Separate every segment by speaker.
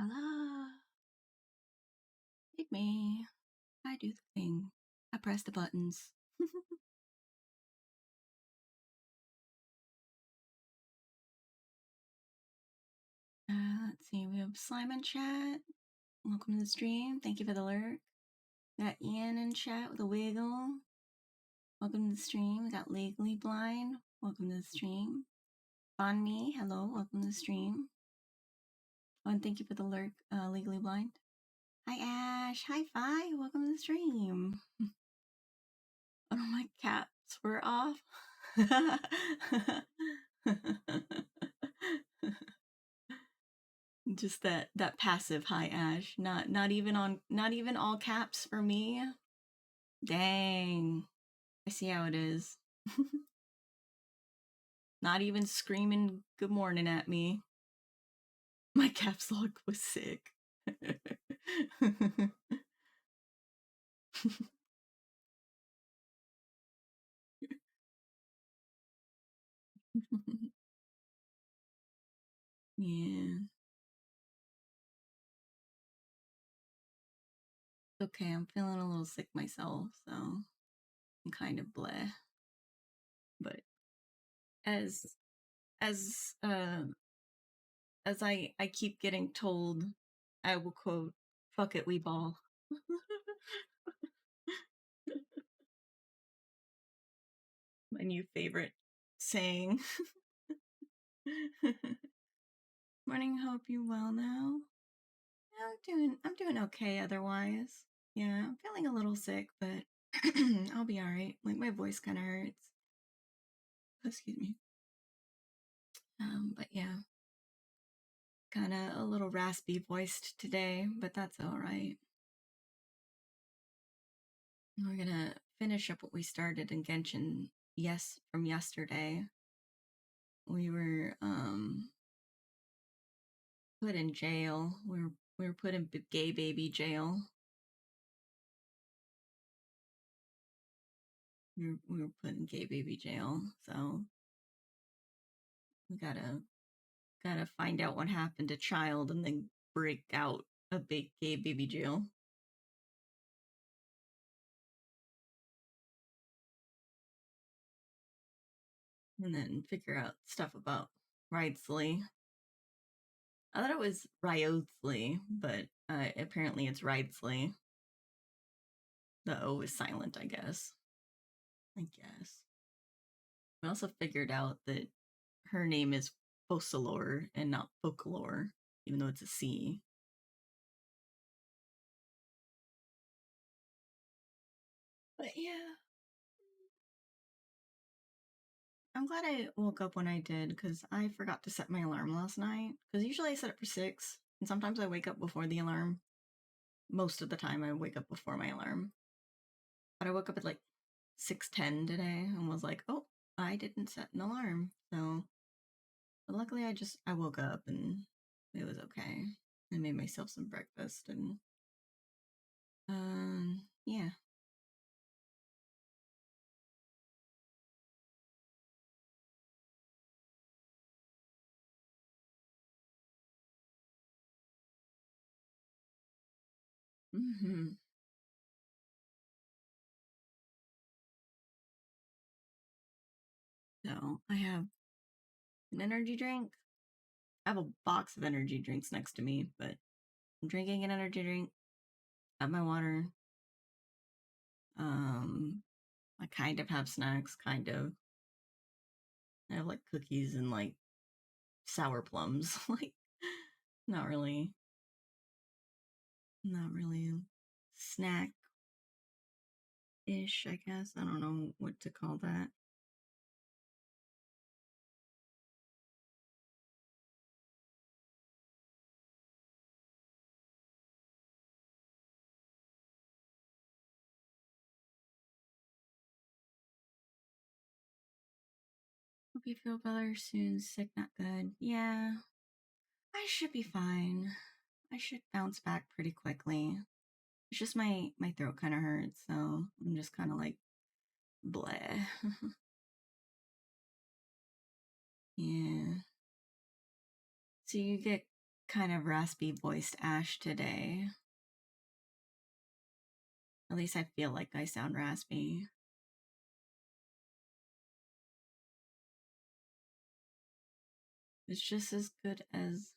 Speaker 1: Hello. It's me. I do the thing. I press the buttons. Let's see. We have Slime in chat. Welcome to the stream. Thank you for the lurk. We got Ian in chat with a wiggle. Welcome to the stream. We got Legally Blind. Welcome to the stream. On me. Hello. Welcome to the stream. Oh, and thank you for the lurk, Legally Blind. Hi, Ash. Hi, Fi. Welcome to the stream. Oh, my caps were off. Just that passive hi Ash. Not even all caps for me. Dang. I see how it is. Not even screaming good morning at me. My caps lock was sick. Yeah. Okay, I'm feeling a little sick myself, so I'm kind of bleh. But as as I keep getting told, I will quote, "Fuck it, we ball." My new favorite saying. Morning, hope you well now. I'm doing okay otherwise. Yeah, I'm feeling a little sick, but I'll be alright. Like my voice kinda hurts. Excuse me. But yeah. Kinda a little raspy voiced today, but that's alright. We're gonna finish up what we started in Genshin from yesterday. We were put in jail. We were put in gay baby jail. We were put in gay baby jail, so we gotta find out what happened to Child and then break out a big gay baby jail. And then figure out stuff about Ridesley. I thought it was Ryosley, but apparently it's Ridesley. The O is silent, I guess. We also figured out that her name is Focalor and not Folklore, even though it's a C. But yeah. I'm glad I woke up when I did, because I forgot to set my alarm last night. Because usually I set it for 6, and sometimes I wake up before the alarm. Most of the time I wake up before my alarm. But I woke up at like 6:10 today and was like, oh, I didn't set an alarm. So, but luckily I woke up and it was okay. I made myself some breakfast and, yeah. Mm-hmm. So I have an energy drink. I have a box of energy drinks next to me, but I'm drinking an energy drink. Have my water. I kind of have snacks, kind of. I have like cookies and like sour plums. Like, not really snack ish, I guess. I don't know what to call that. Hope you feel better soon. Sick, not good. Yeah, I should be fine. I should bounce back pretty quickly. It's just my throat kind of hurts, so I'm just kind of like bleh. Yeah. So you get kind of raspy voiced Ash today. At least I feel like I sound raspy. It's just as good as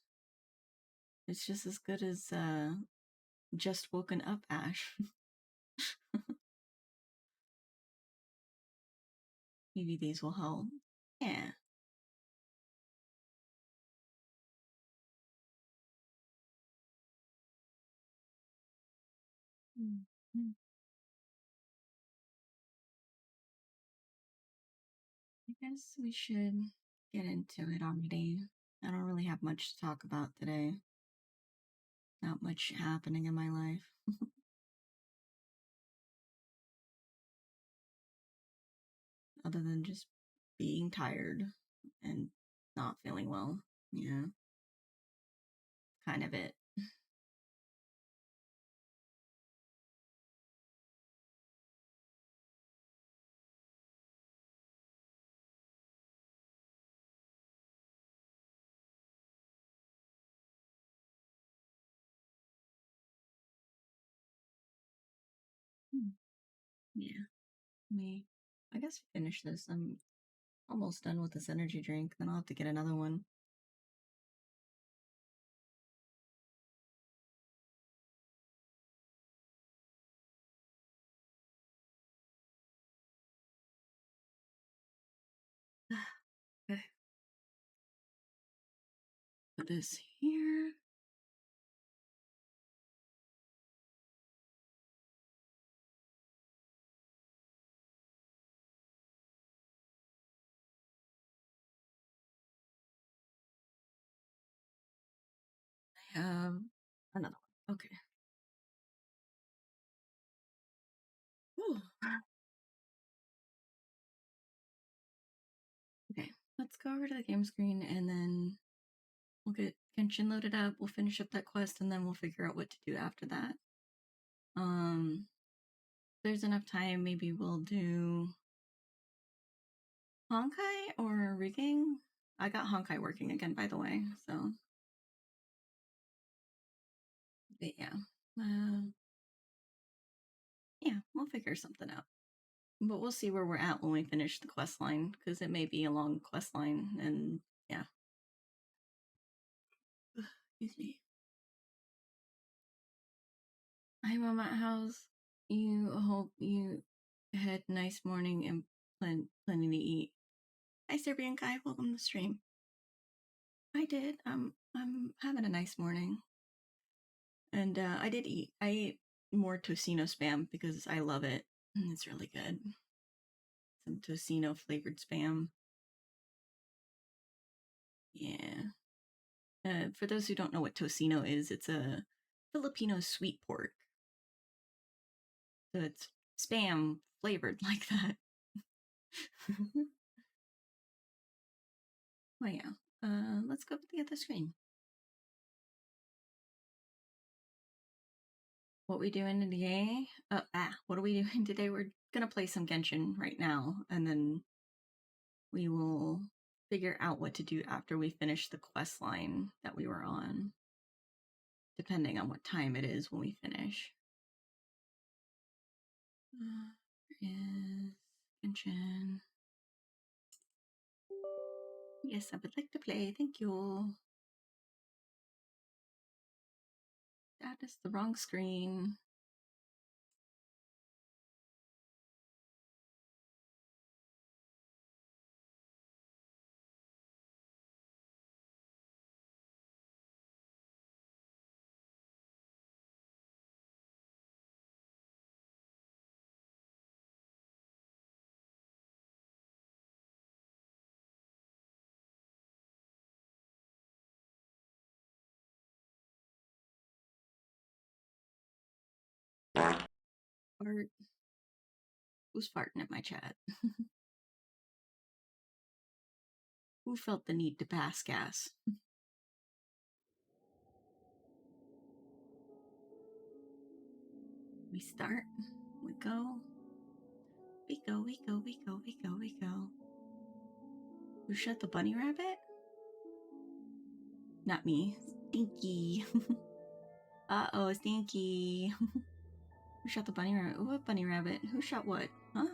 Speaker 1: just woken up Ash. Maybe these will help. Yeah. Mm-hmm. I guess we should get into it already. I don't really have much to talk about today. Not much happening in my life. Other than just being tired and not feeling well. Yeah. Kind of it. Yeah. I guess finish this. I'm almost done with this energy drink. Then I'll have to get another one. Okay. Put this here. I have another one. Okay. Whew. Okay. Let's go over to the game screen and then we'll get Genshin loaded up. We'll finish up that quest and then we'll figure out what to do after that. If there's enough time, maybe we'll do Honkai or rigging. I got Honkai working again, by the way. So, but yeah, uh, yeah, we'll figure something out. But we'll see where we're at when we finish the quest line because it may be a long quest line, and yeah. Excuse me. Hi, Mama House. You hope you had a nice morning and plenty to eat. Hi, Serbian guy. Welcome to the stream. I did. I'm having a nice morning. And I did eat. I ate more tocino spam because I love it. And it's really good. Some tocino flavored spam. Yeah. For those who don't know what tocino is, it's a Filipino sweet pork. So it's spam flavored like that. Oh yeah. Let's go to the other screen. What we doing today? What are we doing today? We're gonna play some Genshin right now, and then we will figure out what to do after we finish the quest line that we were on, depending on what time it is when we finish. There is Genshin. Yes, I would like to play. Thank you. That is the wrong screen. Fart. Who's farting at my chat? Who felt the need to pass gas? We start. We go. We go, we go, we go, we go, we go. Who shot the bunny rabbit? Not me. Stinky. Uh-oh, Stinky. Who shot the bunny rabbit? What bunny rabbit? Who shot what? Huh?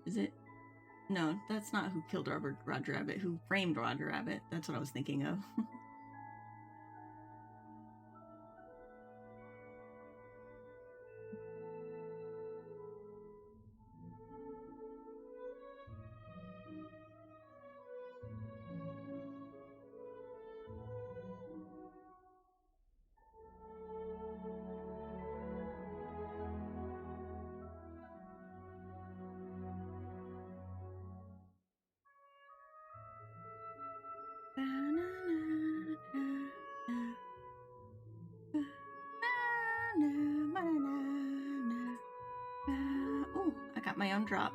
Speaker 1: Is it? No, that's not who killed Roger Rabbit. Who framed Roger Rabbit? That's what I was thinking of. Oh, I got my own drop.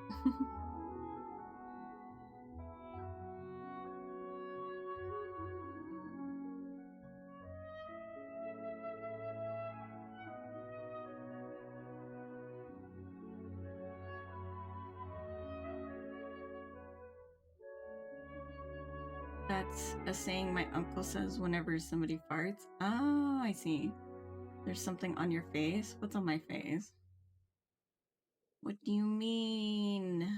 Speaker 1: That's a saying my uncle says whenever somebody farts. Oh, I see. There's something on your face? What's on my face? What do you mean?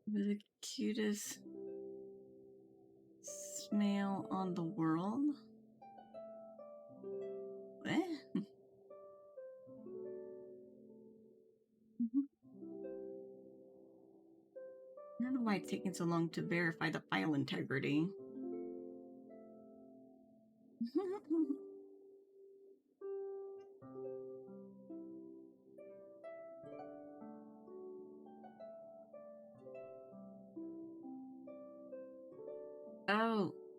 Speaker 1: The cutest snail on the world? What? I don't know why it's taking so long to verify the file integrity.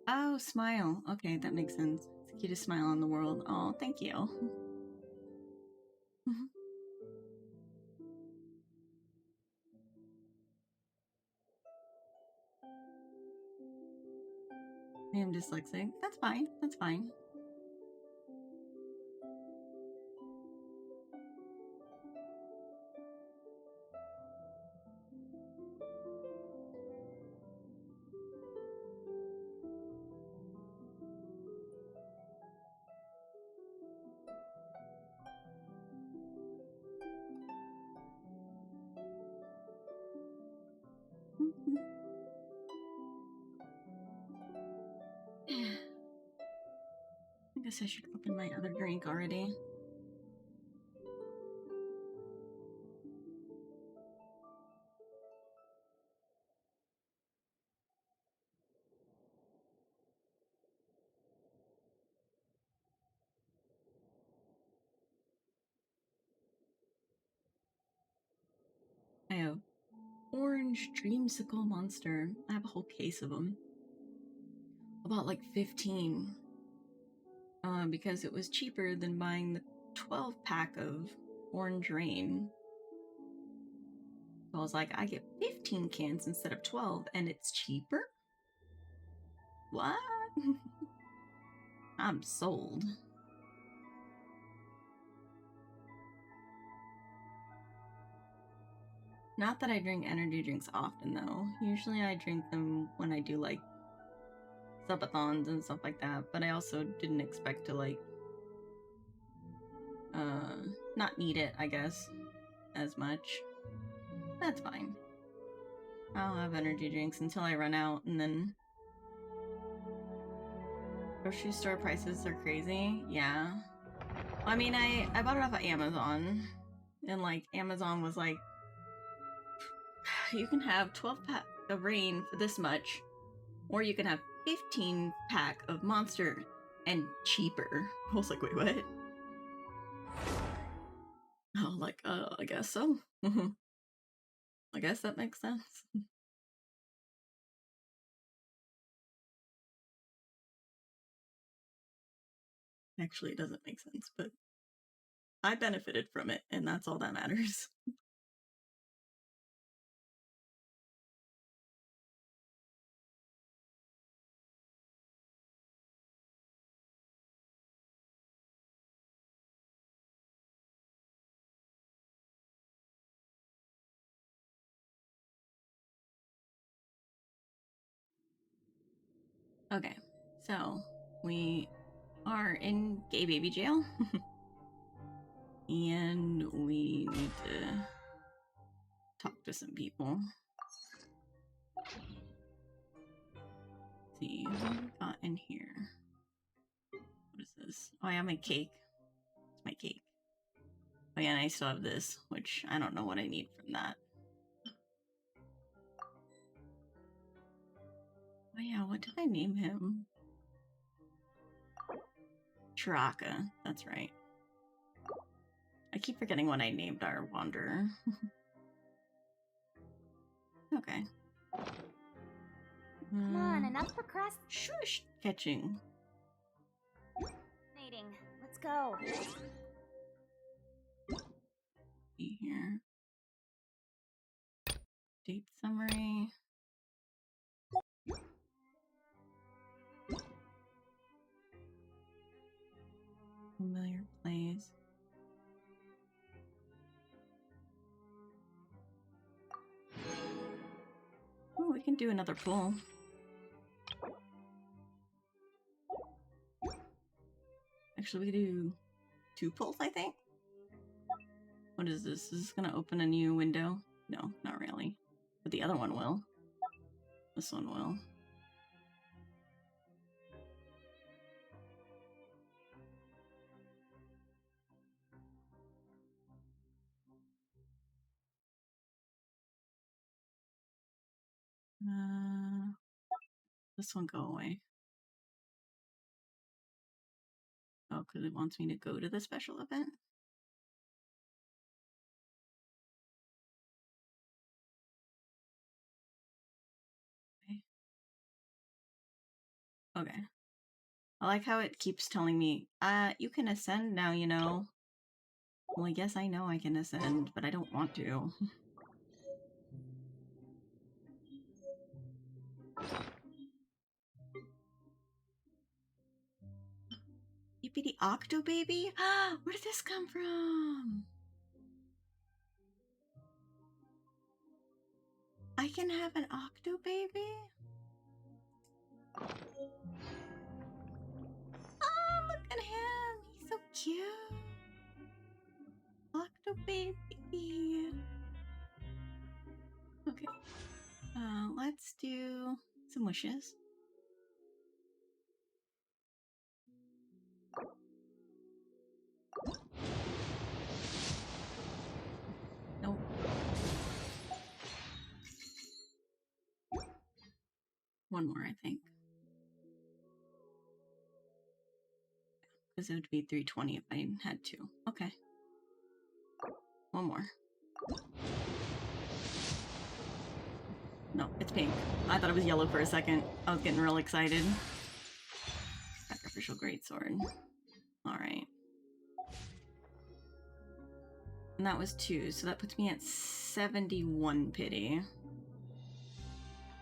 Speaker 1: Oh, smile. Okay, that makes sense. It's the cutest smile in the world. Oh, thank you. I am dyslexic. That's fine. That's fine. I guess I should open my other drink already. I have orange dreamsicle monster. I have a whole case of them. About like 15. Because it was cheaper than buying the 12-pack of orange rain. So I was like, I get 15 cans instead of 12, and it's cheaper? What? I'm sold. Not that I drink energy drinks often, though. Usually I drink them when I do, like, subathons and stuff like that, but I also didn't expect to, like, not need it, I guess, as much. That's fine. I'll have energy drinks until I run out, and then grocery store prices are crazy. Yeah. I mean, I bought it off of Amazon, and, like, Amazon was like, you can have 12-pack of rain for this much, or you can have 15-pack of Monster and cheaper. I was like, wait, what? Oh, like, I guess so. I guess that makes sense. Actually, it doesn't make sense, but I benefited from it, and that's all that matters. Okay, so we are in gay baby jail. And we need to talk to some people. Let's see what we got in here. What is this? Oh, I have my cake. It's my cake. Oh yeah, and I still have this, which I don't know what I need from that. Oh yeah, what did I name him? Chiraka, that's right. I keep forgetting what I named our wanderer. Okay.
Speaker 2: Come on, enough procrastinating.
Speaker 1: Shush! Catching.
Speaker 2: Let's go.
Speaker 1: See here. Date summary. Familiar place. Oh, we can do another pull. Actually, we can do 2 pulls, I think. What is this? Is this gonna open a new window? No, not really. But the other one will. This one will. This one go away. Oh, because it wants me to go to the special event? Okay. I like how it keeps telling me, you can ascend now, you know. Well, I guess I know I can ascend, but I don't want to. Yippity Octo Baby? Where did this come from? I can have an Octo Baby? Oh, look at him! He's so cute! Octo Baby! Okay. Let's do some wishes. Nope. One more, I think. Because it would be 320 if I had to. Okay. One more. No, it's pink. I thought it was yellow for a second. I was getting real excited. Sacrificial Greatsword. Alright. And that was 2, so that puts me at 71 pity.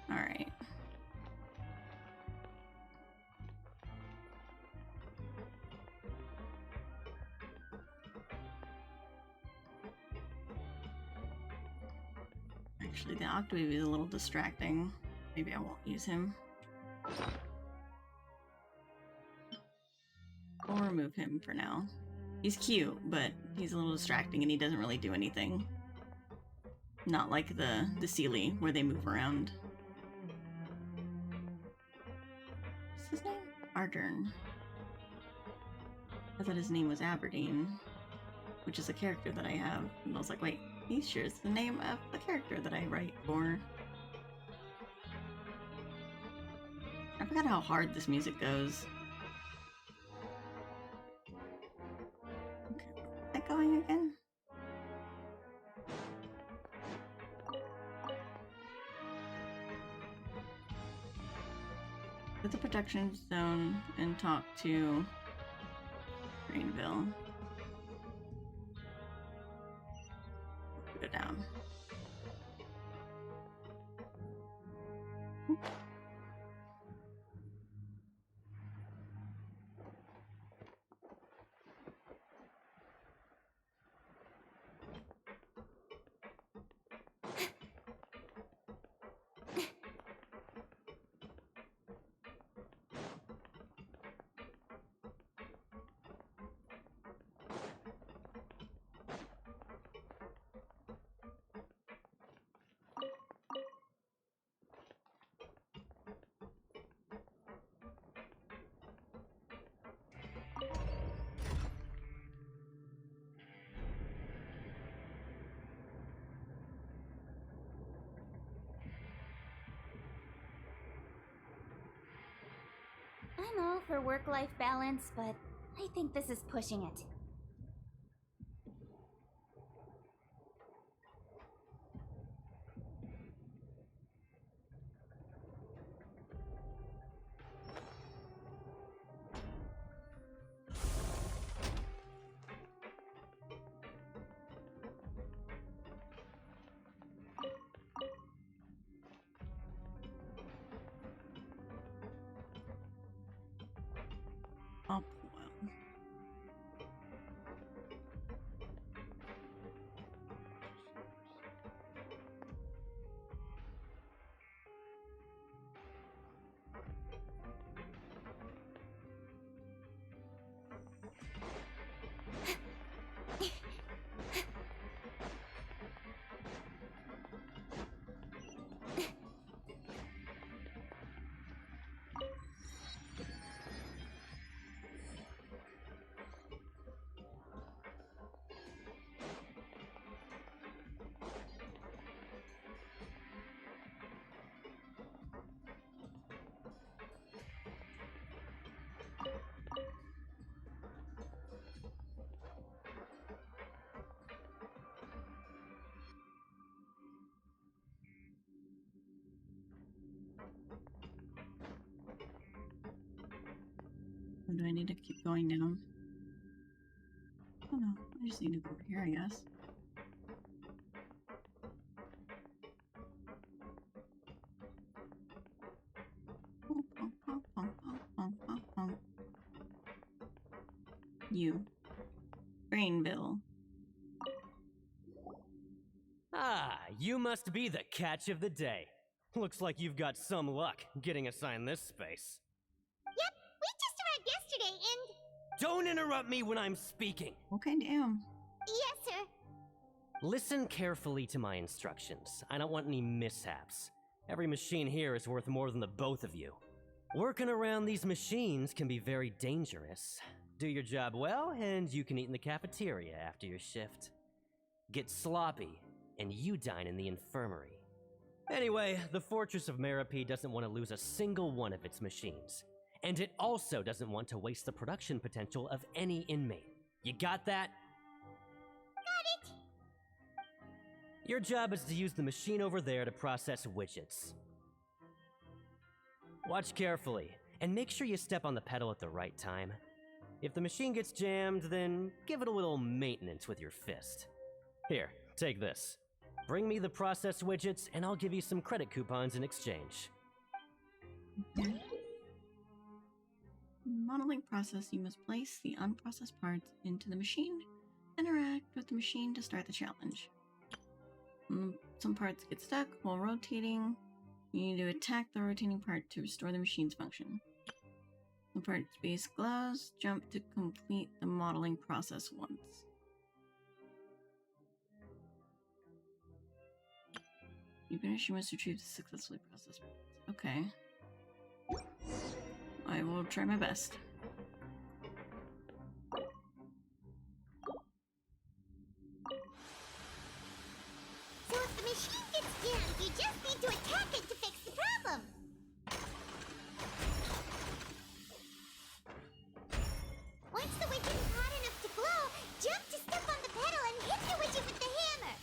Speaker 1: Alright. Actually, the Octawave is a little distracting. Maybe I won't use him. We'll remove him for now. He's cute, but he's a little distracting and he doesn't really do anything. Not like the Sealy, where they move around. What's his name? Archon. I thought his name was Aberdeen, which is a character that I have. And I was like, wait, he sure is the name of the character that I write for. I forgot how hard this music goes. Okay, is that going again? Go to the protection zone and talk to Greenville. Go down.
Speaker 2: I'm all for work-life balance, but I think this is pushing it.
Speaker 1: Oh, well. Or do I need to keep going down? Oh no, I just need to go over here, I guess. You. Brainville.
Speaker 3: Ah, you must be the catch of the day. Looks like you've got some luck getting assigned this space.
Speaker 4: Yep, we just arrived yesterday and...
Speaker 3: Don't interrupt me when I'm speaking!
Speaker 1: Okay, damn.
Speaker 4: Yes, sir.
Speaker 3: Listen carefully to my instructions. I don't want any mishaps. Every machine here is worth more than the both of you. Working around these machines can be very dangerous. Do your job well, and you can eat in the cafeteria after your shift. Get sloppy, and you dine in the infirmary. Anyway, the Fortress of Merope doesn't want to lose a single one of its machines. And it also doesn't want to waste the production potential of any inmate. You got that?
Speaker 4: Got it.
Speaker 3: Your job is to use the machine over there to process widgets. Watch carefully, and make sure you step on the pedal at the right time. If the machine gets jammed, then give it a little maintenance with your fist. Here, take this. Bring me the processed widgets, and I'll give you some credit coupons in exchange.
Speaker 1: Okay. Modeling process, you must place the unprocessed parts into the machine. Interact with the machine to start the challenge. Some parts get stuck while rotating. You need to attack the rotating part to restore the machine's function. The part space glows. Jump to complete the modeling process once. You finish, you must retrieve the successfully processed parts. Okay. I will try my best.
Speaker 4: So if the machine gets jammed, you just need to attack it to fix the problem. Once the widget is hot enough to glow, jump to step on the pedal and hit the widget with the hammer.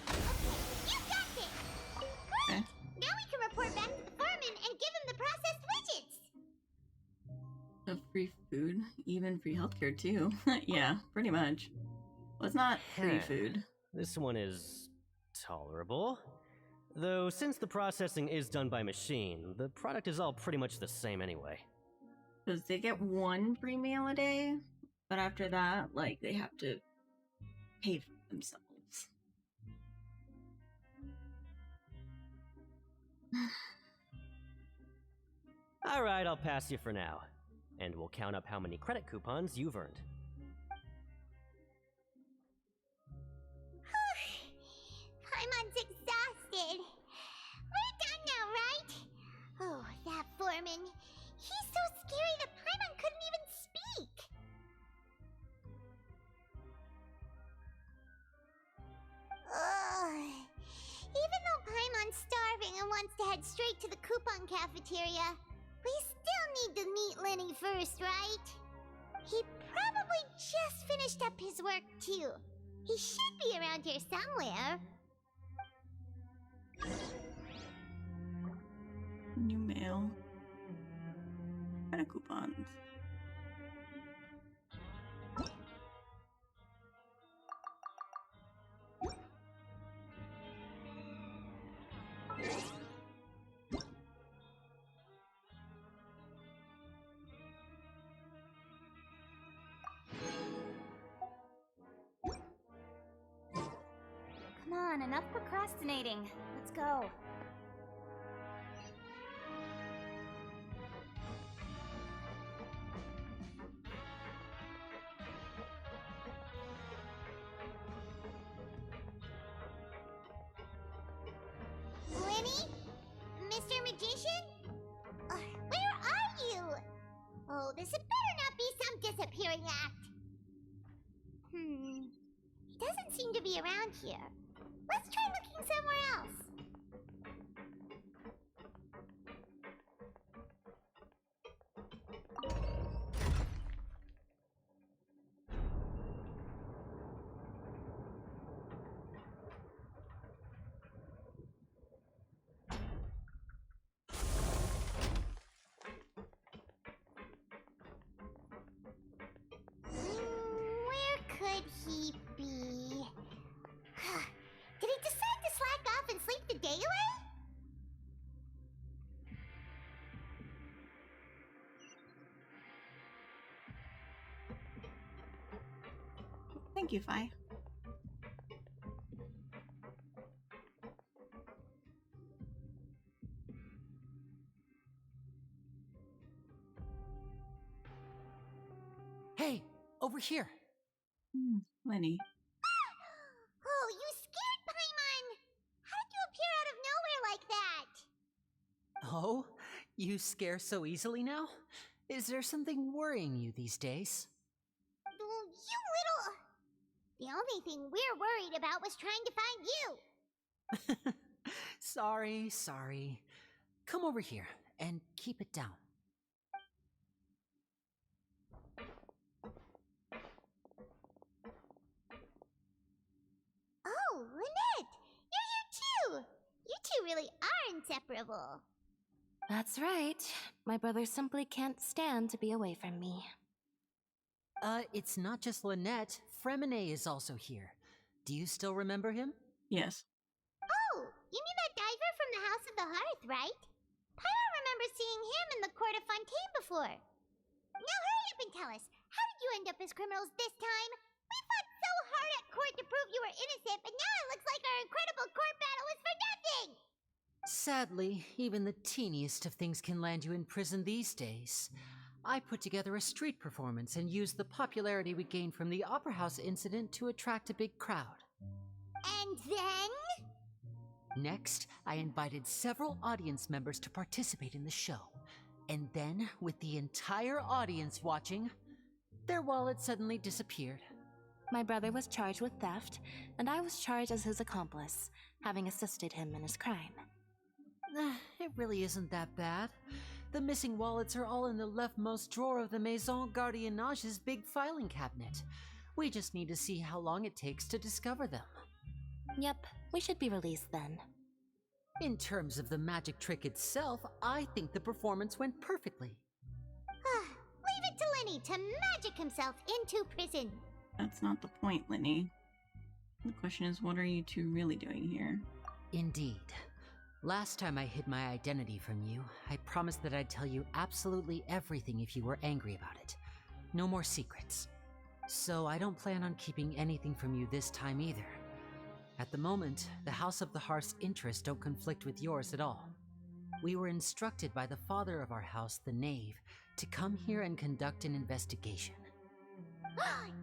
Speaker 4: Okay, you got it! Great!
Speaker 1: Okay.
Speaker 4: Now we can report back to the foreman and give him the processed widgets!
Speaker 1: The free food, even free healthcare too. Yeah, pretty much. Well, it's not free food.
Speaker 3: This one is tolerable. Though since the processing is done by machine, the product is all pretty much the same anyway.
Speaker 1: Because they get one free meal a day, but after that, like, they have to pay for themselves.
Speaker 3: Alright, I'll pass you for now. And we'll count up how many credit coupons you've earned.
Speaker 4: Paimon's exhausted. We're done now, right? Oh, that foreman. He's so scary that Paimon couldn't even speak. head straight to the coupon cafeteria. We still need to meet Lenny first, right? He probably just finished up his work, too. He should be around here somewhere.
Speaker 1: New mail. What kind of coupons?
Speaker 2: Come on, enough procrastinating. Let's go.
Speaker 4: Lenny? Mr. Magician? Where are you? Oh, this had better not be some disappearing act. He doesn't seem to be around here. Let's try looking somewhere else. Where could he be? Did he decide to slack off and sleep the day away?
Speaker 1: Thank you, Fi.
Speaker 5: Hey, over here.
Speaker 1: Lenny.
Speaker 4: Oh, you scared Paimon! How did you appear out of nowhere like that?
Speaker 5: Oh, you scare so easily now? Is there something worrying you these days?
Speaker 4: Oh, you little... The only thing we're worried about was trying to find you.
Speaker 5: Sorry. Come over here and keep it down.
Speaker 4: Oh, Lynette! You're here too! You two really are inseparable.
Speaker 6: That's right. My brother simply can't stand to be away from me.
Speaker 5: It's not just Lynette. Fremine is also here. Do you still remember him?
Speaker 1: Yes.
Speaker 4: Oh, you mean that diver from the House of the Hearth, right? Pyro remembers seeing him in the Court of Fontaine before. Now hurry up and tell us, how did you end up as criminals this time? We fought so hard at court to prove you were innocent, but now it looks like our incredible court battle was for nothing!
Speaker 5: Sadly, even the teeniest of things can land you in prison these days. I put together a street performance and used the popularity we gained from the Opera House incident to attract a big crowd.
Speaker 4: And then?
Speaker 5: Next, I invited several audience members to participate in the show. And then, with the entire audience watching, their wallet suddenly disappeared.
Speaker 6: My brother was charged with theft, and I was charged as his accomplice, having assisted him in his crime.
Speaker 5: It really isn't that bad. The missing wallets are all in the leftmost drawer of the Maison Gardiennage's big filing cabinet. We just need to see how long it takes to discover them.
Speaker 6: Yep, we should be released then.
Speaker 5: In terms of the magic trick itself, I think the performance went perfectly.
Speaker 4: Leave it to Lenny to magic himself into prison.
Speaker 1: That's not the point, Lenny. The question is, what are you two really doing here?
Speaker 5: Indeed. Last time I hid my identity from you, I promised that I'd tell you absolutely everything if you were angry about it. No more secrets. So I don't plan on keeping anything from you this time either. At the moment, the House of the Hearth's interests don't conflict with yours at all. We were instructed by the father of our house, the Knave, to come here and conduct an investigation.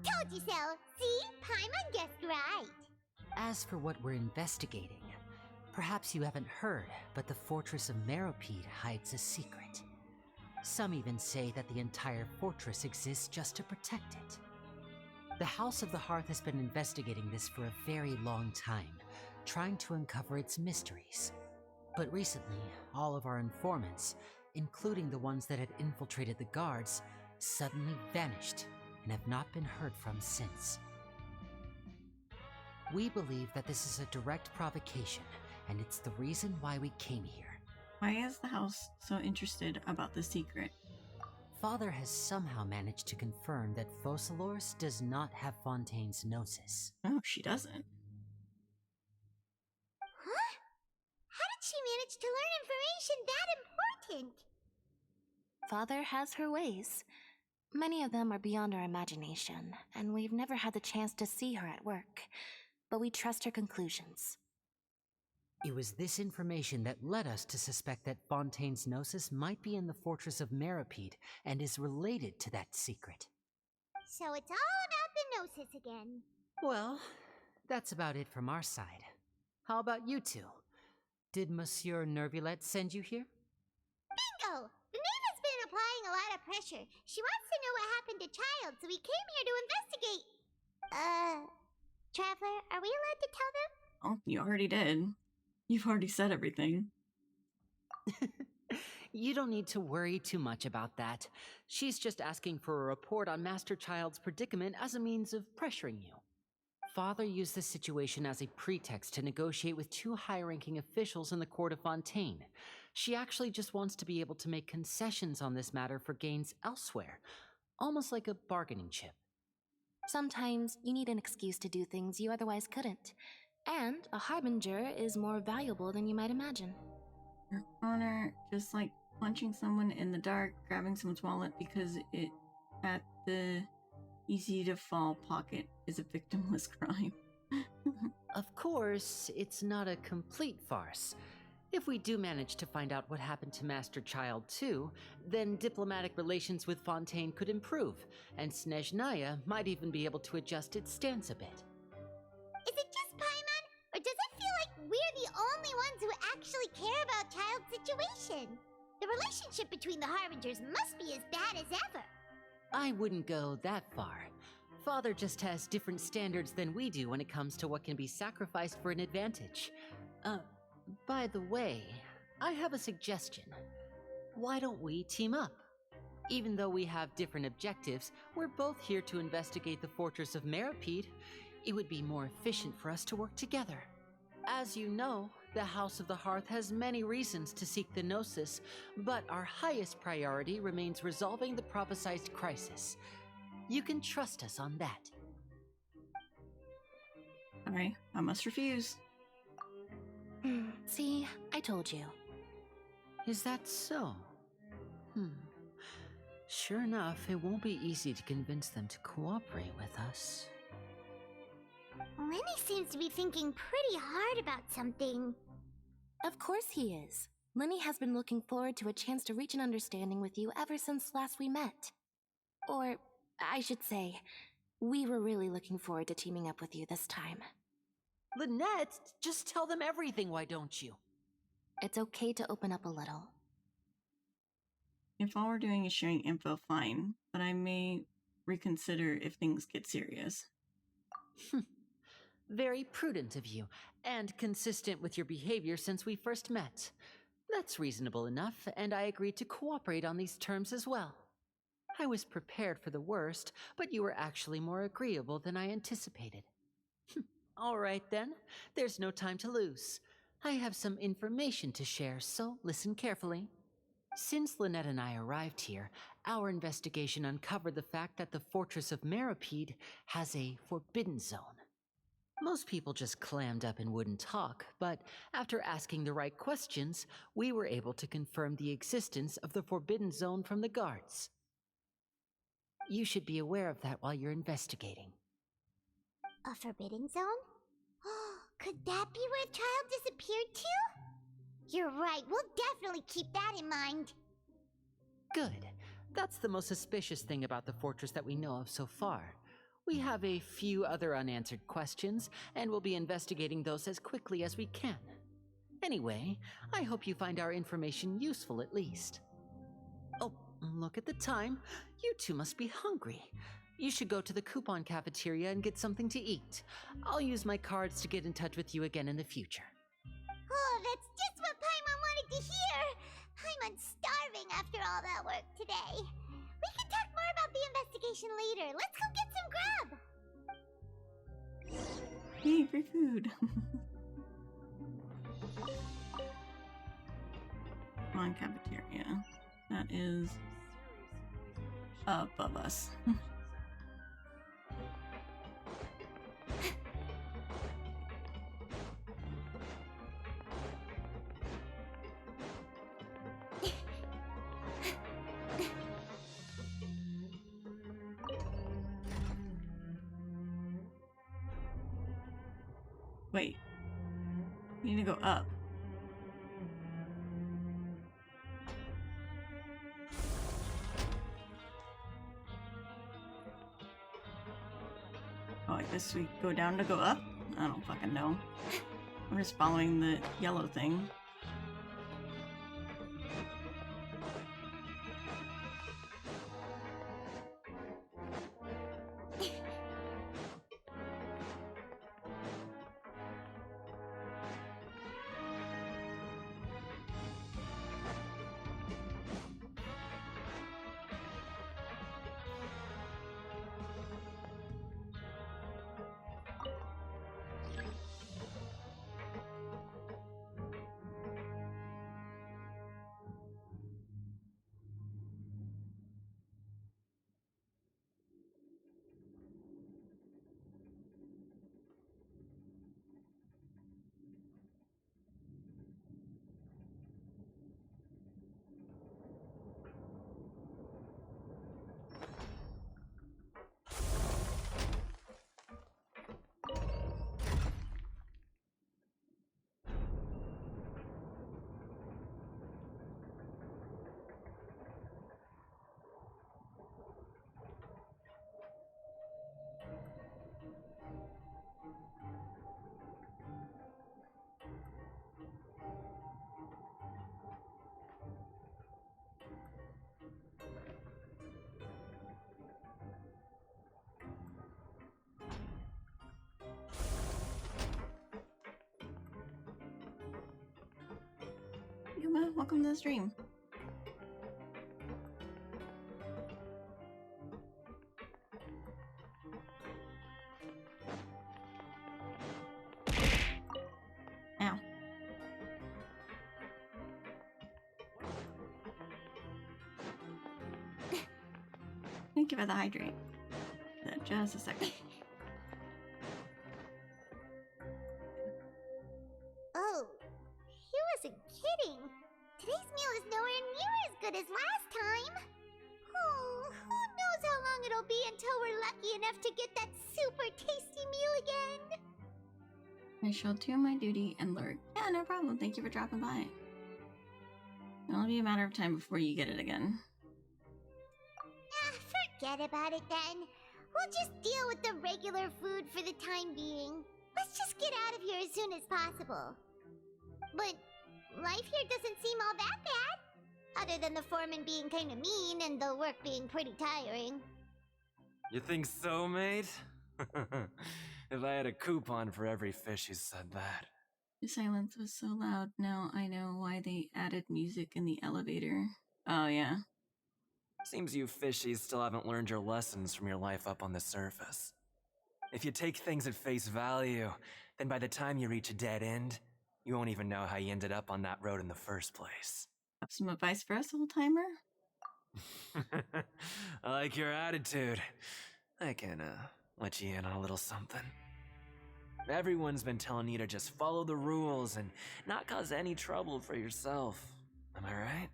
Speaker 4: Told you so! See? Paimon guessed right.
Speaker 5: As for what we're investigating, perhaps you haven't heard, but the fortress of Meropide hides a secret. Some even say that the entire fortress exists just to protect it. The House of the Hearth has been investigating this for a very long time, trying to uncover its mysteries. But recently, all of our informants, including the ones that had infiltrated the guards, suddenly vanished and have not been heard from since. We believe that this is a direct provocation, and it's the reason why we came here.
Speaker 1: Why is the house so interested about the secret?
Speaker 5: Father has somehow managed to confirm that Focalors does not have Fontaine's Gnosis.
Speaker 1: Oh, she doesn't.
Speaker 4: Huh? How did she manage to learn information that important?
Speaker 6: Father has her ways. Many of them are beyond our imagination, and we've never had the chance to see her at work. But we trust her conclusions.
Speaker 5: It was this information that led us to suspect that Fontaine's Gnosis might be in the fortress of Meripede and is related to that secret.
Speaker 4: So it's all about the Gnosis again.
Speaker 5: Well, that's about it from our side. How about you two? Did Monsieur Nervulette send you here?
Speaker 4: Bingo! The maid has been applying a lot of pressure. She wants to know what happened to Child, so we came here to investigate. Traveler, are we allowed to tell them?
Speaker 1: Oh, you already did. You've already said everything.
Speaker 5: You don't need to worry too much about that. She's just asking for a report on Master Child's predicament as a means of pressuring you. Father used the situation as a pretext to negotiate with two high-ranking officials in the court of Fontaine. She actually just wants to be able to make concessions on this matter for gains elsewhere, almost like a bargaining chip.
Speaker 6: Sometimes you need an excuse to do things you otherwise couldn't. And a harbinger is more valuable than you might imagine.
Speaker 1: Your honor, just like punching someone in the dark, grabbing someone's wallet because it at the easy to fall pocket is a victimless crime.
Speaker 5: Of course, it's not a complete farce. If we do manage to find out what happened to Master Child too, then diplomatic relations with Fontaine could improve, and Snezhnaya might even be able to adjust its stance a bit.
Speaker 4: Is it just Paimon, or does it feel like we're the only ones who actually care about Child's situation? The relationship between the Harbingers must be as bad as ever.
Speaker 5: I wouldn't go that far. Father just has different standards than we do when it comes to what can be sacrificed for an advantage. By the way, I have a suggestion. Why don't we team up? Even though we have different objectives, we're both here to investigate the fortress of Meripede. It would be more efficient for us to work together. As you know, the House of the Hearth has many reasons to seek the Gnosis, but our highest priority remains resolving the prophesized crisis. You can trust us on that.
Speaker 1: Alright, I must refuse.
Speaker 6: See, I told you.
Speaker 5: Is that so? Sure enough, it won't be easy to convince them to cooperate with us.
Speaker 4: Lenny seems to be thinking pretty hard about something.
Speaker 6: Of course he is. Lenny has been looking forward to a chance to reach an understanding with you ever since last we met. Or, I should say, we were really looking forward to teaming up with you this time.
Speaker 5: Lynette, just tell them everything, why don't you?
Speaker 6: It's okay to open up a little.
Speaker 1: If all we're doing is sharing info, fine, but I may reconsider if things get serious.
Speaker 5: Very prudent of you, and consistent with your behavior since we first met. That's reasonable enough, and I agreed to cooperate on these terms as well. I was prepared for the worst, but you were actually more agreeable than I anticipated. All right then, there's no time to lose. I have some information to share, so listen carefully. Since Lynette and I arrived here, our investigation uncovered the fact that the Fortress of Meripede has a forbidden zone. Most people just clammed up and wouldn't talk, but after asking the right questions, we were able to confirm the existence of the forbidden zone from the guards. You should be aware of that while you're investigating.
Speaker 4: A forbidden zone? Could that be where Child disappeared to? You're right, we'll definitely keep that in mind.
Speaker 5: Good. That's the most suspicious thing about the fortress that we know of so far. We have a few other unanswered questions, and we'll be investigating those as quickly as we can. Anyway, I hope you find our information useful at least. Oh, look at the time. You two must be hungry. You should go to the coupon cafeteria and get something to eat. I'll use my cards to get in touch with you again in the future.
Speaker 4: Oh, that's just what Paimon to hear. I'm starving after all that work today. We can talk more about the investigation later. Let's go get some grub.
Speaker 1: Hey, free food. Come on, cafeteria. That is above us. Wait. We need to go up. Oh, I guess we go down to go up? I don't fucking know. I'm just following the yellow thing. Yuma, welcome to the stream. Ow. Thank you for the hydrate. Just a second.
Speaker 4: Oh, he wasn't kidding. Today's meal is nowhere near as good as last time. Oh, who knows how long it'll be until we're lucky enough to get that super tasty meal again.
Speaker 1: I shall do my duty and lurk. Yeah, no problem. Thank you for dropping by. It'll be a matter of time before you get it again.
Speaker 4: Forget about it then. We'll just deal with the regular food for the time being. Let's just get out of here as soon as possible. But life here doesn't seem all that bad. Other than the foreman being kinda mean and the work being pretty tiring.
Speaker 7: You think so, mate? If I had a coupon for every fish who said that.
Speaker 1: The silence was so loud. Now I know why they added music in the elevator. Oh, yeah.
Speaker 7: Seems you fishies still haven't learned your lessons from your life up on the surface. If you take things at face value, then by the time you reach a dead end, you won't even know how you ended up on that road in the first place.
Speaker 1: Have some advice for us, old timer?
Speaker 7: I like your attitude. I can, let you in on a little something. Everyone's been telling you to just follow the rules and not cause any trouble for yourself. Am I right?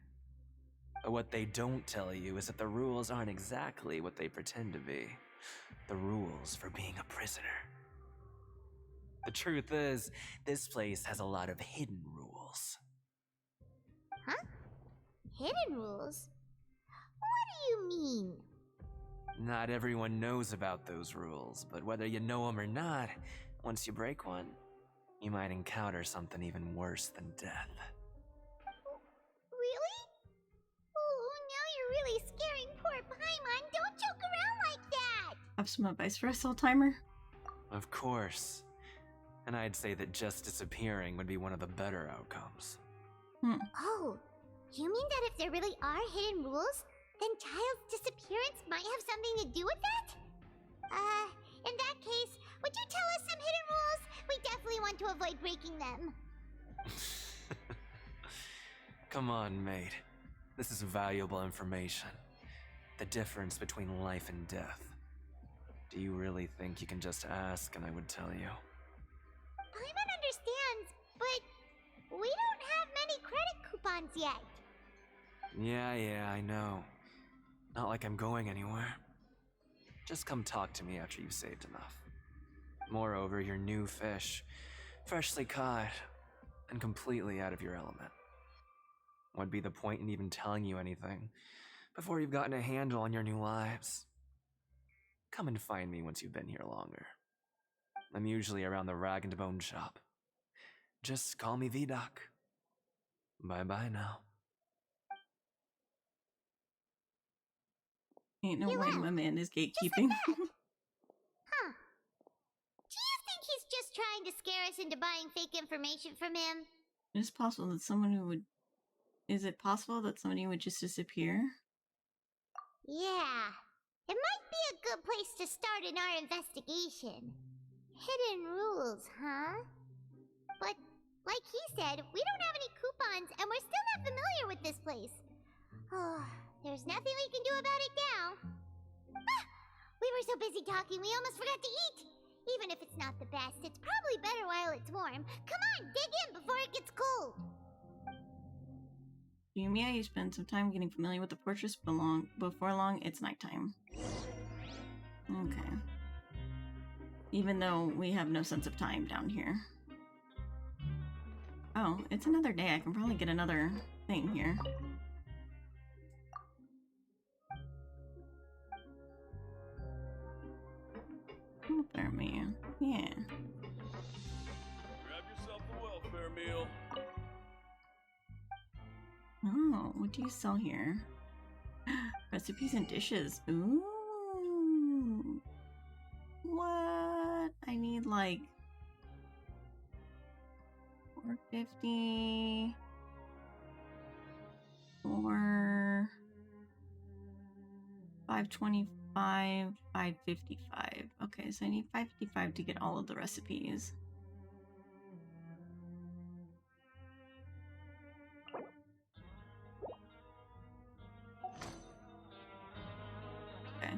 Speaker 7: But what they don't tell you is that the rules aren't exactly what they pretend to be. The rules for being a prisoner. The truth is, this place has a lot of hidden rules.
Speaker 4: Huh? Hidden rules? What do you mean?
Speaker 7: Not everyone knows about those rules, but whether you know them or not, once you break one, you might encounter something even worse than death.
Speaker 4: Really? Oh, now you're really scaring poor Paimon. Don't joke around like that!
Speaker 1: Have some advice for us, old timer?
Speaker 7: Of course. And I'd say that just disappearing would be one of the better outcomes.
Speaker 4: Oh, you mean that if there really are hidden rules, then Child's disappearance might have something to do with that? In that case, would you tell us some hidden rules? We definitely want to avoid breaking them.
Speaker 7: Come on, mate. This is valuable information. The difference between life and death. Do you really think you can just ask and I would tell you?
Speaker 4: Paimon understands, but we don't have many credit coupons yet.
Speaker 7: Yeah, I know. Not like I'm going anywhere. Just come talk to me after you've saved enough. Moreover, you're new fish, freshly caught, and completely out of your element. What'd be the point in even telling you anything before you've gotten a handle on your new lives? Come and find me once you've been here longer. I'm usually around the Rag and Bone shop. Just call me V-Doc. Bye-bye now.
Speaker 1: Ain't no
Speaker 4: You
Speaker 1: way
Speaker 4: left.
Speaker 1: my man is
Speaker 4: Just like
Speaker 1: gatekeeping.
Speaker 4: that. Huh. Do you think he's just trying to scare us into buying fake information from him?
Speaker 1: It's possible that someone who would. Is it possible that somebody would just disappear?
Speaker 4: Yeah. It might be a good place to start in our investigation. Hidden rules, huh? But, like he said, we don't have any coupons and we're still not familiar with this place. Oh, there's nothing we can do about it now. Ah, we were so busy talking we almost forgot to eat. Even if it's not the best, it's probably better while it's warm. Come on, dig in before it gets cold.
Speaker 1: Yeah, you spend some time getting familiar with the fortress. Before long, it's nighttime. Okay. Even though we have no sense of time down here. Oh, it's another day. I can probably get another thing here. Welfare meal. Yeah.
Speaker 8: Grab yourself a welfare meal.
Speaker 1: Oh, what do you sell here? Recipes and dishes. Ooh. What? I need like 450 or 525, 555. Okay, so I need 555 to get all of the recipes. Okay.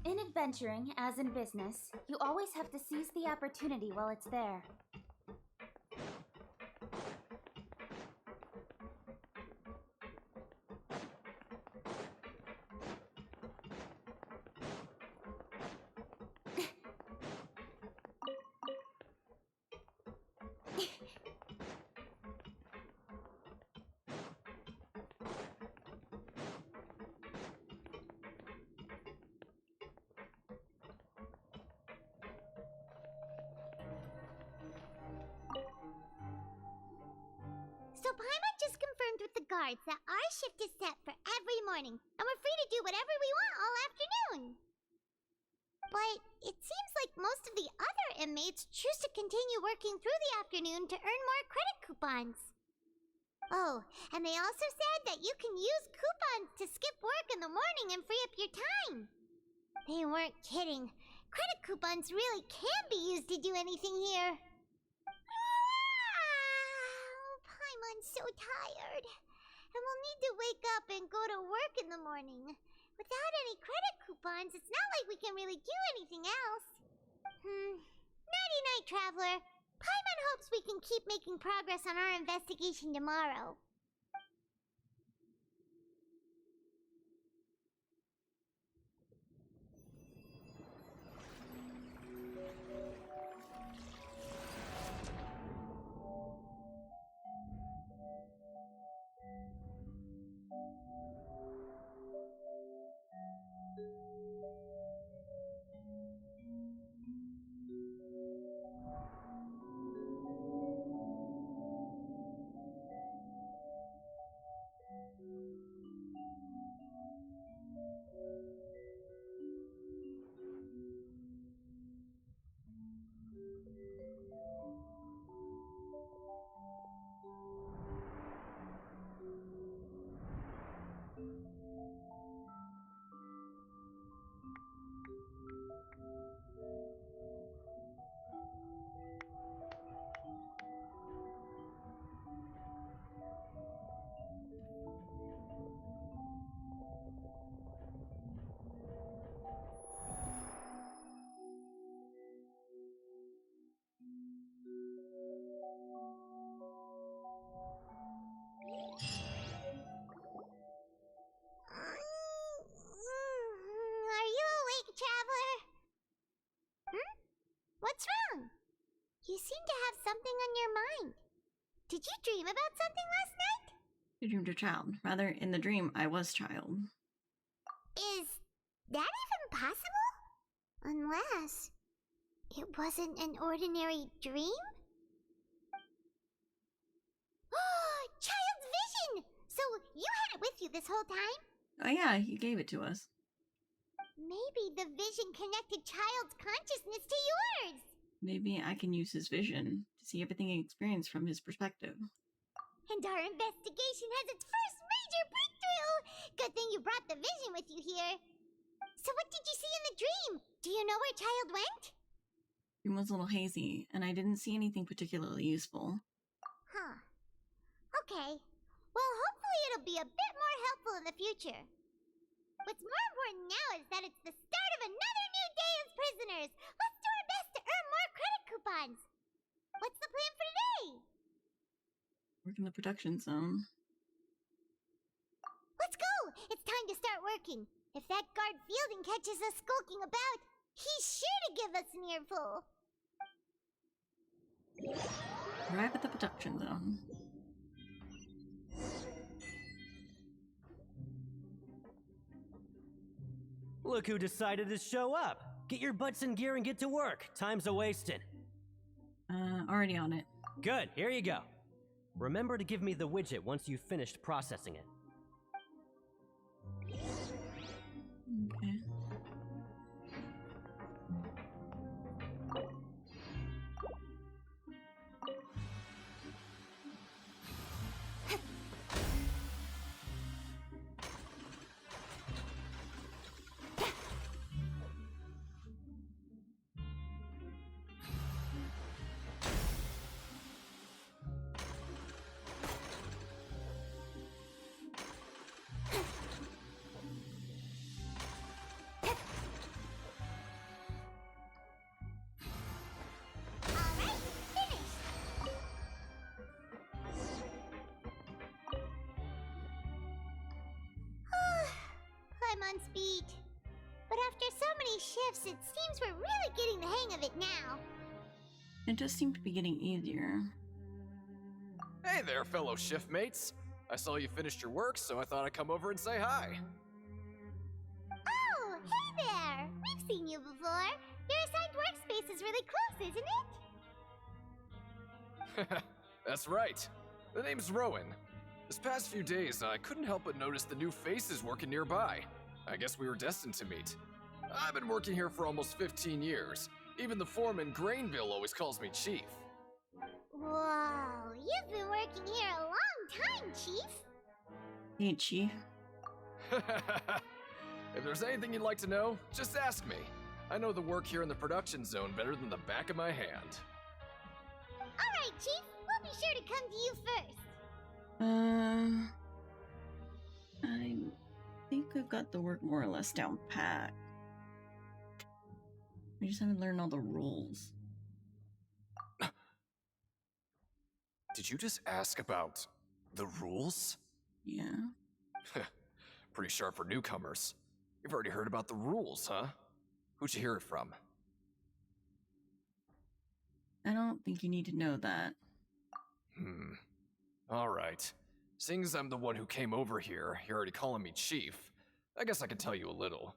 Speaker 2: In adventuring, as in business, you always have to seize the opportunity while it's there.
Speaker 4: So Paimon just confirmed with the guards that our shift is set for every morning, and we're free to do whatever we want all afternoon. But it seems like most of the other inmates choose to continue working through the afternoon to earn more credit coupons. Oh, and they also said that you can use coupons to skip work in the morning and free up your time. They weren't kidding. Credit coupons really can be used to do anything here. Paimon's so tired. And we'll need to wake up and go to work in the morning. Without any credit coupons, it's not like we can really do anything else. Nighty-night, Traveler. Paimon hopes we can keep making progress on our investigation tomorrow. seem to have something on your mind. Did you dream about something last night?
Speaker 1: You dreamed a child. Rather, in the dream, I was child.
Speaker 4: Is that even possible? Unless it wasn't an ordinary dream? Child's vision! So you had it with you this whole time?
Speaker 1: Oh yeah, you gave it to us.
Speaker 4: Maybe the vision connected Child's consciousness to yours.
Speaker 1: Maybe I can use his vision to see everything he experienced from his perspective.
Speaker 4: And our investigation has its first major breakthrough! Good thing you brought the vision with you here. So what did you see in the dream? Do you know where Child went?
Speaker 1: The dream was a little hazy, and I didn't see anything particularly useful.
Speaker 4: Huh. Okay. Well, hopefully it'll be a bit more helpful in the future. What's more important now is that it's the start of another new day as prisoners. Let's do our best to earn more credit coupons. What's the plan for today?
Speaker 1: Work in the production zone.
Speaker 4: Let's go! It's time to start working. If that guard Fielding catches us skulking about, he's sure to give us an earful.
Speaker 1: Arrive at the production zone.
Speaker 3: Look who decided to show up. Get your butts in gear and get to work. Time's a-wasting.
Speaker 1: Already on it.
Speaker 3: Good, here you go. Remember to give me the widget once you've finished processing it.
Speaker 1: Okay.
Speaker 4: Alright, finished! I'm on speed. But after so many shifts, it seems we're really getting the hang of it now.
Speaker 1: It does seem to be getting easier.
Speaker 8: Hey there, fellow shift mates. I saw you finished your work, so I thought I'd come over and say hi.
Speaker 4: Oh, hey there! We've seen you before. Your assigned workspace is really close, isn't it?
Speaker 8: That's right. The name's Rowan. This past few days, I couldn't help but notice the new faces working nearby. I guess we were destined to meet. I've been working here for almost 15 years. Even the foreman, Grainville, always calls me Chief.
Speaker 4: Whoa, you've been working here a long time, Chief.
Speaker 1: Hey, Chief.
Speaker 8: If there's anything you'd like to know, just ask me. I know the work here in the production zone better than the back of my hand.
Speaker 4: Alright, Chief, we'll be sure to come to you first.
Speaker 1: I think I've got the work more or less down pat. I just haven't learned all the rules.
Speaker 8: Did you just ask about the rules?
Speaker 1: Yeah.
Speaker 8: Pretty sharp for newcomers. You've already heard about the rules, huh? Who'd you hear it from?
Speaker 1: I don't think you need to know that.
Speaker 8: Alright. Seeing as I'm the one who came over here, you're already calling me Chief. I guess I can tell you a little.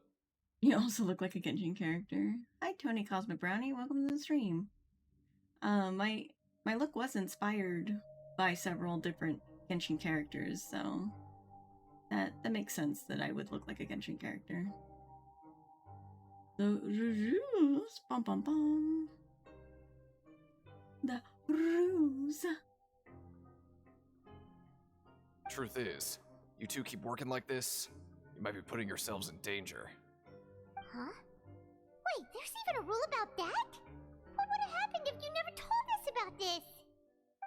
Speaker 1: You also look like a Genshin character. Hi, Tony Cosmic Brownie. Welcome to the stream. My look was inspired by several different Genshin characters, so that makes sense that I would look like a Genshin character. The rules, bum bum bum. The rules.
Speaker 8: Truth is, you two keep working like this, you might be putting yourselves in danger.
Speaker 4: Huh? Wait, there's even a rule about that? What would have happened if you never told us about this?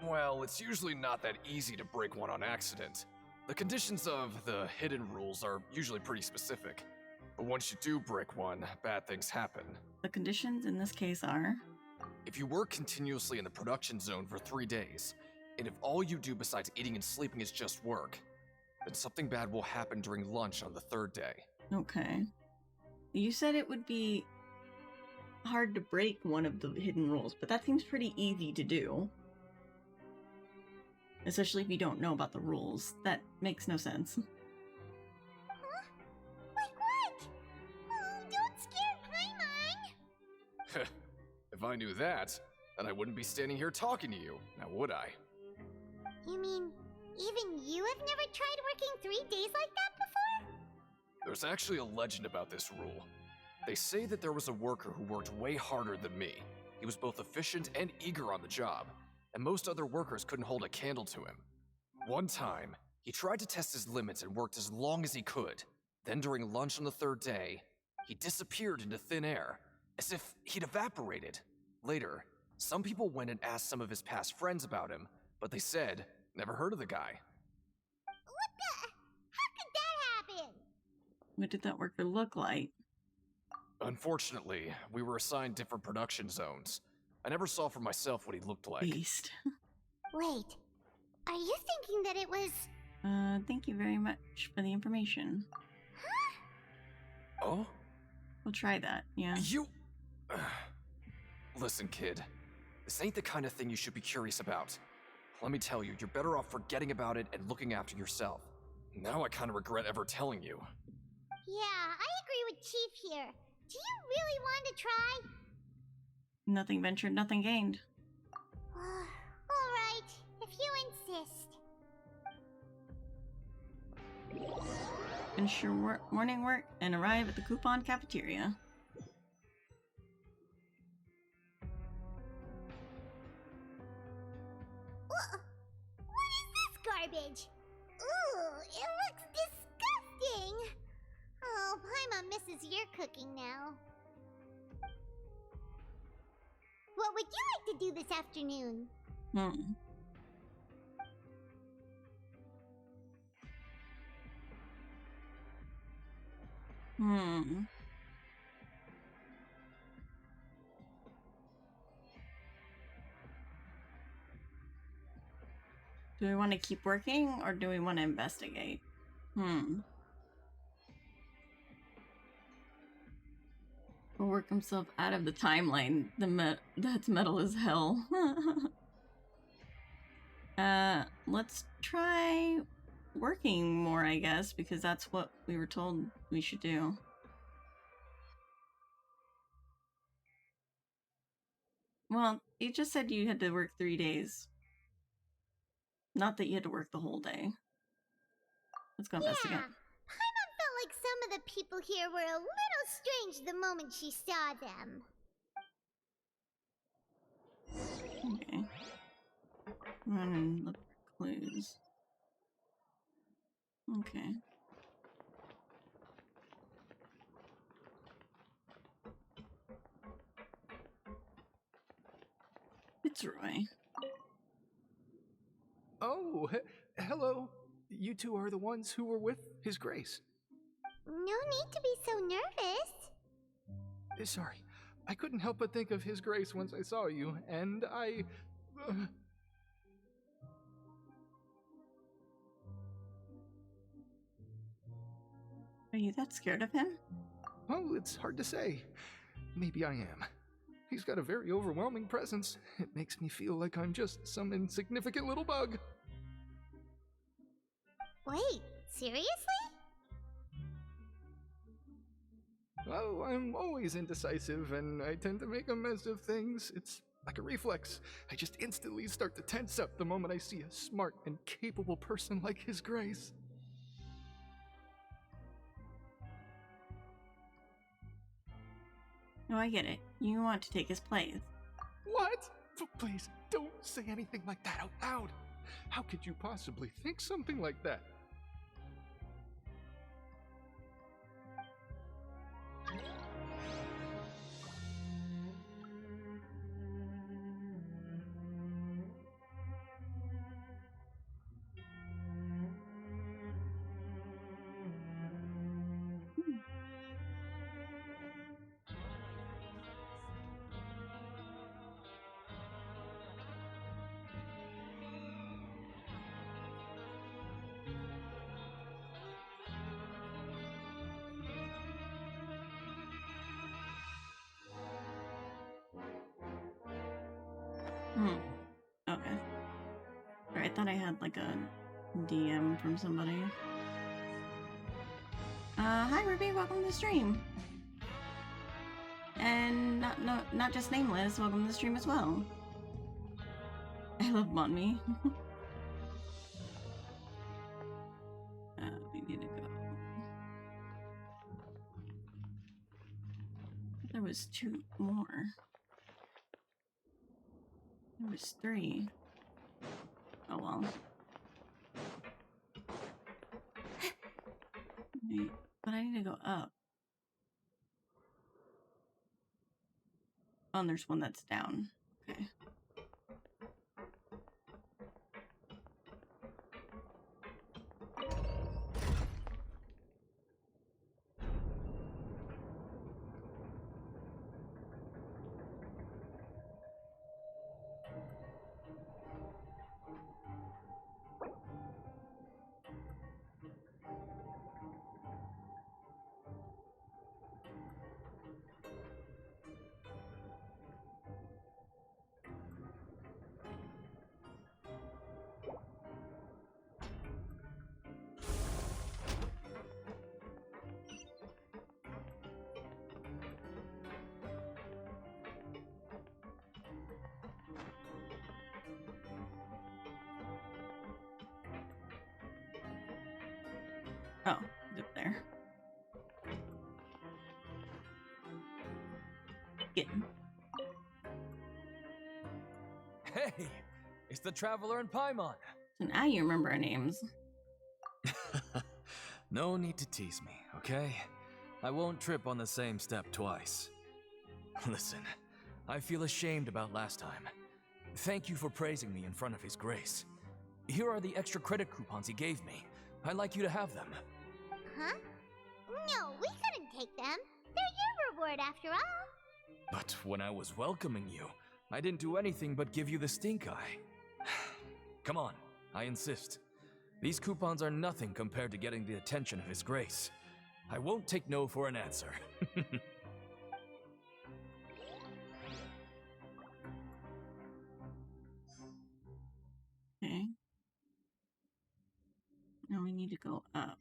Speaker 8: Well, it's usually not that easy to break one on accident. The conditions of the hidden rules are usually pretty specific. But once you do break one, bad things happen.
Speaker 1: The conditions in this case are...
Speaker 8: If you work continuously in the production zone for 3 days, and if all you do besides eating and sleeping is just work, then something bad will happen during lunch on the 3rd day.
Speaker 1: Okay. You said it would be hard to break one of the hidden rules, but that seems pretty easy to do. Especially if you don't know about the rules. That makes no sense.
Speaker 4: Huh? Like what? Oh, don't scare Paimon!
Speaker 8: If I knew that, then I wouldn't be standing here talking to you, now would I?
Speaker 4: You mean, even you have never tried working 3 days like that before?
Speaker 8: There's actually a legend about this rule. They say that there was a worker who worked way harder than me. He was both efficient and eager on the job, and most other workers couldn't hold a candle to him. One time, he tried to test his limits and worked as long as he could. Then during lunch on the 3rd day, he disappeared into thin air, as if he'd evaporated. Later, some people went and asked some of his past friends about him, but they said, never heard of the guy.
Speaker 4: What the? How could that happen?
Speaker 1: What did that worker look like?
Speaker 8: Unfortunately, we were assigned different production zones. I never saw for myself what he looked like.
Speaker 1: Beast.
Speaker 4: Wait, are you thinking that it was...
Speaker 1: Thank you very much for the information.
Speaker 8: Oh?
Speaker 1: We'll try that, yeah.
Speaker 8: You... Listen, kid. This ain't the kind of thing you should be curious about. Let me tell you, you're better off forgetting about it and looking after yourself. Now I kind of regret ever telling you.
Speaker 4: Yeah, I agree with Chief here. Do you really want to try?
Speaker 1: Nothing ventured, nothing gained.
Speaker 4: Alright, if you insist.
Speaker 1: Finish your morning work and arrive at the coupon cafeteria.
Speaker 4: What is this garbage? Ooh, it looks disgusting! Oh, Paimon misses your cooking now. What would you like to do this afternoon?
Speaker 1: Do we want to keep working or do we want to investigate? Or work himself out of the timeline. That's metal as hell. Let's try working more, I guess, because that's what we were told we should do. Well, you just said you had to work 3 days. Not that you had to work the whole day. Let's go investigate.
Speaker 4: Paimon felt like some of the people here were a little strange the moment she saw them.
Speaker 1: Okay. Run and look for clues. Okay. Fitzroy.
Speaker 9: Oh, hello. You two are the ones who were with His Grace.
Speaker 4: No need to be so nervous.
Speaker 9: Sorry, I couldn't help but think of His Grace once I saw you, and I...
Speaker 1: Are you that scared of him?
Speaker 9: Well, it's hard to say. Maybe I am. He's got a very overwhelming presence. It makes me feel like I'm just some insignificant little bug.
Speaker 4: Wait, seriously?
Speaker 9: Well, I'm always indecisive, and I tend to make a mess of things. It's like a reflex. I just instantly start to tense up the moment I see a smart and capable person like His Grace.
Speaker 1: No, I get it. You want to take his place.
Speaker 9: What? Please, don't say anything like that out loud. How could you possibly think something like that?
Speaker 1: Okay. Sorry, I thought I had like a DM from somebody. Hi Ruby, welcome to the stream. And not just nameless, welcome to the stream as well. I love Monmi. We need to go. There was 2 more. There was 3. Oh well. Wait, but I need to go up. Oh, and there's one that's down. Okay. Oh, it's up there. Get him.
Speaker 10: Hey, it's the Traveler and Paimon.
Speaker 1: So now you remember our names.
Speaker 10: No need to tease me, okay? I won't trip on the same step twice. Listen, I feel ashamed about last time. Thank you for praising me in front of His Grace. Here are the extra credit coupons he gave me. I'd like you to have them.
Speaker 4: Huh? No, we couldn't take them. They're your reward after all.
Speaker 10: But when I was welcoming you, I didn't do anything but give you the stink eye. Come on, I insist. These coupons are nothing compared to getting the attention of His Grace. I won't take no for an answer.
Speaker 1: Okay. Now we need to go up.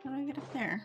Speaker 1: How do I get up there?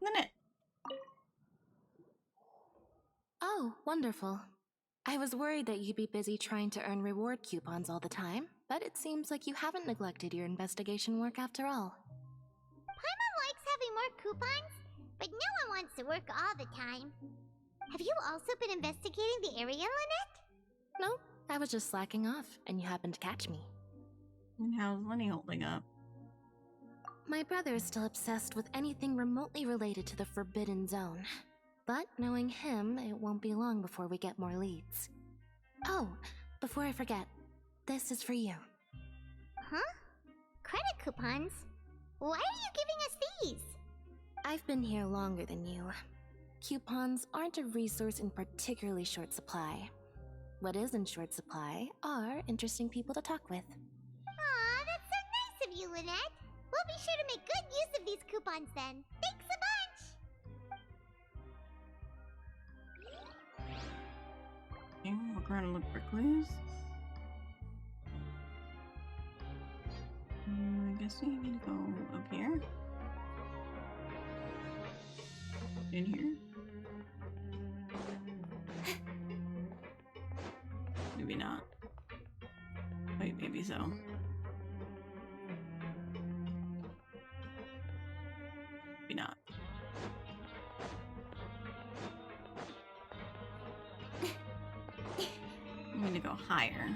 Speaker 1: Minute.
Speaker 6: Oh, wonderful. I was worried that you'd be busy trying to earn reward coupons all the time, but it seems like you haven't neglected your investigation work after all.
Speaker 4: Paimon likes having more coupons, but no one wants to work all the time. Have you also been investigating the area, Lynette?
Speaker 6: No, I was just slacking off, and you happened to catch me.
Speaker 1: And how's Lenny holding up?
Speaker 6: My brother is still obsessed with anything remotely related to the Forbidden Zone. But knowing him, it won't be long before we get more leads. Oh, before I forget, this is for you.
Speaker 4: Huh? Credit coupons? Why are you giving us these?
Speaker 6: I've been here longer than you. Coupons aren't a resource in particularly short supply. What is in short supply are interesting people to talk with.
Speaker 4: Aw, that's so nice of you, Lynette. We'll be sure to make good use of these coupons then. Thanks a bunch!
Speaker 1: Okay, walk around and look for clues. I guess we need to go up here. In here? Maybe not. Wait, maybe so. Maybe not. We need to go higher.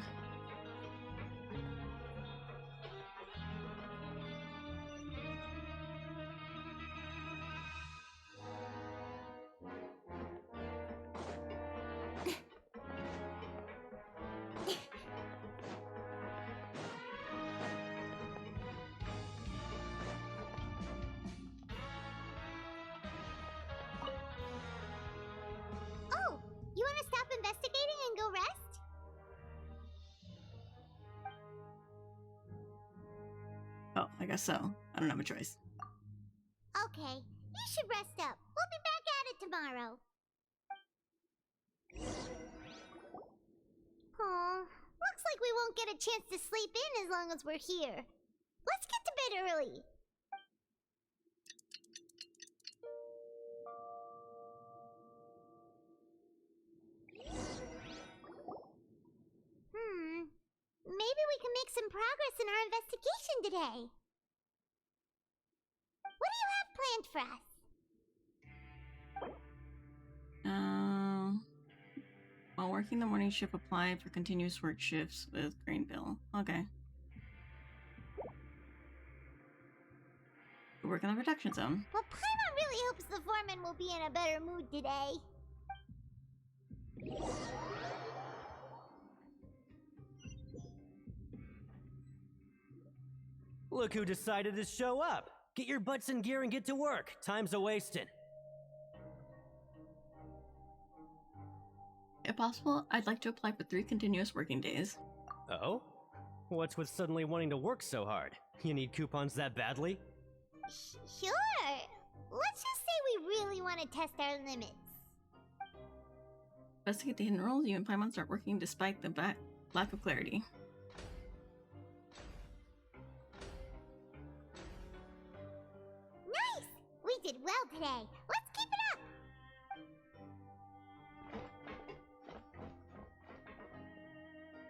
Speaker 4: Oh, you want to stop investigating and go rest?
Speaker 1: Oh, I guess so. I don't have a choice.
Speaker 4: Okay, you should rest up. We'll be back at it tomorrow. Aw, looks like we won't get a chance to sleep in as long as we're here. Let's get to bed early. Maybe we can make some progress in our investigation today. What do you have planned for us?
Speaker 1: While working the morning shift, apply for continuous work shifts with Greenville. Okay. We work in the production zone.
Speaker 4: Well, Paimon really hopes the foreman will be in a better mood today.
Speaker 3: Look who decided to show up! Get your butts in gear and get to work. Time's a-wasting.
Speaker 1: If possible, I'd like to apply for 3 continuous working days.
Speaker 3: Oh? What's with suddenly wanting to work so hard? You need coupons that badly?
Speaker 4: Sure. Let's just say we really want to test our limits.
Speaker 1: Investigate the hidden roles. You and Paimon start working despite the lack of clarity.
Speaker 4: Nice! We did well today. Let's keep it up!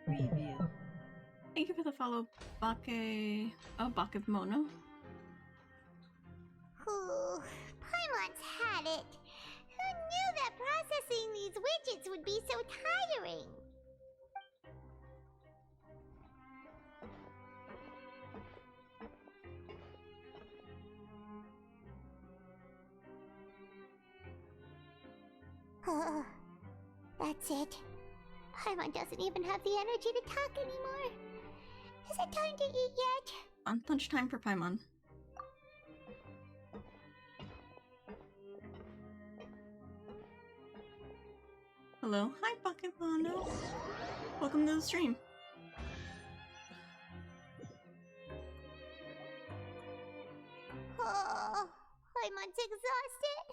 Speaker 6: Review.
Speaker 1: Thank you for the follow, Bake. Oh, Bakemono.
Speaker 4: Ooh, Paimon's had it. Who knew that processing these widgets would be so tiring? That's it. Paimon doesn't even have the energy to talk anymore. Is it time to eat yet?
Speaker 1: On lunchtime for Paimon. Hello. Hi, Bakemono. Welcome to the stream.
Speaker 4: Oh, Paimon's exhausted.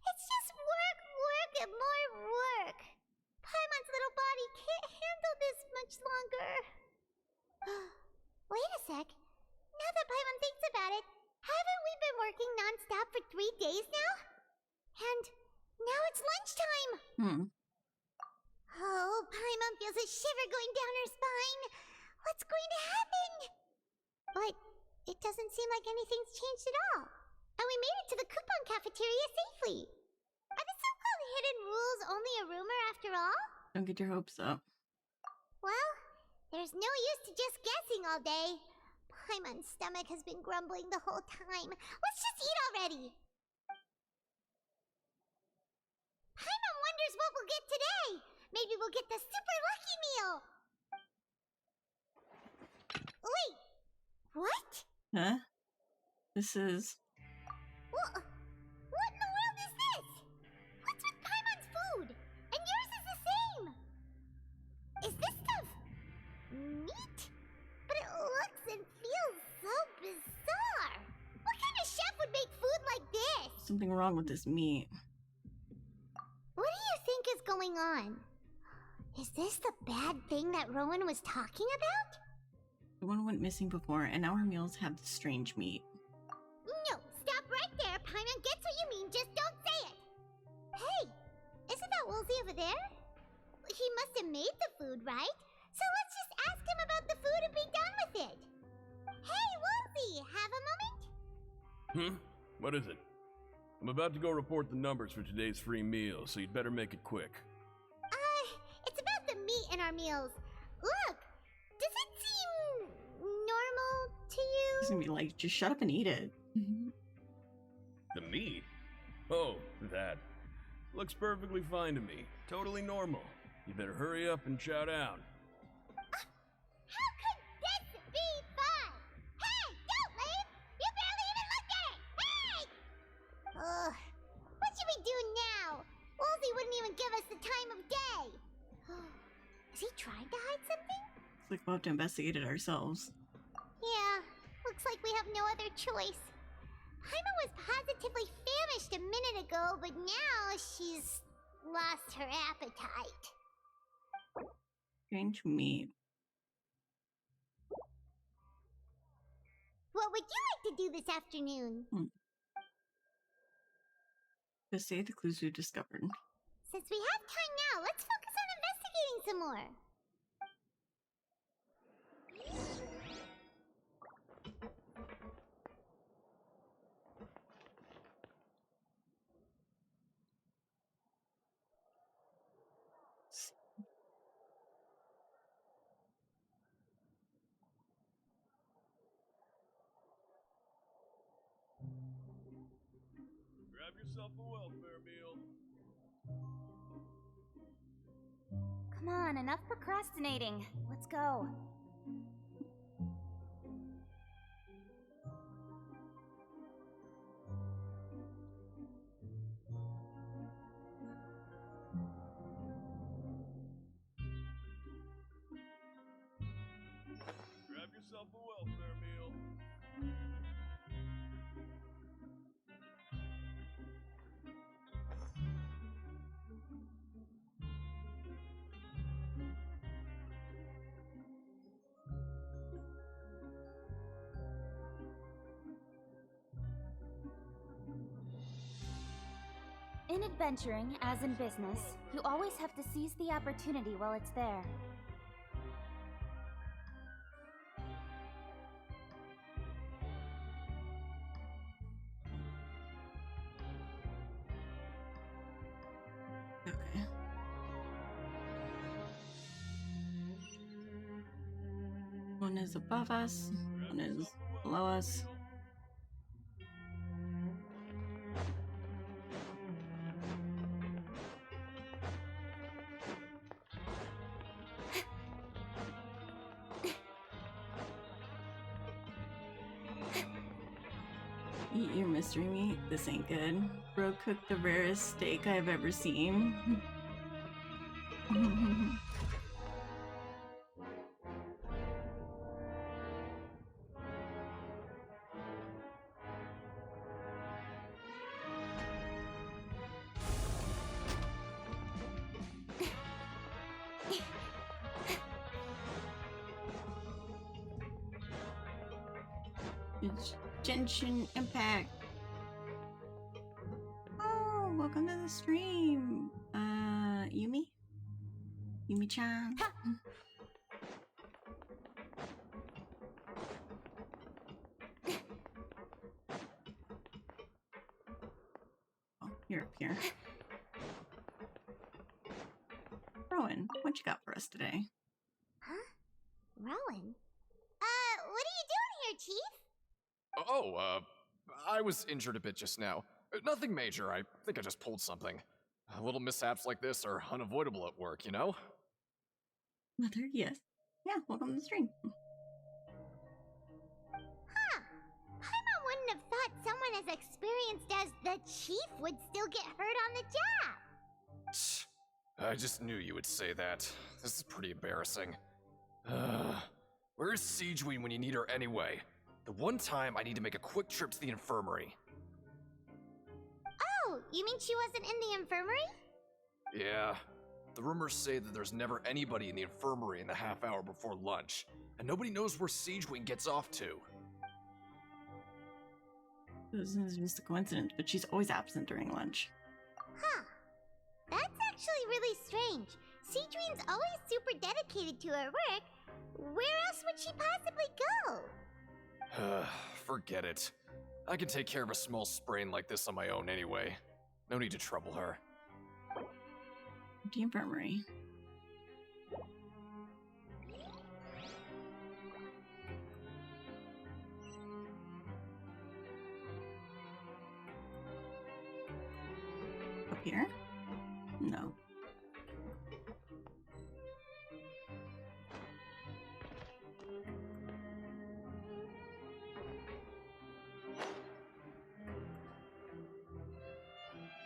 Speaker 4: It's just work, work, and more work. Paimon's little body can't handle this much longer. Wait a sec. Now that Paimon thinks about it, haven't we been working non-stop for 3 days now? And now it's lunchtime. Oh, Paimon feels a shiver going down her spine. What's going to happen? But it doesn't seem like anything's changed at all. And we made it to the coupon cafeteria safely. Are the so-called hidden rules only a rumor after all?
Speaker 1: Don't get your hopes up.
Speaker 4: Well, there's no use to just guessing all day. Paimon's stomach has been grumbling the whole time. Let's just eat already. Paimon wonders what we'll get today. Maybe we'll get the super lucky meal. Wait, what?
Speaker 1: Huh? This is...
Speaker 4: What in the world is this? What's with Paimon's food? And yours is the same. Is this stuff meat? But it looks and feels so bizarre. What kind of chef would make food like this?
Speaker 1: something wrong with this meat.
Speaker 4: What do you think is going on? Is this the bad thing that Rowan was talking about?
Speaker 1: The one went missing before, and now our meals have the strange meat.
Speaker 4: No, stop right there. Paimon gets what you mean, just don't say it. Hey, isn't that Woolsey over there? He must have made the food, right? So let's just ask him about the food and be done with it. Hey, Woolsey, have a moment?
Speaker 11: What is it? I'm about to go report the numbers for today's free meal, so you'd better make it quick.
Speaker 4: It's about the meat in our meals. Look, does it seem normal to you?
Speaker 1: He's gonna be like, just shut up and eat it.
Speaker 11: The meat? Oh, that. Looks perfectly fine to me. Totally normal. You better hurry up and chow down.
Speaker 4: How could this be fun? Hey, don't leave! You barely even looked at it! Hey! Ugh, what should we do now? Woolsey wouldn't even give us the time of day. Is he trying to hide something?
Speaker 1: It's like we'll have to investigate it ourselves.
Speaker 4: Yeah, looks like we have no other choice. Paimon was positively famished a minute ago, but now she's lost her appetite.
Speaker 1: Strange meat.
Speaker 4: What would you like to do this afternoon?
Speaker 1: Investigate the clues we've discovered.
Speaker 4: Since we have time now, let's focus on investigating some more.
Speaker 11: Grab yourself a welfare meal.
Speaker 2: Come on, enough procrastinating. Let's go.
Speaker 11: Grab yourself a welfare meal.
Speaker 2: In adventuring, as in business, you always have to seize the opportunity while it's there.
Speaker 1: Okay. One is above us, one is below us. Eat your mystery meat. This ain't good. Bro cooked the rarest steak I've ever seen. It's Genshin Impact. Oh, welcome to the stream. Yumi? Yumi-chan? here. Rowan, what you got for us today?
Speaker 4: Huh? Rowan? What are you doing here, Chief?
Speaker 8: I was injured a bit just now. Nothing major, I think I just pulled something. Little mishaps like this are unavoidable at work, you know?
Speaker 1: Mother, yes. Yeah, welcome to the stream.
Speaker 4: Huh. Paimon wouldn't have thought someone as experienced as the Chief would still get hurt on the job.
Speaker 8: I just knew you would say that. This is pretty embarrassing. Where's Siegeween when you need her anyway? The one time I need to make a quick trip to the infirmary.
Speaker 4: Oh, you mean she wasn't in the infirmary?
Speaker 8: Yeah. The rumors say that there's never anybody in the infirmary in the half hour before lunch, and nobody knows where Siegeween gets off to.
Speaker 1: This is just a coincidence, but she's always absent during lunch.
Speaker 4: Huh. That's actually really strange. Siegeween's always super dedicated to her work. Where else would she possibly go?
Speaker 8: Forget it. I can take care of a small sprain like this on my own anyway. No need to trouble her.
Speaker 1: The infirmary. Up here? No.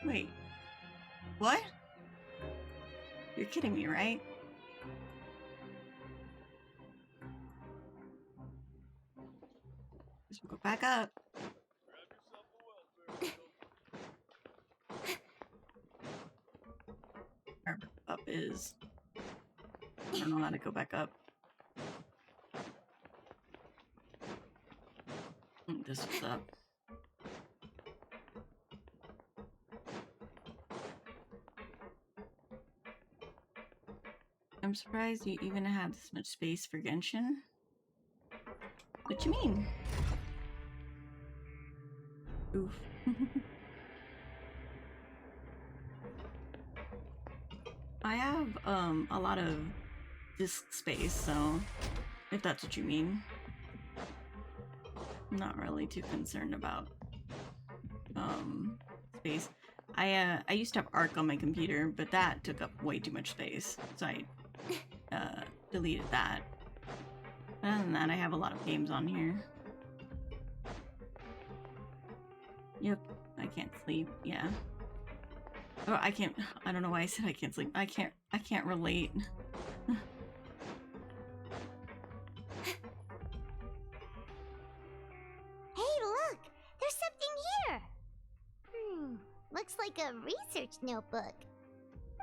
Speaker 1: Wait. What? You're kidding me, right? Guess we'll go back up. Where up is. I don't know how to go back up. This is up. I'm surprised you even have this much space for Genshin. What you mean? Oof. I have a lot of disk space, so if that's what you mean. I'm not really too concerned about space. I used to have Arc on my computer, but that took up way too much space, so I deleted that. Other than that, I have a lot of games on here. Yep, I can't sleep. Yeah. Oh, I can't. I don't know why I said I can't sleep. I can't relate.
Speaker 4: Hey, look! There's something here! Looks like a research notebook.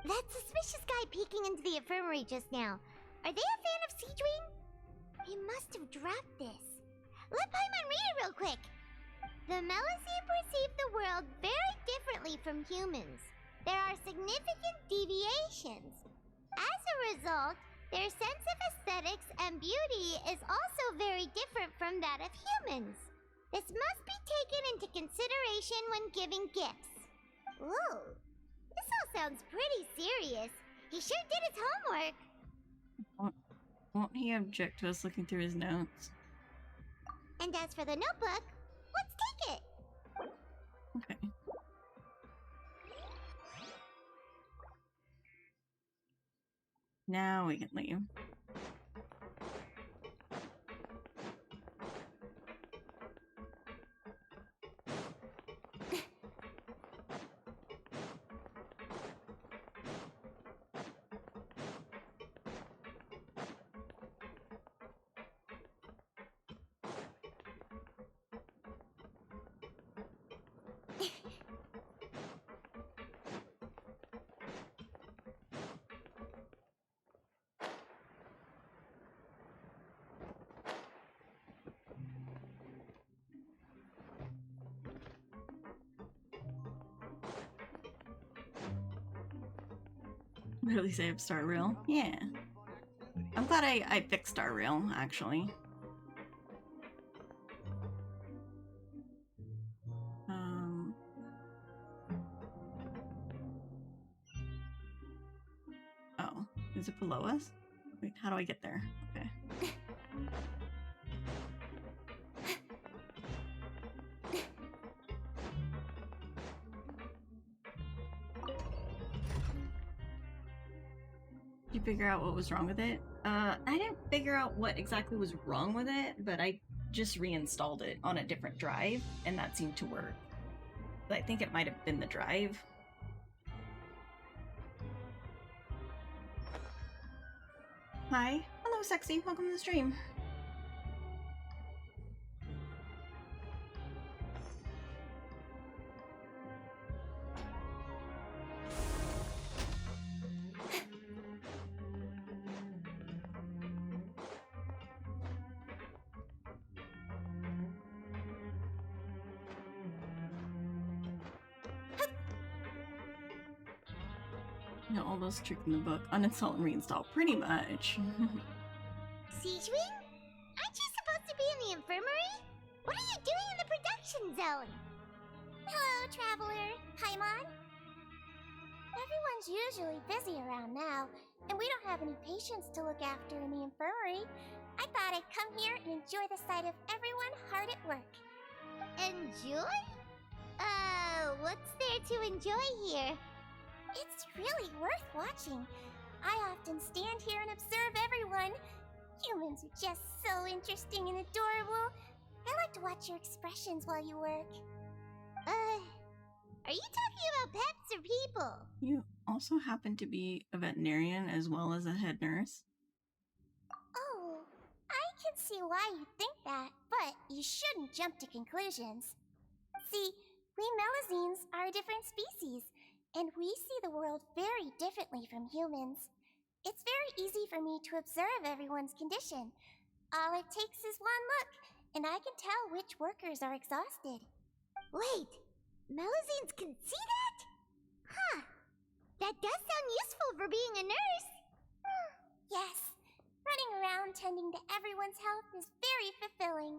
Speaker 4: That suspicious guy peeking into the infirmary just now. Are they a fan of Siegeween? He must have dropped this. Let Paimon read it real quick. The Melusine perceive the world very differently from humans. There are significant deviations. As a result, their sense of aesthetics and beauty is also very different from that of humans. This must be taken into consideration when giving gifts. Whoa, this all sounds pretty serious. He sure did his homework.
Speaker 1: Won't he object to us looking through his notes?
Speaker 4: And as for the notebook, let's take it.
Speaker 1: Okay. Now we can leave. Really save Star Rail. Yeah. I'm glad I fixed Star Rail, actually. Is it below us? Wait, how do I get there? Okay. Did you figure out what was wrong with it? I didn't figure out what exactly was wrong with it, but I just reinstalled it on a different drive, and that seemed to work. But I think it might have been the drive. Hi. Hello, sexy. Welcome to the stream. You know, all those tricks in the book. Uninstall and reinstall. Pretty much.
Speaker 4: Siegewing? Aren't you supposed to be in the infirmary? What are you doing in the production zone? Hello, traveler. Paimon?
Speaker 12: Everyone's usually busy around now, and we don't have any patients to look after in the infirmary. I thought I'd come here and enjoy the sight of everyone hard at work.
Speaker 4: Enjoy? What's there to enjoy here?
Speaker 12: It's really worth watching. I often stand here and observe everyone. Humans are just so interesting and adorable. I like to watch your expressions while you work.
Speaker 4: Are you talking about pets or people?
Speaker 1: You also happen to be a veterinarian as well as a head nurse.
Speaker 12: Oh, I can see why you think that, but you shouldn't jump to conclusions. See, we Melazines are a different species, and we see the world very differently from humans. It's very easy for me to observe everyone's condition. All it takes is one look, and I can tell which workers are exhausted.
Speaker 4: Wait, Melazines can see that? Huh. That does sound useful for being a nurse.
Speaker 12: Yes, running around tending to everyone's health is very fulfilling.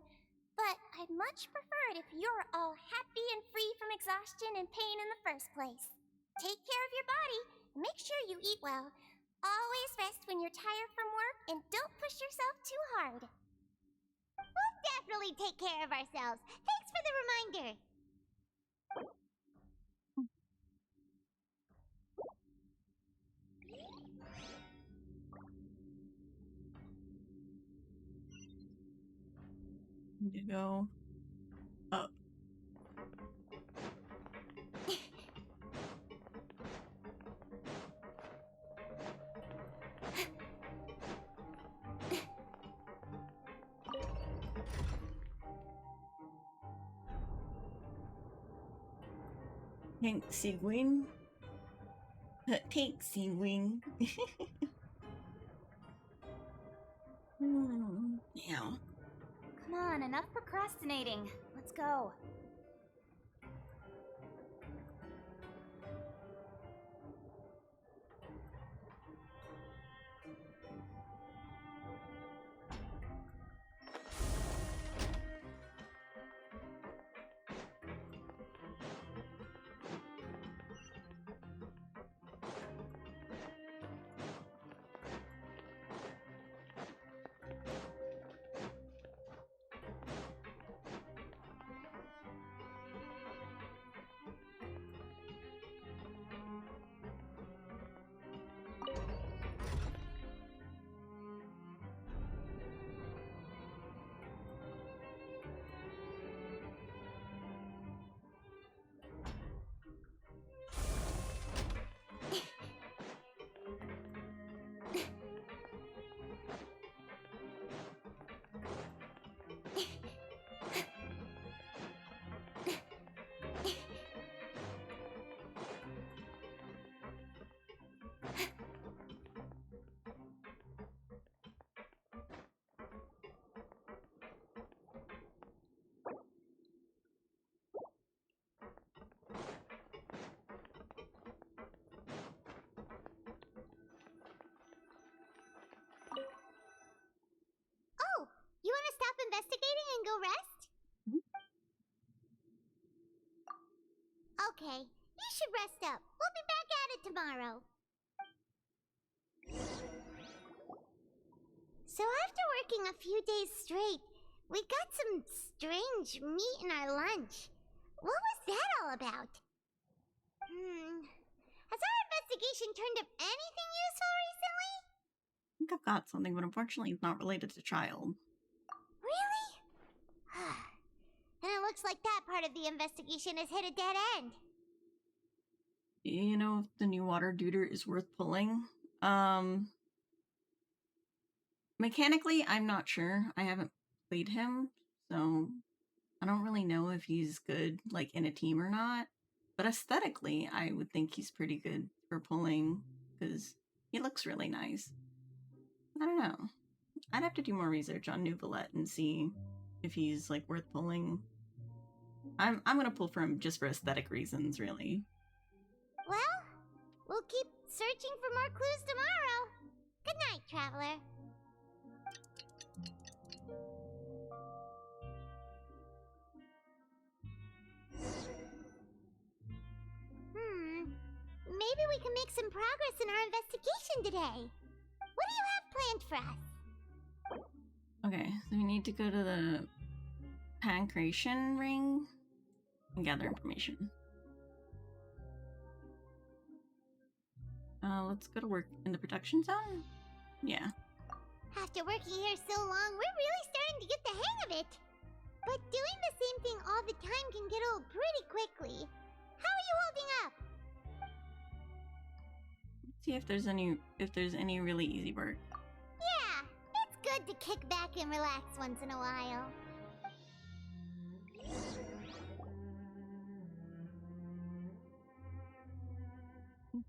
Speaker 12: But I'd much prefer it if you're all happy and free from exhaustion and pain in the first place. Take care of your body, and make sure you eat well. Always rest when you're tired from work, and don't push yourself too hard.
Speaker 4: We'll definitely take care of ourselves. Thanks for the reminder.
Speaker 1: Need to go up. Tank Seawing. Tank Seawing. Yeah.
Speaker 2: Come on, enough procrastinating. Let's go.
Speaker 4: Oh, you want to stop investigating and go rest? Okay, you should rest up. We'll be back at it tomorrow. So after working a few days straight, we got some strange meat in our lunch. What was that all about? Has our investigation turned up anything useful recently?
Speaker 1: I think I've got something, but unfortunately it's not related to child.
Speaker 4: Really? Then it looks like that part of the investigation has hit a dead end.
Speaker 1: You know if the new water duder is worth pulling? Mechanically, I'm not sure. I haven't played him, so I don't really know if he's good, like, in a team or not. But aesthetically, I would think he's pretty good for pulling, because he looks really nice. I don't know. I'd have to do more research on Nuvolette and see if he's, like, worth pulling. I'm gonna pull for him just for aesthetic reasons, really.
Speaker 4: Well, we'll keep searching for more clues tomorrow. Good night, Traveler. Maybe we can make some progress in our investigation today. What do you have planned for us?
Speaker 1: Okay, so we need to go to the Pancration Ring and gather information. Let's go to work in the protection zone? Yeah.
Speaker 4: After working here so long, we're really starting to get the hang of it. But doing the same thing all the time can get old pretty quickly. How are you holding up?
Speaker 1: Let's see if there's any really easy work.
Speaker 4: Yeah, it's good to kick back and relax once in a while.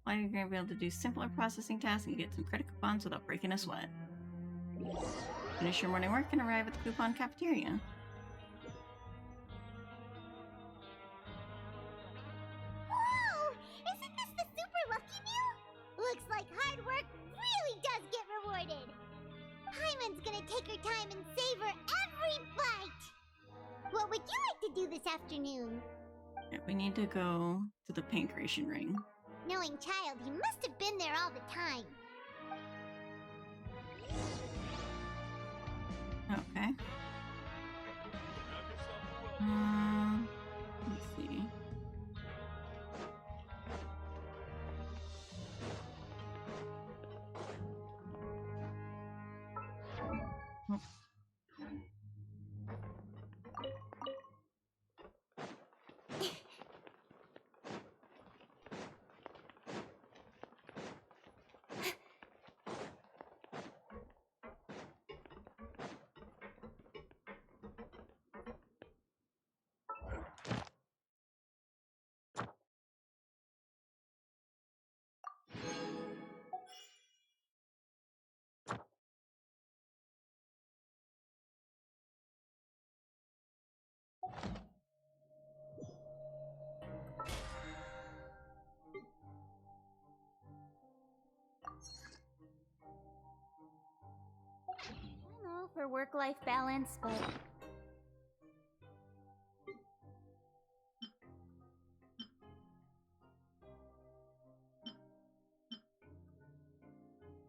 Speaker 1: Why you're gonna be able to do simpler processing tasks and get some credit coupons without breaking a sweat. Finish your morning work and arrive at the coupon cafeteria.
Speaker 4: Whoa! Isn't this the super lucky meal? Looks like hard work really does get rewarded. Paimon's gonna take her time and savor every bite. What would you like to do this afternoon?
Speaker 1: Yeah, we need to go to the Pancration Ring.
Speaker 4: Knowing Child, he must have been there all the time.
Speaker 1: Okay. Let's see.
Speaker 2: I know for work-life balance, but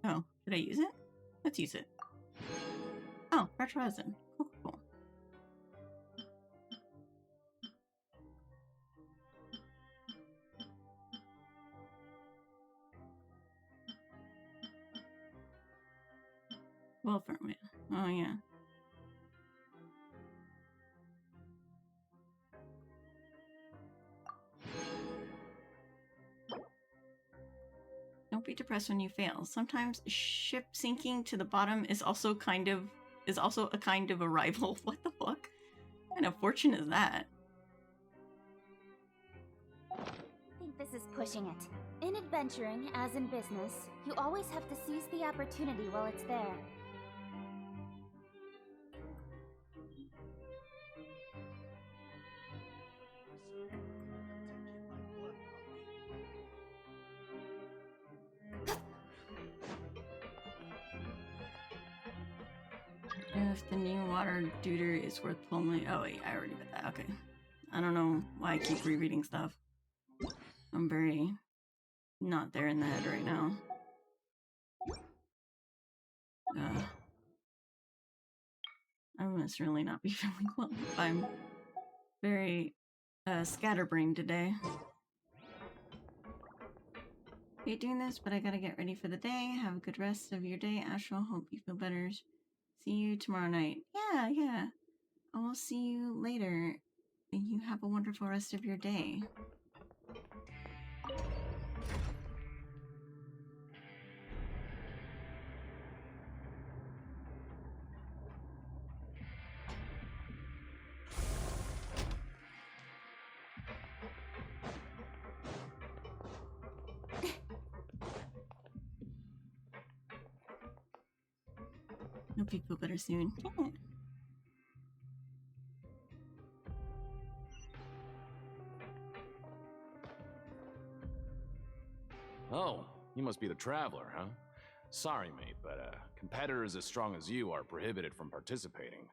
Speaker 1: Oh, should I use it? Let's use it. Oh, retro resin. Cool, cool. Welfare wheel. Oh, yeah. Don't be depressed when you fail. Sometimes ship sinking to the bottom is also a kind of a rival. What the fuck? What kind of fortune is that?
Speaker 2: I think this is pushing it. In adventuring, as in business, you always have to seize the opportunity while it's there.
Speaker 1: If the new water duder is worth pulling. Oh wait, I already read that. Okay. I don't know why I keep rereading stuff. I'm very not there in the head right now. I must really not be feeling well. I'm very scatterbrained today. Hate doing this, but I gotta get ready for the day. Have a good rest of your day, Astral. Hope you feel better. See you tomorrow night. Yeah. I will see you later. And you have a wonderful rest of your day. Hope you feel better soon. Yeah.
Speaker 11: Oh, you must be the traveler, huh? Sorry, mate, but competitors as strong as you are prohibited from participating.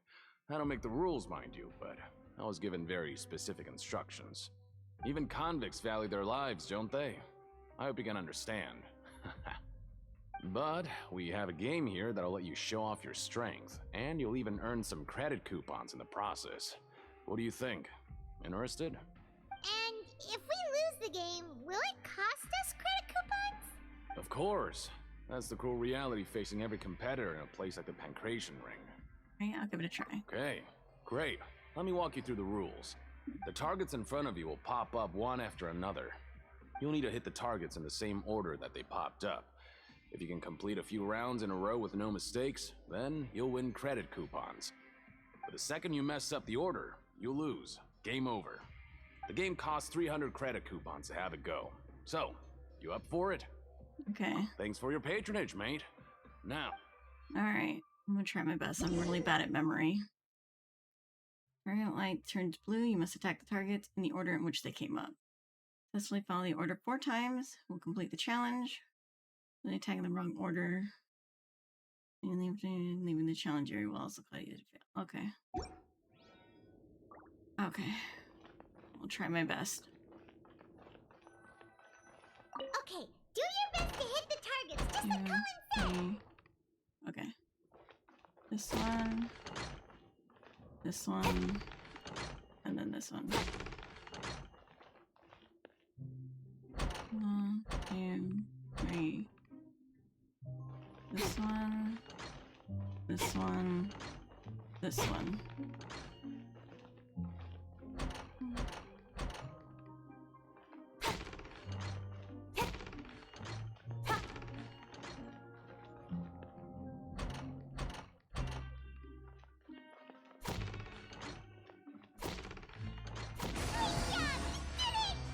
Speaker 11: I don't make the rules, mind you, but I was given very specific instructions. Even convicts value their lives, don't they? I hope you can understand. But we have a game here that'll let you show off your strength, and you'll even earn some credit coupons in the process. What do you think? Interested?
Speaker 4: And if we lose the game, will it cost us credit coupons?
Speaker 11: Of course. That's the cruel reality facing every competitor in a place like the Pancration Ring.
Speaker 1: Right, I'll give it a try.
Speaker 11: Okay, great. Let me walk you through the rules. The targets in front of you will pop up one after another. You'll need to hit the targets in the same order that they popped up. If you can complete a few rounds in a row with no mistakes, then you'll win credit coupons. But the second you mess up the order, you'll lose. Game over. The game costs 300 credit coupons to have it go. So, you up for it?
Speaker 1: Okay.
Speaker 11: Thanks for your patronage, mate. Now.
Speaker 1: Alright. I'm gonna try my best. I'm really bad at memory. Target light turns blue. You must attack the targets in the order in which they came up. Successfully follow the order 4 times. We'll complete the challenge. Then attack in the wrong order. And leaving the challenge area will also cause you to fail. Okay. Okay. I'll try my best.
Speaker 4: Okay, do your best to hit the targets, just like Colin said.
Speaker 1: Okay. This one. This one. And then this one. 1, 2, 3. This one. This one. This one.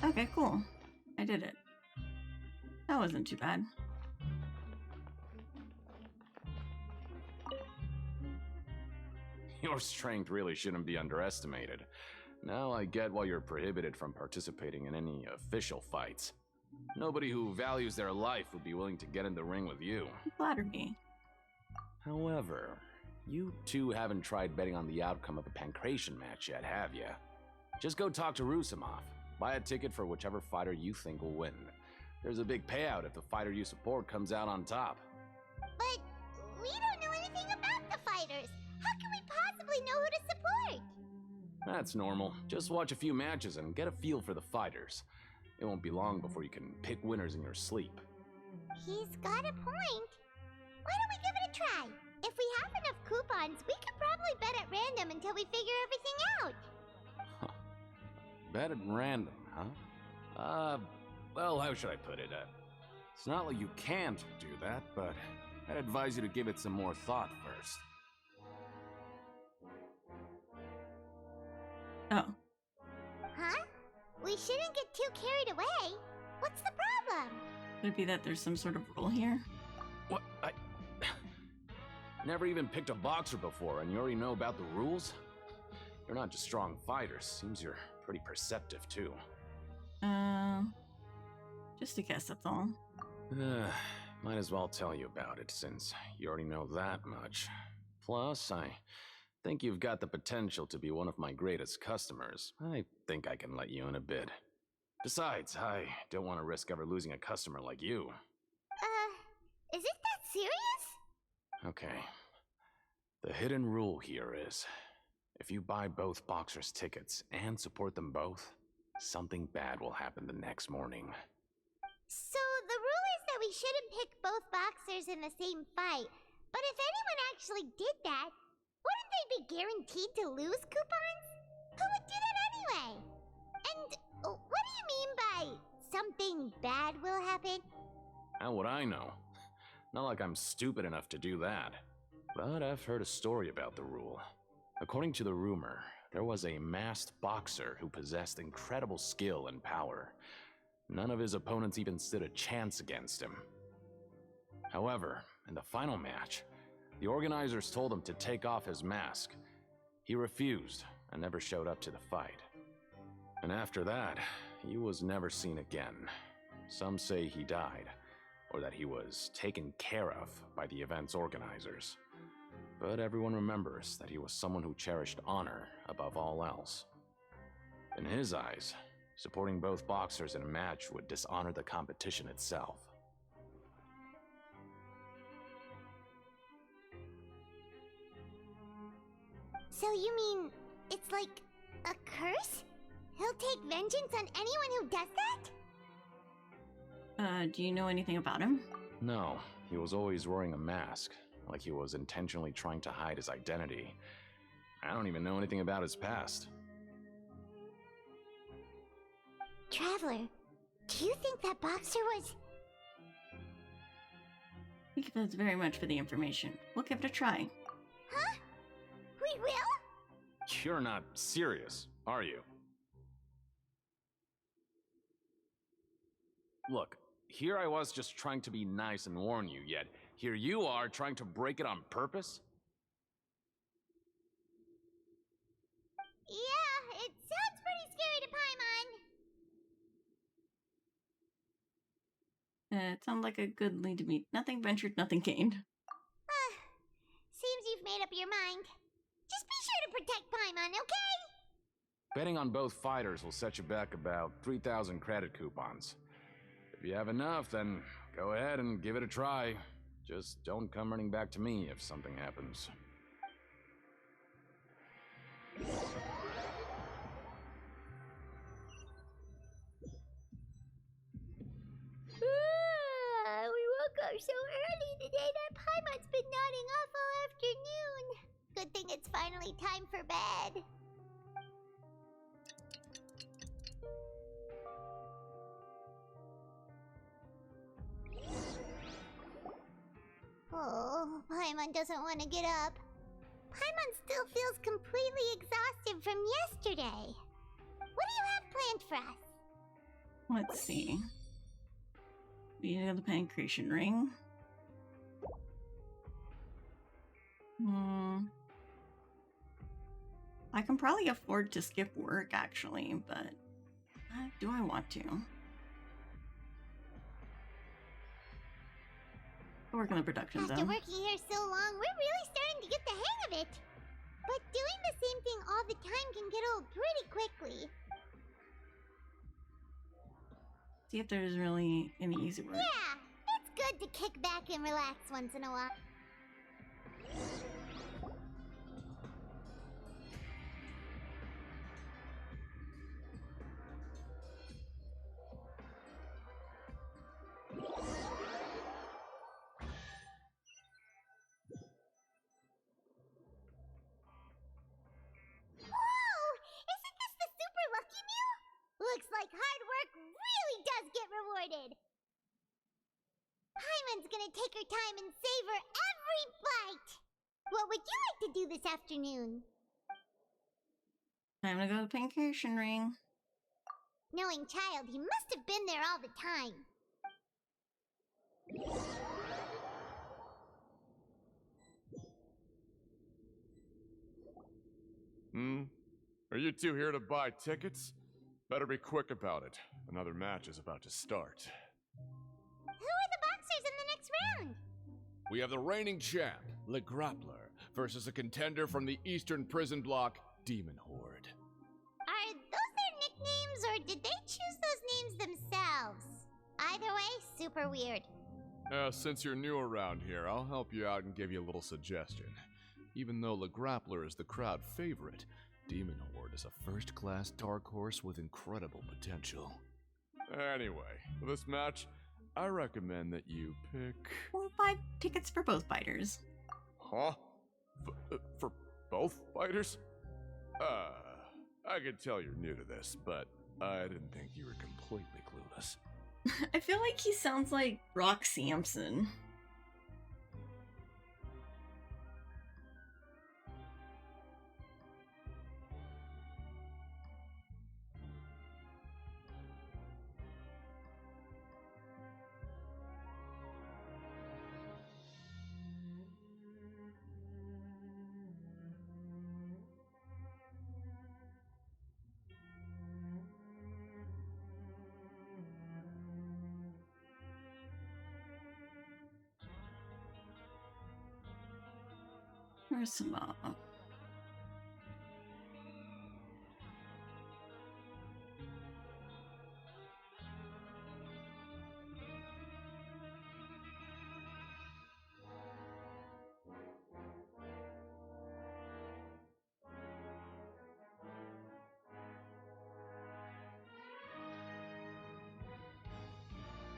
Speaker 1: Okay, cool. I did it. That wasn't too bad.
Speaker 11: Your strength really shouldn't be underestimated. Now I get why you're prohibited from participating in any official fights. Nobody who values their life would be willing to get in the ring with you.
Speaker 1: Flatter me.
Speaker 11: However, you two haven't tried betting on the outcome of a Pancration match yet, have ya? Just go talk to Rusimov. Buy a ticket for whichever fighter you think will win. There's a big payout if the fighter you support comes out on top.
Speaker 4: But we don't know anything about the fighters. How can we possibly know who to support?
Speaker 11: That's normal. Just watch a few matches and get a feel for the fighters. It won't be long before you can pick winners in your sleep.
Speaker 4: He's got a point. Why don't we give it a try? If we have enough coupons, we could probably bet at random until we figure everything out.
Speaker 11: Bet at random, huh? Well, how should I put it? It's not like you can't do that, but I'd advise you to give it some more thought first.
Speaker 1: Oh.
Speaker 4: Huh? We shouldn't get too carried away. What's the problem?
Speaker 1: Could it be that there's some sort of rule here?
Speaker 11: What? I never even picked a boxer before, and you already know about the rules? You're not just strong fighters. Seems you're pretty perceptive, too.
Speaker 1: Just a guess, that's all.
Speaker 11: Might as well tell you about it, since you already know that much. Plus, I think you've got the potential to be one of my greatest customers. I think I can let you in a bit. Besides, I don't want to risk ever losing a customer like you.
Speaker 4: Is it that serious?
Speaker 11: Okay. The hidden rule here is, if you buy both boxers' tickets and support them both, something bad will happen the next morning.
Speaker 4: So the rule is that we shouldn't pick both boxers in the same fight. But if anyone actually did that, wouldn't they be guaranteed to lose coupons? Who would do that anyway? And what do you mean by something bad will happen?
Speaker 11: How would I know? Not like I'm stupid enough to do that. But I've heard a story about the rule. According to the rumor, there was a masked boxer who possessed incredible skill and power. None of his opponents even stood a chance against him. However, in the final match, the organizers told him to take off his mask. He refused and never showed up to the fight. And after that, he was never seen again. Some say he died, or that he was taken care of by the event's organizers. But everyone remembers that he was someone who cherished honor above all else. In his eyes, supporting both boxers in a match would dishonor the competition itself.
Speaker 4: So you mean it's like a curse? He'll take vengeance on anyone who does that?
Speaker 1: Do you know anything about him?
Speaker 11: No, he was always wearing a mask, like he was intentionally trying to hide his identity. I don't even know anything about his past.
Speaker 4: Traveler, do you think that boxer was...
Speaker 1: Thank you very much for the information. We'll give it a try.
Speaker 4: Huh? We will?
Speaker 11: You're not serious, are you? Look, here I was just trying to be nice and warn you, yet here you are trying to break it on purpose?
Speaker 4: Yeah, it sounds pretty scary to Paimon.
Speaker 1: It sounds like a good lead to me. Nothing ventured, nothing gained.
Speaker 4: Seems you've made up your mind. Just be sure to protect Paimon, okay?
Speaker 11: Betting on both fighters will set you back about 3,000 credit coupons. If you have enough, then go ahead and give it a try. Just don't come running back to me if something happens.
Speaker 4: We woke up so early today that Paimon's been nodding off all afternoon. Good thing it's finally time for bed. Oh, Paimon doesn't want to get up. Paimon still feels completely exhausted from yesterday. What do you have planned for us?
Speaker 1: Let's see. Beating of the Pancreation Ring. I can probably afford to skip work, actually, but do I want to? I'll work on the production,
Speaker 4: After
Speaker 1: though.
Speaker 4: working here so long, we're really starting to get the hang of it. But doing the same thing all the time can get old pretty quickly.
Speaker 1: See if there's really any easy work.
Speaker 4: Yeah, it's good to kick back and relax once in a while. Isn't this the super lucky meal? Looks like hard work really does get rewarded. Paimon's gonna take her time and savor every bite. What would you like to do this afternoon?
Speaker 1: Time to go to the Pancreation Ring.
Speaker 4: Knowing child, he must have been there all the time.
Speaker 13: Are you two here to buy tickets? Better be quick about it. Another match is about to start.
Speaker 4: Who are the boxers in the next round?
Speaker 13: We have the reigning champ, Le Grappler, versus a contender from the Eastern Prison Block, Demon Horde.
Speaker 4: Are those their nicknames, or did they choose those names themselves? Either way, super weird.
Speaker 13: Since you're new around here, I'll help you out and give you a little suggestion. Even though the Grappler is the crowd favorite, Demon Horde is a first-class dark horse with incredible potential. Anyway, for this match, I recommend that you pick...
Speaker 1: We'll buy tickets for both fighters.
Speaker 13: Huh? For both fighters? I can tell you're new to this, but I didn't think you were completely clueless.
Speaker 1: I feel like he sounds like Brock Sampson. Where's some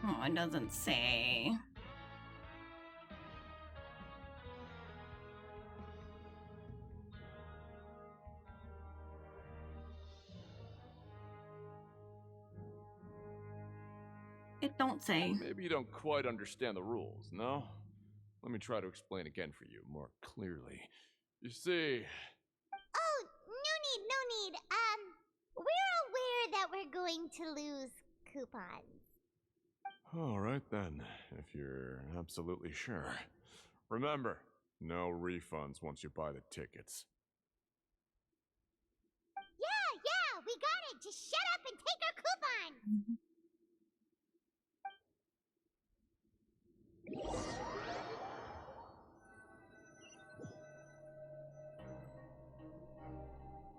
Speaker 1: Oh, it doesn't say. It don't say.
Speaker 13: Maybe you don't quite understand the rules, no? Let me try to explain again for you more clearly. You see...
Speaker 4: Oh, no need. We're aware that we're going to lose coupons.
Speaker 13: Alright then, if you're absolutely sure. Remember, no refunds once you buy the tickets.
Speaker 4: Yeah, we got it! Just shut up and take our coupon!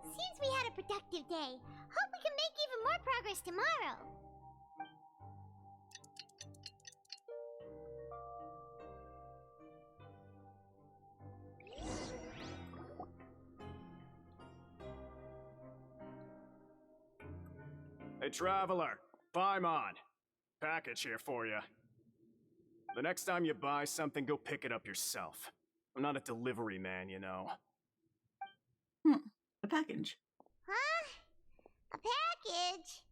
Speaker 4: Seems we had a productive day. Hope we can make even more progress tomorrow.
Speaker 14: Hey, Traveler, Paimon. Package here for you. The next time you buy something, go pick it up yourself. I'm not a delivery man, you know.
Speaker 1: A package.
Speaker 4: Huh? A package?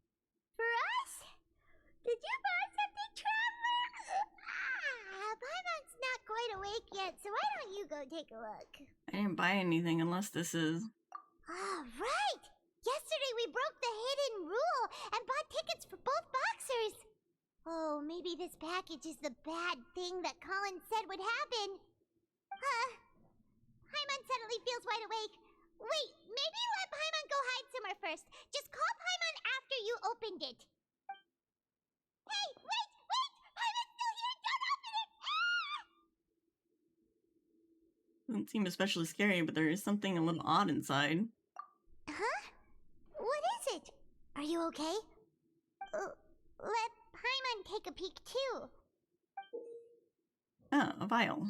Speaker 4: For us? Did you buy something, Traveler? Paimon's not quite awake yet, so why don't you go take a look?
Speaker 1: I didn't buy anything unless this is.
Speaker 4: Ah, right! Yesterday we broke the hidden rule and bought tickets for both boxers. Oh, maybe this package is the bad thing that Colin said would happen. Paimon suddenly feels wide awake. Wait, maybe let Paimon go hide somewhere first. Just call Paimon after you opened it. Hey, wait! Paimon's still here! Don't open it!
Speaker 1: Doesn't seem especially scary, but there is something a little odd inside.
Speaker 4: Huh? What is it? Are you okay? Let Paimon take a peek too.
Speaker 1: Oh, a vial.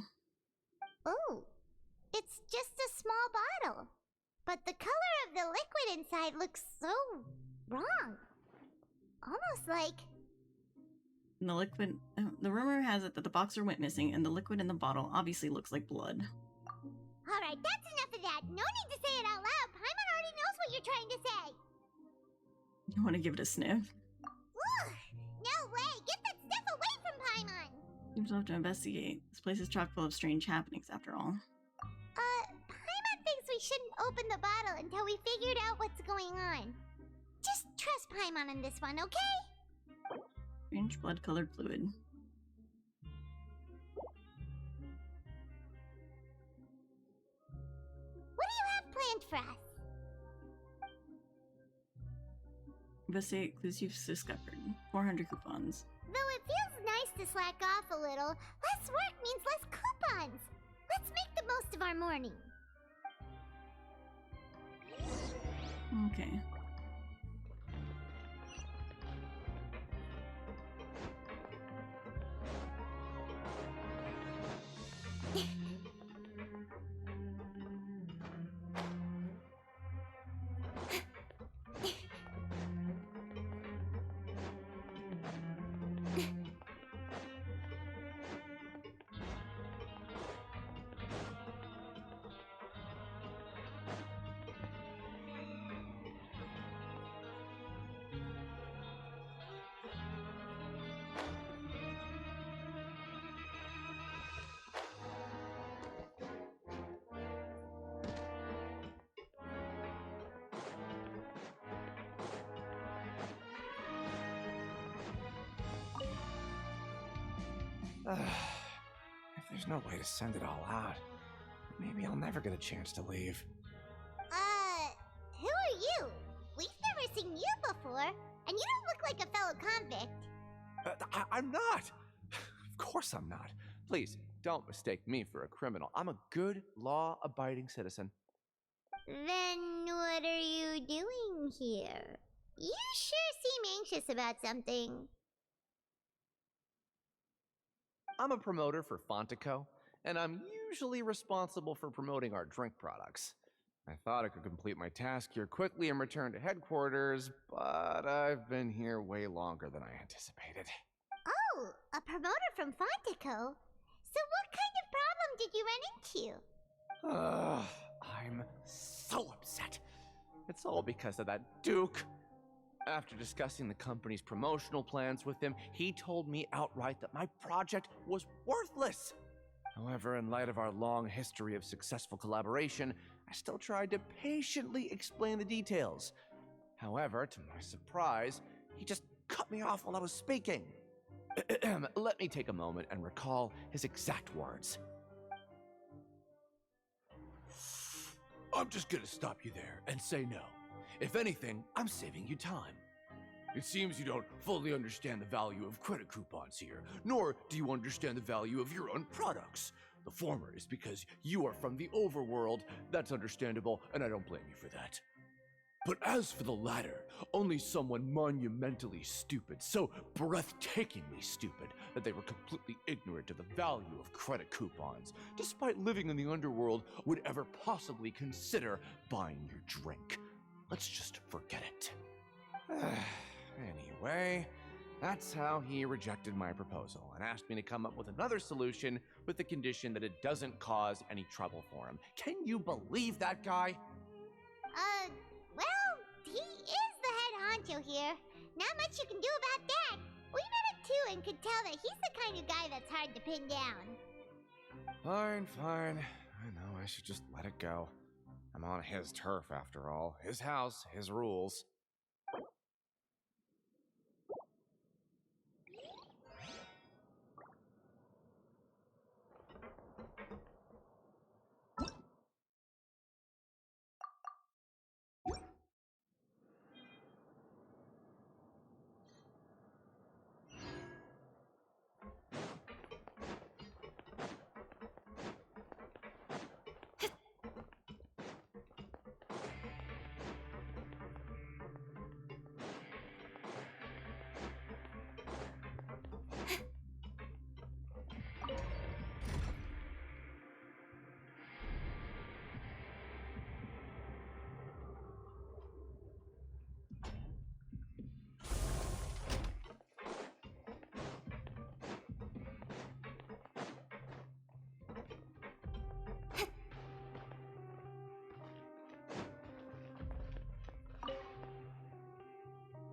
Speaker 4: Oh, it's just a small bottle. But the color of the liquid inside looks so wrong. Almost like...
Speaker 1: The liquid... the rumor has it that the boxer went missing, and the liquid in the bottle obviously looks like blood.
Speaker 4: Alright, that's enough of that. No need to say it out loud. Paimon already knows what you're trying to say.
Speaker 1: You want to give it a sniff?
Speaker 4: Ugh, no way! Get that stuff away from Paimon!
Speaker 1: Seems we'll have to investigate. This place is chock full of strange happenings, after all.
Speaker 4: Paimon thinks we shouldn't open the bottle until we figured out what's going on. Just trust Paimon on this one, okay?
Speaker 1: Strange blood-colored fluid.
Speaker 4: What do you have planned for us?
Speaker 1: Investigate clues you've discovered. 400 coupons.
Speaker 4: Though it feels nice to slack off a little, less work means less coupons. Let's make the most of our morning.
Speaker 1: Okay.
Speaker 7: If there's no way to send it all out, maybe I'll never get a chance to leave.
Speaker 4: Who are you? We've never seen you before, and you don't look like a fellow convict.
Speaker 15: I'm not! Of course I'm not. Please, don't mistake me for a criminal. I'm a good, law-abiding citizen.
Speaker 4: Then what are you doing here? You sure seem anxious about something.
Speaker 15: I'm a promoter for Fontico, and I'm usually responsible for promoting our drink products. I thought I could complete my task here quickly and return to headquarters, but I've been here way longer than I anticipated.
Speaker 4: Oh, a promoter from Fontico? So what kind of problem did you run into?
Speaker 15: I'm so upset. It's all because of that Duke. After discussing the company's promotional plans with him, he told me outright that my project was worthless. However, in light of our long history of successful collaboration, I still tried to patiently explain the details. However, to my surprise, he just cut me off while I was speaking. Let me take a moment and recall his exact words. I'm just gonna stop you there and say no. If anything, I'm saving you time. It seems you don't fully understand the value of credit coupons here, nor do you understand the value of your own products. The former is because you are from the overworld. That's understandable, and I don't blame you for that. But as for the latter, only someone monumentally stupid, so breathtakingly stupid, that they were completely ignorant of the value of credit coupons, despite living in the underworld, would ever possibly consider buying your drink. Let's just forget it. Anyway, that's how he rejected my proposal and asked me to come up with another solution with the condition that it doesn't cause any trouble for him. Can you believe that guy?
Speaker 4: Well, he is the head honcho here. Not much you can do about that. We met him too and could tell that he's the kind of guy that's hard to pin down.
Speaker 15: Fine. I know I should just let it go. I'm on his turf after all. His house, his rules.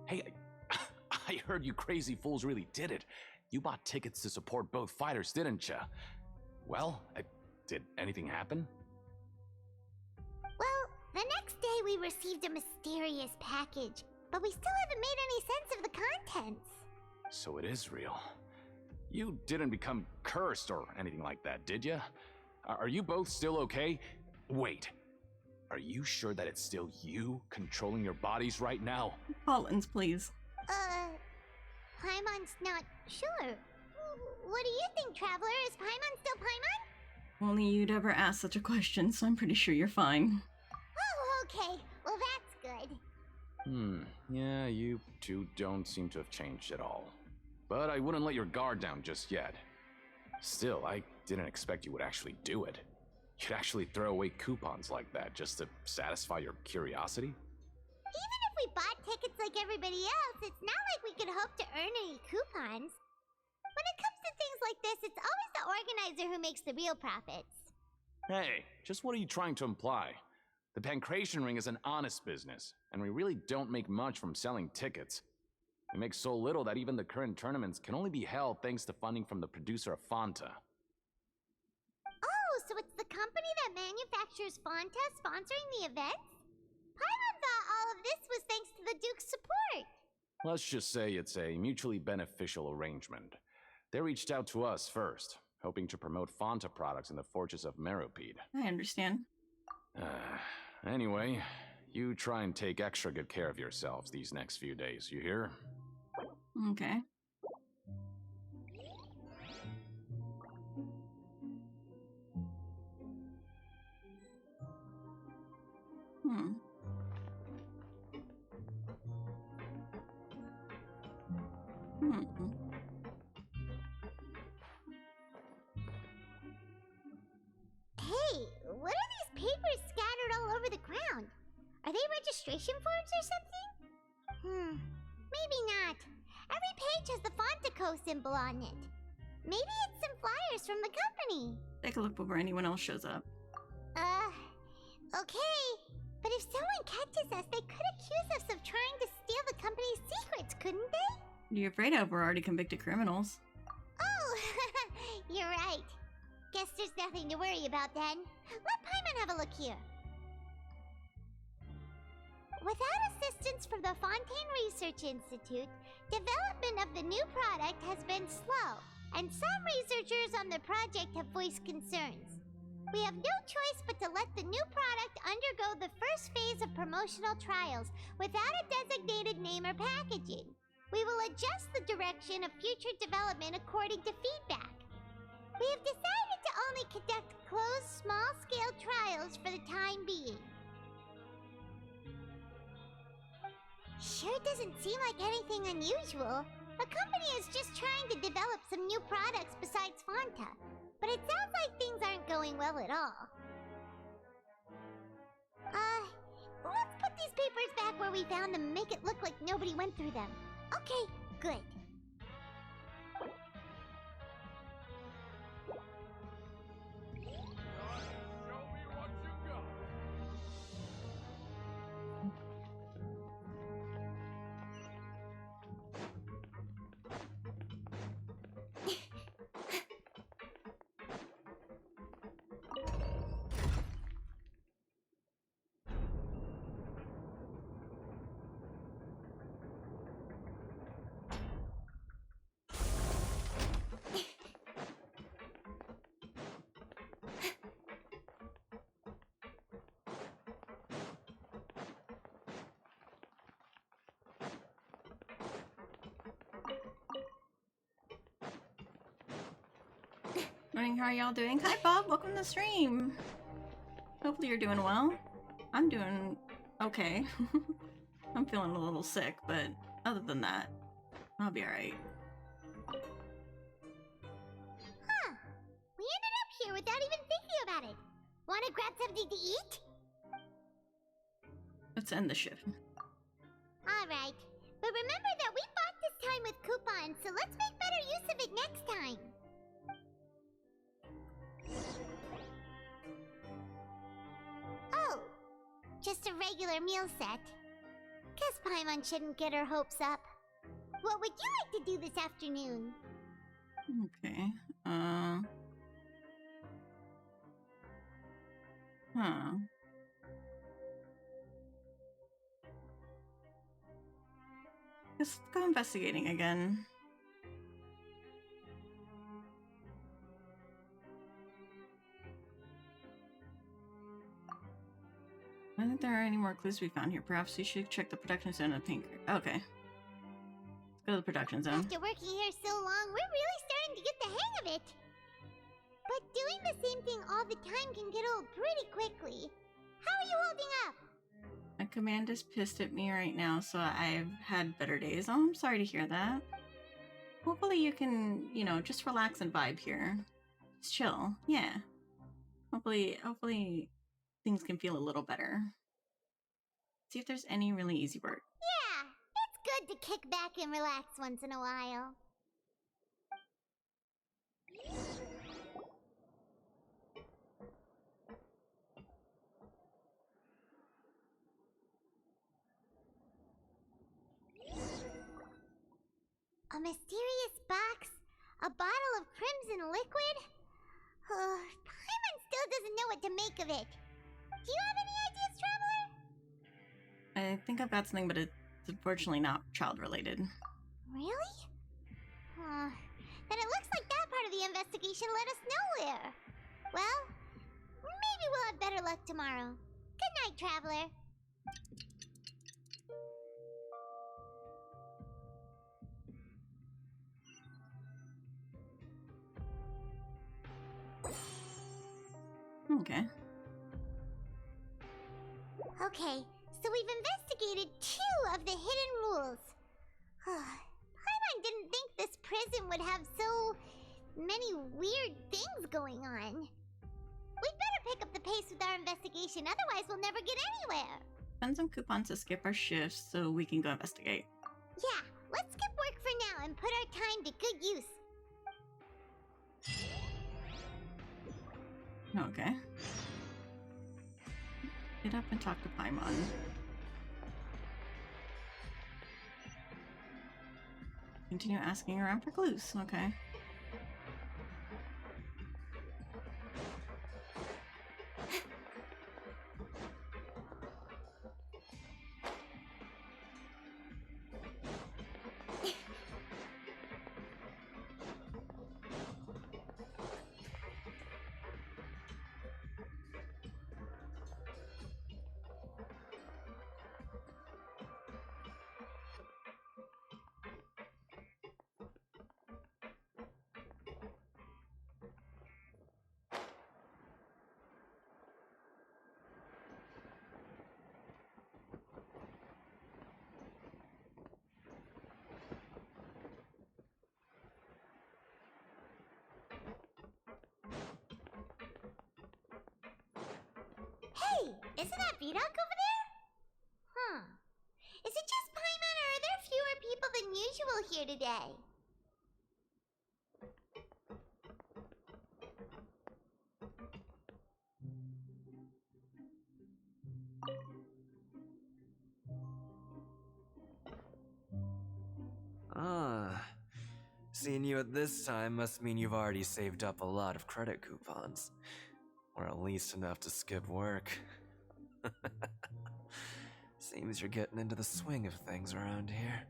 Speaker 11: Hey, I heard you crazy fools really did it. You bought tickets to support both fighters, didn't ya? Well, did anything happen?
Speaker 4: Well, the next day we received a mysterious package, but we still haven't made any sense of the contents.
Speaker 11: So it is real. You didn't become cursed or anything like that, did ya? Are you both still okay? Wait. Are you sure that it's still you controlling your bodies right now?
Speaker 1: Collins, please.
Speaker 4: Paimon's not sure. What do you think, Traveler? Is Paimon still Paimon?
Speaker 1: Only you'd ever ask such a question, so I'm pretty sure you're fine.
Speaker 4: Oh, okay. Well, that's good.
Speaker 11: Yeah, you two don't seem to have changed at all. But I wouldn't let your guard down just yet. Still, I didn't expect you would actually do it. You'd actually throw away coupons like that just to satisfy your curiosity?
Speaker 4: Even if we bought tickets like everybody else, it's not like we could hope to earn any coupons. When it comes to things like this, it's always the organizer who makes the real profits.
Speaker 11: Hey, just what are you trying to imply? The Pancration Ring is an honest business, and we really don't make much from selling tickets. We make so little that even the current tournaments can only be held thanks to funding from the producer of Fanta.
Speaker 4: Oh, so it's the company that manufactures Fanta sponsoring the events? Paimon thought all of this was thanks to the Duke's support.
Speaker 11: Let's just say it's a mutually beneficial arrangement. They reached out to us first, hoping to promote Fanta products in the Fortress of Meropide.
Speaker 1: I understand.
Speaker 11: Anyway, you try and take extra good care of yourselves these next few days, you hear?
Speaker 1: Okay. Hmm.
Speaker 4: Hey, what are these papers scattered all over the ground? Are they registration forms or something? Maybe not. Every page has the Fontico symbol on it. Maybe it's some flyers from the company.
Speaker 1: Take a look before anyone else shows up.
Speaker 4: Okay. But if someone catches us, they could accuse us of trying to steal the company's secrets, couldn't they?
Speaker 1: What are you afraid of? We're already convicted criminals.
Speaker 4: Oh, you're right. Guess there's nothing to worry about then. Let Paimon have a look here. Without assistance from the Fontaine Research Institute, development of the new product has been slow, and some researchers on the project have voiced concerns. We have no choice but to let the new product undergo the first phase of promotional trials without a designated name or packaging. We will adjust the direction of future development according to feedback. We have decided to only conduct closed, small-scale trials for the time being. Sure doesn't seem like anything unusual. The company is just trying to develop some new products besides Fanta. But it sounds like things aren't going well at all. Let's put these papers back where we found them and make it look like nobody went through them. Okay, good.
Speaker 1: Morning, how are y'all doing? Hi Bob, welcome to the stream. Hopefully you're doing well. I'm doing okay. I'm feeling a little sick, but other than that, I'll be alright.
Speaker 4: Huh. We ended up here without even thinking about it. Wanna grab something to eat?
Speaker 1: Let's end the shift.
Speaker 4: Alright. But remember that we bought this time with coupons, so let's make better use of it next time. Oh, just a regular meal set. Guess Paimon shouldn't get her hopes up. What would you like to do this afternoon?
Speaker 1: Okay, Let's go investigating again. I don't think there are any more clues we found here. Perhaps we should check the production zone of Pink. Okay. Let's go to the production zone.
Speaker 4: After working here so long, we're really starting to get the hang of it. But doing the same thing all the time can get old pretty quickly. How are you holding up?
Speaker 1: My command is pissed at me right now, so I've had better days. Oh, I'm sorry to hear that. Hopefully you can, you know, just relax and vibe here. Just chill. Yeah. Hopefully things can feel a little better. See if there's any really easy work.
Speaker 4: Yeah, it's good to kick back and relax once in a while. A mysterious box? A bottle of crimson liquid? Paimon still doesn't know what to make of it. Do you have any ideas, Traveler?
Speaker 1: I think I've got something, but it's unfortunately not child-related.
Speaker 4: Really? then it looks like that part of the investigation led us nowhere. Well, maybe we'll have better luck tomorrow. Good night, Traveler.
Speaker 1: Okay.
Speaker 4: Okay, so we've investigated 2 of the hidden rules. Paimon didn't think this prison would have so many weird things going on. We'd better pick up the pace with our investigation, otherwise we'll never get anywhere.
Speaker 1: Spend some coupons to skip our shifts so we can go investigate.
Speaker 4: Yeah, let's skip work for now and put our time to good use.
Speaker 1: Okay. Get up and talk to Paimon. Continue asking around for clues. Okay.
Speaker 4: Hey, isn't that Vidok over there? Huh. Is it just Paimon or are there fewer people than usual here today?
Speaker 7: Ah. Seeing you at this time must mean you've already saved up a lot of credit coupons. Or at least enough to skip work. Seems you're getting into the swing of things around here.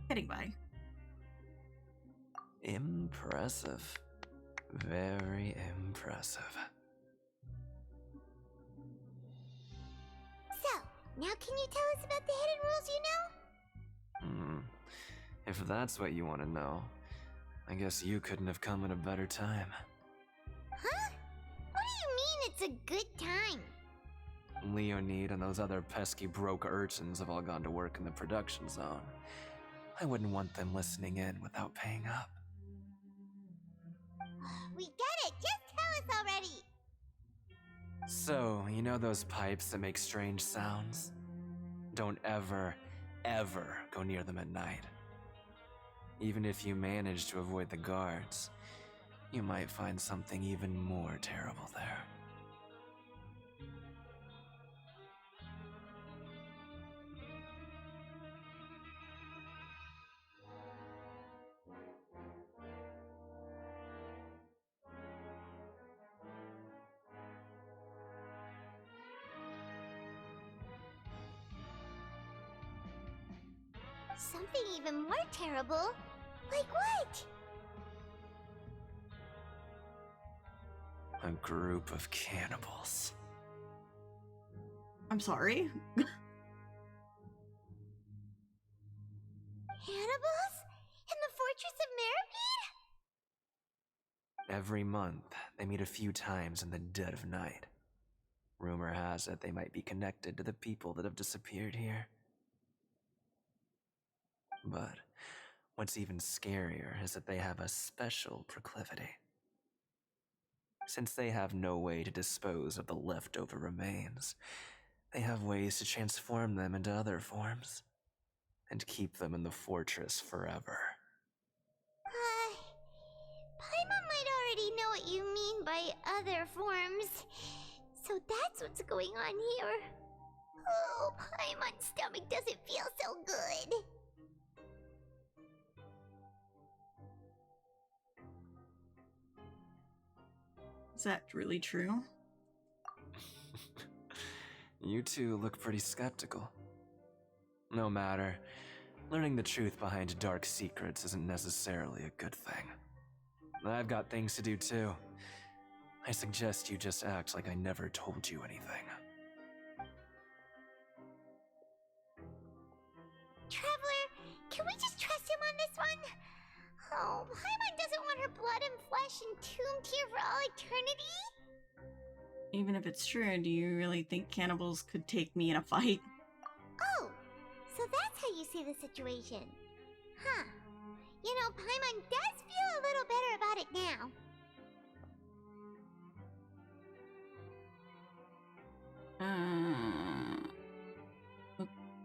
Speaker 1: Getting by.
Speaker 7: Impressive. Very impressive.
Speaker 4: So, now can you tell us about the hidden rules you know?
Speaker 7: If that's what you want to know, I guess you couldn't have come at a better time.
Speaker 4: Huh? What do you mean it's a good time?
Speaker 7: Leonid and those other pesky broke urchins have all gone to work in the production zone. I wouldn't want them listening in without paying up.
Speaker 4: We get it! Just tell us already!
Speaker 7: So, you know those pipes that make strange sounds? Don't ever, ever go near them at night. Even if you manage to avoid the guards, you might find something even more terrible there.
Speaker 4: Something even more terrible? Like what?
Speaker 7: A group of cannibals.
Speaker 1: I'm sorry.
Speaker 4: Cannibals? In the Fortress of Meripede?
Speaker 7: Every month, they meet a few times in the dead of night. Rumor has it they might be connected to the people that have disappeared here. But what's even scarier is that they have a special proclivity. Since they have no way to dispose of the leftover remains, they have ways to transform them into other forms and keep them in the fortress forever.
Speaker 4: Paimon might already know what you mean by other forms. So that's what's going on here. Oh, Paimon's stomach doesn't feel so good.
Speaker 1: Is that really true?
Speaker 7: You two look pretty skeptical. No matter, learning the truth behind dark secrets isn't necessarily a good thing. I've got things to do too. I suggest you just act like I never told you anything.
Speaker 4: Traveler, can we just trust him on this one? Oh, Paimon doesn't want her blood and flesh entombed here for all eternity?
Speaker 1: Even if it's true, do you really think cannibals could take me in a fight?
Speaker 4: Oh, so that's how you see the situation. Huh. You know, Paimon does feel a little better about it now.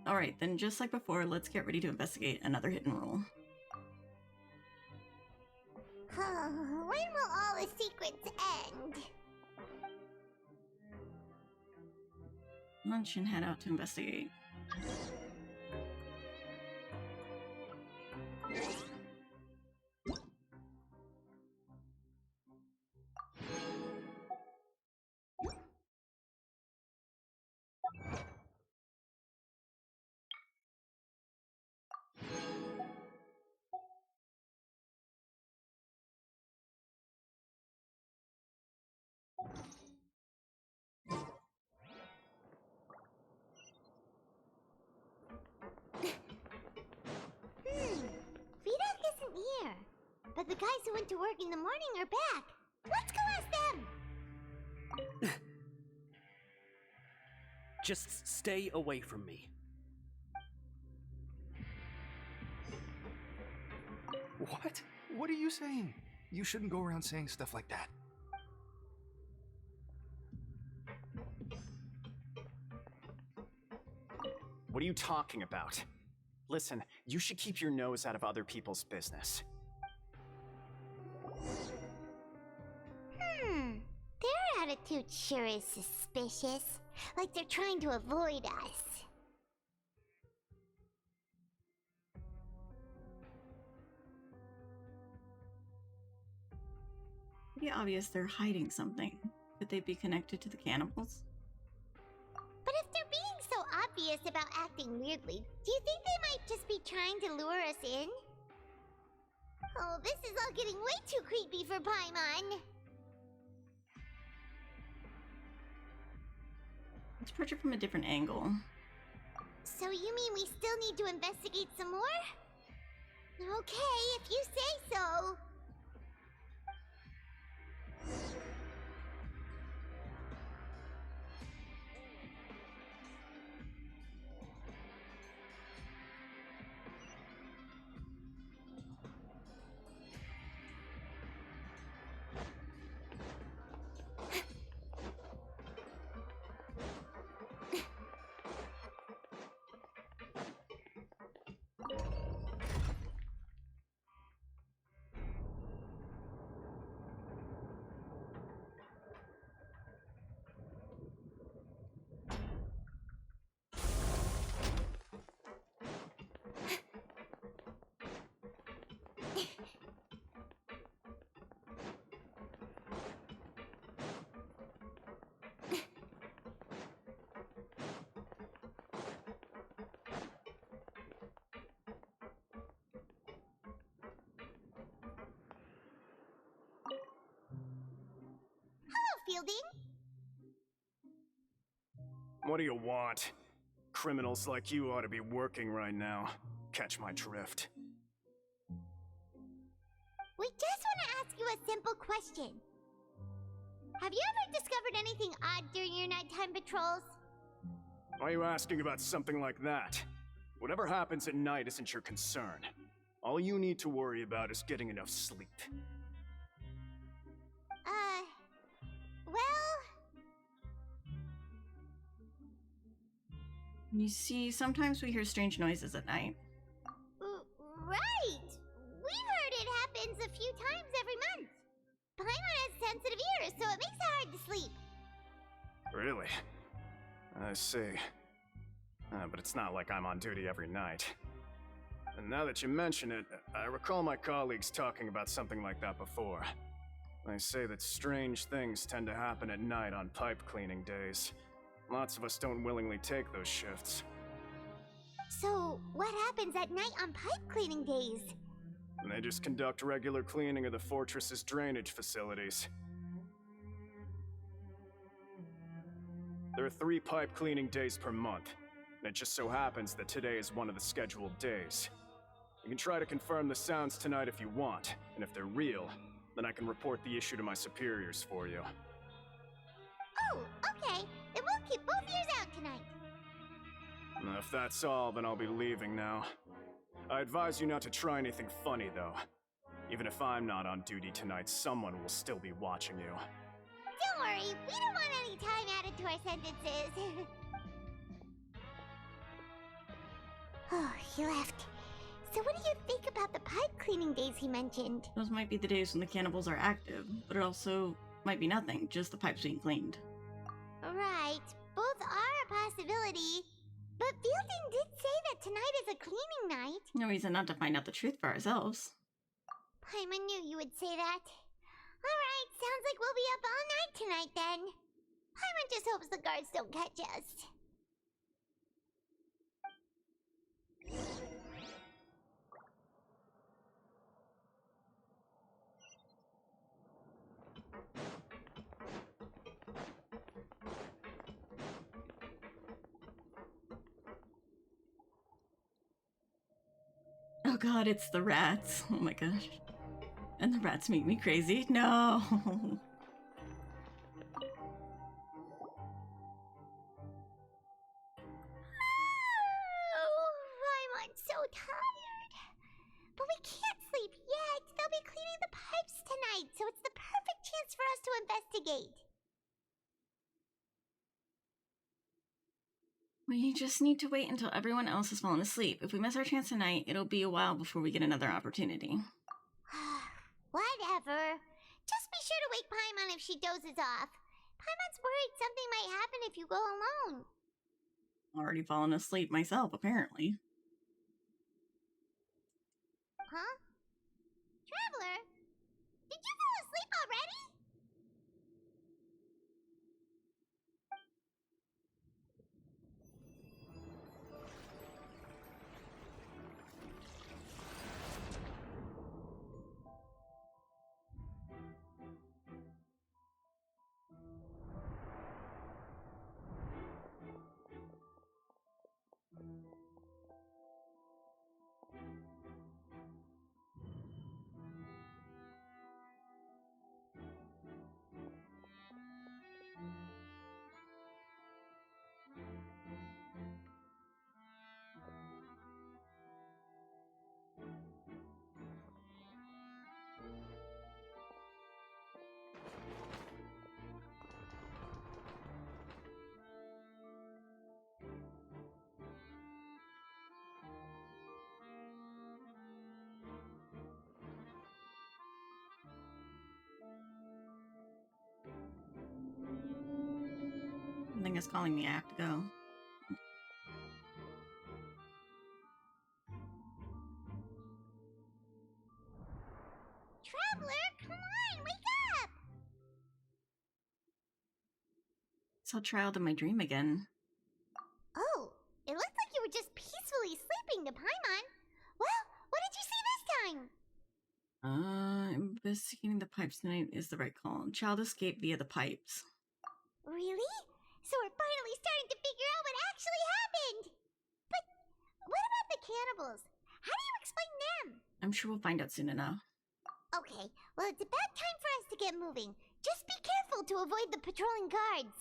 Speaker 1: Alright, then just like before, let's get ready to investigate another hidden rule.
Speaker 4: When will all the secrets end?
Speaker 1: Lunch and head out to investigate.
Speaker 4: Vidoc isn't here. But the guys who went to work in the morning are back. Let's go ask them!
Speaker 16: Just stay away from me.
Speaker 9: What? What are you saying? You shouldn't go around saying stuff like that.
Speaker 14: What are you talking about? Listen, you should keep your nose out of other people's business.
Speaker 4: Their attitude sure is suspicious. Like they're trying to avoid us.
Speaker 1: Pretty obvious they're hiding something. Could they be connected to the cannibals?
Speaker 4: But if they're being so obvious about acting weirdly, do you think they might just be trying to lure us in? Oh, this is all getting way too creepy for Paimon.
Speaker 1: Let's approach it from a different angle.
Speaker 4: So you mean we still need to investigate some more? Okay, if you say so. Fielding?
Speaker 14: What do you want? Criminals like you ought to be working right now. Catch my drift.
Speaker 4: We just want to ask you a simple question. Have you ever discovered anything odd during your nighttime patrols?
Speaker 14: Why are you asking about something like that? Whatever happens at night isn't your concern. All you need to worry about is getting enough sleep.
Speaker 1: You see, sometimes we hear strange noises at night.
Speaker 4: Right! We've heard it happens a few times every month. Paimon has sensitive ears, so it makes it hard to sleep.
Speaker 14: Really? I see. But it's not like I'm on duty every night. And now that you mention it, I recall my colleagues talking about something like that before. They say that strange things tend to happen at night on pipe cleaning days. Lots of us don't willingly take those shifts.
Speaker 4: So, what happens at night on pipe cleaning days?
Speaker 14: They just conduct regular cleaning of the fortress's drainage facilities. There are 3 pipe cleaning days per month, and it just so happens that today is one of the scheduled days. You can try to confirm the sounds tonight if you want, and if they're real, then I can report the issue to my superiors for you.
Speaker 4: Oh, okay. Then we'll keep both ears out tonight.
Speaker 14: If that's all, then I'll be leaving now. I advise you not to try anything funny, though. Even if I'm not on duty tonight, someone will still be watching you.
Speaker 4: Don't worry, we don't want any time added to our sentences. Oh, he left. So what do you think about the pipe cleaning days he mentioned?
Speaker 1: Those might be the days when the cannibals are active, but it also might be nothing, just the pipes being cleaned.
Speaker 4: Right, both are a possibility. But Fielding did say that tonight is a cleaning night.
Speaker 1: No reason not to find out the truth for ourselves.
Speaker 4: Paimon knew you would say that. Alright, sounds like we'll be up all night tonight then. Paimon just hopes the guards don't catch us.
Speaker 1: Oh god, it's the rats. Oh my gosh. And the rats make me crazy. No!
Speaker 4: Oh, I'm so tired. But we can't sleep yet. They'll be cleaning the pipes tonight, so it's the perfect chance for us to investigate.
Speaker 1: We just need to wait until everyone else has fallen asleep. If we miss our chance tonight, it'll be a while before we get another opportunity.
Speaker 4: Whatever. Just be sure to wake Paimon if she dozes off. Paimon's worried something might happen if you go alone.
Speaker 1: Already fallen asleep myself, apparently.
Speaker 4: Huh? Traveler? Did you fall asleep already?
Speaker 1: Something is calling me. I have to go.
Speaker 4: Traveler, come on, wake up!
Speaker 1: Saw Child in my dream again.
Speaker 4: Oh, it looked like you were just peacefully sleeping to Paimon. Well, what did you see this time?
Speaker 1: Investigating the pipes tonight is the right call. Child escaped via the pipes.
Speaker 4: Really? So we're finally starting to figure out what actually happened! But what about the cannibals? How do you explain them?
Speaker 1: I'm sure we'll find out soon enough.
Speaker 4: Okay, well it's about time for us to get moving. Just be careful to avoid the patrolling guards.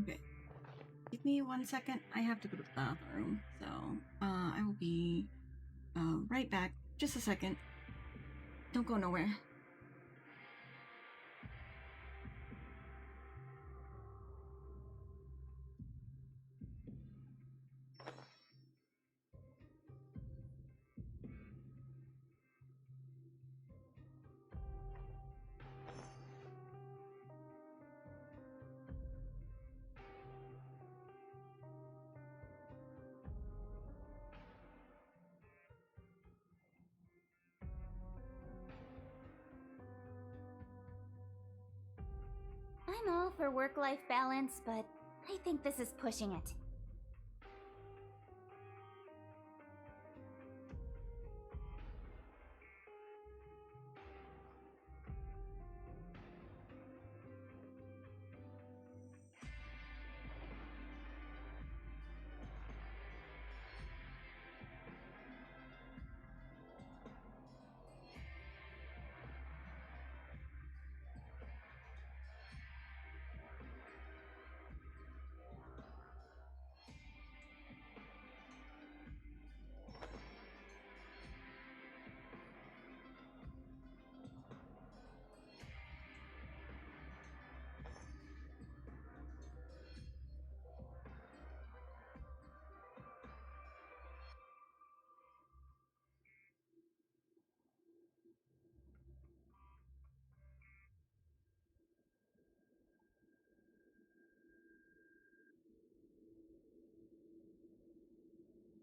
Speaker 1: Okay. Give me 1 second. I have to go to the bathroom. So, I will be right back. Just a second. Don't go nowhere.
Speaker 2: I'm all for work-life balance, but I think this is pushing it.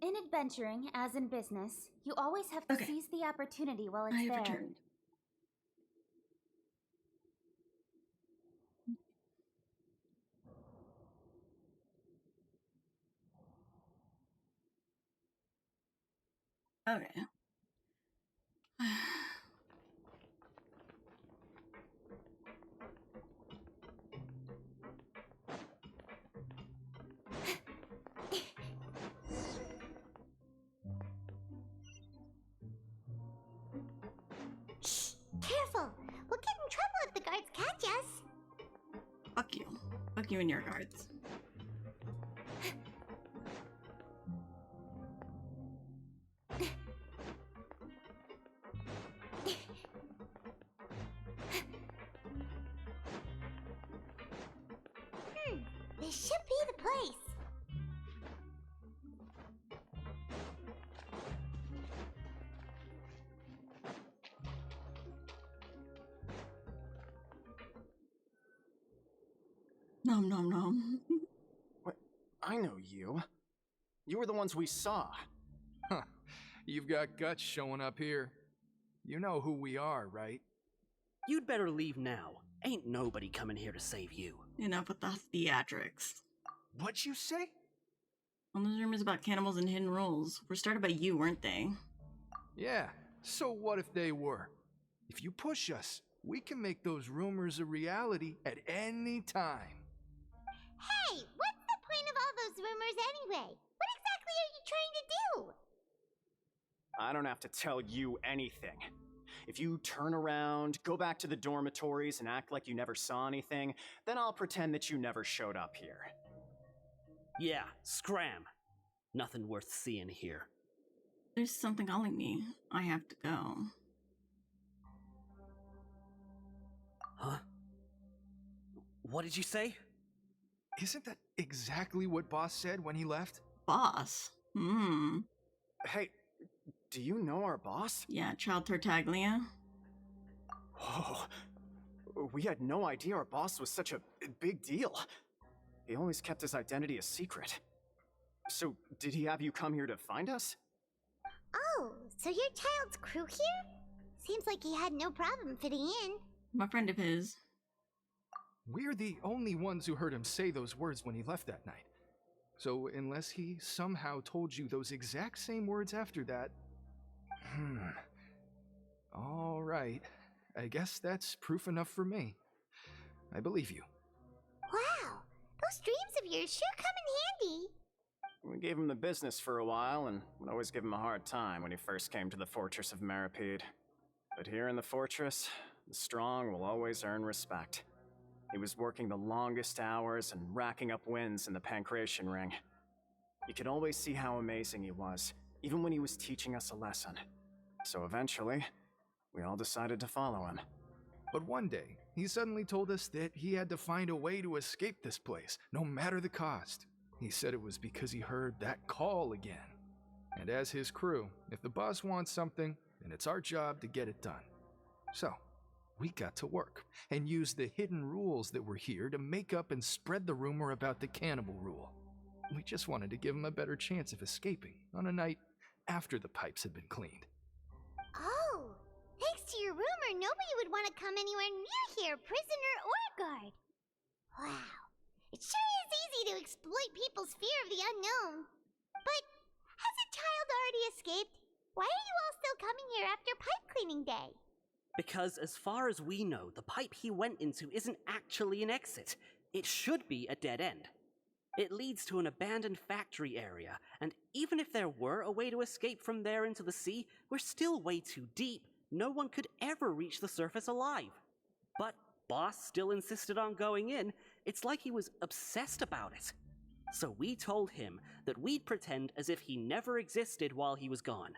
Speaker 2: In adventuring, as in business, you always have to seize the opportunity while it's
Speaker 1: I have
Speaker 2: there.
Speaker 1: returned. Okay.
Speaker 4: Shh! Careful! We'll get in trouble if the guards catch us.
Speaker 1: Fuck you. Fuck you and your guards.
Speaker 4: This should be the place.
Speaker 1: Nom nom nom.
Speaker 14: What? I know you. You were the ones we saw.
Speaker 9: Huh. You've got guts showing up here. You know who we are, right?
Speaker 16: You'd better leave now. Ain't nobody coming here to save you.
Speaker 1: Enough with the theatrics.
Speaker 14: What'd you say?
Speaker 1: All those rumors about cannibals and hidden rules were started by you, weren't they?
Speaker 9: Yeah, so what if they were? If you push us, we can make those rumors a reality at any time.
Speaker 4: Hey, what's the point of all those rumors anyway? What exactly are you trying to do?
Speaker 14: I don't have to tell you anything. If you turn around, go back to the dormitories, and act like you never saw anything, then I'll pretend that you never showed up here.
Speaker 16: Yeah, scram. Nothing worth seeing here.
Speaker 1: There's something calling me. I have to go.
Speaker 16: Huh? What did you say?
Speaker 9: Isn't that exactly what Boss said when he left?
Speaker 1: Boss?
Speaker 14: Hey, do you know our boss?
Speaker 1: Yeah, Child Tartaglia.
Speaker 14: Oh, we had no idea our boss was such a big deal. He always kept his identity a secret. So, did he have you come here to find us?
Speaker 4: Oh, so your child's crew here? Seems like he had no problem fitting in.
Speaker 1: I'm a friend of his.
Speaker 9: We're the only ones who heard him say those words when he left that night. So unless he somehow told you those exact same words after that... All right. I guess that's proof enough for me. I believe you.
Speaker 4: Wow, those dreams of yours sure come in handy.
Speaker 14: We gave him the business for a while and would always give him a hard time when he first came to the fortress of Meripede. But here in the fortress, the strong will always earn respect. He was working the longest hours and racking up wins in the Pancration Ring. You could always see how amazing he was, even when he was teaching us a lesson. So eventually, we all decided to follow him.
Speaker 9: But one day, he suddenly told us that he had to find a way to escape this place, no matter the cost. He said it was because he heard that call again. And as his crew, if the boss wants something, then it's our job to get it done. So, we got to work, and used the hidden rules that were here to make up and spread the rumor about the cannibal rule. We just wanted to give him a better chance of escaping on a night after the pipes had been cleaned.
Speaker 4: Oh, thanks to your rumor, nobody would want to come anywhere near here, prisoner or guard. Wow. It sure is easy to exploit people's fear of the unknown. But has a child already escaped? Why are you all still coming here after pipe cleaning day?
Speaker 16: Because as far as we know, the pipe he went into isn't actually an exit. It should be a dead end. It leads to an abandoned factory area, and even if there were a way to escape from there into the sea, we're still way too deep. No one could ever reach the surface alive. But Boss still insisted on going in. It's like he was obsessed about it. So we told him that we'd pretend as if he never existed while he was gone,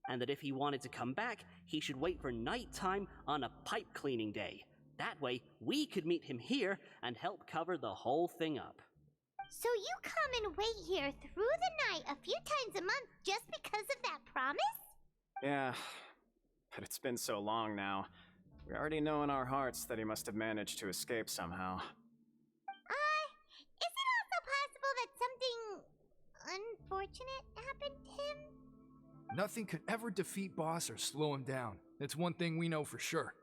Speaker 16: and that if he wanted to come back, he should wait for nighttime on a pipe cleaning day. That way, we could meet him here and help cover the whole thing up.
Speaker 4: So you come and wait here through the night a few times a month just because of that promise?
Speaker 14: Yeah, but it's been so long now. We already know in our hearts that he must have managed to escape somehow.
Speaker 4: Is it also possible that something unfortunate happened to him?
Speaker 9: Nothing could ever defeat Boss or slow him down. That's one thing we know for sure.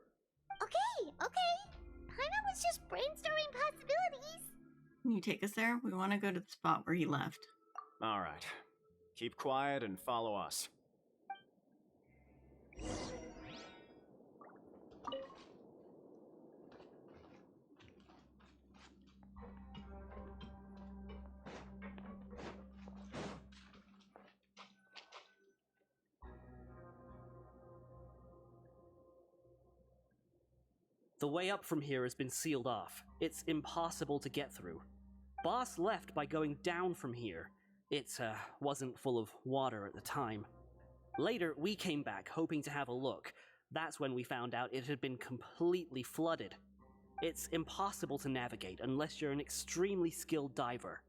Speaker 4: Okay. Paimon was just brainstorming possibilities.
Speaker 1: Can you take us there? We want to go to the spot where he left.
Speaker 14: Alright. Keep quiet and follow us.
Speaker 16: The way up from here has been sealed off. It's impossible to get through. Boss left by going down from here. It wasn't full of water at the time. Later, we came back hoping to have a look. That's when we found out it had been completely flooded. It's impossible to navigate unless you're an extremely skilled diver.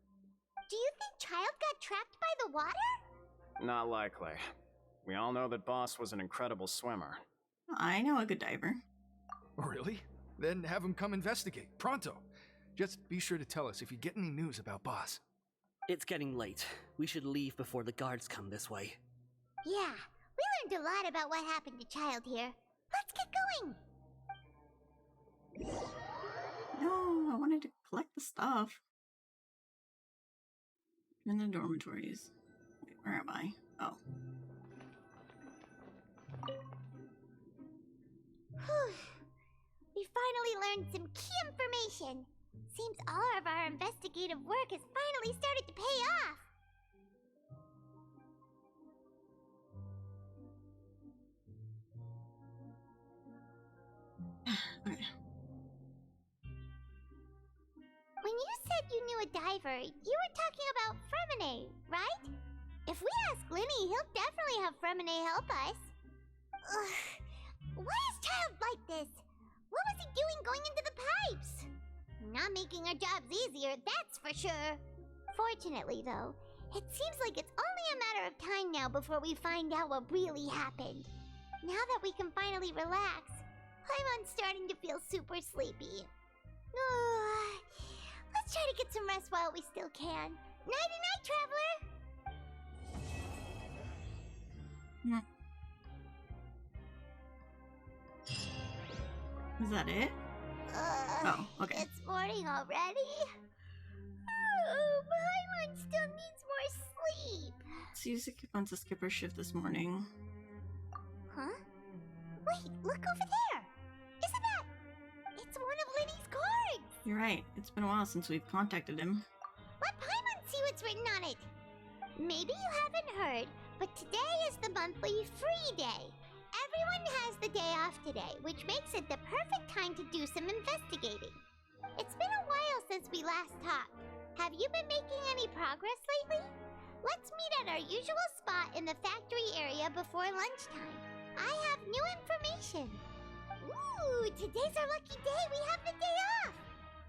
Speaker 4: Do you think Child got trapped by the water?
Speaker 14: Not likely. We all know that Boss was an incredible swimmer.
Speaker 1: I know a good diver.
Speaker 9: Really? Then have him come investigate. Pronto. Just be sure to tell us if you get any news about Boss.
Speaker 16: It's getting late. We should leave before the guards come this way.
Speaker 4: Yeah, we learned a lot about what happened to Child here. Let's get going!
Speaker 1: No, I wanted to collect the stuff. In the dormitories. Wait, where am I? Oh.
Speaker 4: Whew. We finally learned some key information. Seems all of our investigative work has finally started to pay off.
Speaker 1: Okay.
Speaker 4: When you said you knew a diver, you were talking about Fremine, right? If we ask Linny, he'll definitely have Fremine help us. Ugh. Why is Child like this? What was he doing going into the pipes? Not making our jobs easier, that's for sure. Fortunately, though, it seems like it's only a matter of time now before we find out what really happened. Now that we can finally relax, I'm starting to feel super sleepy. Let's try to get some rest while we still can. Nighty-night, traveler!
Speaker 1: Is that it? Oh, okay.
Speaker 4: It's morning already? Oh, Paimon still needs more sleep.
Speaker 1: Suzuki wants to skip her shift this morning.
Speaker 4: Huh? Wait, look over there! Isn't that... It's one of Linny's cards!
Speaker 1: You're right. It's been a while since we've contacted him.
Speaker 4: Let Paimon see what's written on it! Maybe you haven't heard, but today is the monthly free day. Everyone has the day off today, which makes it the perfect time to do some investigating. It's been a while since we last talked. Have you been making any progress lately? Let's meet at our usual spot in the factory area before lunchtime. I have new information. Ooh, today's our lucky day. We have the day off.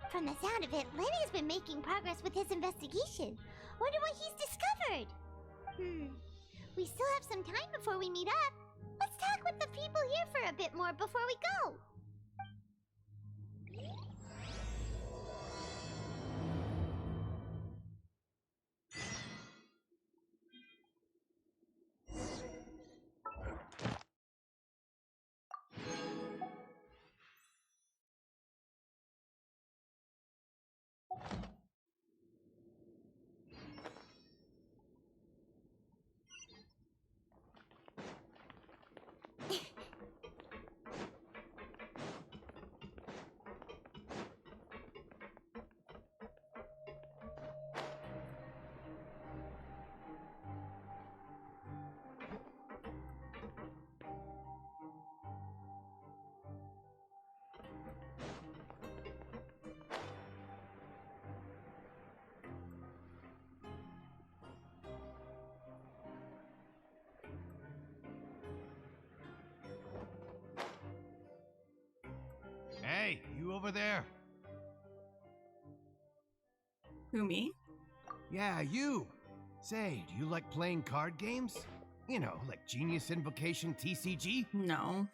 Speaker 4: From the sound of it, Lenny's been making progress with his investigation. Wonder what he's discovered. We still have some time before we meet up. Let's talk with the people here for a bit more before we go.
Speaker 17: over there?
Speaker 1: Who, me?
Speaker 17: Yeah, you. Say, do you like playing card games? You know, like Genius Invocation TCG?
Speaker 1: No.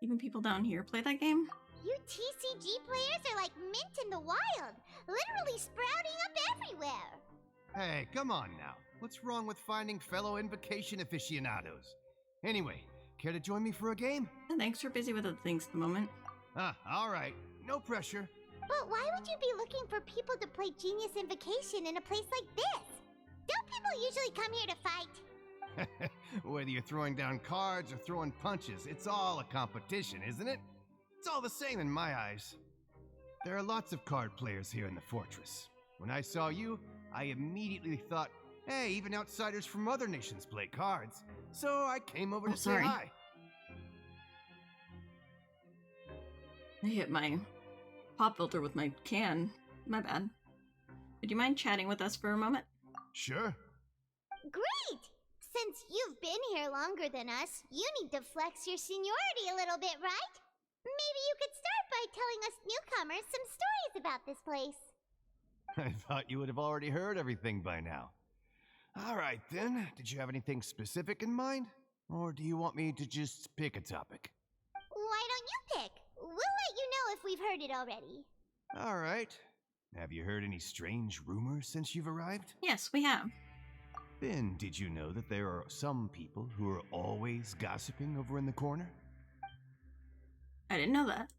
Speaker 1: Even people down here play that game?
Speaker 4: You TCG players are like mint in the wild, literally sprouting up everywhere.
Speaker 17: Hey, come on now. What's wrong with finding fellow Invocation aficionados? Anyway, care to join me for a game?
Speaker 1: Thanks, we're busy with other things at the moment.
Speaker 17: Alright. No pressure.
Speaker 4: But why would you be looking for people to play Genius Invocation in a place like this? Don't people usually come here to fight?
Speaker 17: Whether you're throwing down cards or throwing punches, it's all a competition, isn't it? It's all the same in my eyes. There are lots of card players here in the fortress. When I saw you, I immediately thought, hey, even outsiders from other nations play cards. So I came over to say hi.
Speaker 1: I hit my pop filter with my can. My bad. Would you mind chatting with us for a moment?
Speaker 17: Sure.
Speaker 4: Great! Since you've been here longer than us, you need to flex your seniority a little bit, right? Maybe you could start by telling us newcomers some stories about this place.
Speaker 17: I thought you would have already heard everything by now. All right, then. Did you have anything specific in mind? Or do you want me to just pick a topic?
Speaker 4: Why don't you pick? We'll let you know if we've heard it already.
Speaker 17: All right. Have you heard any strange rumors since you've arrived?
Speaker 1: Yes, we have.
Speaker 17: Then, did you know that there are some people who are always gossiping over in the corner?
Speaker 1: I didn't know that.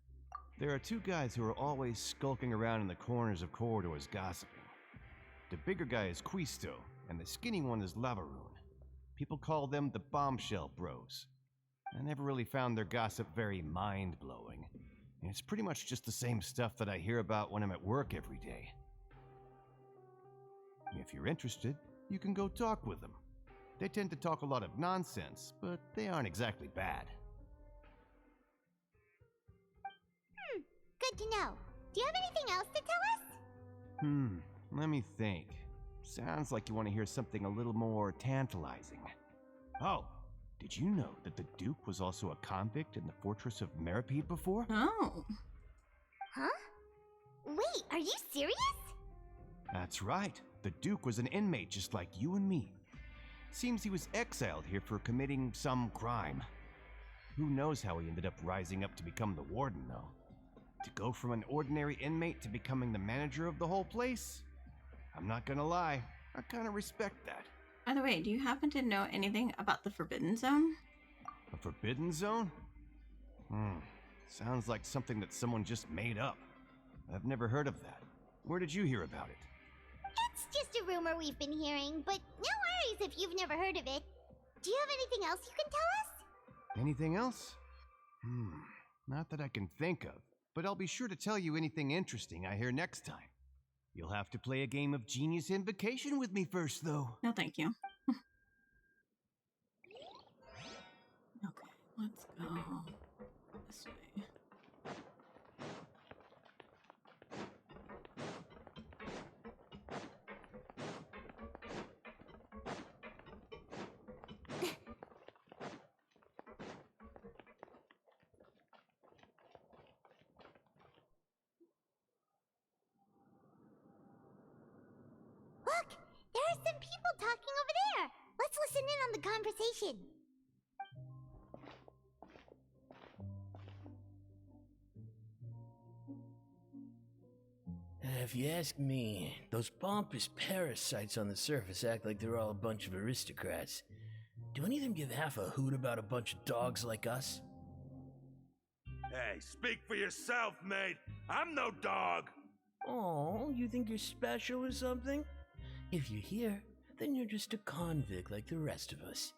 Speaker 17: There are two guys who are always skulking around in the corners of corridors gossiping. The bigger guy is Quisto, and the skinny one is Lavaroon. People call them the Bombshell Bros. I never really found their gossip very mind-blowing. And it's pretty much just the same stuff that I hear about when I'm at work every day. If you're interested, you can go talk with them. They tend to talk a lot of nonsense, but they aren't exactly bad.
Speaker 4: Good to know. Do you have anything else to tell us?
Speaker 17: Let me think. Sounds like you want to hear something a little more tantalizing. Oh, did you know that the Duke was also a convict in the fortress of Meripede before?
Speaker 1: Oh.
Speaker 4: Huh? Wait, are you serious?
Speaker 17: That's right. The Duke was an inmate just like you and me. Seems he was exiled here for committing some crime. Who knows how he ended up rising up to become the warden, though. To go from an ordinary inmate to becoming the manager of the whole place? I'm not gonna lie, I kinda respect that.
Speaker 1: By the way, do you happen to know anything about the Forbidden Zone?
Speaker 17: A Forbidden Zone? Sounds like something that someone just made up. I've never heard of that. Where did you hear about it?
Speaker 4: It's just a rumor we've been hearing, but no worries if you've never heard of it. Do you have anything else you can tell us?
Speaker 17: Anything else? Not that I can think of, but I'll be sure to tell you anything interesting I hear next time. You'll have to play a game of Genius Invocation with me first, though.
Speaker 1: No, thank you. Okay, let's go this way.
Speaker 4: Look, there are some people talking over there. Let's listen in on the conversation.
Speaker 18: If you ask me, those pompous parasites on the surface act like they're all a bunch of aristocrats. Do any of them give half a hoot about a bunch of dogs like us?
Speaker 19: Hey, speak for yourself, mate. I'm no dog.
Speaker 18: Oh, you think you're special or something? If you're here, then you're just a convict like the rest of us.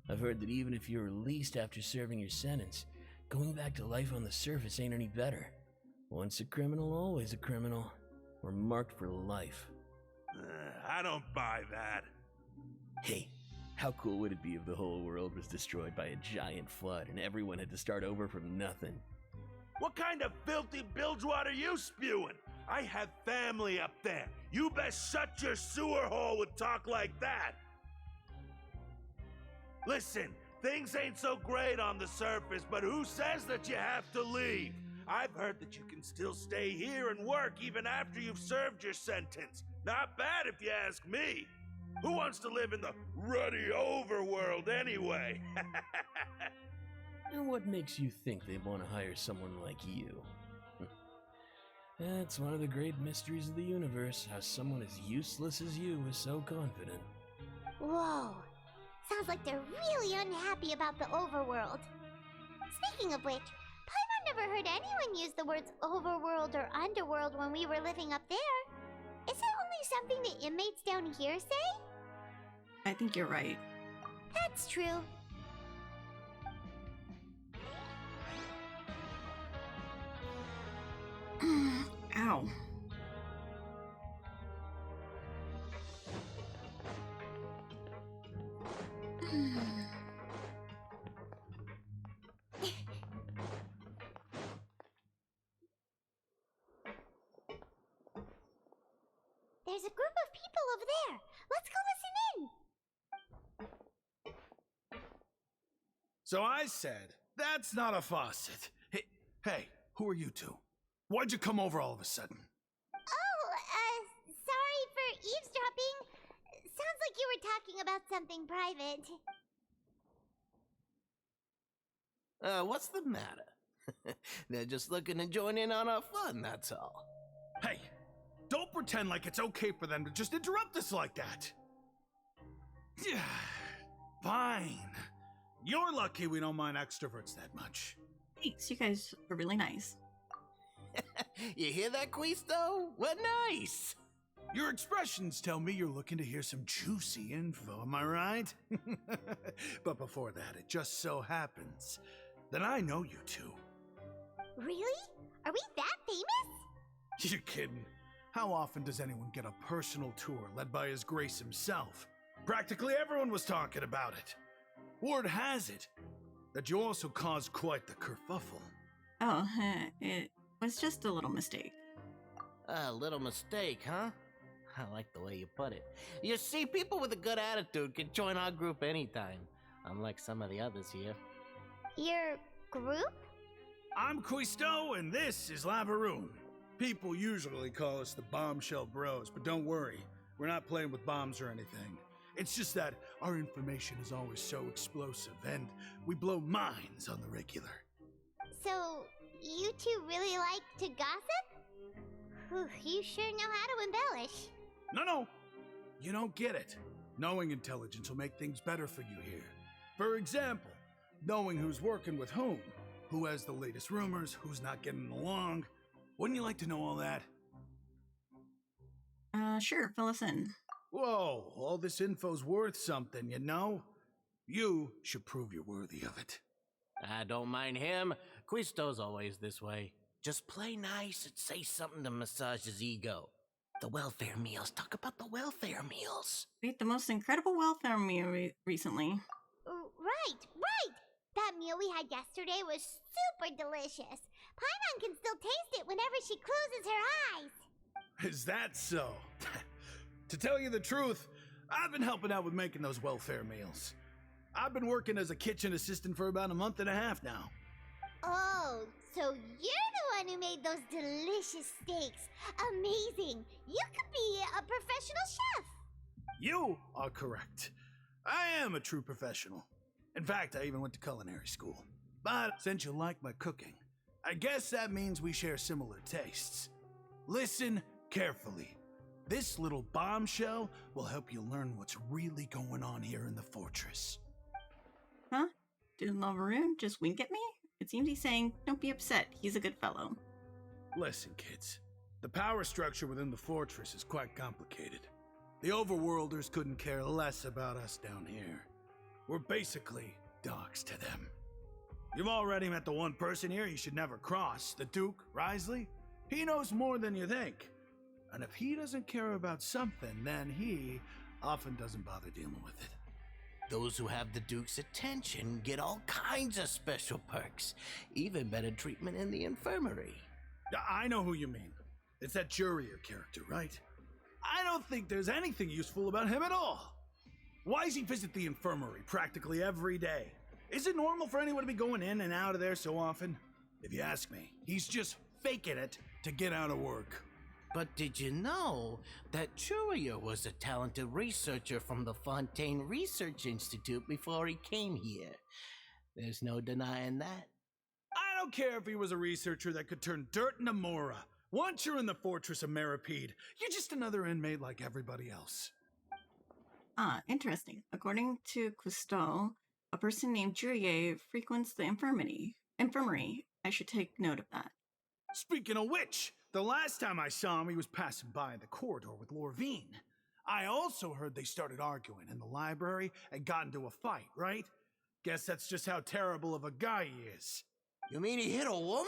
Speaker 18: I've heard that even if you're released after serving your sentence, going back to life on the surface ain't any better. Once a criminal, always a criminal. We're marked for life.
Speaker 19: I don't buy that.
Speaker 18: Hey, how cool would it be if the whole world was destroyed by a giant flood and everyone had to start over from nothing?
Speaker 19: What kind of filthy bilgewater are you spewing? I have family up there. You best shut your sewer hole with talk like that. Listen, things ain't so great on the surface, but who says that you have to leave? I've heard that you can still stay here and work even after you've served your sentence. Not bad if you ask me. Who wants to live in the ruddy overworld anyway?
Speaker 18: And what makes you think they want to hire someone like you? That's one of the great mysteries of the universe, how someone as useless as you is so confident.
Speaker 4: Whoa. Sounds like they're really unhappy about the overworld. Speaking of which, Paimon never heard anyone use the words overworld or underworld when we were living up there. Is it only something the inmates down here say?
Speaker 1: I think you're right.
Speaker 4: That's true.
Speaker 1: Ow.
Speaker 4: There's a group of people over there. Let's go listen in.
Speaker 15: So I said, that's not a faucet. Hey, who are you two? Why'd you come over all of a sudden?
Speaker 4: Oh, sorry for eavesdropping. Sounds like you were talking about something private.
Speaker 20: What's the matter? They're just looking to join in on our fun, that's all.
Speaker 15: Hey, don't pretend like it's okay for them to just interrupt us like that. Fine. You're lucky we don't mind extroverts that much.
Speaker 1: Thanks, you guys are really nice.
Speaker 20: You hear that, Quisto? What nice!
Speaker 15: Your expressions tell me you're looking to hear some juicy info, am I right? But before that, it just so happens that I know you two.
Speaker 4: Really? Are we that famous?
Speaker 15: You're kidding. How often does anyone get a personal tour led by His Grace himself? Practically everyone was talking about it. Word has it that you also caused quite the kerfuffle.
Speaker 1: Oh, it was just a little mistake.
Speaker 20: A little mistake, huh? I like the way you put it. You see, people with a good attitude can join our group anytime, unlike some of the others here.
Speaker 4: Your group?
Speaker 15: I'm Quisto, and this is Lavaroon. People usually call us the Bombshell Bros, but don't worry, we're not playing with bombs or anything. It's just that our information is always so explosive, and we blow minds on the regular.
Speaker 4: So, you two really like to gossip? Whew, you sure know how to embellish.
Speaker 15: No, you don't get it. Knowing intelligence will make things better for you here. For example, knowing who's working with whom, who has the latest rumors, who's not getting along. Wouldn't you like to know all that?
Speaker 1: Sure, fill us in.
Speaker 15: Whoa, all this info's worth something, you know? You should prove you're worthy of it.
Speaker 20: I don't mind him. Quisto's always this way. Just play nice and say something to massage his ego. The welfare meals. Talk about the welfare meals.
Speaker 1: We ate the most incredible welfare meal recently.
Speaker 4: Right. That meal we had yesterday was super delicious. Paimon can still taste it whenever she closes her eyes.
Speaker 15: Is that so? To tell you the truth, I've been helping out with making those welfare meals. I've been working as a kitchen assistant for about a month and a half now.
Speaker 4: Oh, so you're the one who made those delicious steaks. Amazing. You could be a professional chef.
Speaker 15: You are correct. I am a true professional. In fact, I even went to culinary school. But since you like my cooking, I guess that means we share similar tastes. Listen carefully. This little bombshell will help you learn what's really going on here in the fortress.
Speaker 1: Huh? Did Lavaroon just wink at me? It seems he's saying, don't be upset, he's a good fellow.
Speaker 15: Listen, kids. The power structure within the fortress is quite complicated. The overworlders couldn't care less about us down here. We're basically dogs to them. You've already met the one person here you should never cross, the Duke, Risley. He knows more than you think. And if he doesn't care about something, then he often doesn't bother dealing with it.
Speaker 20: Those who have the Duke's attention get all kinds of special perks, even better treatment in the infirmary.
Speaker 15: I know who you mean. It's that Jurier character, right? I don't think there's anything useful about him at all. Why does he visit the infirmary practically every day? Is it normal for anyone to be going in and out of there so often?
Speaker 21: If you ask me, he's just faking it to get out of work.
Speaker 20: But did you know that Churia was a talented researcher from the Fontaine Research Institute before he came here? There's no denying that.
Speaker 21: I don't care if he was a researcher that could turn dirt into Mora. Once you're in the fortress of Meripede, you're just another inmate like everybody else.
Speaker 1: Ah, interesting. According to Cousteau, a person named Jurier frequents the infirmary. I should take note of that.
Speaker 21: Speaking of which, the last time I saw him, he was passing by the corridor with Lorvine. I also heard they started arguing in the library and got into a fight, right? Guess that's just how terrible of a guy he is.
Speaker 20: You mean he hit a woman?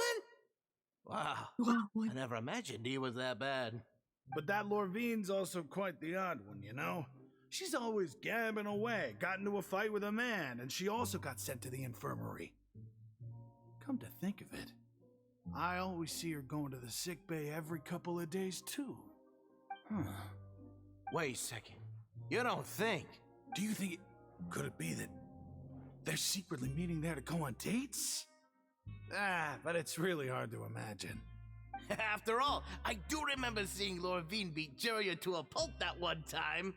Speaker 20: Wow.
Speaker 1: What?
Speaker 20: I never imagined he was that bad.
Speaker 21: But that Lorvine's also quite the odd one, you know? She's always gabbing away, got into a fight with a man, and she also got sent to the infirmary. Come to think of it, I always see her going to the sick bay every couple of days, too.
Speaker 20: Wait a second. You don't think?
Speaker 21: Do you think could it be that they're secretly meeting there to go on dates? But it's really hard to imagine.
Speaker 20: After all, I do remember seeing Lorvine beat Juria to a pulp that one time.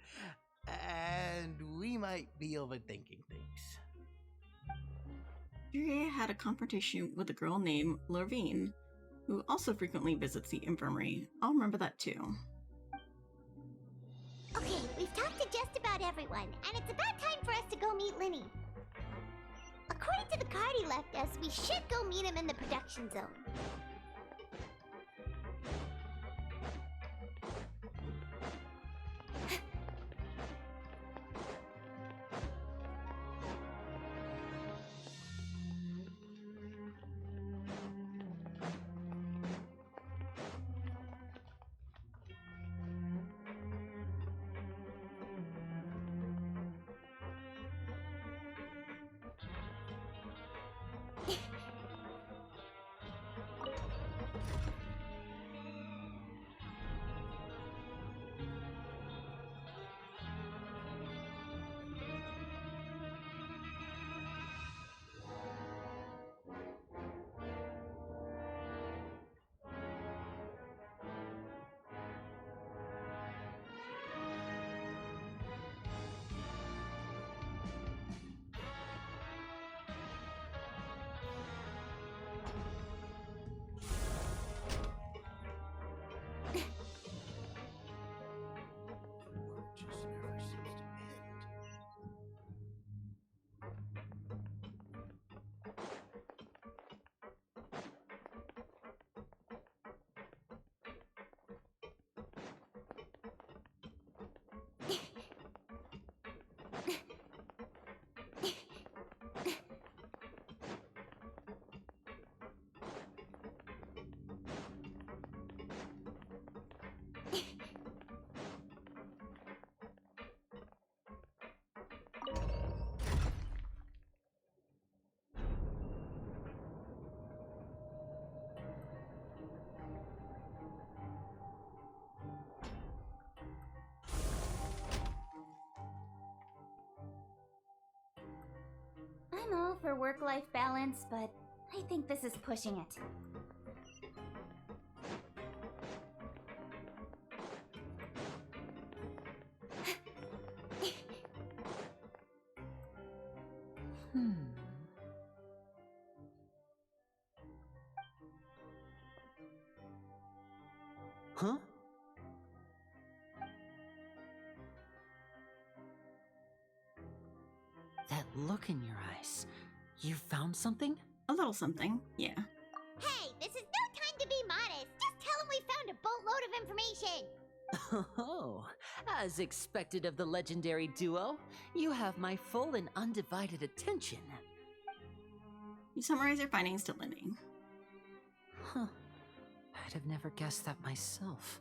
Speaker 20: And we might be overthinking things.
Speaker 1: Jurier had a confrontation with a girl named Lorvine, who also frequently visits the infirmary. I'll remember that too.
Speaker 4: Okay, we've talked to just about everyone, and it's about time for us to go meet Linny. According to the card he left us, we should go meet him in the production zone.
Speaker 2: I'm all for work-life balance, but I think this is pushing it.
Speaker 5: Huh? That look in your eyes. You found something?
Speaker 1: A little something, yeah.
Speaker 4: Hey, this is no time to be modest. Just tell him we found a boatload of information.
Speaker 5: Oh, as expected of the legendary duo, you have my full and undivided attention.
Speaker 1: You summarize your findings to Linny.
Speaker 5: Huh. I'd have never guessed that myself.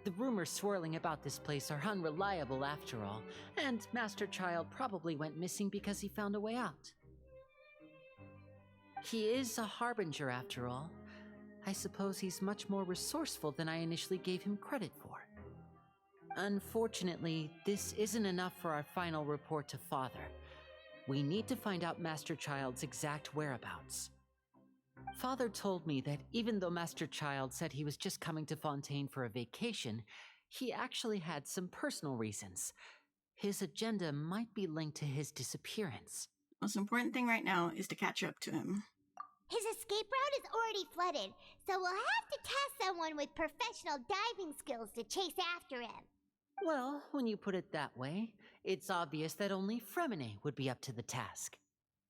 Speaker 5: The rumors swirling about this place are unreliable after all, and Master Child probably went missing because he found a way out. He is a harbinger after all. I suppose he's much more resourceful than I initially gave him credit for. Unfortunately, this isn't enough for our final report to Father. We need to find out Master Child's exact whereabouts. Father told me that even though Master Child said he was just coming to Fontaine for a vacation, he actually had some personal reasons. His agenda might be linked to his disappearance.
Speaker 1: Most important thing right now is to catch up to him.
Speaker 4: His escape route is already flooded, so we'll have to task someone with professional diving skills to chase after him.
Speaker 5: Well, when you put it that way, it's obvious that only Fremine would be up to the task.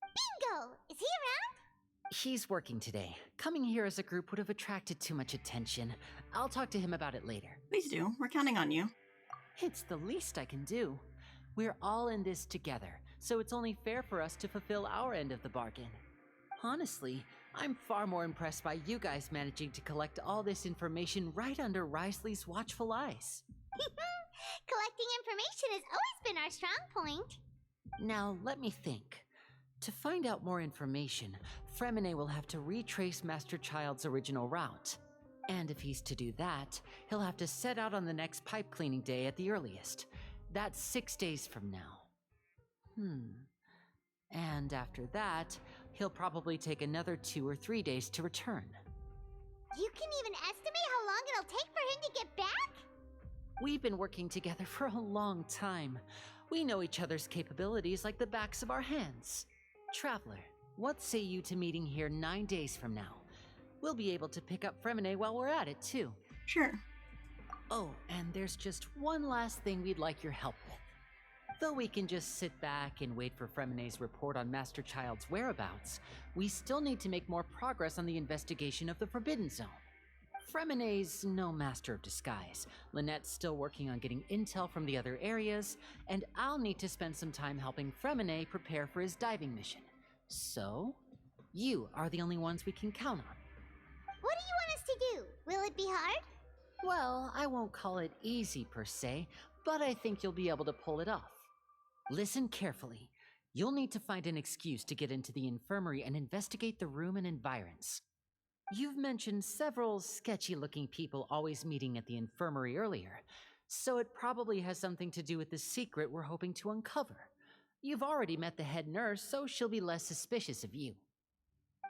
Speaker 4: Bingo! Is he around?
Speaker 5: He's working today. Coming here as a group would have attracted too much attention. I'll talk to him about it later.
Speaker 1: Please do. We're counting on you.
Speaker 5: It's the least I can do. We're all in this together, so it's only fair for us to fulfill our end of the bargain. Honestly, I'm far more impressed by you guys managing to collect all this information right under Risley's watchful eyes.
Speaker 4: Collecting information has always been our strong point.
Speaker 5: Now, let me think. To find out more information, Fremine will have to retrace Master Child's original route. And if he's to do that, he'll have to set out on the next pipe cleaning day at the earliest. That's 6 days from now. And after that, he'll probably take another 2 or 3 days to return.
Speaker 4: You can even estimate how long it'll take for him to get back?
Speaker 5: We've been working together for a long time. We know each other's capabilities like the backs of our hands. Traveler, what say you to meeting here 9 days from now? We'll be able to pick up Fremine while we're at it, too.
Speaker 1: Sure.
Speaker 5: Oh, and there's just one last thing we'd like your help with. Though we can just sit back and wait for Fremine's report on Master Child's whereabouts, we still need to make more progress on the investigation of the Forbidden Zone. Fremine's no master of disguise, Lynette's still working on getting intel from the other areas, and I'll need to spend some time helping Fremine prepare for his diving mission. So, you are the only ones we can count on.
Speaker 4: What do you want us to do? Will it be hard?
Speaker 5: Well, I won't call it easy per se, but I think you'll be able to pull it off. Listen carefully. You'll need to find an excuse to get into the infirmary and investigate the room and environs. You've mentioned several sketchy-looking people always meeting at the infirmary earlier, so it probably has something to do with the secret we're hoping to uncover. You've already met the head nurse, so she'll be less suspicious of you.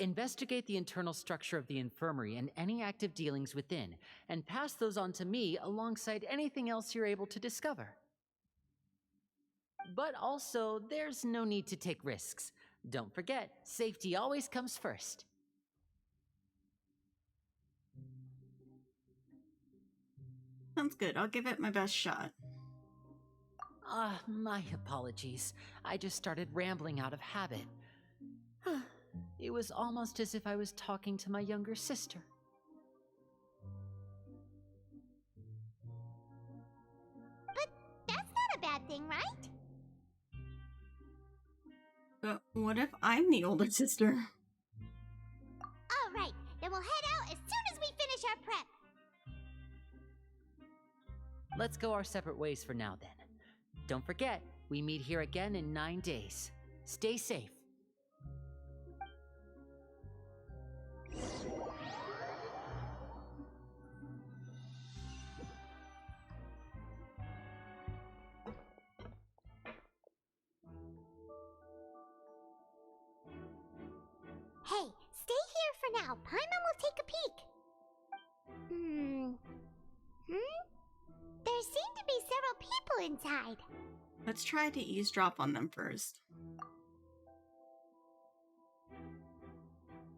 Speaker 5: Investigate the internal structure of the infirmary and any active dealings within, and pass those on to me alongside anything else you're able to discover. But also, there's no need to take risks. Don't forget, safety always comes first.
Speaker 1: Sounds good. I'll give it my best shot.
Speaker 5: My apologies. I just started rambling out of habit. It was almost as if I was talking to my younger sister.
Speaker 4: But that's not a bad thing, right?
Speaker 1: But what if I'm the older sister?
Speaker 4: All right, then we'll head out as soon as we finish our prep.
Speaker 5: Let's go our separate ways for now, then. Don't forget, we meet here again in 9 days. Stay safe.
Speaker 4: Hey, stay here for now. Paimon will take a peek. There seem to be several people inside.
Speaker 1: Let's try to eavesdrop on them first.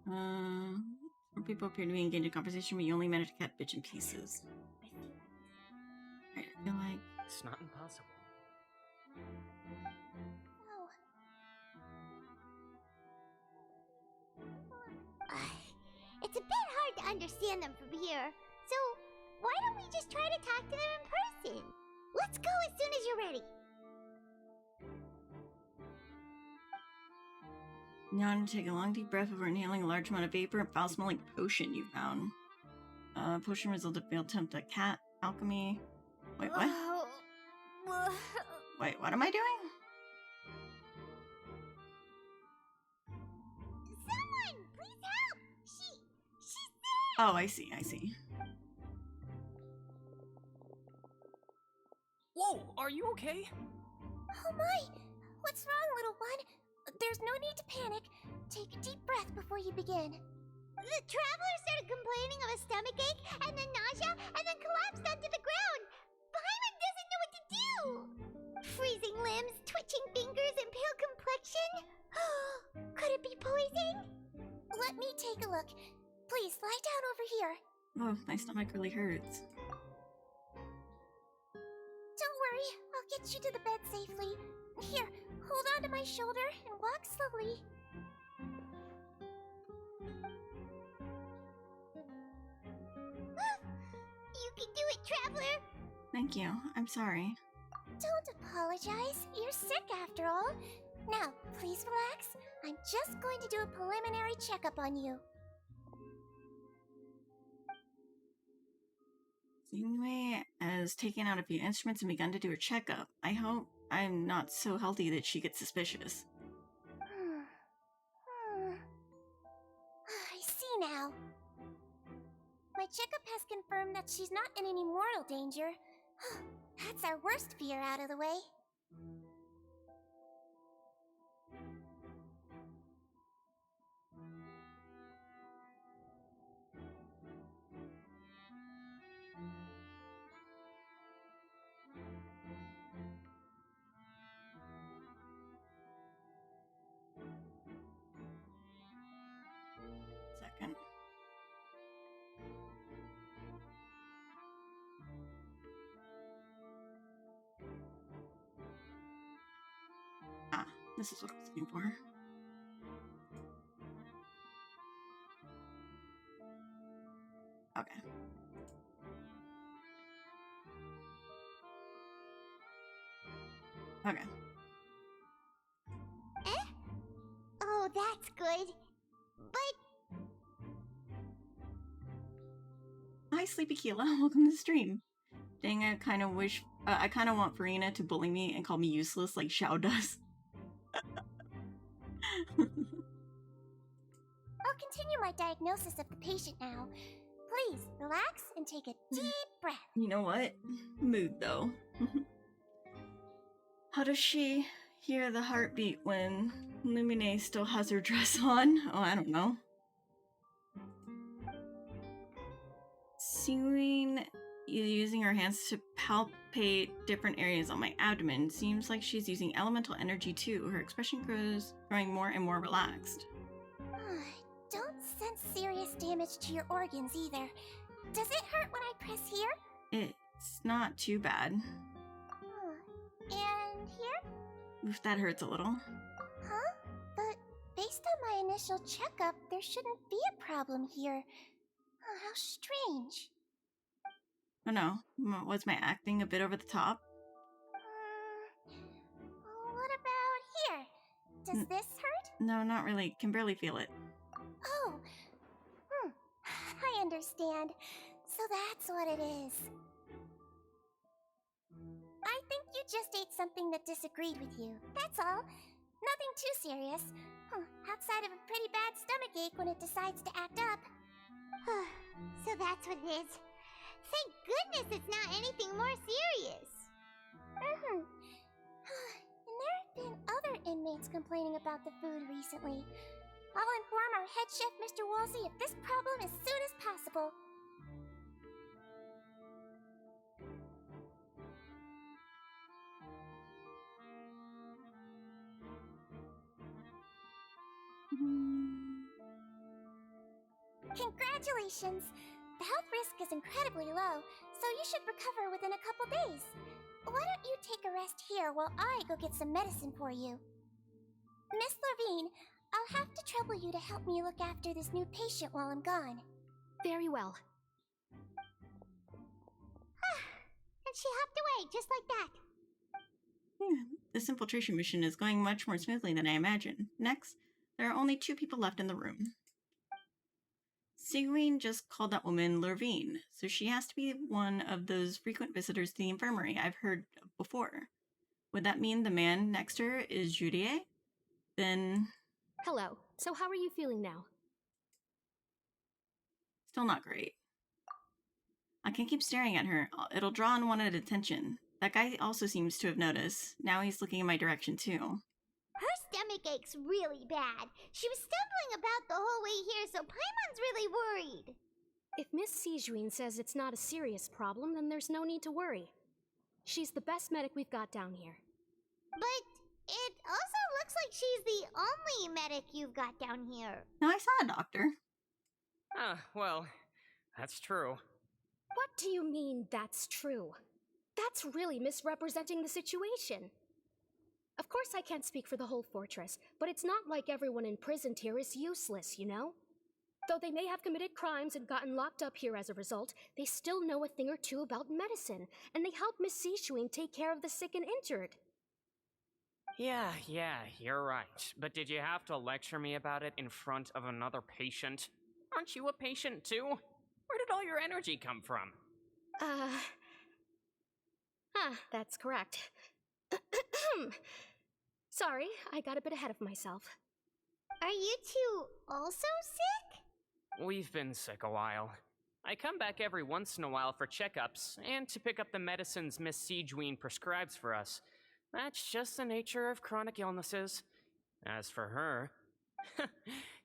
Speaker 1: Some people appear to be engaged in conversation, but you only managed to catch bits and pieces. Right, I feel like
Speaker 3: it's not impossible.
Speaker 4: It's a bit hard to understand them from here, so why don't we just try to talk to them in person? Let's go as soon as you're ready.
Speaker 1: Now to take a long deep breath before inhaling a large amount of vapor and foul-smelling potion you found. Potion resulted failed attempt at cat alchemy. Wait, what? Wait, what am I doing?
Speaker 4: Someone, please help! She's sick!
Speaker 1: Oh, I see.
Speaker 10: Whoa, are you okay?
Speaker 12: Oh my! What's wrong, little one? There's no need to panic. Take a deep breath before you begin.
Speaker 4: The traveler started complaining of a stomachache, and then nausea, and then collapsed onto the ground. Paimon doesn't know what to do! Freezing limbs, twitching fingers, and pale complexion? Could it be poison?
Speaker 12: Let me take a look. Please, lie down over here.
Speaker 1: Oh, my stomach really hurts.
Speaker 12: Don't worry, I'll get you to the bed safely. Here, hold on to my shoulder and walk slowly.
Speaker 4: You can do it, traveler!
Speaker 1: Thank you. I'm sorry.
Speaker 12: Don't apologize. You're sick after all. Now, please relax. I'm just going to do a preliminary checkup on you.
Speaker 1: Yue has taken out a few instruments and begun to do her checkup. I hope I'm not so healthy that she gets suspicious.
Speaker 12: I see now. My checkup has confirmed that she's not in any mortal danger. That's our worst fear out of the way.
Speaker 1: Second. Ah, this is what I was looking for. Okay. Okay.
Speaker 4: Oh, that's good. But
Speaker 1: Hi, Sleepy Keela. Welcome to the stream. Dang, I kind of want Farina to bully me and call me useless like Xiao does.
Speaker 12: I'll continue my diagnosis of the patient now. Please, relax and take a deep breath.
Speaker 1: You know what? Mood, though. How does she hear the heartbeat when Lumine still has her dress on? Oh, I don't know. Seeing using her hands to palpate different areas on my abdomen. Seems like she's using elemental energy too. Her expression growing more and more relaxed.
Speaker 12: Don't sense serious damage to your organs either. Does it hurt when I press here?
Speaker 1: It's not too bad.
Speaker 12: And here?
Speaker 1: Oof, that hurts a little.
Speaker 12: Huh? But based on my initial checkup, there shouldn't be a problem here. How strange.
Speaker 1: Oh no, was my acting a bit over the top?
Speaker 12: What about here? Does this hurt?
Speaker 1: No, not really. Can barely feel it.
Speaker 12: Oh, I understand. So that's what it is. I think you just ate something that disagreed with you. That's all. Nothing too serious. Outside of a pretty bad stomachache when it decides to act up.
Speaker 4: So that's what it is. Thank goodness it's not anything more serious.
Speaker 12: And there have been other inmates complaining about the food recently. I'll inform our head chef, Mr. Wolsey, of this problem as soon as possible. Congratulations! The health risk is incredibly low, so you should recover within a couple days. Why don't you take a rest here while I go get some medicine for you? Miss Levine, I'll have to trouble you to help me look after this new patient while I'm gone.
Speaker 6: Very well.
Speaker 4: And she hopped away, just like that.
Speaker 1: This infiltration mission is going much more smoothly than I imagined. Next, there are only 2 people left in the room. Sigwine just called that woman Lurvine, so she has to be one of those frequent visitors to the infirmary I've heard of before. Would that mean the man next to her is Julie? Then...
Speaker 6: Hello. So how are you feeling now?
Speaker 1: Still not great. I can't keep staring at her. It'll draw unwanted attention. That guy also seems to have noticed. Now he's looking in my direction too.
Speaker 4: Her stomach aches really bad. She was stumbling about the whole way here, so Paimon's really worried.
Speaker 10: If Miss Sijuin says it's not a serious problem, then there's no need to worry. She's the best medic we've got down here.
Speaker 4: But it also looks like she's the only medic you've got down here.
Speaker 1: No, I saw a doctor.
Speaker 22: Well, that's true.
Speaker 10: What do you mean, that's true? That's really misrepresenting the situation. Of course I can't speak for the whole fortress, but it's not like everyone imprisoned here is useless, you know? Though they may have committed crimes and gotten locked up here as a result, they still know a thing or two about medicine, and they help Miss Sishuing take care of the sick and injured.
Speaker 22: Yeah, you're right. But did you have to lecture me about it in front of another patient? Aren't you a patient too? Where did all your energy come from?
Speaker 10: That's correct. Sorry, I got a bit ahead of myself.
Speaker 4: Are you two also sick?
Speaker 22: We've been sick a while. I come back every once in a while for checkups, and to pick up the medicines Miss Sijuin prescribes for us. That's just the nature of chronic illnesses. As for her,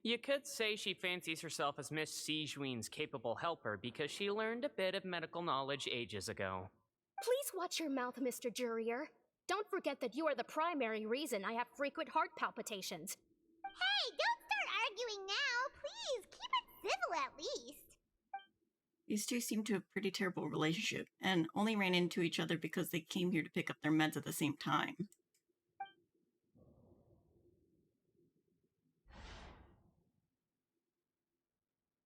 Speaker 22: you could say she fancies herself as Miss Sijuin's capable helper because she learned a bit of medical knowledge ages ago.
Speaker 10: Please watch your mouth, Mr. Jurier. Don't forget that you are the primary reason I have frequent heart palpitations.
Speaker 4: Hey, don't start arguing now, please. Keep it civil at least.
Speaker 1: These two seem to have a pretty terrible relationship, and only ran into each other because they came here to pick up their meds at the same time.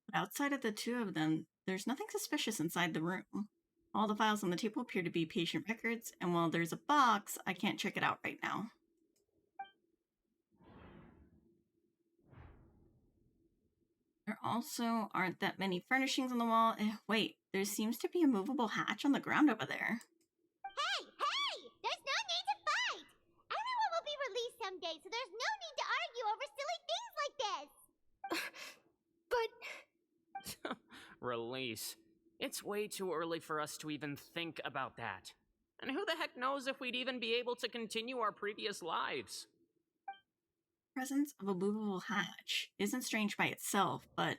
Speaker 1: But outside of the two of them, there's nothing suspicious inside the room. All the files on the table appear to be patient records, and while there's a box, I can't check it out right now. There also aren't that many furnishings on the wall. Wait, there seems to be a movable hatch on the ground over there.
Speaker 4: Hey! There's no need to fight! Everyone will be released someday, so there's no need to argue over silly things like this!
Speaker 10: But...
Speaker 22: Release. It's way too early for us to even think about that. And who the heck knows if we'd even be able to continue our previous lives?
Speaker 1: Presence of a movable hatch isn't strange by itself, but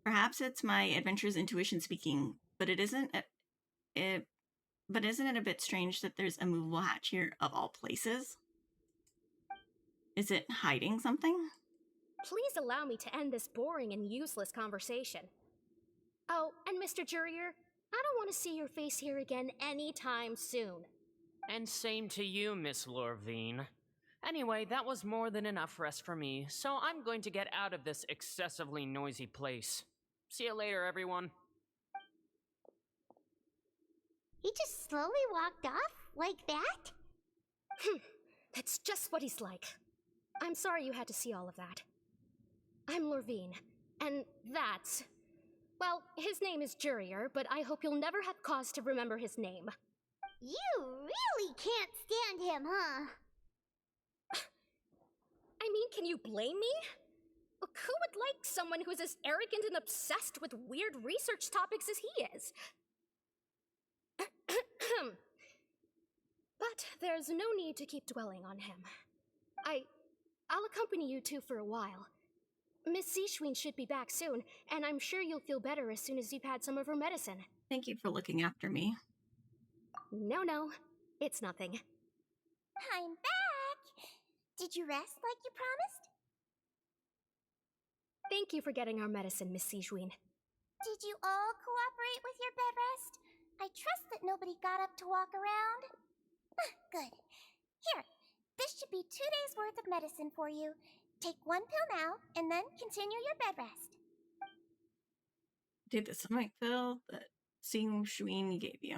Speaker 1: perhaps it's my adventurer's intuition speaking. But isn't it a bit strange that there's a movable hatch here of all places? Is it hiding something?
Speaker 10: Please allow me to end this boring and useless conversation. Oh, and Mr. Jurier, I don't want to see your face here again anytime soon.
Speaker 22: And same to you, Miss Lorvine. Anyway, that was more than enough rest for me, so I'm going to get out of this excessively noisy place. See you later, everyone.
Speaker 4: He just slowly walked off like that?
Speaker 10: That's just what he's like. I'm sorry you had to see all of that. I'm Lorvine, and that's... Well, his name is Jurier, but I hope you'll never have cause to remember his name.
Speaker 4: You really can't stand him, huh?
Speaker 10: I mean, can you blame me? Who would like someone who's as arrogant and obsessed with weird research topics as he is? But there's no need to keep dwelling on him. I'll accompany you two for a while. Miss Sishuin should be back soon, and I'm sure you'll feel better as soon as you've had some of her medicine.
Speaker 1: Thank you for looking after me.
Speaker 10: No, it's nothing.
Speaker 12: I'm back! Did you rest like you promised?
Speaker 10: Thank you for getting our medicine, Miss Sishuin.
Speaker 12: Did you all cooperate with your bed rest? I trust that nobody got up to walk around. Good. Here, this should be 2 days' worth of medicine for you. Take 1 pill now, and then continue your bed rest.
Speaker 1: Take the stomach pill that Sishuin gave you.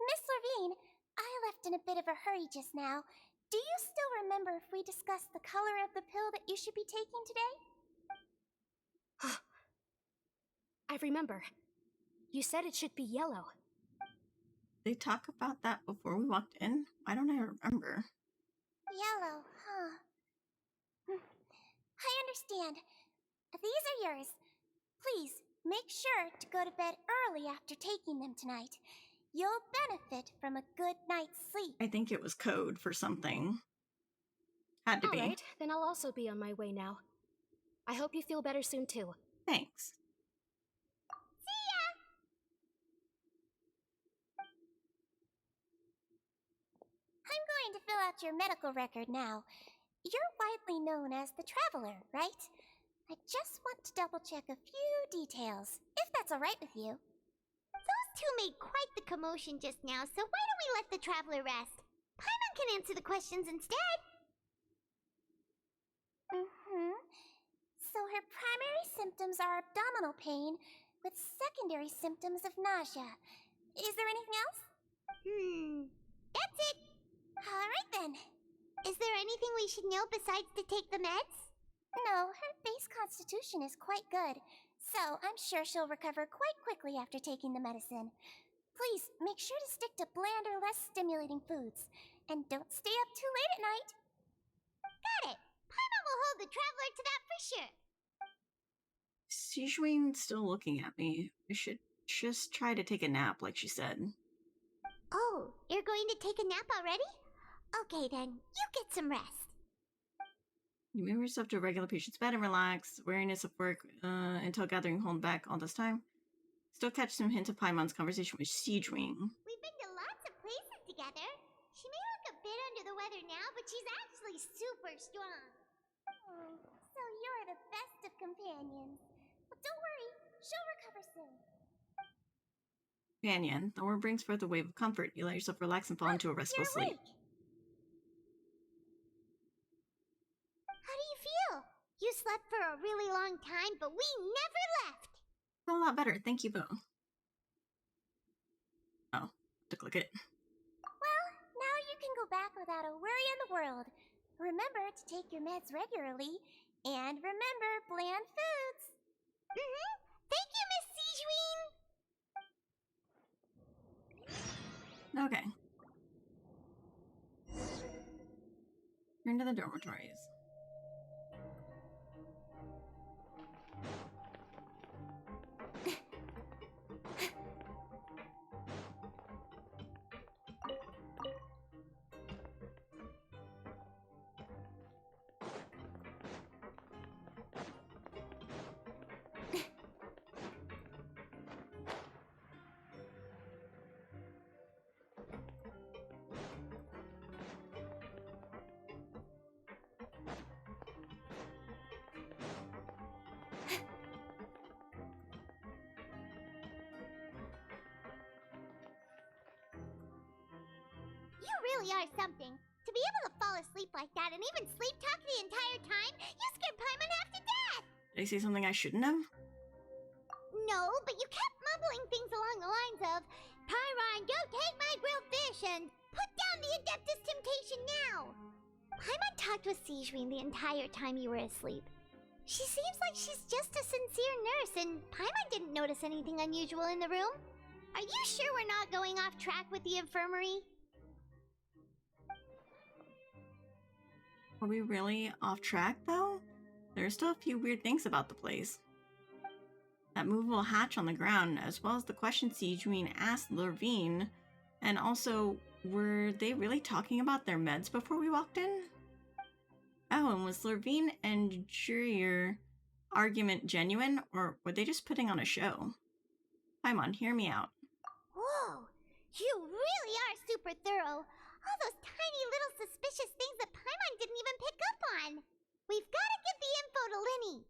Speaker 12: Miss Lorvine, I left in a bit of a hurry just now. Do you still remember if we discussed the color of the pill that you should be taking today?
Speaker 10: I remember. You said it should be yellow.
Speaker 1: They talk about that before we walked in? Why don't I remember?
Speaker 12: Yellow, huh? I understand. These are yours. Please, make sure to go to bed early after taking them tonight. You'll benefit from a good night's sleep.
Speaker 1: I think it was code for something. Had to be.
Speaker 10: Alright, then I'll also be on my way now. I hope you feel better soon too.
Speaker 1: Thanks.
Speaker 12: See ya! I'm going to fill out your medical record now. You're widely known as the Traveler, right? I just want to double check a few details, if that's alright with you.
Speaker 4: Those two made quite the commotion just now, so why don't we let the Traveler rest? Paimon can answer the questions instead.
Speaker 12: So her primary symptoms are abdominal pain, with secondary symptoms of nausea. Is there anything else?
Speaker 4: That's it.
Speaker 12: Alright then.
Speaker 4: Is there anything we should know besides to take the meds?
Speaker 12: No, her base constitution is quite good, so I'm sure she'll recover quite quickly after taking the medicine. Please, make sure to stick to bland or less stimulating foods, and don't stay up too late at night.
Speaker 4: Got it. Paimon will hold the Traveler to that for sure.
Speaker 1: Sijuine's still looking at me. I should just try to take a nap, like she said.
Speaker 4: Oh, you're going to take a nap already? Okay then, you get some rest.
Speaker 1: You move yourself to a regular patient's bed and relax. Wariness of work until gathering hold back all this time. Still catch some hints of Paimon's conversation with Sijuine.
Speaker 4: We've been to lots of places together. She may look a bit under the weather now, but she's actually super strong.
Speaker 12: So you're the best of companions. But don't worry, she'll recover soon.
Speaker 1: Companion, the word brings forth a wave of comfort. You let yourself relax and fall into a restful sleep.
Speaker 4: How do you feel? You slept for a really long time, but we never left.
Speaker 1: A lot better, thank you both. Oh, to click it.
Speaker 12: Well, now you can go back without a worry in the world. Remember to take your meds regularly, and remember bland foods.
Speaker 4: Thank you, Miss Sijuine.
Speaker 1: Okay. Turn to the dormitories.
Speaker 4: You really are something. To be able to fall asleep like that and even sleep talk the entire time, you scared Paimon half to death!
Speaker 1: Did I say something I shouldn't have?
Speaker 4: No, but you kept mumbling things along the lines of, Pyron, go take my grilled fish and put down the Adeptus Temptation now! Paimon talked with Sijuine the entire time you were asleep. She seems like she's just a sincere nurse, and Paimon didn't notice anything unusual in the room. Are you sure we're not going off track with the infirmary?
Speaker 1: Are we really off track, though? There are still a few weird things about the place. That movable hatch on the ground, as well as the question Sijuine asked Lurvine, and also, were they really talking about their meds before we walked in? Oh, and was Lurvine and Jurier argument genuine, or were they just putting on a show? Paimon, hear me out.
Speaker 4: Whoa, you really are super thorough. All those tiny little suspicious things that Paimon didn't even pick up on. We've got to give the info to Linny.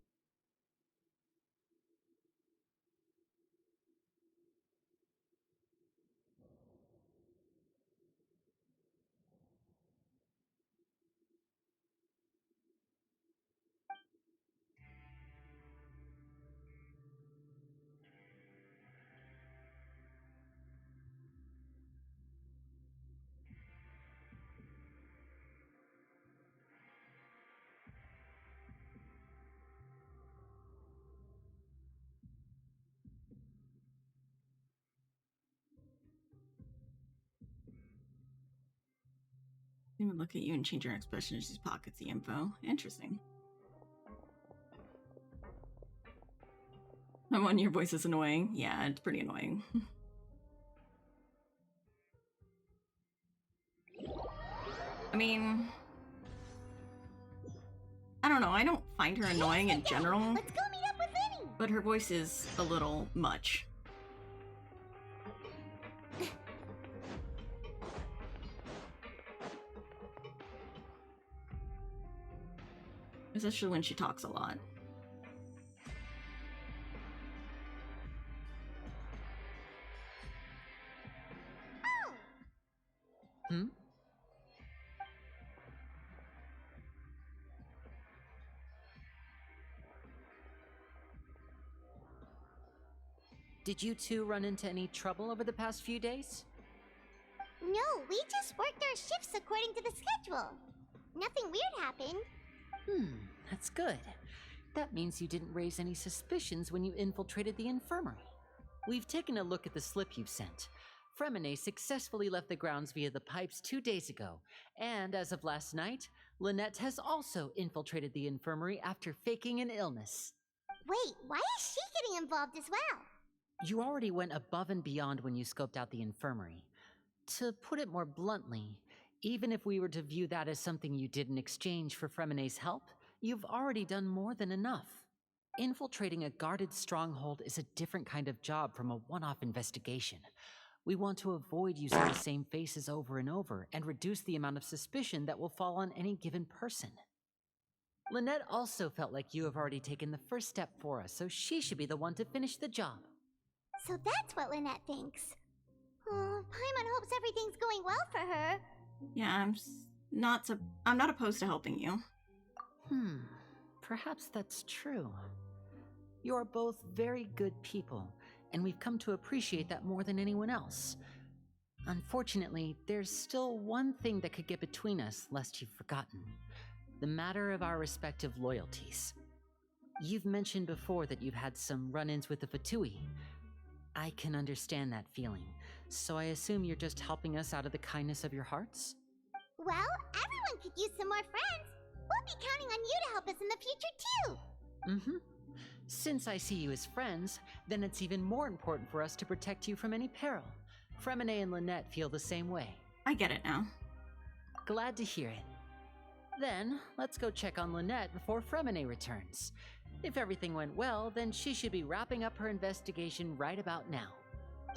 Speaker 1: Even look at you and change your expression as she pockets the info. Interesting. Your voice is annoying. Yeah, it's pretty annoying. I mean, I don't know, I don't find her annoying in general,
Speaker 12: Let's go meet up with Linny.
Speaker 1: but her voice is a little much. Especially when she talks a lot.
Speaker 5: Hmm? Did you two run into any trouble over the past few days?
Speaker 12: No, we just worked our shifts according to the schedule. Nothing weird happened.
Speaker 5: That's good. That means you didn't raise any suspicions when you infiltrated the infirmary. We've taken a look at the slip you've sent. Fremine successfully left the grounds via the pipes 2 days ago, and as of last night, Lynette has also infiltrated the infirmary after faking an illness.
Speaker 12: Wait, why is she getting involved as well?
Speaker 5: You already went above and beyond when you scoped out the infirmary. To put it more bluntly, even if we were to view that as something you did in exchange for Fremine's help, you've already done more than enough. Infiltrating a guarded stronghold is a different kind of job from a one-off investigation. We want to avoid using the same faces over and over and reduce the amount of suspicion that will fall on any given person. Lynette also felt like you have already taken the first step for us, so she should be the one to finish the job.
Speaker 12: So that's what Lynette thinks. Oh, Paimon hopes everything's going well for her.
Speaker 1: Yeah, I'm not opposed to helping you.
Speaker 5: Perhaps that's true. You're both very good people, and we've come to appreciate that more than anyone else. Unfortunately, there's still one thing that could get between us, lest you've forgotten. The matter of our respective loyalties. You've mentioned before that you've had some run-ins with the Fatui. I can understand that feeling, so I assume you're just helping us out of the kindness of your hearts?
Speaker 12: Well, everyone could use some more friends. We'll be counting on you to help us in the future, too.
Speaker 5: Since I see you as friends, then it's even more important for us to protect you from any peril. Fremine and Lynette feel the same way.
Speaker 1: I get it now.
Speaker 5: Glad to hear it. Then, let's go check on Lynette before Fremine returns. If everything went well, then she should be wrapping up her investigation right about now.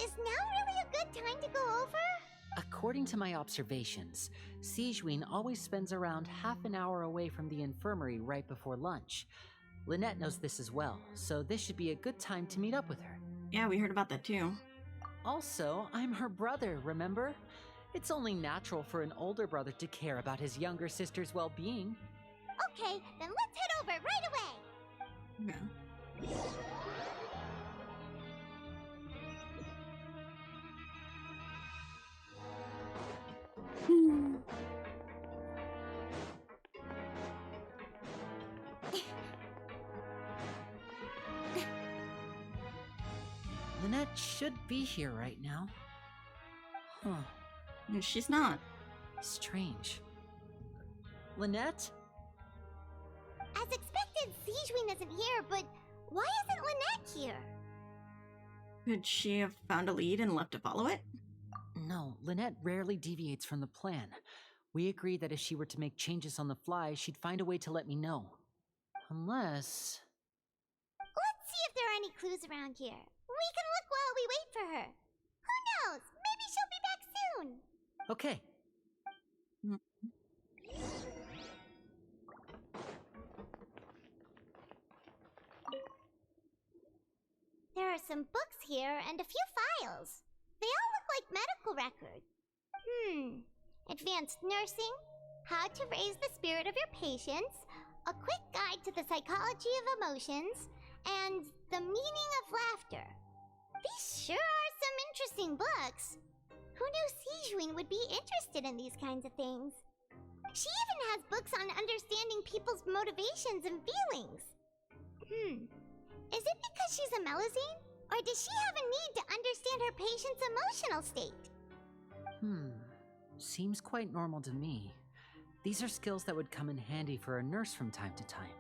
Speaker 12: Is now really a good time to go over?
Speaker 5: According to my observations, Sigewinne always spends around half an hour away from the infirmary right before lunch. Lynette knows this as well, so this should be a good time to meet up with her.
Speaker 1: Yeah, we heard about that too.
Speaker 5: Also, I'm her brother, remember? It's only natural for an older brother to care about his younger sister's well-being.
Speaker 12: Okay, then let's head over right away.
Speaker 1: Yeah.
Speaker 5: Lynette should be here right now.
Speaker 1: She's not.
Speaker 5: Strange. Lynette?
Speaker 12: As expected, Sigewinne isn't here, but why isn't Lynette here?
Speaker 1: Could she have found a lead and left to follow it?
Speaker 5: No, Lynette rarely deviates from the plan. We agreed that if she were to make changes on the fly, she'd find a way to let me know. Unless...
Speaker 12: Let's see if there are any clues around here. We can look while we wait for her. Who knows? Maybe she'll be back soon.
Speaker 5: Okay.
Speaker 12: There are some books here and a few files. They all look like medical records. Advanced nursing, how to raise the spirit of your patients, a quick guide to the psychology of emotions, and the meaning of laughter. These sure are some interesting books. Who knew Sigewinne would be interested in these kinds of things? She even has books on understanding people's motivations and feelings. Is it because she's a Melusine? Or does she have a need to understand her patient's emotional state?
Speaker 5: Seems quite normal to me. These are skills that would come in handy for a nurse from time to time.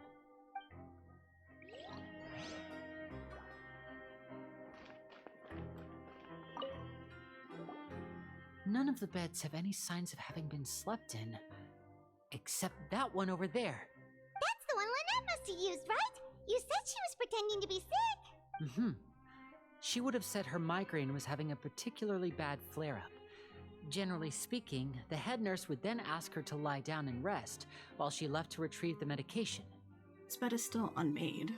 Speaker 5: None of the beds have any signs of having been slept in. Except that one over there.
Speaker 12: That's the
Speaker 4: pretending to be sick.
Speaker 5: Mm-hmm. She would have said her migraine was having a particularly bad flare-up. Generally speaking, the head nurse would then ask her to lie down and rest while she left to retrieve the medication.
Speaker 1: This bed is still unmade.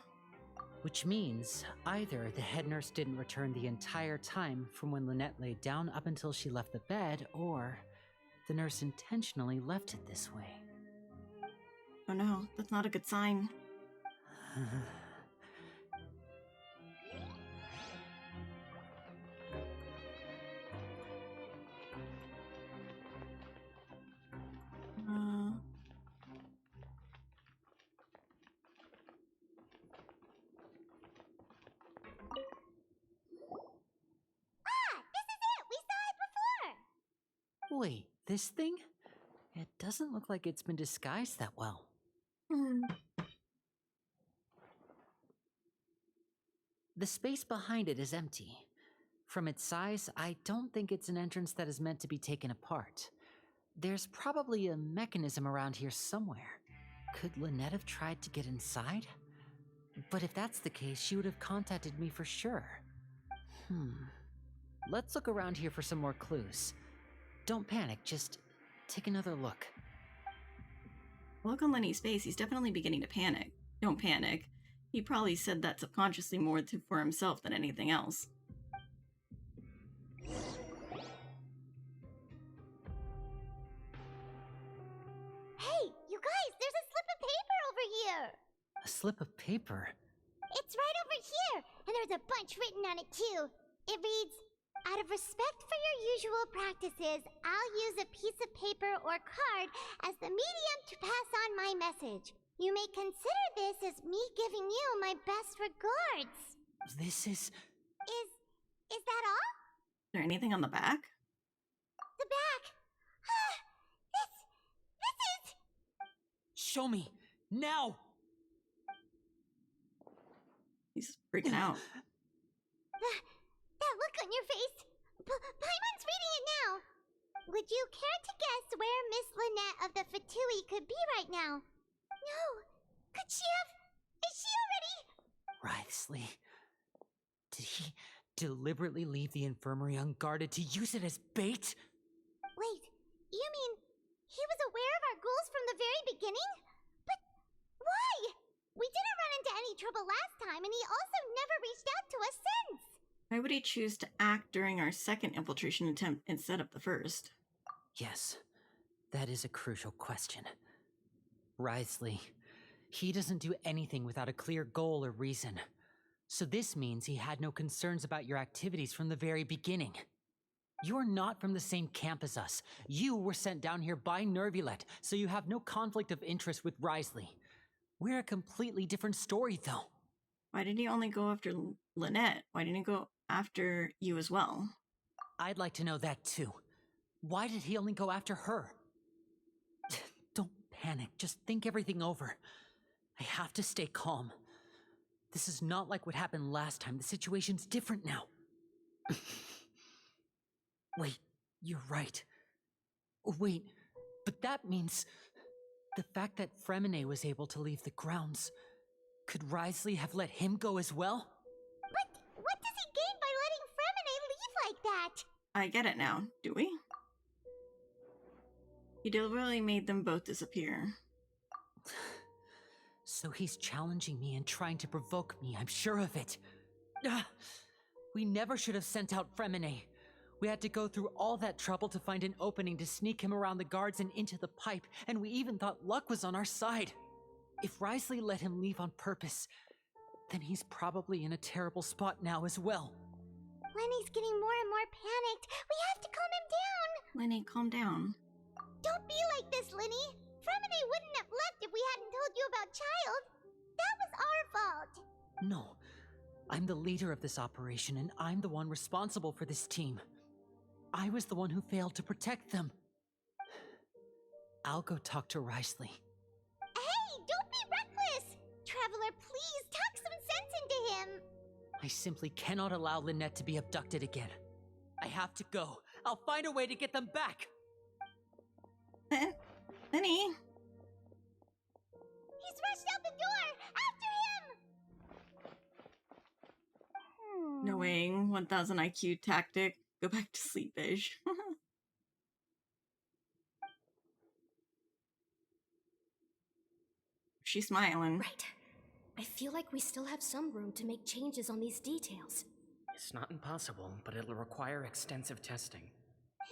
Speaker 5: Which means either the head nurse didn't return the entire time from when Lynette laid down up until she left the bed, or the nurse intentionally left it this way.
Speaker 1: Oh no, that's not a good sign.
Speaker 5: Wait, this thing? It doesn't look like it's been disguised that well. The space behind it is empty. From its size, I don't think it's an entrance that is meant to be taken apart. There's probably a mechanism around here somewhere. Could Lynette have tried to get inside? But if that's the case, she would have contacted me for sure. Let's look around here for some more clues. Don't panic, just take another look.
Speaker 1: Look on Lenny's face, he's definitely beginning to panic. Don't panic. He probably said that subconsciously more for himself than anything else.
Speaker 4: Hey, you guys, there's a slip of paper over here.
Speaker 5: A slip of paper?
Speaker 4: It's right over here, and there's a bunch written on it too. It reads, "Out of respect for your usual practices, I'll use a piece of paper or card as the medium to pass on my message. You may consider this as me giving you my best regards."
Speaker 5: This is...
Speaker 4: Is that all?
Speaker 1: Is there anything on the back?
Speaker 4: The back. This is...
Speaker 5: Show me! Now!
Speaker 1: He's freaking out.
Speaker 4: That look on your face. Paimon's reading it now. Would you care to guess where Miss Lynette of the Fatui could be right now? No. Could she have... Is she already...
Speaker 5: Writhsley. Did he deliberately leave the infirmary unguarded to use it as bait?
Speaker 4: Wait, you mean he was aware of our goals from the very beginning? But why? We didn't run into any trouble last time, and he also never reached out to us since.
Speaker 1: Why would he choose to act during our second infiltration attempt instead of the first?
Speaker 5: Yes, that is a crucial question. Writhsley, he doesn't do anything without a clear goal or reason. So this means he had no concerns about your activities from the very beginning. You're not from the same camp as us. You were sent down here by Nervulet, so you have no conflict of interest with Writhsley. We're a completely different story, though.
Speaker 1: Why did he only go after Lynette? Why didn't he go after you as well?
Speaker 5: I'd like to know that, too. Why did he only go after her? Don't panic. Just think everything over. I have to stay calm. This is not like what happened last time. The situation's different now. Wait, you're right. Wait, but that means... the fact that Fremine was able to leave the grounds... could Writhsley have let him go as well?
Speaker 4: But what does he gain by letting Fremine leave like that?
Speaker 1: I get it now, do we? He deliberately made them both disappear.
Speaker 5: So he's challenging me and trying to provoke me, I'm sure of it. We never should have sent out Fremine. We had to go through all that trouble to find an opening to sneak him around the guards and into the pipe, and we even thought luck was on our side. If Writhsley let him leave on purpose, then he's probably in a terrible spot now as well.
Speaker 4: Lenny's getting more and more panicked. We have to calm him down.
Speaker 1: Lenny, calm down.
Speaker 4: Don't be like this, Lenny. Fremine wouldn't have left if we hadn't told you about Child. That was our fault.
Speaker 5: No. I'm the leader of this operation, and I'm the one responsible for this team. I was the one who failed to protect them. I'll go talk to Writhsley.
Speaker 4: Hey, don't be reckless! Traveler, please talk some sense into him.
Speaker 5: I simply cannot allow Lynette to be abducted again. I have to go. I'll find a way to get them back.
Speaker 1: Lenny?
Speaker 4: He's rushed out the door! After him!
Speaker 1: Knowing 1000 IQ tactic. Go back to sleep, Ish. She's smiling.
Speaker 10: Right. I feel like we still have some room to make changes on these details.
Speaker 22: It's not impossible, but it'll require extensive testing.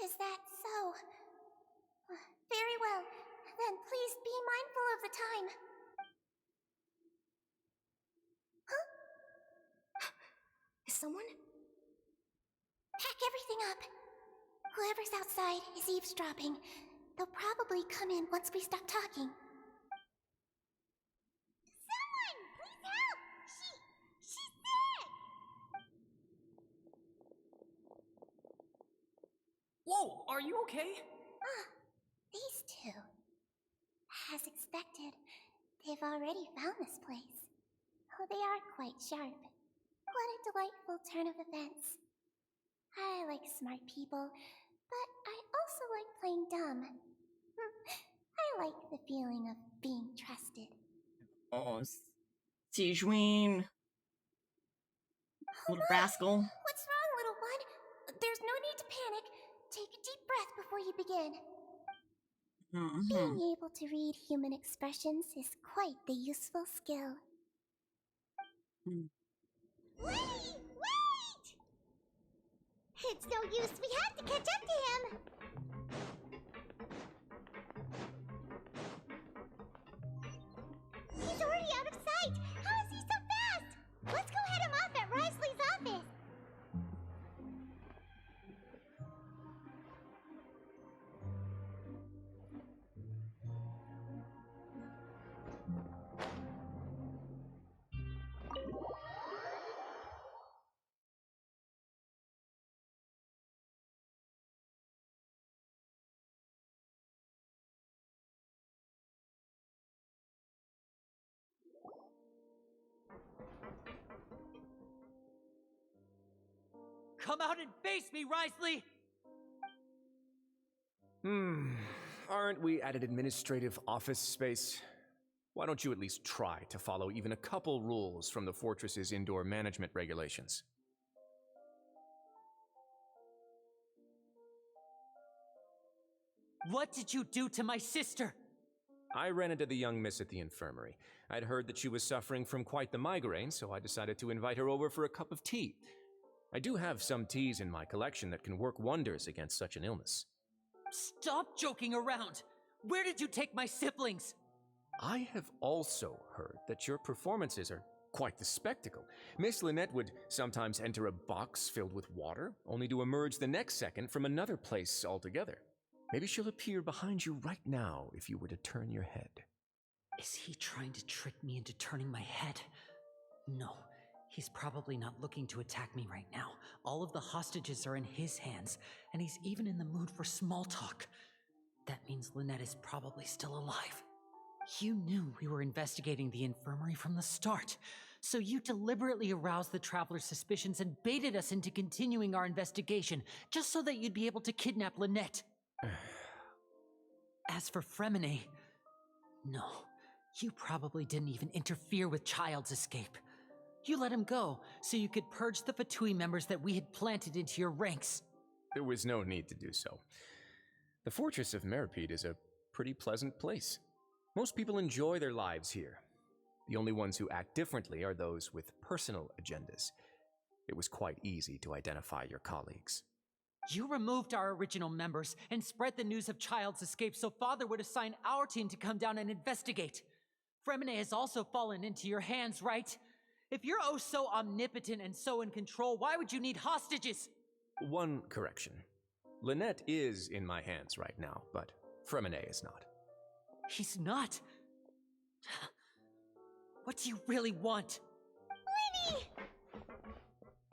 Speaker 12: Is that so? Very well. Then please be mindful of the time. Huh?
Speaker 10: Is someone?
Speaker 12: Pack everything up. Whoever's outside is eavesdropping. They'll probably come in once we stop talking. Someone! Please help! She's sick!
Speaker 22: Whoa, are you okay?
Speaker 12: These two. As expected, they've already found this place. Oh, they are quite sharp. What a delightful turn of events. I like smart people, but I also like playing dumb. I like the feeling of being trusted.
Speaker 1: Oh, Sijween. Little rascal.
Speaker 12: What's wrong, little one? There's no need to panic. Take a deep breath before you begin. Being able to read human expressions is quite the useful skill. Wait! It's no use, we have to catch up to him! He's already out of sight! How is he so fast? Let's go head him off at Risley's office!
Speaker 5: Come out and face me, Risley!
Speaker 7: Aren't we at an administrative office space? Why don't you at least try to follow even a couple rules from the fortress's indoor management regulations?
Speaker 5: What did you do to my sister?
Speaker 7: I ran into the young miss at the infirmary. I'd heard that she was suffering from quite the migraine, so I decided to invite her over for a cup of tea. I do have some teas in my collection that can work wonders against such an illness.
Speaker 5: Stop joking around! Where did you take my siblings?
Speaker 7: I have also heard that your performances are quite the spectacle. Miss Lynette would sometimes enter a box filled with water, only to emerge the next second from another place altogether. Maybe she'll appear behind you right now if you were to turn your head.
Speaker 5: Is he trying to trick me into turning my head? No, he's probably not looking to attack me right now. All of the hostages are in his hands, and he's even in the mood for small talk. That means Lynette is probably still alive. You knew we were investigating the infirmary from the start, so you deliberately aroused the traveler's suspicions and baited us into continuing our investigation, just so that you'd be able to kidnap Lynette. As for Fremine, no, you probably didn't even interfere with Child's escape. You let him go, so you could purge the Fatui members that we had planted into your ranks.
Speaker 7: There was no need to do so. The fortress of Meripede is a pretty pleasant place. Most people enjoy their lives here. The only ones who act differently are those with personal agendas. It was quite easy to identify your colleagues.
Speaker 5: You removed our original members and spread the news of Child's escape so Father would assign our team to come down and investigate. Fremine has also fallen into your hands, right? If you're oh so omnipotent and so in control, why would you need hostages?
Speaker 7: One correction. Lynette is in my hands right now, but Fremine is not.
Speaker 5: He's not? What do you really want?
Speaker 12: Lenny!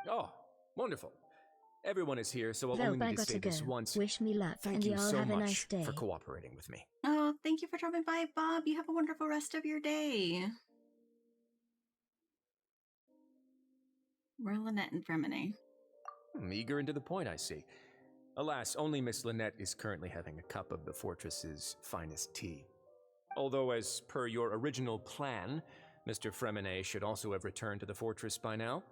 Speaker 7: Oh, wonderful. Everyone is here, so I'll only need to say this once.
Speaker 8: Wish me luck,
Speaker 7: Thank
Speaker 8: and
Speaker 7: you
Speaker 8: y'all
Speaker 7: so
Speaker 8: have a
Speaker 7: much
Speaker 8: nice day.
Speaker 7: for cooperating with me.
Speaker 1: Oh, thank you for dropping by, Bob. You have a wonderful rest of your day. We're Lynette and Fremine.
Speaker 7: Eager and to the point, I see. Alas, only Miss Lynette is currently having a cup of the fortress's finest tea. Although, as per your original plan, Mr. Fremine should also have returned to the fortress by now.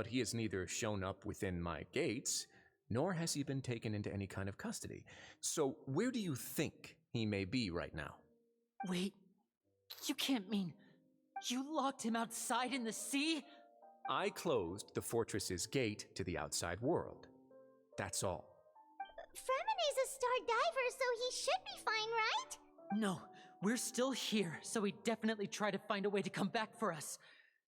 Speaker 8: but he has neither shown up within my gates, nor has he been taken into any kind of custody. So where do you think he may be right now?
Speaker 5: Wait, you can't mean you locked him outside in the sea?
Speaker 8: I closed the fortress's gate to the outside world. That's all.
Speaker 4: Fremene's a star diver, so he should be fine, right?
Speaker 5: No, we're still here, so he definitely tried to find a way to come back for us.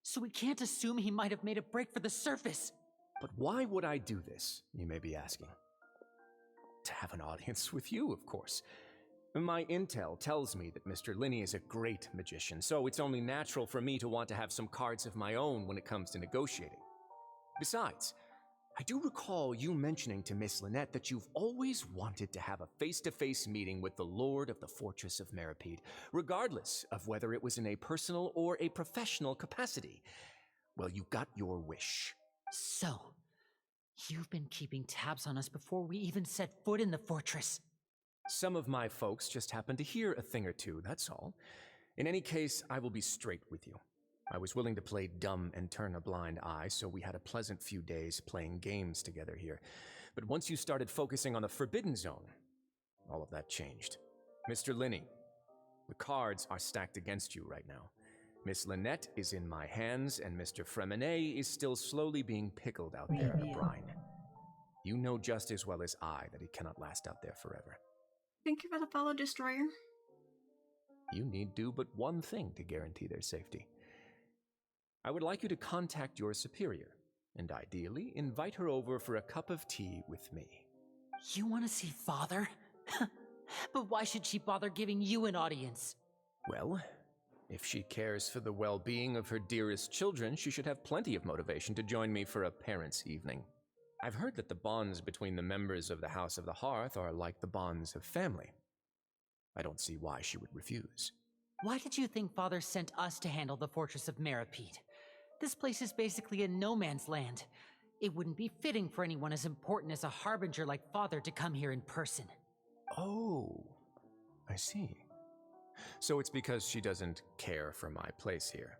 Speaker 5: So we can't assume he might have made a break for the surface.
Speaker 8: But why would I do this, you may be asking? To have an audience with you, of course. My intel tells me that Mr. Linney is a great magician, so it's only natural for me to want to have some cards of my own when it comes to negotiating. Besides, I do recall you mentioning to Miss Lynette that you've always wanted to have a face-to-face meeting with the Lord of the Fortress of Meripede, regardless of whether it was in a personal or a professional capacity. Well, you got your wish.
Speaker 5: So, you've been keeping tabs on us before we even set foot in the fortress.
Speaker 8: Some of my folks just happened to hear a thing or two, that's all. In any case, I will be straight with you. I was willing to play dumb and turn a blind eye, so we had a pleasant few days playing games together here. But once you started focusing on the Forbidden Zone, all of that changed. Mr. Linney, the cards are stacked against you right now. Miss Lynette is in my hands, and Mr. Fremene is still slowly being pickled out there in the brine. You know just as well as I that he cannot last out there forever.
Speaker 1: Thank you for the follow, Destroyer.
Speaker 8: You need do but one thing to guarantee their safety. I would like you to contact your superior, and ideally invite her over for a cup of tea with me.
Speaker 5: You want to see Father? But why should she bother giving you an audience?
Speaker 8: Well, if she cares for the well-being of her dearest children, she should have plenty of motivation to join me for a parents' evening. I've heard that the bonds between the members of the House of the Hearth are like the bonds of family. I don't see why she would refuse.
Speaker 5: Why did you think Father sent us to handle the Fortress of Meripede? This place is basically a no man's land. It wouldn't be fitting for anyone as important as a harbinger like Father to come here in person.
Speaker 8: Oh, I see. So it's because she doesn't care for my place here.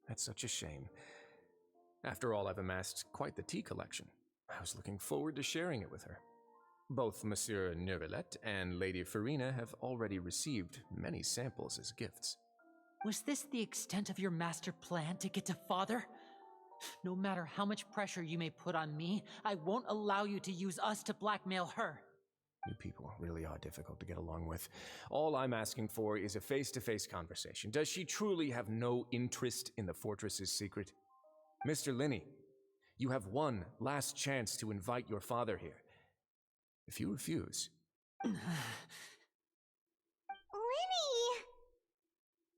Speaker 8: That's such a shame. After all, I've amassed quite the tea collection. I was looking forward to sharing it with her. Both Monsieur Neuvillette and Lady Farina have already received many samples as gifts.
Speaker 5: Was this the extent of your master plan to get to Father? No matter how much pressure you may put on me, I won't allow you to use us to blackmail her.
Speaker 8: You people really are difficult to get along with. All I'm asking for is a face-to-face conversation. Does she truly have no interest in the fortress's secret? Mr. Linney, you have one last chance to invite your father here. If you refuse...
Speaker 4: Linney!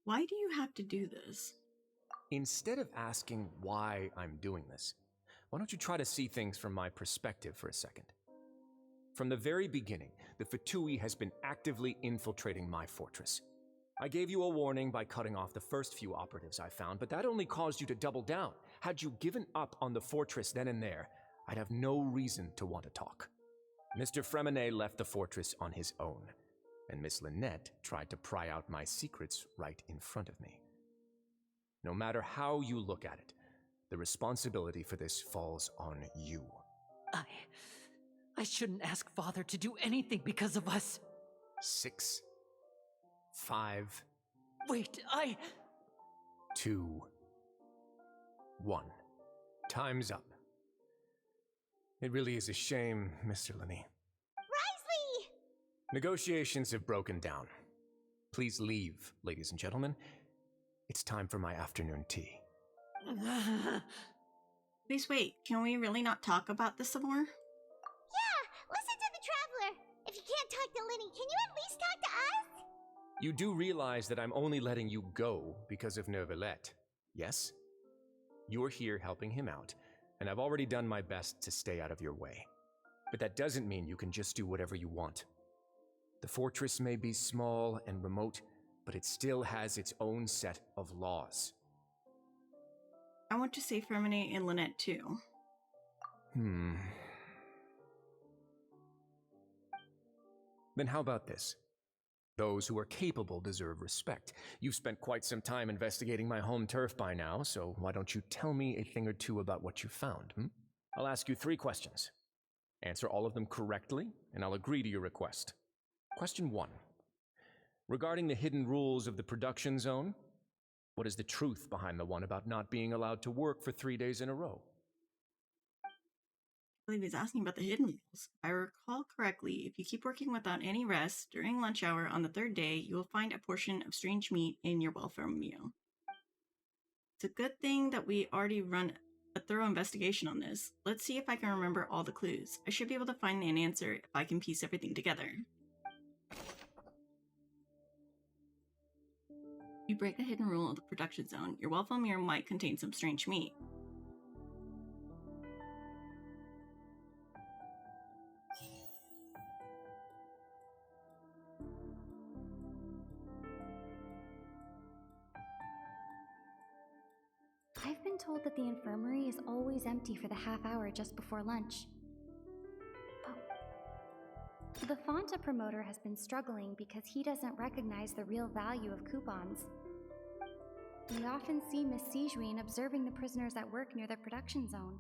Speaker 1: Why do you have to do this?
Speaker 8: Instead of asking why I'm doing this, why don't you try to see things from my perspective for a second? From the very beginning, the Fatui has been actively infiltrating my fortress. I gave you a warning by cutting off the first few operatives I found, but that only caused you to double down. Had you given up on the fortress then and there, I'd have no reason to want to talk. Mr. Fremene left the fortress on his own, and Miss Lynette tried to pry out my secrets right in front of me. No matter how you look at it, the responsibility for this falls on you.
Speaker 5: I shouldn't ask Father to do anything because of us.
Speaker 8: 6, 5...
Speaker 5: Wait,
Speaker 8: 2, 1. Time's up. It really is a shame, Mr. Linney.
Speaker 4: Risley!
Speaker 8: Negotiations have broken down. Please leave, ladies and gentlemen. It's time for my afternoon tea.
Speaker 1: Please wait, can we really not talk about this some more?
Speaker 4: Yeah, listen to the Traveler. If you can't talk to Linney, can you at least talk to us?
Speaker 8: You do realize that I'm only letting you go because of Neuvillette, yes? You're here helping him out, and I've already done my best to stay out of your way. But that doesn't mean you can just do whatever you want. The fortress may be small and remote, but it still has its own set of laws.
Speaker 1: I want to say Fremene and Lynette too.
Speaker 8: Then how about this? Those who are capable deserve respect. You've spent quite some time investigating my home turf by now, so why don't you tell me a thing or two about what you found, I'll ask you 3 questions. Answer all of them correctly, and I'll agree to your request. Question 1. Regarding the hidden rules of the production zone, what is the truth behind the one about not being allowed to work for 3 days in a row?
Speaker 1: I believe he's asking about the hidden rules. If I recall correctly, if you keep working without any rest during lunch hour on the 3rd day, you will find a portion of strange meat in your welfare meal. It's a good thing that we already run a thorough investigation on this. Let's see if I can remember all the clues. I should be able to find an answer if I can piece everything together. You break a hidden rule of the production zone. Your welfare meal might contain some strange meat.
Speaker 2: I've been told that the infirmary is always empty for the half hour just before lunch. But the Fonta promoter has been struggling because he doesn't recognize the real value of coupons. We often see Miss Sijuin observing the prisoners at work near the production zone.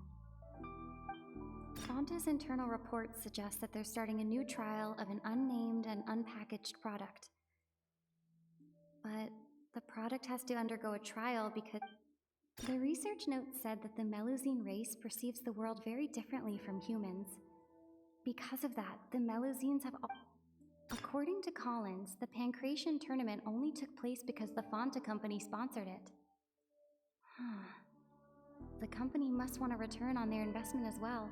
Speaker 2: Fonta's internal reports suggest that they're starting a new trial of an unnamed and unpackaged product. But the product has to undergo a trial because the research note said that the Melusine race perceives the world very differently from humans. Because of that, the Melusines have... According to Collins, the Pancration tournament only took place because the Fonta company sponsored it. The company must want a return on their investment as well.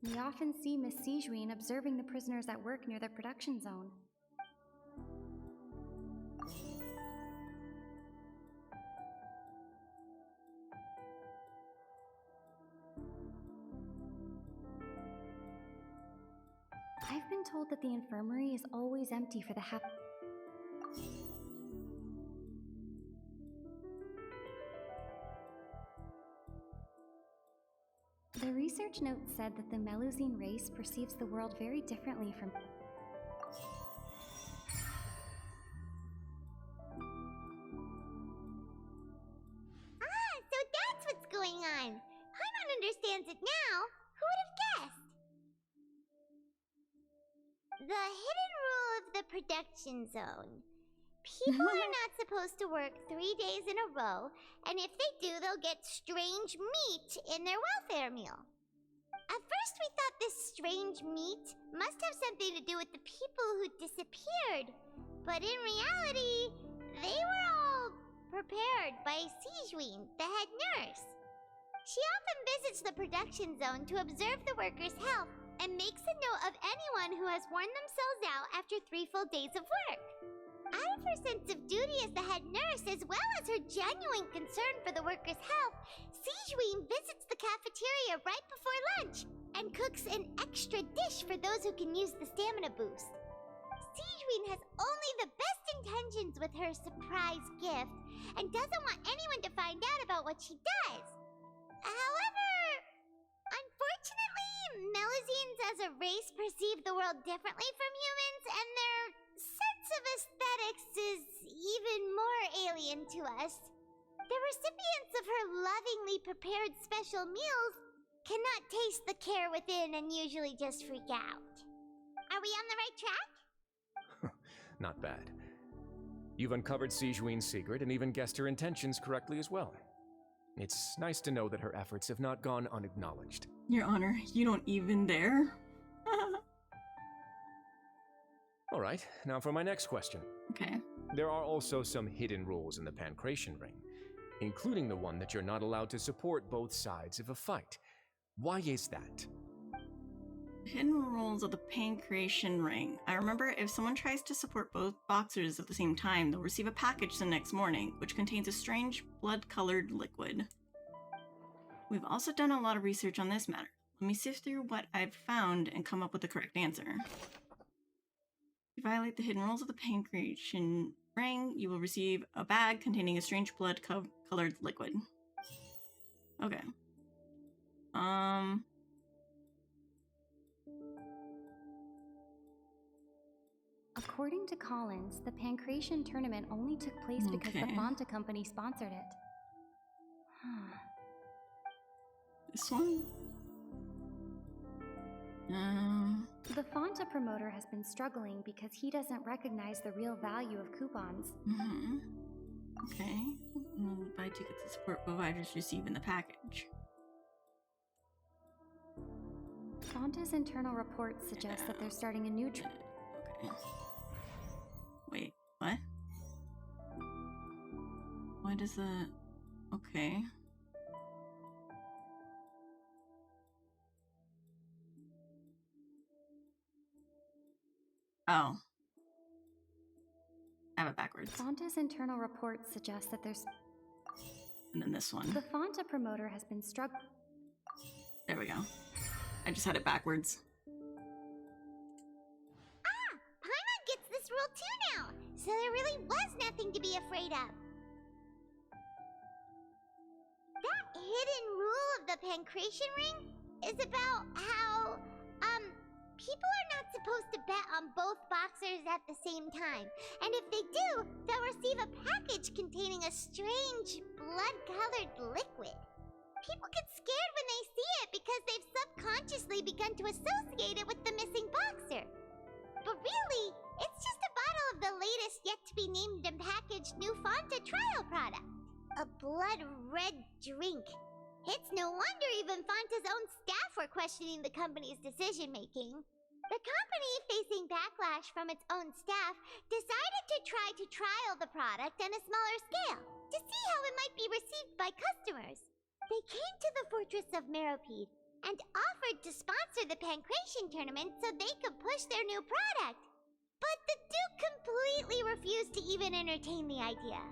Speaker 2: We often see Miss Sijuin observing the prisoners at work near the production zone. I've been told that the infirmary is always empty for the half... The research note said that the Melusine race perceives the world very differently from...
Speaker 4: Ah, so that's what's going on. Paimon understands it now. Who would have guessed? The hidden rule of the production zone. People are not supposed to work 3 days in a row, and if they do, they'll get strange meat in their welfare meal. At first, we thought this strange meat must have something to do with the people who disappeared, but in reality, they were all prepared by Sijuin, the head nurse. She often visits the production zone to observe the workers' health and makes a note of anyone who has worn themselves out after 3 full days of work. Out of her sense of duty as the head nurse, as well as her genuine concern for the workers' health, Sijuin visits the cafeteria right before lunch and cooks an extra dish for those who can use the stamina boost. Sijuin has only the best intentions with her surprise gift and doesn't want anyone to find out about what she does. However, unfortunately, Melusines as a race perceive the world differently from humans, and their sense of aesthetics is even more alien to us. The recipients of her lovingly prepared special meals cannot taste the care within and usually just freak out. Are we on the right track?
Speaker 8: Not bad. You've uncovered Sijuin's secret and even guessed her intentions correctly as well. It's nice to know that her efforts have not gone unacknowledged.
Speaker 1: Your Honor, you don't even dare?
Speaker 8: Alright, now for my next question.
Speaker 1: Okay.
Speaker 8: There are also some hidden rules in the Pancration Ring, including the one that you're not allowed to support both sides of a fight. Why is that?
Speaker 1: Hidden rules of the Pancration Ring. I remember if someone tries to support both boxers at the same time, they'll receive a package the next morning, which contains a strange blood-colored liquid. We've also done a lot of research on this matter. Let me sift through what I've found and come up with the correct answer. If you violate the hidden rules of the Pancration Ring, you will receive a bag containing a strange blood-colored liquid. Okay.
Speaker 2: According to Collins, the Pancration tournament only took place because the Fonta company sponsored it.
Speaker 1: This one?
Speaker 2: The Fonta promoter has been struggling because he doesn't recognize the real value of coupons.
Speaker 1: Okay. Buy tickets the support providers receive in the package.
Speaker 2: Fonta's internal reports suggest that they're starting a new
Speaker 1: Okay. Wait, what? Why does the... Okay. Oh. I have it backwards.
Speaker 2: Fonta's internal reports suggest that there's...
Speaker 1: And then this one.
Speaker 2: The Fonta promoter has been struggling...
Speaker 1: There we go. I just had it backwards.
Speaker 4: Paimon gets this rule too now, so there really was nothing to be afraid of. That hidden rule of the Pancration Ring is about how, people are not supposed to bet on both boxers at the same time. And if they do, they'll receive a package containing a strange, blood-colored liquid. People get scared when they see it because they've subconsciously begun to associate it with the missing boxer. But really, it's just a bottle of the latest yet-to-be-named and packaged new Fonta trial product. A blood-red drink. It's no wonder even Fonta's own staff were questioning the company's decision-making. The company, facing backlash from its own staff, decided to try to trial the product on a smaller scale to see how it might be received by customers. They came to the Fortress of Meropide and offered to sponsor the Pancration tournament so they could push their new product. But the Duke completely refused to even entertain the idea.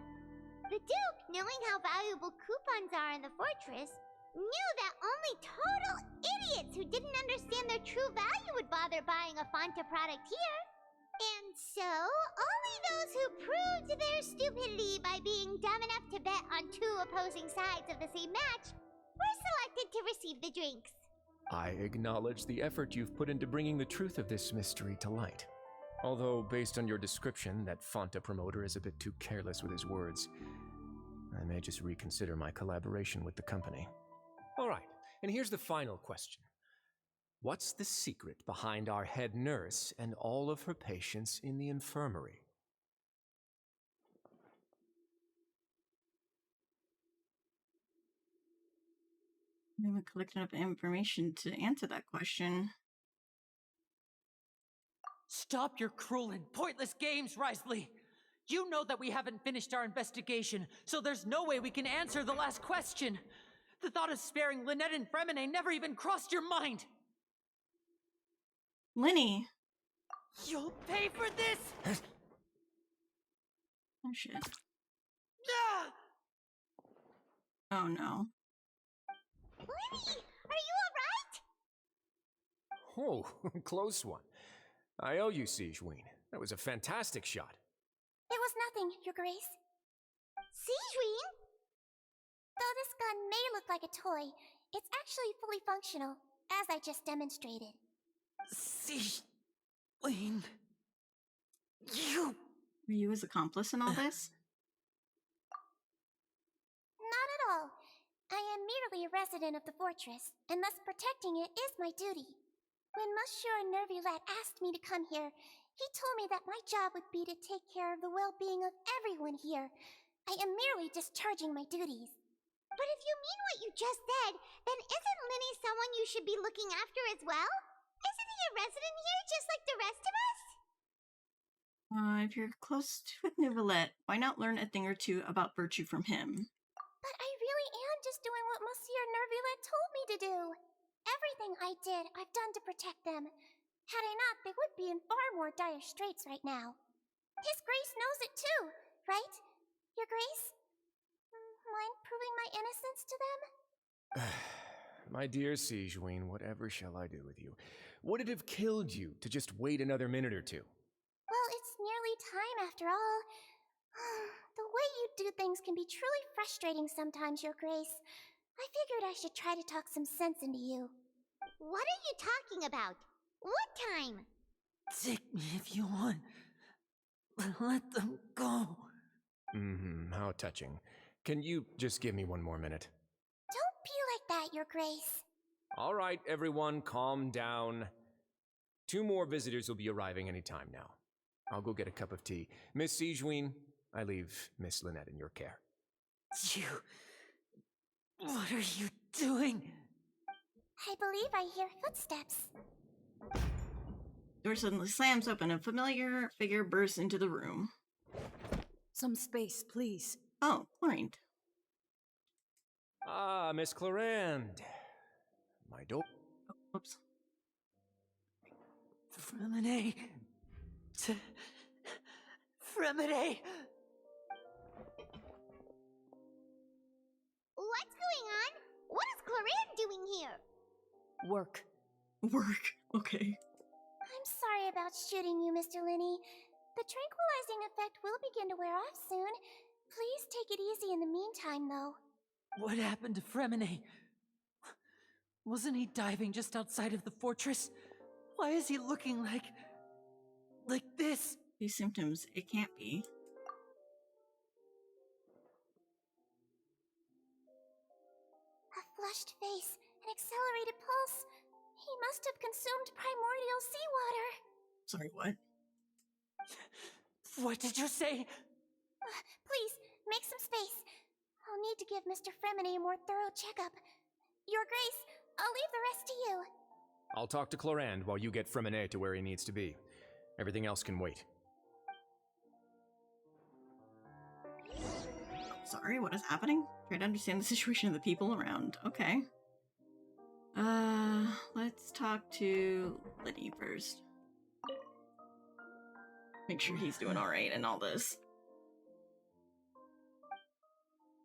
Speaker 4: The Duke, knowing how valuable coupons are in the fortress, knew that only total idiots who didn't understand their true value would bother buying a Fonta product here. And so, only those who proved their stupidity by being dumb enough to bet on two opposing sides of the same match were selected to receive the drinks.
Speaker 8: I acknowledge the effort you've put into bringing the truth of this mystery to light. Although, based on your description, that Fonta promoter is a bit too careless with his words. I may just reconsider my collaboration with the company. Alright, and here's the final question. What's the secret behind our head nurse and all of her patients in the infirmary?
Speaker 1: We haven't collected enough information to answer that question.
Speaker 5: Stop your cruel and pointless games, Risley! You know that we haven't finished our investigation, so there's no way we can answer the last question! The thought of sparing Lynette and Fremine never even crossed your mind!
Speaker 1: Linny!
Speaker 5: You'll pay for this!
Speaker 1: Oh shit.
Speaker 5: Ah!
Speaker 1: Oh no.
Speaker 4: Linny, are you alright?
Speaker 8: Oh, close one. I owe you, Sigewinne. That was a fantastic shot.
Speaker 12: It was nothing, Your Grace.
Speaker 4: Sigewinne?
Speaker 12: Though this gun may look like a toy, it's actually fully functional, as I just demonstrated.
Speaker 5: Sigewinne... You...
Speaker 1: Were you his accomplice in all this?
Speaker 12: Not at all. I am merely a resident of the fortress, and thus protecting it is my duty. When Monsieur Nervulette asked me to come here, he told me that my job would be to take care of the well-being of everyone here. I am merely discharging my duties.
Speaker 4: But if you mean what you just said, then isn't Linny someone you should be looking after as well? Isn't he a resident here just like the rest of us?
Speaker 1: If you're close to Nivelette, why not learn a thing or two about virtue from him?
Speaker 12: But I really am just doing what Monsieur Nervillette told me to do. Everything I did, I've done to protect them. Had I not, they would be in far more dire straits right now. His Grace knows it too, right? Your Grace? Mind proving my innocence to them?
Speaker 8: My dear Sigewinne, whatever shall I do with you? Would it have killed you to just wait another minute or two?
Speaker 12: Well, it's nearly time after all. The way you do things can be truly frustrating sometimes, Your Grace. I figured I should try to talk some sense into you.
Speaker 4: What are you talking about? What time?
Speaker 5: Take me if you want. Let them go.
Speaker 8: How touching. Can you just give me one more minute?
Speaker 12: Don't be like that, Your Grace.
Speaker 8: All right, everyone, calm down. 2 more visitors will be arriving any time now. I'll go get a cup of tea. Miss Sigewinne, I leave Miss Lynette in your care.
Speaker 5: You... What are you doing?
Speaker 12: I believe I hear footsteps.
Speaker 1: Door suddenly slams open. A familiar figure bursts into the room.
Speaker 11: Some space, please.
Speaker 1: Oh, Chlorine.
Speaker 8: Ah, Miss Clarande. My dope.
Speaker 1: Whoops.
Speaker 5: Fremine. Fremine!
Speaker 4: What's going on? What is Clarande doing here?
Speaker 11: Work.
Speaker 1: Work. Okay.
Speaker 12: I'm sorry about shooting you, Mr. Linny. The tranquilizing effect will begin to wear off soon. Please take it easy in the meantime, though.
Speaker 5: What happened to Fremine? Wasn't he diving just outside of the fortress? Why is he looking like this?
Speaker 1: These symptoms, it can't be.
Speaker 12: A flushed face, an accelerated pulse. He must have consumed primordial seawater.
Speaker 1: Sorry, what?
Speaker 5: What did you say?
Speaker 12: Please, make some space. I'll need to give Mr. Fremine a more thorough checkup. Your Grace, I'll leave the rest to you.
Speaker 8: I'll talk to Clarande while you get Fremine to where he needs to be. Everything else can wait.
Speaker 1: Sorry, what is happening? Try to understand the situation of the people around. Okay. Let's talk to Liddy first. Make sure he's doing alright in all this.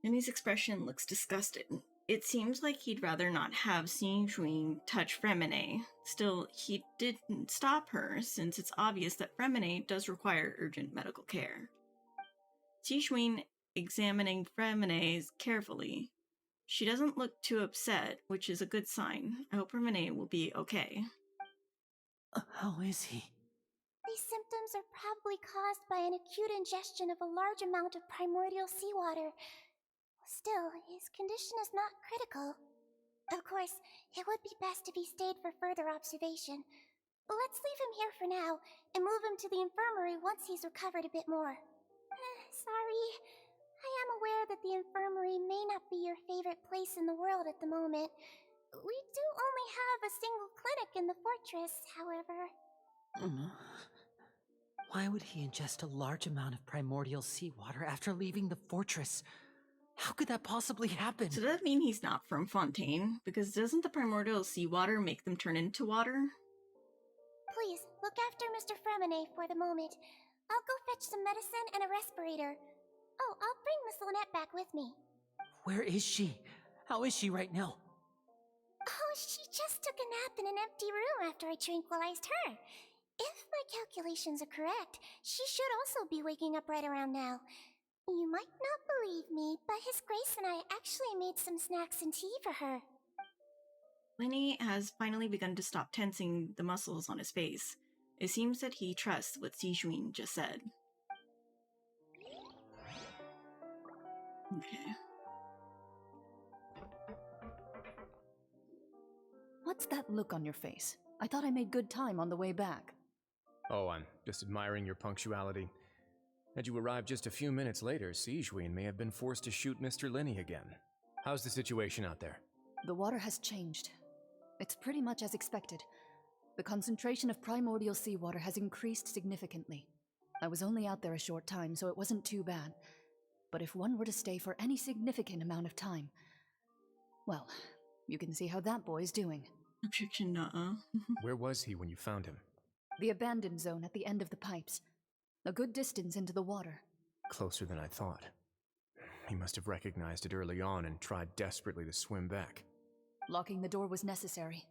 Speaker 1: Minnie's expression looks disgusted. It seems like he'd rather not have Sigewinne touch Fremine. Still, he didn't stop her, since it's obvious that Fremine does require urgent medical care. Sigewinne examining Fremine carefully. She doesn't look too upset, which is a good sign. I hope Fremine will be okay.
Speaker 5: How is he?
Speaker 12: These symptoms are probably caused by an acute ingestion of a large amount of primordial seawater. Still, his condition is not critical. Of course, it would be best if he stayed for further observation. Let's leave him here for now, and move him to the infirmary once he's recovered a bit more. Sorry. I am aware that the infirmary may not be your favorite place in the world at the moment. We do only have a single clinic in the fortress, however.
Speaker 5: Why would he ingest a large amount of primordial seawater after leaving the fortress? How could that possibly happen?
Speaker 1: So does that mean he's not from Fontaine? Because doesn't the primordial seawater make them turn into water?
Speaker 12: Please, look after Mr. Fremine for the moment. I'll go fetch some medicine and a respirator. Oh, I'll bring Miss Lynette back with me.
Speaker 5: Where is she? How is she right now?
Speaker 12: Oh, she just took a nap in an empty room after I tranquilized her. If my calculations are correct, she should also be waking up right around now. You might not believe me, but His Grace and I actually made some snacks and tea for her.
Speaker 1: Linny has finally begun to stop tensing the muscles on his face. It seems that he trusts what Sigewinne just said. Okay.
Speaker 11: What's that look on your face? I thought I made good time on the way back.
Speaker 8: Oh, I'm just admiring your punctuality. Had you arrived just a few minutes later, Sigewinne may have been forced to shoot Mr. Linny again. How's the situation out there?
Speaker 11: The water has changed. It's pretty much as expected. The concentration of primordial seawater has increased significantly. I was only out there a short time, so it wasn't too bad. But if one were to stay for any significant amount of time, well, you can see how that boy's doing.
Speaker 1: Objection, nuh-uh.
Speaker 8: Where was he when you found him?
Speaker 11: The abandoned zone at the end of the pipes. A good distance into the water.
Speaker 8: Closer than I thought. He must have recognized it early on and tried desperately to swim back.
Speaker 11: Locking the door was necessary.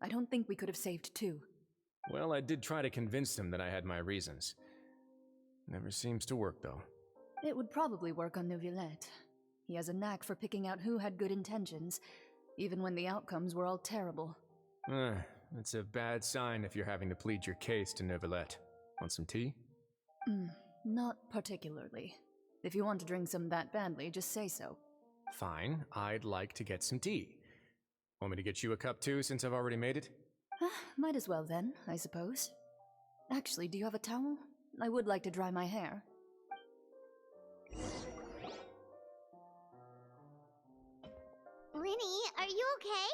Speaker 11: I don't think we could have saved two.
Speaker 8: Well, I did try to convince him that I had my reasons. Never seems to work, though.
Speaker 11: It would probably work on Neuvillette. He has a knack for picking out who had good intentions, even when the outcomes were all terrible.
Speaker 8: It's a bad sign if you're having to plead your case to Neuvillette. Want some tea?
Speaker 11: Not particularly. If you want to drink some that badly, just say so.
Speaker 8: Fine, I'd like to get some tea. Want me to get you a cup too, since I've already made it?
Speaker 11: Might as well then, I suppose. Actually, do you have a towel? I would like to dry my hair.
Speaker 4: Linny, are you okay?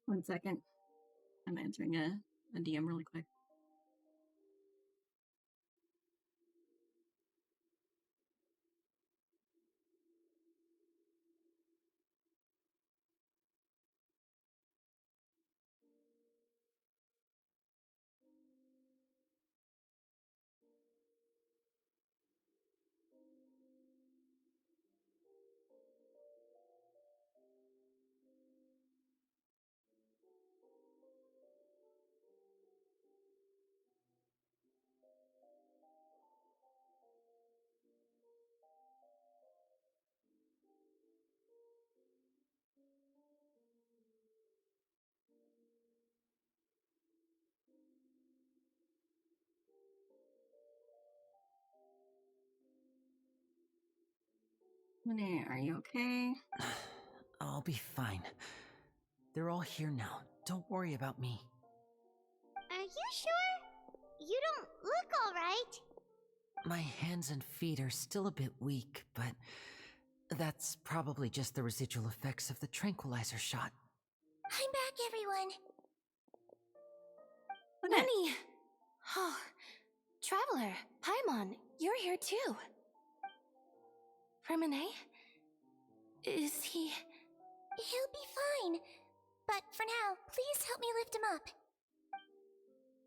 Speaker 1: One second. I'm answering a DM really quick. Renee, are you okay?
Speaker 5: I'll be fine. They're all here now. Don't worry about me.
Speaker 4: Are you sure? You don't look alright.
Speaker 5: My hands and feet are still a bit weak, but that's probably just the residual effects of the tranquilizer shot.
Speaker 12: I'm back, everyone.
Speaker 6: Lenny! Oh, Traveler, Paimon, you're here too. Remine? Is he...
Speaker 12: He'll be fine. But for now, please help me lift him up.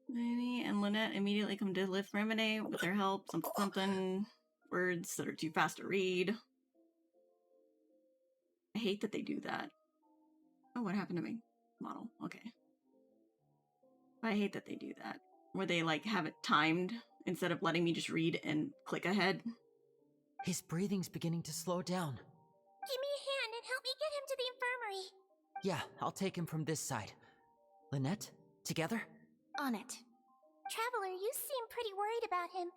Speaker 1: Lenny and Lynette immediately come to lift Remine with their help. Something. Words that are too fast to read. I hate that they do that. Oh, what happened to my model? Okay. I hate that they do that. Where they, like, have it timed instead of letting me just read and click ahead.
Speaker 5: His breathing's beginning to slow down.
Speaker 12: Give me a hand and help me get him to the infirmary.
Speaker 5: Yeah, I'll take him from this side. Lynette, together?
Speaker 6: On it.
Speaker 12: Traveler, you seem pretty worried about him.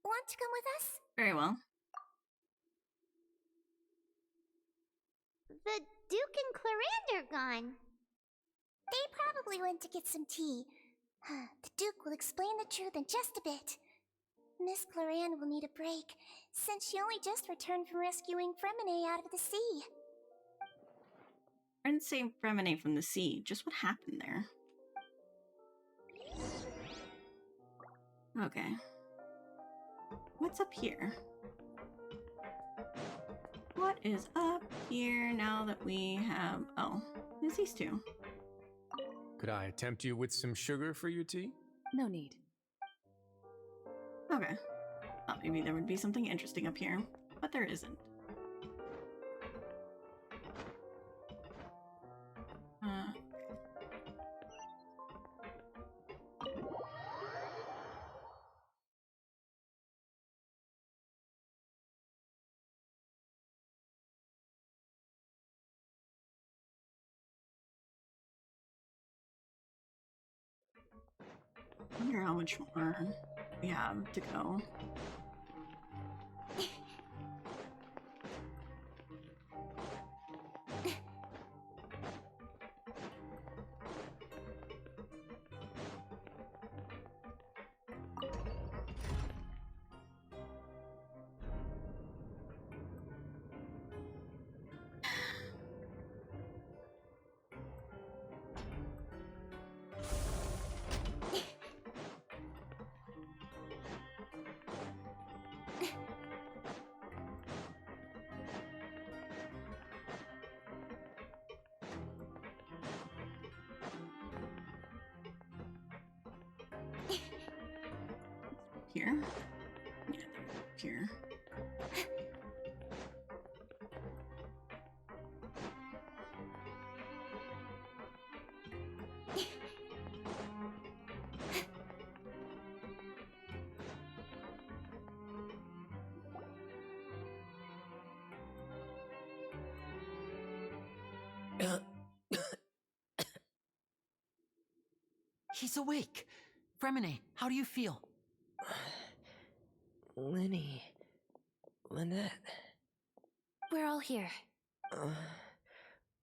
Speaker 12: Want to come with us?
Speaker 1: Very well.
Speaker 4: The Duke and Clarande are gone.
Speaker 12: They probably went to get some tea. The Duke will explain the truth in just a bit. Miss Clarande will need a break, since she only just returned from rescuing Fremine out of the sea.
Speaker 1: I didn't say Fremine from the sea, just what happened there. Okay. What's up here? What is up here now that we have... Oh, there's these two.
Speaker 8: Could I tempt you with some sugar for your tea?
Speaker 11: No need.
Speaker 1: Okay. Thought maybe there would be something interesting up here, but there isn't. I wonder how much more we have to go. Here? Yeah, here.
Speaker 5: He's awake. Fremine, how do you feel?
Speaker 3: Lenny. Lynette.
Speaker 6: We're all here.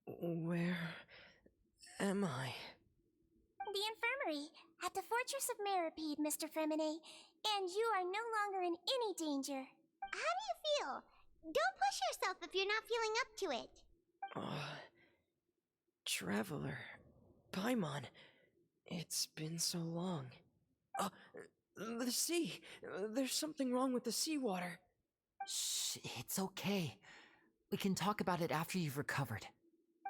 Speaker 3: Where am I?
Speaker 12: The infirmary at the Fortress of Meripede, Mr. Fremine, and you are no longer in any danger.
Speaker 4: How do you feel? Don't push yourself if you're not feeling up to it.
Speaker 3: Traveler. Paimon. It's been so long. The sea. There's something wrong with the seawater.
Speaker 5: Shh, it's okay. We can talk about it after you've recovered.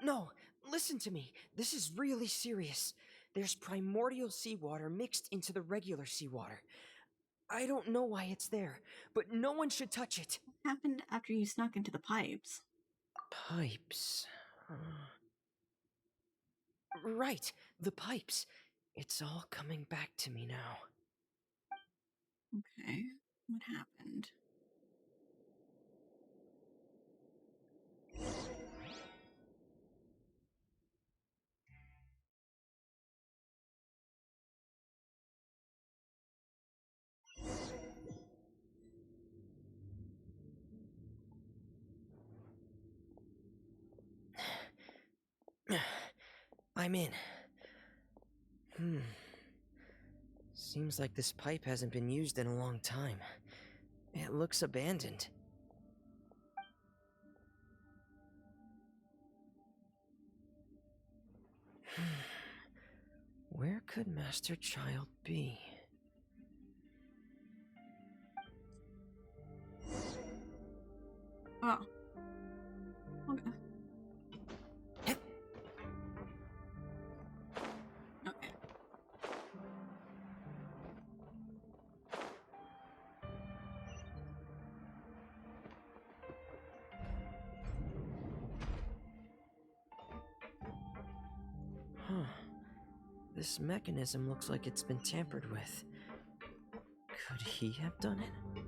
Speaker 3: No, listen to me. This is really serious. There's primordial seawater mixed into the regular seawater. I don't know why it's there, but no one should touch it.
Speaker 1: What happened after you snuck into the pipes?
Speaker 3: Pipes. Right, the pipes. It's all coming back to me now.
Speaker 1: Okay, what happened?
Speaker 3: I'm in. Seems like this pipe hasn't been used in a long time. It looks abandoned. Where could Master Child be?
Speaker 1: Oh. Okay. Okay.
Speaker 3: Huh. This mechanism looks like it's been tampered with. Could he have done it?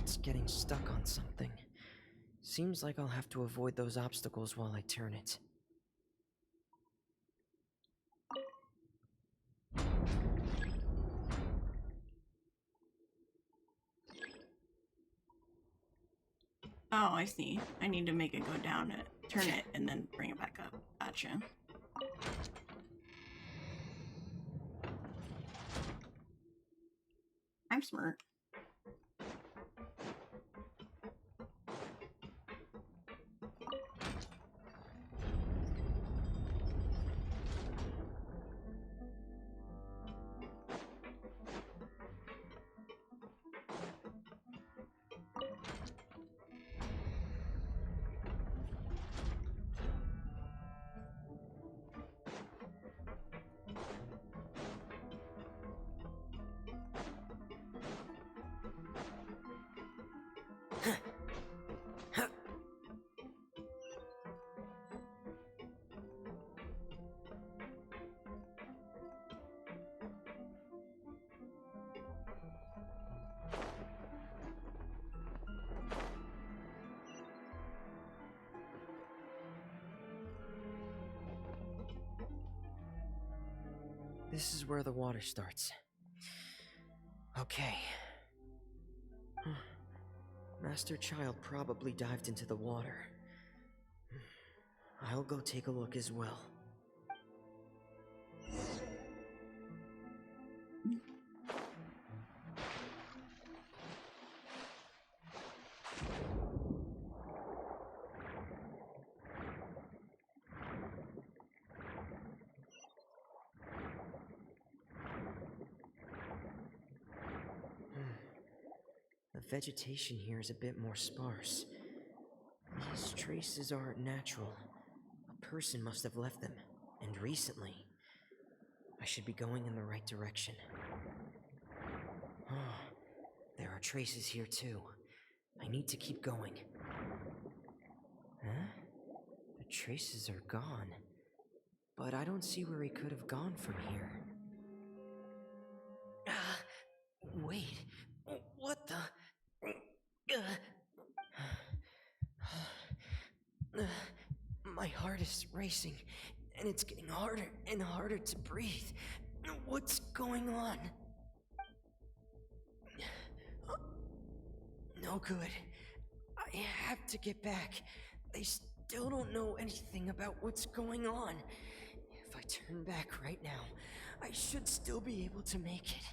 Speaker 3: It's getting stuck on something. Seems like I'll have to avoid those obstacles while I turn it.
Speaker 1: Oh, I see. I need to make it go down, turn it, and then bring it back up. Gotcha. I'm smart.
Speaker 13: This is where the water starts. Okay. Master Child probably dived into the water. I'll go take a look as well. The vegetation here is a bit more sparse. These traces aren't natural. A person must have left them, and recently. I should be going in the right direction. Oh, there are traces here too. I need to keep going. Huh? The traces are gone. But I don't see where he could have gone from here. Wait, what the? My heart is racing, and it's getting harder and harder to breathe. What's going on? No good. I have to get back. They still don't know anything about what's going on. If I turn back right now, I should still be able to make it.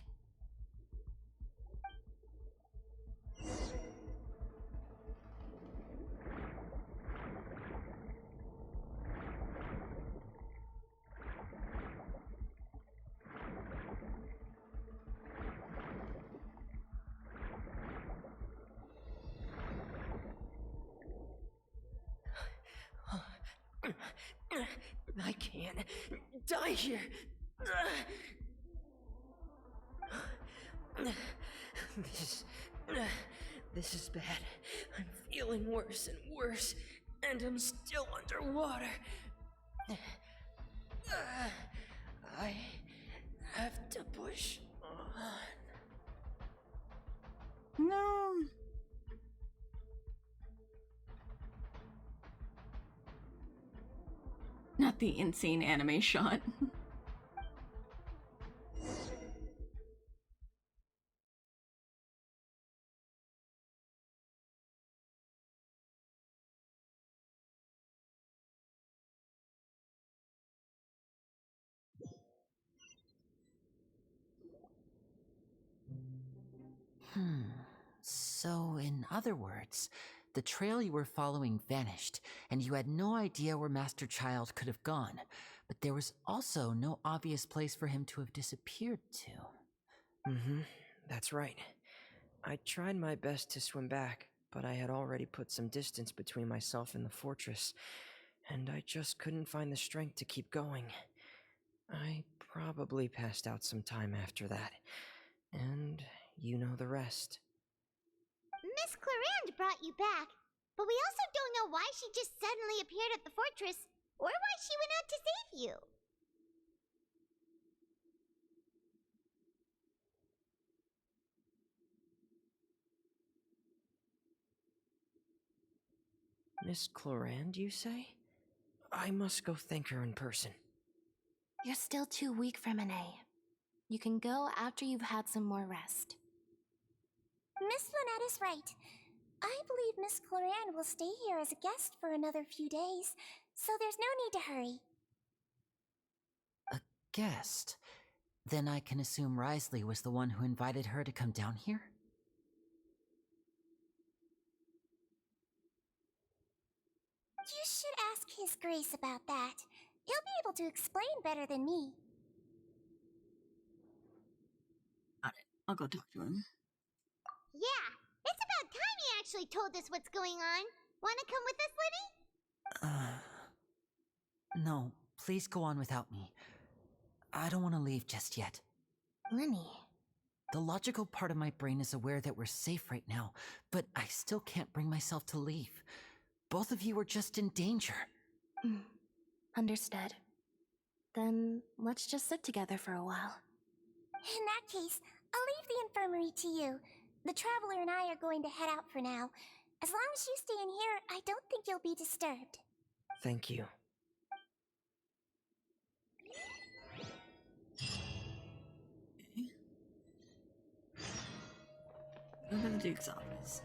Speaker 13: I can't die here. This is bad. I'm feeling worse and worse, and I'm still underwater. I have to push on.
Speaker 1: No. Not the insane anime shot.
Speaker 5: So, in other words, the trail you were following vanished, and you had no idea where Master Child could have gone, but there was also no obvious place for him to have disappeared to.
Speaker 13: That's right. I tried my best to swim back, but I had already put some distance between myself and the fortress, and I just couldn't find the strength to keep going. I probably passed out some time after that, and you know the rest.
Speaker 4: Miss Clarande brought you back, but we also don't know why she just suddenly appeared at the fortress, or why she went out to save you.
Speaker 13: Miss Clarande, you say? I must go thank her in person.
Speaker 6: You're still too weak for Monet. You can go after you've had some more rest.
Speaker 12: Miss Lynette is right. I believe Miss Cloran will stay here as a guest for another few days, so there's no need to hurry.
Speaker 5: A guest? Then I can assume Risley was the one who invited her to come down here?
Speaker 12: You should ask His Grace about that. He'll be able to explain better than me.
Speaker 1: Got it. I'll go talk to him.
Speaker 4: Yeah, it's about time he actually told us what's going on. Wanna come with us, Lenny?
Speaker 5: No, please go on without me. I don't want to leave just yet.
Speaker 6: Lenny.
Speaker 5: The logical part of my brain is aware that we're safe right now, but I still can't bring myself to leave. Both of you are just in danger.
Speaker 6: Understood. Then let's just sit together for a while.
Speaker 12: In that case, I'll leave the infirmary to you. The Traveler and I are going to head out for now. As long as you stay in here, I don't think you'll be disturbed.
Speaker 13: Thank you.
Speaker 1: Go to the Duke's office.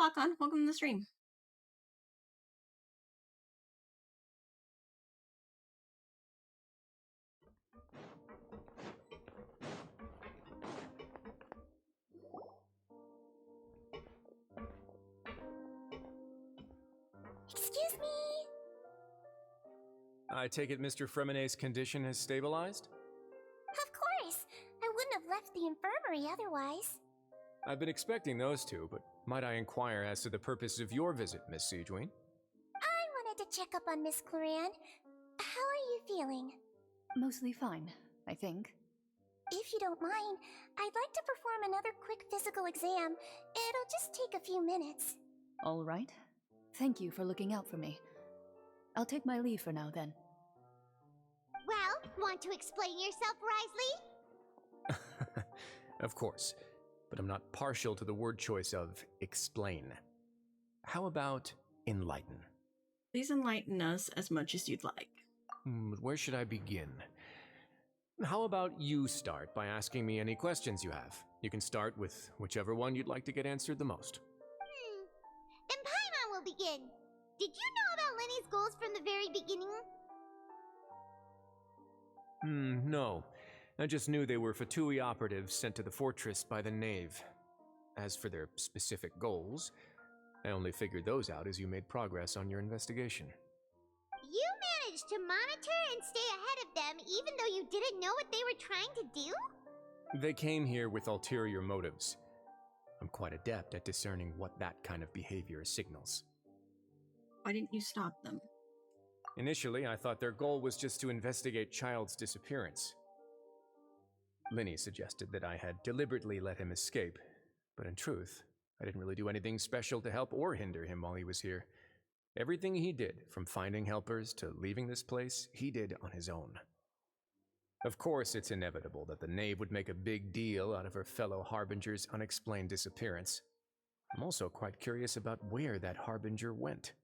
Speaker 1: Archon, welcome to the stream.
Speaker 12: Excuse me?
Speaker 8: I take it Mr. Fremenet's condition has stabilized?
Speaker 12: Of course. I wouldn't have left the infirmary otherwise.
Speaker 8: I've been expecting those two, but might I inquire as to the purpose of your visit, Miss Siegeween?
Speaker 12: I wanted to check up on Miss Cloran. How are you feeling?
Speaker 11: Mostly fine, I think.
Speaker 12: If you don't mind, I'd like to perform another quick physical exam. It'll just take a few minutes.
Speaker 11: All right. Thank you for looking out for me. I'll take my leave for now, then.
Speaker 4: Well, want to explain yourself, Risley?
Speaker 8: Of course, but I'm not partial to the word choice of explain. How about enlighten?
Speaker 1: Please enlighten us as much as you'd like.
Speaker 8: But where should I begin? How about you start by asking me any questions you have? You can start with whichever one you'd like to get answered the most.
Speaker 4: Then Paimon will begin. Did you know about Lenny's goals from the very beginning?
Speaker 8: No. I just knew they were Fatui operatives sent to the fortress by the Knave. As for their specific goals, I only figured those out as you made progress on your investigation.
Speaker 4: You managed to monitor and stay ahead of them even though you didn't know what they were trying to do?
Speaker 8: They came here with ulterior motives. I'm quite adept at discerning what that kind of behavior signals.
Speaker 1: Why didn't you stop them?
Speaker 8: Initially, I thought their goal was just to investigate Child's disappearance. Linny suggested that I had deliberately let him escape, but in truth, I didn't really do anything special to help or hinder him while he was here. Everything he did, from finding helpers to leaving this place, he did on his own. Of course, it's inevitable that the Knave would make a big deal out of her fellow Harbinger's unexplained disappearance. I'm also quite curious about where that Harbinger went,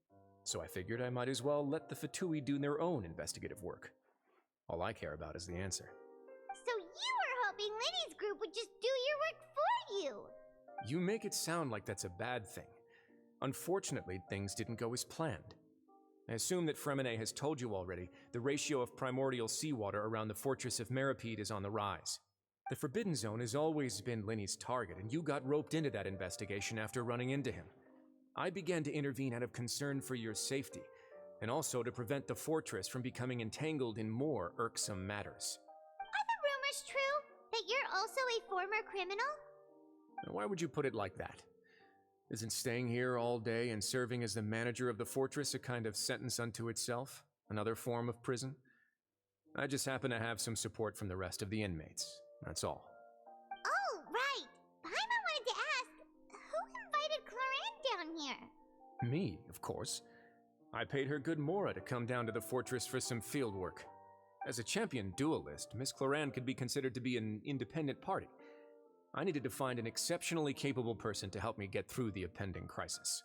Speaker 8: so I figured I might as well let the Fatui do their own investigative work. All I care about is the answer.
Speaker 4: So you were hoping Lenny's group would just do your work for you!
Speaker 8: You make it sound like that's a bad thing. Unfortunately, things didn't go as planned. I assume that Fremenet has told you already, the ratio of primordial seawater around the fortress of Meripede is on the rise. The Forbidden Zone has always been Linny's target, and you got roped into that investigation after running into him. I began to intervene out of concern for your safety, and also to prevent the fortress from becoming entangled in more irksome matters.
Speaker 4: Are the rumors true? That you're also a former criminal?
Speaker 8: Now, why would you put it like that? Isn't staying here all day and serving as the manager of the fortress a kind of sentence unto itself? Another form of prison? I just happen to have some support from the rest of the inmates. That's all.
Speaker 4: Oh, right! Paimon wanted to ask, who invited Cloran down
Speaker 8: Me, of course. I paid her good mora to come down to the fortress for some field work. As a champion duelist, Miss Cloran could be considered to be an independent party. I needed to find an exceptionally capable person to help me get through the impending crisis.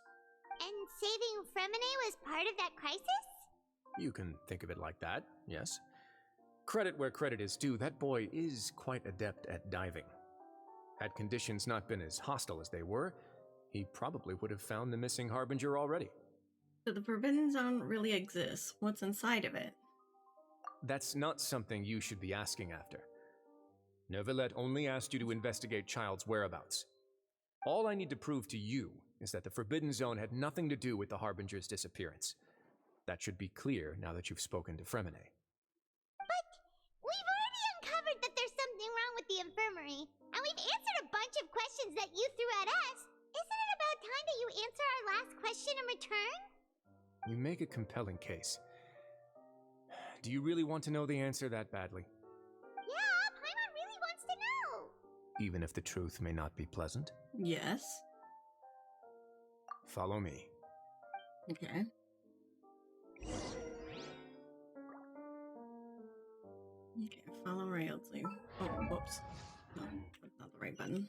Speaker 4: And saving Fremine was part of that crisis?
Speaker 8: You can think of it like that, yes. Credit where credit is due, that boy is quite adept at diving. Had conditions not been as hostile as they were, he probably would have found the missing Harbinger already.
Speaker 1: So the Forbidden Zone really exists. What's inside of it?
Speaker 8: That's not something you should be asking after. Neuvillette only asked you to investigate Child's whereabouts. All I need to prove to you is that the Forbidden Zone had nothing to do with the Harbinger's disappearance. That should be clear now that you've spoken to Fremine.
Speaker 4: But we've already uncovered that there's something wrong with the infirmary, and we've answered a bunch of questions that you threw at us. Isn't it about time that you answer our last question in return?
Speaker 8: You make a compelling case. Do you really want to know the answer that badly?
Speaker 4: Yeah, Paimon really wants to know.
Speaker 8: Even if the truth may not be pleasant?
Speaker 1: Yes.
Speaker 8: Follow me.
Speaker 1: Okay. Okay, follow Railsy. Oh, whoops. No, that's not the right button.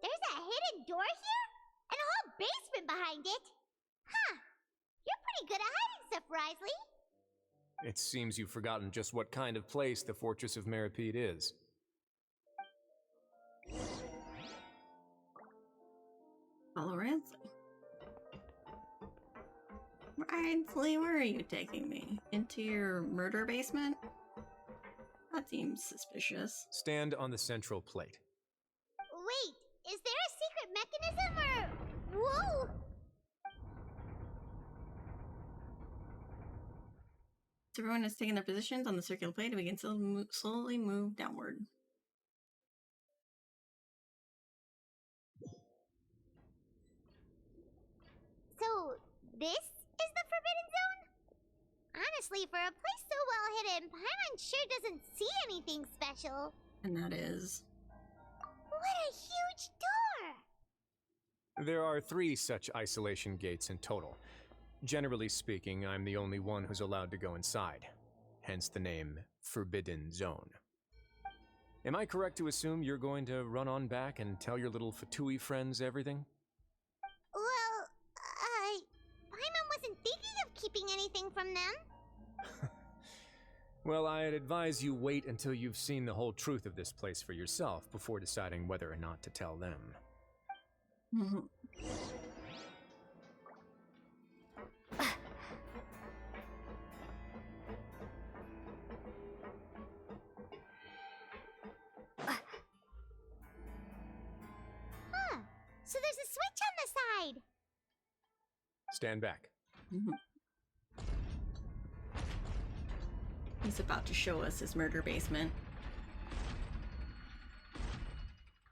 Speaker 4: There's a hidden door here? And a whole basement behind it? Huh. You're pretty good at hiding stuff, Risley.
Speaker 8: It seems you've forgotten just what kind of place the Fortress of Meripede is.
Speaker 1: Follow Railsy. Risley, where are you taking me? Into your murder basement? That seems suspicious.
Speaker 8: Stand on the central plate.
Speaker 4: Wait, is there a secret mechanism or... Whoa!
Speaker 1: So everyone has taken their positions on the circular plate and we can slowly move downward.
Speaker 4: So, this is the Forbidden Zone? Honestly, for a place so well hidden, Paimon sure doesn't see anything special.
Speaker 1: And that is...
Speaker 4: What a huge door!
Speaker 8: There are 3 such isolation gates in total. Generally speaking, I'm the only one who's allowed to go inside. Hence the name Forbidden Zone. Am I correct to assume you're going to run on back and tell your little Fatui friends everything?
Speaker 4: Well, Paimon wasn't thinking of keeping anything from them.
Speaker 8: Well, I'd advise you wait until you've seen the whole truth of this place for yourself before deciding whether or not to tell them.
Speaker 4: Huh. So there's a switch on the side.
Speaker 8: Stand back.
Speaker 1: He's about to show us his murder basement.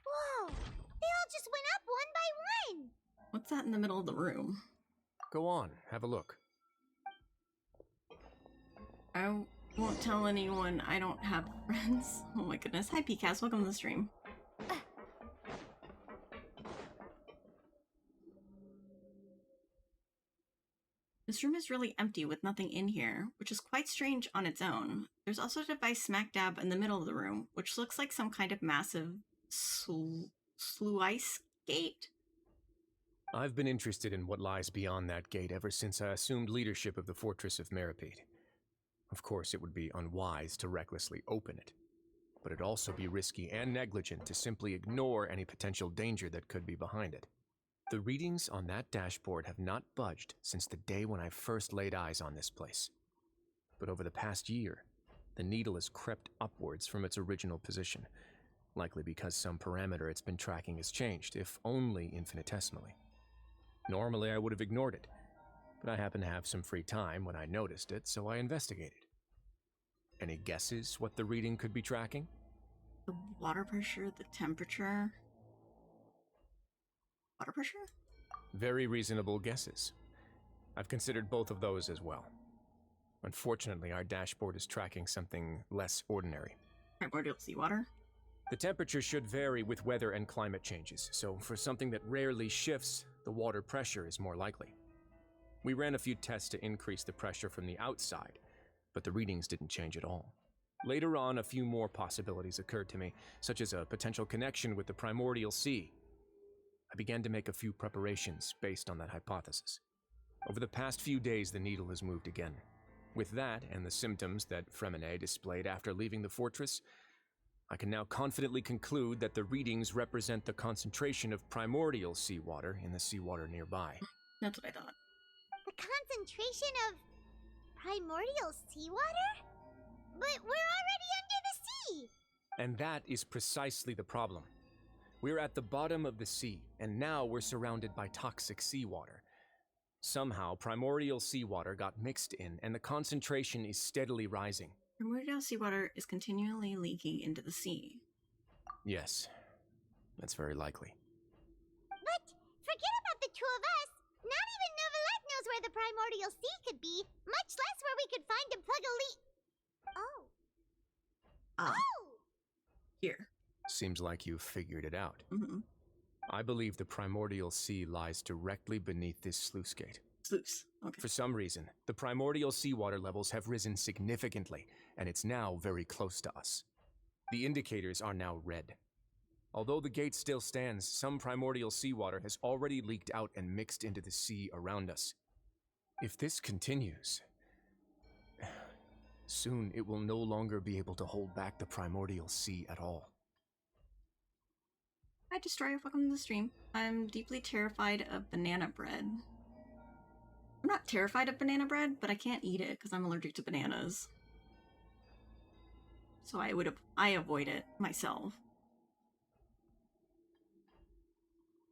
Speaker 4: Whoa! They all just went up one by one!
Speaker 1: What's that in the middle of the room?
Speaker 8: Go on, have a look.
Speaker 1: I won't tell anyone I don't have friends. Oh my goodness. Hi, PCAS. Welcome to the stream. This room is really empty with nothing in here, which is quite strange on its own. There's also a device smack dab in the middle of the room, which looks like some kind of massive sluice gate.
Speaker 8: I've been interested in what lies beyond that gate ever since I assumed leadership of the Fortress of Meripede. Of course, it would be unwise to recklessly open it, but it'd also be risky and negligent to simply ignore any potential danger that could be behind it. The readings on that dashboard have not budged since the day when I first laid eyes on this place. But over the past year, the needle has crept upwards from its original position, likely because some parameter it's been tracking has changed, if only infinitesimally. Normally I would have ignored it, but I happened to have some free time when I noticed it, so I investigated. Any guesses what the reading could be tracking?
Speaker 1: The water pressure, the temperature. Water pressure?
Speaker 8: Very reasonable guesses. I've considered both of those as well. Unfortunately, our dashboard is tracking something less ordinary.
Speaker 1: Primordial seawater?
Speaker 8: The temperature should vary with weather and climate changes, so for something that rarely shifts, the water pressure is more likely. We ran a few tests to increase the pressure from the outside, but the readings didn't change at all. Later on, a few more possibilities occurred to me, such as a potential connection with the primordial sea. I began to make a few preparations based on that hypothesis. Over the past few days, the needle has moved again. With that, and the symptoms that Fremine displayed after leaving the fortress, I can now confidently conclude that the readings represent the concentration of primordial seawater in the seawater nearby.
Speaker 1: That's what I thought.
Speaker 4: The concentration of primordial seawater? But we're already under the sea!
Speaker 8: And that is precisely the problem. We're at the bottom of the sea, and now we're surrounded by toxic seawater. Somehow, primordial seawater got mixed in, and the concentration is steadily rising.
Speaker 1: Primordial seawater is continually leaking into the sea.
Speaker 8: Yes, that's very likely.
Speaker 4: But forget about the two of us! Not even Novelette knows where the primordial sea could be, much less where we could find and plug a leak. Oh. Oh!
Speaker 1: Here.
Speaker 8: Seems like you've figured it out.
Speaker 1: Mm-hmm.
Speaker 8: I believe the primordial sea lies directly beneath this sluice gate.
Speaker 1: Sluice, okay.
Speaker 8: For some reason, the primordial seawater levels have risen significantly, and it's now very close to us. The indicators are now red. Although the gate still stands, some primordial seawater has already leaked out and mixed into the sea around us. If this continues, soon it will no longer be able to hold back the primordial sea at all.
Speaker 1: Hi, Destroyer. Welcome to the stream. I'm deeply terrified of banana bread. I'm not terrified of banana bread, but I can't eat it because I'm allergic to bananas. So I avoid it myself.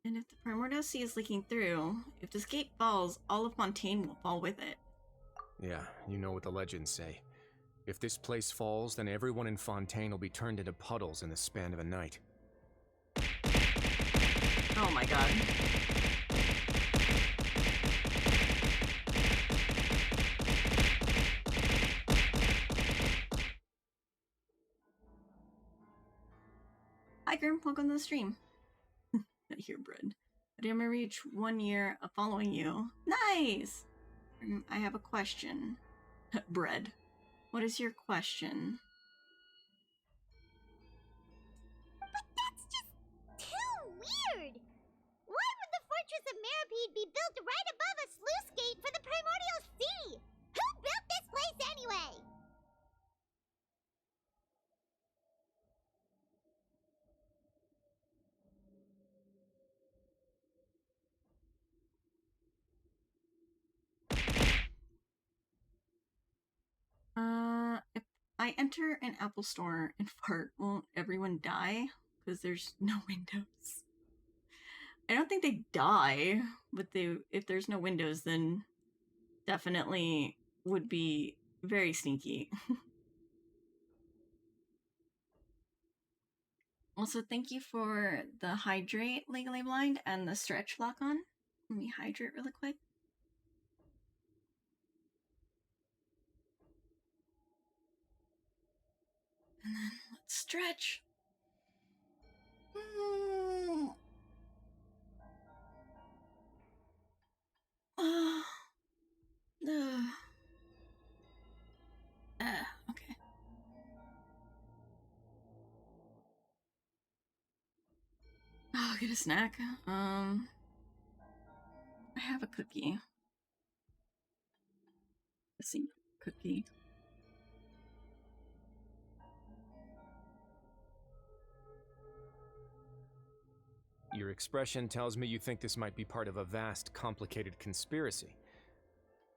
Speaker 1: And if the primordial sea is leaking through, if this gate falls, all of Fontaine will fall with it.
Speaker 8: Yeah, you know what the legends say. If this place falls, then everyone in Fontaine will be turned into puddles in the span of a night.
Speaker 1: Oh my god. Hi Grim, welcome to the stream. I hear bread. I didn't reach 1 year of following you. Nice! I have a question. Bread. What is your question?
Speaker 4: But that's just too weird! Why would the Fortress of Meripede be built right above a sluice gate for the primordial sea? Who built this place anyway?
Speaker 1: If I enter an Apple store and fart, won't everyone die? Because there's no windows. I don't think they die, but if there's no windows, then definitely would be very sneaky. Also, thank you for the hydrate, Legally Blind, and the stretch lock on. Let me hydrate really quick. And then let's stretch. Okay. Oh, I'll get a snack. I have a cookie. Let's see, cookie.
Speaker 8: Your expression tells me you think this might be part of a vast, complicated conspiracy.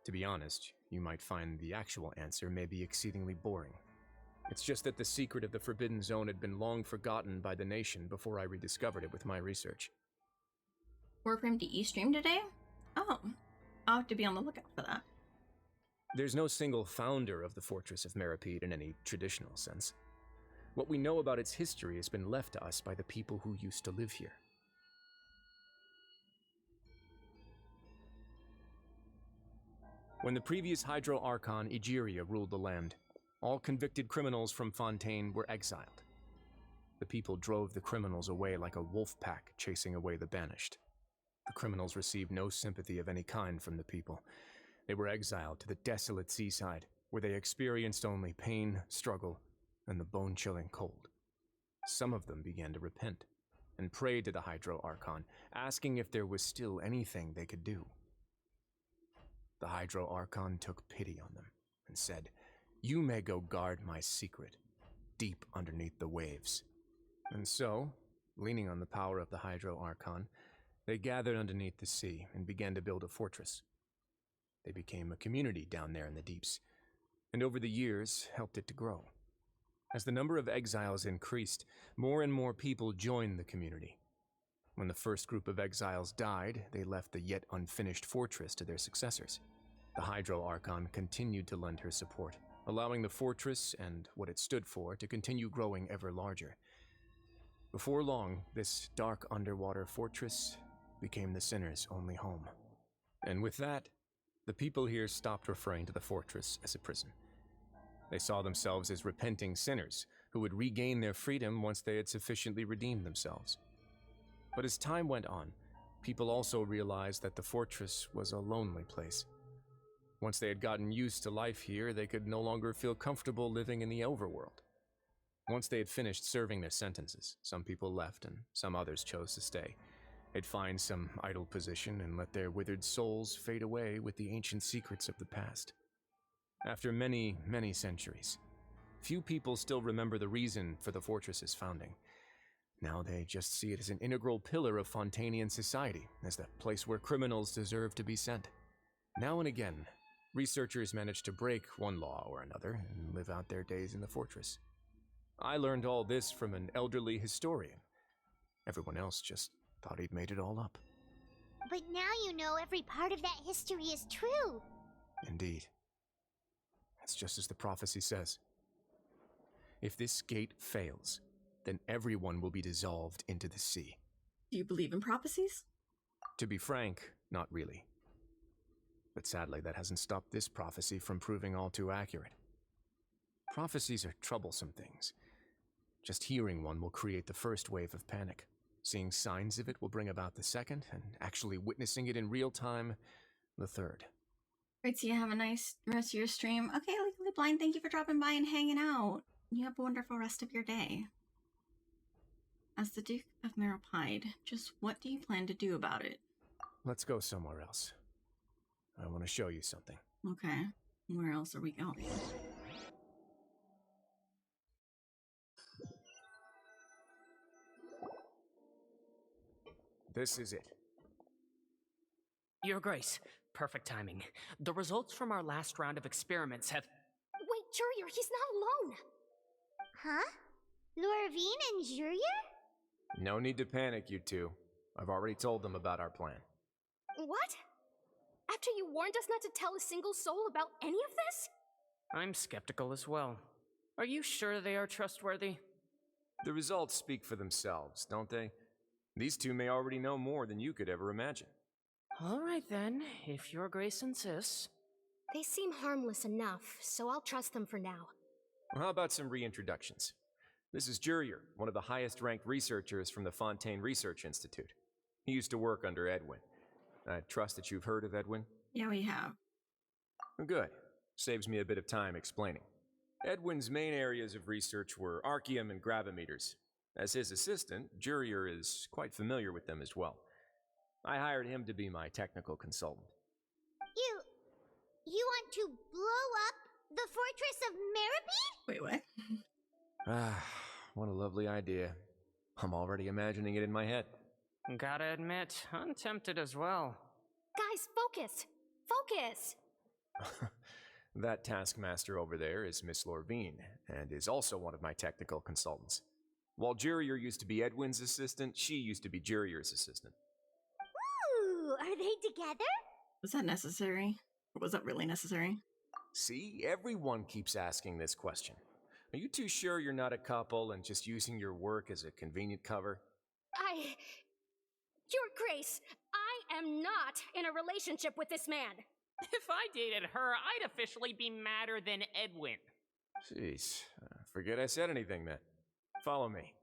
Speaker 8: To be honest, you might find the actual answer may be exceedingly boring. It's just that the secret of the Forbidden Zone had been long forgotten by the nation before I rediscovered it with my research.
Speaker 1: Warframe DE stream today? Oh, I'll have to be on the lookout for that.
Speaker 8: There's no single founder of the Fortress of Meripede in any traditional sense. What we know about its history has been left to us by the people who used to live here. When the previous Hydro Archon Egeria ruled the land, all convicted criminals from Fontaine were exiled. The people drove the criminals away like a wolf pack chasing away the banished. The criminals received no sympathy of any kind from the people. They were exiled to the desolate seaside, where they experienced only pain, struggle, and the bone-chilling cold. Some of them began to repent and prayed to the Hydro Archon, asking if there was still anything they could do. The Hydro Archon took pity on them and said, "You may go guard my secret, deep underneath the waves." And so, leaning on the power of the Hydro Archon, they gathered underneath the sea and began to build a fortress. They became a community down there in the deeps, and over the years helped it to grow. As the number of exiles increased, more and more people joined the community. When the first group of exiles died, they left the yet unfinished fortress to their successors. The Hydro Archon continued to lend her support, allowing the fortress and what it stood for to continue growing ever larger. Before long, this dark underwater fortress became the sinner's only home. And with that, the people here stopped referring to the fortress as a prison. They saw themselves as repenting sinners who would regain their freedom once they had sufficiently redeemed themselves. But as time went on, people also realized that the fortress was a lonely place. Once they had gotten used to life here, they could no longer feel comfortable living in the overworld. Once they had finished serving their sentences, some people left and some others chose to stay. They'd find some idle position and let their withered souls fade away with the ancient secrets of the past. After many, many centuries, few people still remember the reason for the fortress's founding. Now they just see it as an integral pillar of Fontainian society, as the place where criminals deserve to be sent. Now and again, researchers manage to break one law or another and live out their days in the fortress. I learned all this from an elderly historian. Everyone else just thought he'd made it all up.
Speaker 4: But now you know every part of that history is true.
Speaker 8: Indeed. It's just as the prophecy says. If this gate fails, then everyone will be dissolved into the sea.
Speaker 1: Do you believe in prophecies?
Speaker 8: To be frank, not really. But sadly, that hasn't stopped this prophecy from proving all too accurate. Prophecies are troublesome things. Just hearing one will create the first wave of panic. Seeing signs of it will bring about the second, and actually witnessing it in real time, the third.
Speaker 1: Great, so you have a nice rest of your stream. Okay, Legally Blind, thank you for dropping by and hanging out. You have a wonderful rest of your day. As the Duke of Meropide, just what do you plan to do about it?
Speaker 8: Let's go somewhere else. I want to show you something.
Speaker 1: Okay, where else are we going?
Speaker 8: This is it.
Speaker 22: Your Grace, perfect timing. The results from our last round of experiments have...
Speaker 10: Wait, Jurier, he's not alone!
Speaker 4: Huh? Lorvine and Jurier?
Speaker 8: No need to panic, you two. I've already told them about our plan.
Speaker 10: What? After you warned us not to tell a single soul about any of this?
Speaker 22: I'm skeptical as well. Are you sure they are trustworthy?
Speaker 8: The results speak for themselves, don't they? These two may already know more than you could ever imagine.
Speaker 22: All right then, if Your Grace insists.
Speaker 10: They seem harmless enough, so I'll trust them for now.
Speaker 8: Well, how about some reintroductions? This is Jurier, one of the highest-ranked researchers from the Fontaine Research Institute. He used to work under Edwin. I trust that you've heard of Edwin?
Speaker 1: Yeah, we have.
Speaker 8: Good. Saves me a bit of time explaining. Edwin's main areas of research were archaeum and gravimeters. As his assistant, Jurier is quite familiar with them as well. I hired him to be my technical consultant.
Speaker 4: You want to blow up the Fortress of Meropide?
Speaker 1: Wait, what?
Speaker 8: Ah, what a lovely idea. I'm already imagining it in my head.
Speaker 22: Gotta admit, I'm tempted as well.
Speaker 10: Guys, focus! Focus!
Speaker 8: That taskmaster over there is Miss Lorvine, and is also one of my technical consultants. While Jurier used to be Edwin's assistant, she used to be Jurier's assistant.
Speaker 4: Ooh, are they together?
Speaker 1: Was that necessary? Or was that really necessary?
Speaker 8: See, everyone keeps asking this question. Are you too sure you're not a couple and just using your work as a convenient cover?
Speaker 10: Your Grace, I am not in a relationship with this man.
Speaker 22: If I dated her, I'd officially be madder than Edwin.
Speaker 8: Jeez, forget I said anything then. Follow me.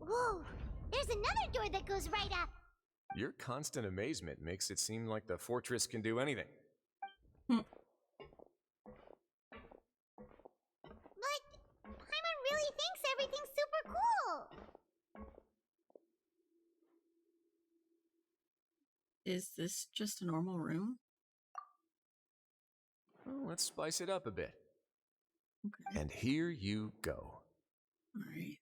Speaker 4: Whoa! There's another door that goes right up!
Speaker 8: Your constant amazement makes it seem like the fortress can do anything.
Speaker 4: But Paimon really thinks everything's super cool!
Speaker 1: Is this just a normal room?
Speaker 8: Well, let's spice it up a bit.
Speaker 1: Okay.
Speaker 8: And here you go.
Speaker 1: Alright.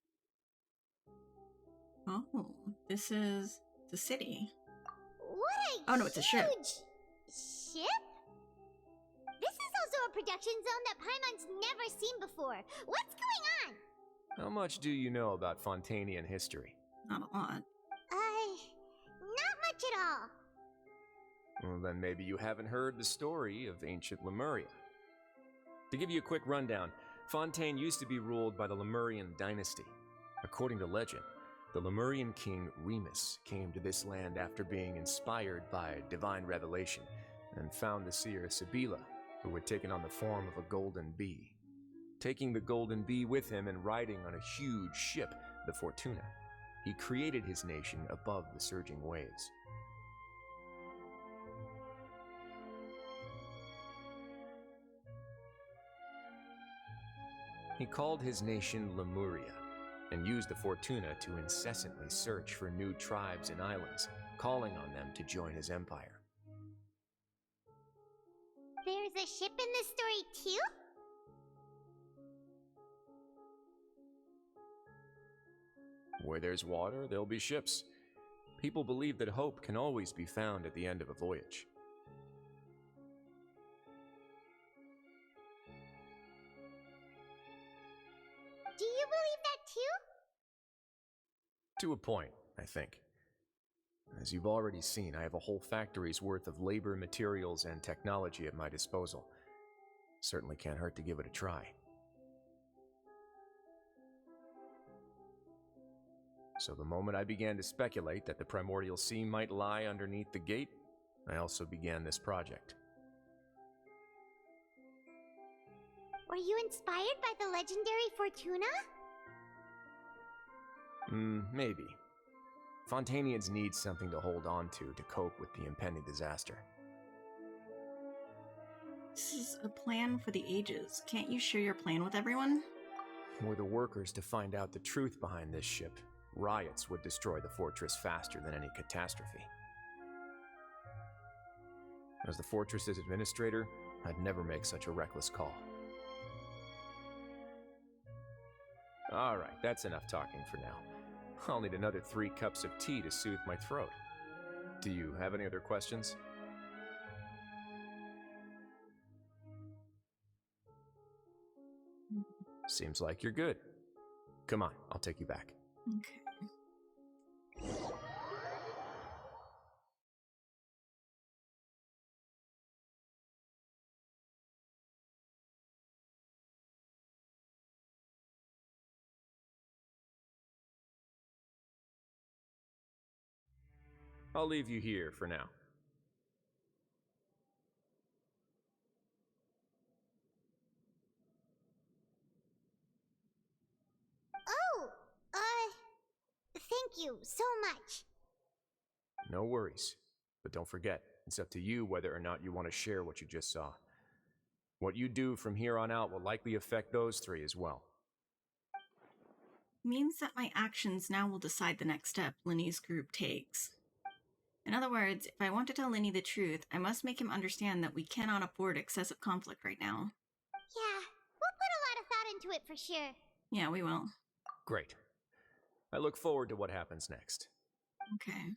Speaker 1: Oh, this is the city.
Speaker 4: What a
Speaker 1: Oh no, it's a ship.
Speaker 4: Ship? This is also a production zone that Paimon's never seen before. What's going on?
Speaker 8: How much do you know about Fontanian history?
Speaker 1: Not a lot.
Speaker 4: Not much at all.
Speaker 8: Well, then maybe you haven't heard the story of ancient Lemuria. To give you a quick rundown, Fontaine used to be ruled by the Lemurian dynasty. According to legend, the Lemurian king Remus came to this land after being inspired by divine revelation and found the seer Sibila, who had taken on the form of a golden bee. Taking the golden bee with him and riding on a huge ship, the Fortuna, he created his nation above the surging waves. He called his nation Lemuria and used the Fortuna to incessantly search for new tribes and islands, calling on them to join his empire.
Speaker 4: There's a ship in this story too?
Speaker 8: Where there's water, there'll be ships. People believe that hope can always be found at the end of a voyage.
Speaker 4: Do you believe that too?
Speaker 8: To a point, I think. As you've already seen, I have a whole factory's worth of labor, materials, and technology at my disposal. Certainly can't hurt to give it a try. So the moment I began to speculate that the primordial sea might lie underneath the gate, I also began this project.
Speaker 4: Were you inspired by the legendary Fortuna?
Speaker 8: Maybe. Fontanians need something to hold on to cope with the impending disaster.
Speaker 1: This is a plan for the ages. Can't you share your plan with everyone?
Speaker 8: Were the workers to find out the truth behind this ship, riots would destroy the fortress faster than any catastrophe. As the fortress's administrator, I'd never make such a reckless call. Alright, that's enough talking for now. I'll need another 3 cups of tea to soothe my throat. Do you have any other questions? Seems like you're good. Come on, I'll take you back.
Speaker 1: Okay.
Speaker 8: I'll leave you here for now.
Speaker 4: Oh, thank you so much.
Speaker 8: No worries. But don't forget, it's up to you whether or not you want to share what you just saw. What you do from here on out will likely affect those 3 as well.
Speaker 1: Means that my actions now will decide the next step Linny's group takes. In other words, if I want to tell Linny the truth, I must make him understand that we cannot afford excessive conflict right now.
Speaker 4: Yeah, we'll put a lot of thought into it for sure.
Speaker 1: Yeah, we will.
Speaker 8: Great. I look forward to what happens next.
Speaker 1: Okay.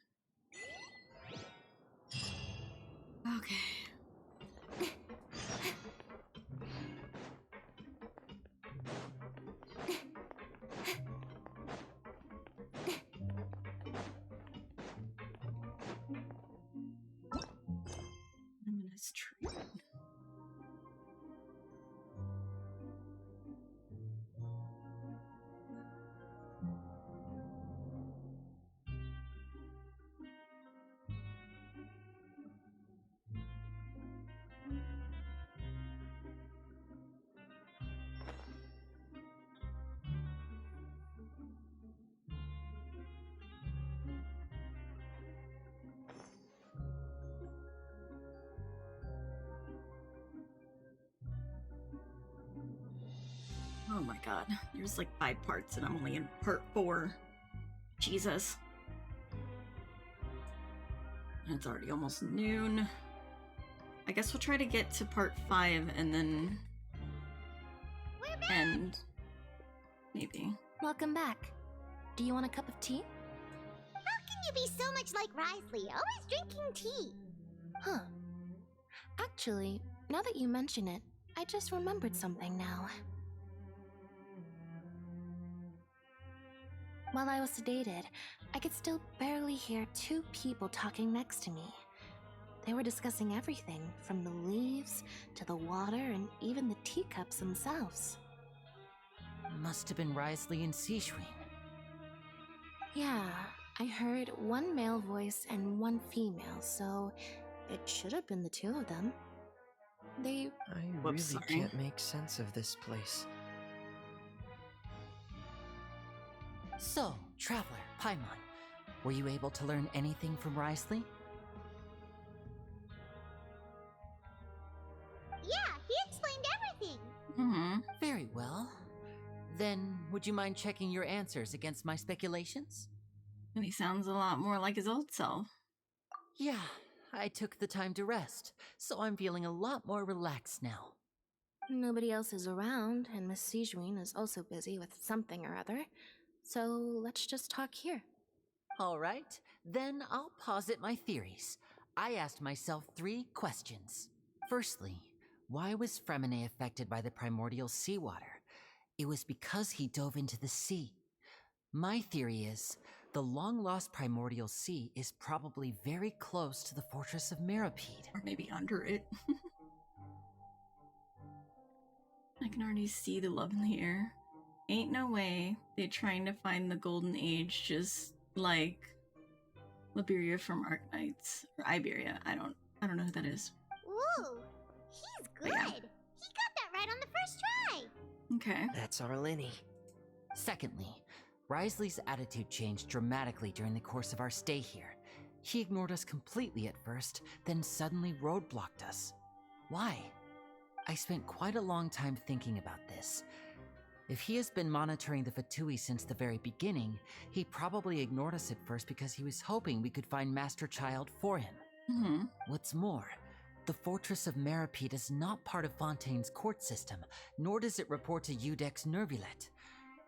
Speaker 1: Okay. Luminous tree. god, there's like 5 parts and I'm only in part 4. Jesus. And it's already almost noon. I guess we'll try to get to part 5 and then end. Maybe.
Speaker 6: Welcome back. Do you want a cup of tea?
Speaker 4: How can you be so much like Risley, always drinking tea?
Speaker 6: Huh. Actually, now that you mention it, I just remembered something now. While I was sedated, I could still barely hear 2 people talking next to me. They were discussing everything, from the leaves to the water and even the teacups themselves.
Speaker 5: Must have been Risley and Seishween.
Speaker 6: Yeah, I heard 1 male voice and 1 female, so it should have been the 2 of them. They...
Speaker 13: I really can't make sense of this place.
Speaker 5: So, Traveler, Paimon, were you able to learn anything from Risley?
Speaker 4: Yeah, he explained everything.
Speaker 1: Mm-hmm.
Speaker 5: Very well. Then, would you mind checking your answers against my speculations?
Speaker 1: And he sounds a lot more like his old self.
Speaker 5: Yeah, I took the time to rest, so I'm feeling a lot more relaxed now.
Speaker 6: Nobody else is around, and Miss Sejuin is also busy with something or other, so let's just talk here.
Speaker 5: All right, then I'll posit my theories. I asked myself 3 questions. Firstly, why was Fremine affected by the primordial seawater? It was because he dove into the sea. My theory is, the long-lost primordial sea is probably very close to the fortress of Mirapede.
Speaker 1: Or maybe under it. I can already see the love in the air. Ain't no way they're trying to find the golden age just like Liberia from Arknights. Or Iberia. I don't know who that is.
Speaker 4: Ooh, he's good.
Speaker 1: Yeah.
Speaker 4: He got that right on the first try.
Speaker 1: Okay.
Speaker 13: That's our Lenny.
Speaker 5: Secondly, Risley's attitude changed dramatically during the course of our stay here. He ignored us completely at first, then suddenly roadblocked us. Why? I spent quite a long time thinking about this. If he has been monitoring the Fatui since the very beginning, he probably ignored us at first because he was hoping we could find Master Child for him.
Speaker 1: Mm-hmm.
Speaker 5: What's more, the Fortress of Mirapede is not part of Fontaine's court system, nor does it report to Udex Nervulet.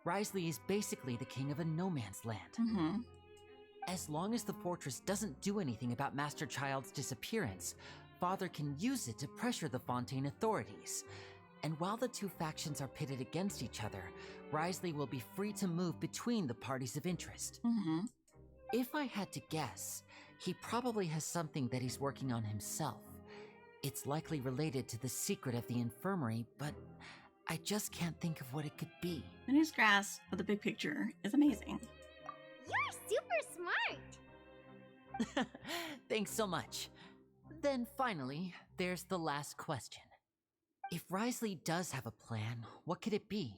Speaker 5: Risley is basically the king of a no-man's land.
Speaker 1: Mm-hmm.
Speaker 5: As long as the fortress doesn't do anything about Master Child's disappearance, Father can use it to pressure the Fontaine authorities. And while the 2 factions are pitted against each other, Risley will be free to move between the parties of interest.
Speaker 1: Mm-hmm.
Speaker 5: If I had to guess, he probably has something that he's working on himself. It's likely related to the secret of the infirmary, but I just can't think of what it could be.
Speaker 1: The news grasp of the big picture is amazing.
Speaker 4: You're super smart.
Speaker 5: Thanks so much. Then finally, there's the last question. If Risley does have a plan, what could it be?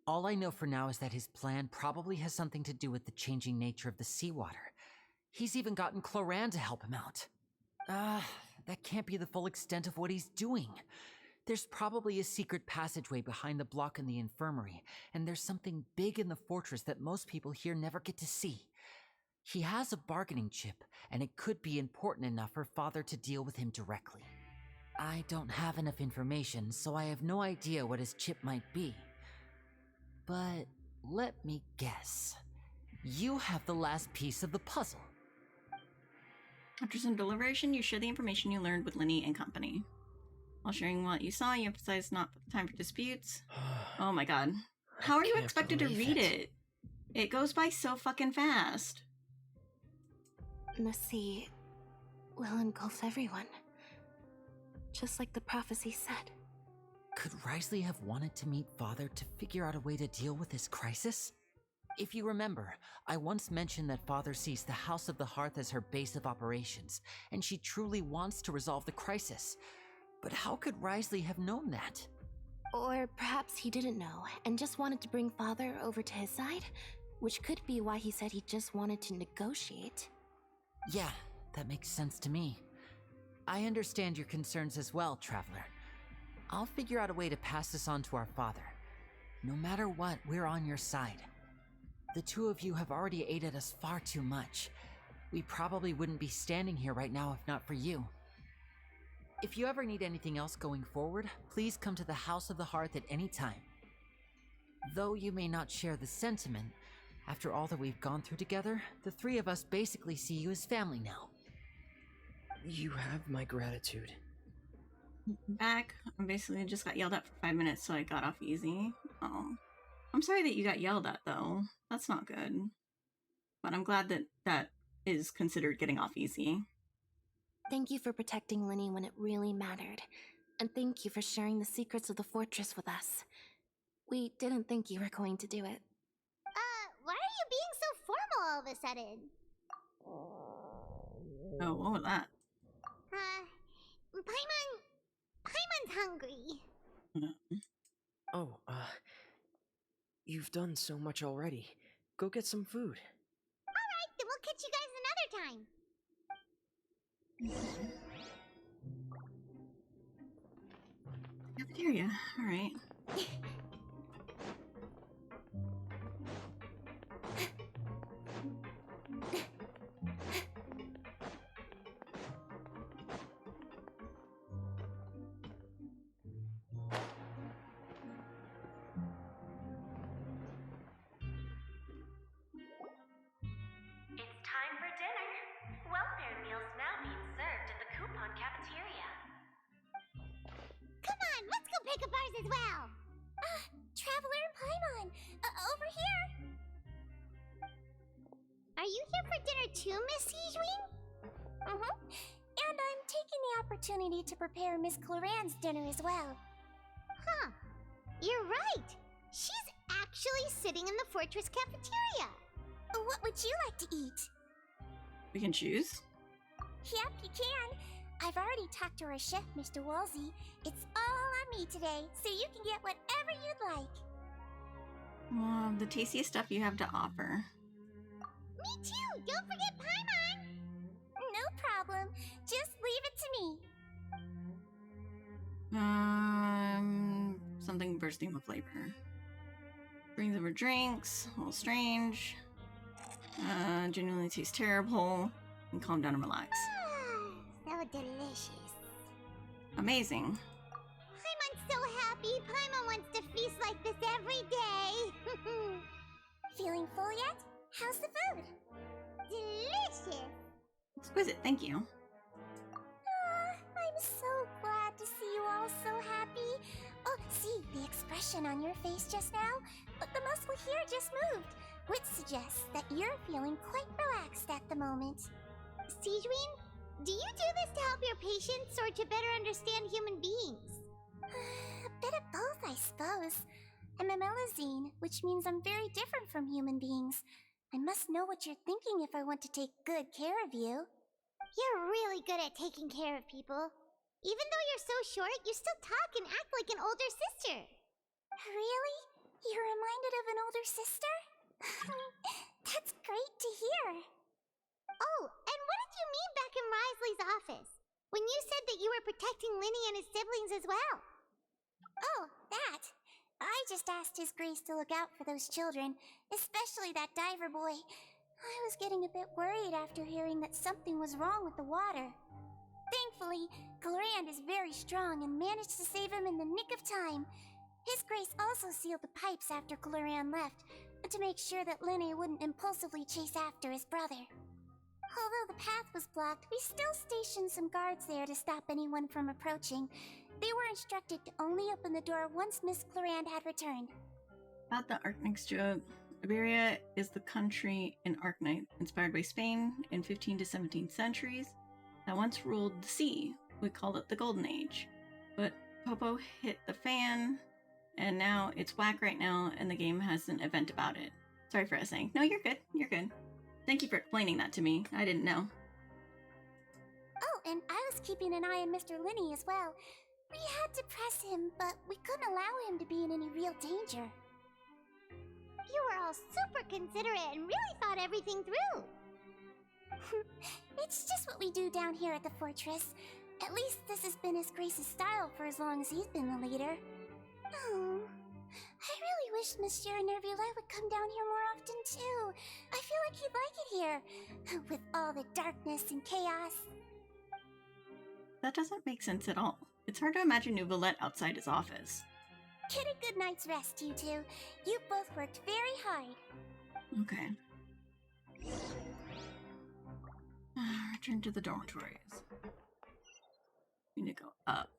Speaker 5: All I know for now is that his plan probably has something to do with the changing nature of the seawater. He's even gotten Cloran to help him out. That can't be the full extent of what he's doing. There's probably a secret passageway behind the block in the infirmary, and there's something big in the fortress that most people here never get to see. He has a bargaining chip, and it could be important enough for Father to deal with him directly. I don't have enough information, so I have no idea what his chip might be. But let me guess. You have the last piece of the puzzle.
Speaker 1: After some deliberation, you share the information you learned with Lenny and company. While sharing what you saw, you emphasize not time for disputes. Oh my god. How are you expected to read it? It goes by so fucking fast.
Speaker 6: The sea will engulf everyone. Just like the prophecy said.
Speaker 5: Could Risley have wanted to meet Father to figure out a way to deal with this crisis? If you remember, I once mentioned that Father sees the House of the Hearth as her base of operations, and she truly wants to resolve the crisis. But how could Risley have known that?
Speaker 6: Or perhaps he didn't know, and just wanted to bring Father over to his side? Which could be why he said he just wanted to negotiate.
Speaker 5: Yeah, that makes sense to me. I understand your concerns as well, Traveler. I'll figure out a way to pass this on to our father. No matter what, we're on your side. The two of you have already aided us far too much. We probably wouldn't be standing here right now if not for you. If you ever need anything else going forward, please come to the House of the Hearth at any time. Though you may not share the sentiment, after all that we've gone through together, the three of us basically see you as family now.
Speaker 13: You have my gratitude.
Speaker 1: Back. I basically just got yelled at for 5 minutes, so I got off easy. Oh. I'm sorry that you got yelled at, though. That's not good. But I'm glad that that is considered getting off easy.
Speaker 6: Thank you for protecting Linny when it really mattered. And thank you for sharing the secrets of the fortress with us. We didn't think you were going to do it.
Speaker 4: Why are you being so formal all of a sudden?
Speaker 1: Oh, what was that?
Speaker 4: Paimon's hungry.
Speaker 13: Oh, you've done so much already. Go get some food.
Speaker 4: Alright, then we'll catch you guys another time.
Speaker 1: Cafeteria. Alright.
Speaker 9: It's time for dinner. Welfare meals now being served at the coupon cafeteria.
Speaker 4: Come on, let's go pick up ours as well.
Speaker 12: Traveler and Paimon, over here.
Speaker 4: Are you here for dinner too, Miss Sijween?
Speaker 12: And I'm taking the opportunity to prepare Miss Cloran's dinner as well.
Speaker 4: Huh. You're right. She's actually sitting in the fortress cafeteria.
Speaker 12: What would you like to eat?
Speaker 1: We can choose?
Speaker 12: Yep, you can. I've already talked to our chef, Mr. Walsey. It's all on me today, so you can get whatever you'd like.
Speaker 1: The tastiest stuff you have to offer.
Speaker 4: Me too! Don't forget Paimon!
Speaker 12: No problem. Just leave it to me.
Speaker 1: Something bursting with flavor. Brings over drinks, a little strange. Genuinely tastes terrible. And calm down and relax.
Speaker 4: So delicious.
Speaker 1: Amazing.
Speaker 4: Paimon's so happy. Paimon wants to feast like this every day.
Speaker 12: Feeling full yet? How's the food?
Speaker 4: Delicious.
Speaker 1: Exquisite, thank you.
Speaker 12: I'm so glad to see you all so happy. Oh, see the expression on your face just now? The muscle here just moved, which suggests that you're feeling quite relaxed at the moment.
Speaker 4: Sijween, do you do this to help your patients or to better understand human beings?
Speaker 12: A bit of both, I suppose. I'm a Melazine, which means I'm very different from human beings. I must know what you're thinking if I want to take good care of you.
Speaker 4: You're really good at taking care of people. Even though you're so short, you still talk and act like an older sister.
Speaker 12: Really? You're reminded of an older sister? That's great to hear.
Speaker 4: Oh, and what did you mean back in Risley's office? When you said that you were protecting Linny and his siblings as well?
Speaker 12: Oh, that. I just asked His Grace to look out for those children, especially that diver boy. I was getting a bit worried after hearing that something was wrong with the water. Thankfully, Cloran is very strong and managed to save him in the nick of time. His Grace also sealed the pipes after Cloran left, to make sure that Linny wouldn't impulsively chase after his brother. Although the path was blocked, we still stationed some guards there to stop anyone from approaching. They were instructed to only open the door once Miss Cloran had returned.
Speaker 1: About the Arknight's joke, Iberia is the country in Arknight, inspired by Spain in 15th to 17th centuries, that once ruled the sea. We called it the Golden Age. But Popo hit the fan, and now it's whack right now, and the game has an event about it. Sorry for essaying. No, you're good. You're good. Thank you for explaining that to me. I didn't know.
Speaker 12: Oh, and I was keeping an eye on Mr. Linny as well. We had to press him, but we couldn't allow him to be in any real danger.
Speaker 4: You were all super considerate and really thought everything through.
Speaker 12: It's just what we do down here at the fortress. At least this has been His Grace's style for as long as he's been the leader. Oh, I really wish Monsieur Nervulette would come down here more often too. I feel like he'd like it here, with all the darkness and chaos.
Speaker 1: That doesn't make sense at all. It's hard to imagine Neuvillette outside his office.
Speaker 12: Get a good night's rest, you two. You both worked very hard.
Speaker 1: Okay. Return to the dormitories. We need to go up.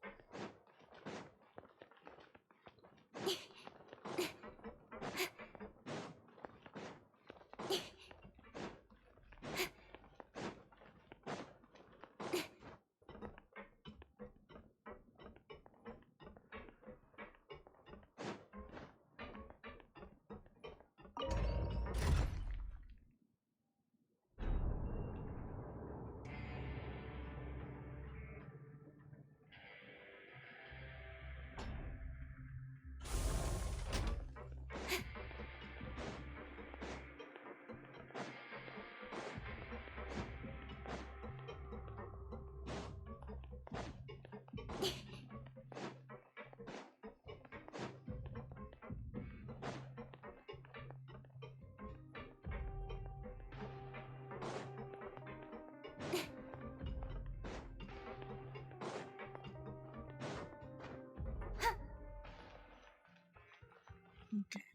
Speaker 1: Okay.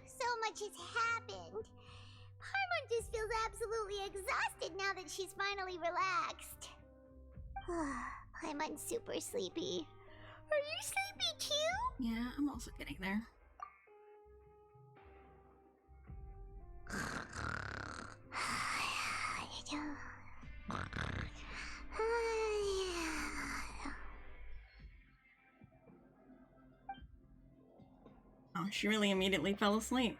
Speaker 4: So much has happened. Paimon just feels absolutely exhausted now that she's finally relaxed. Paimon's super sleepy. Are you sleepy too?
Speaker 1: Yeah, I'm also getting there. Oh, she really immediately fell asleep.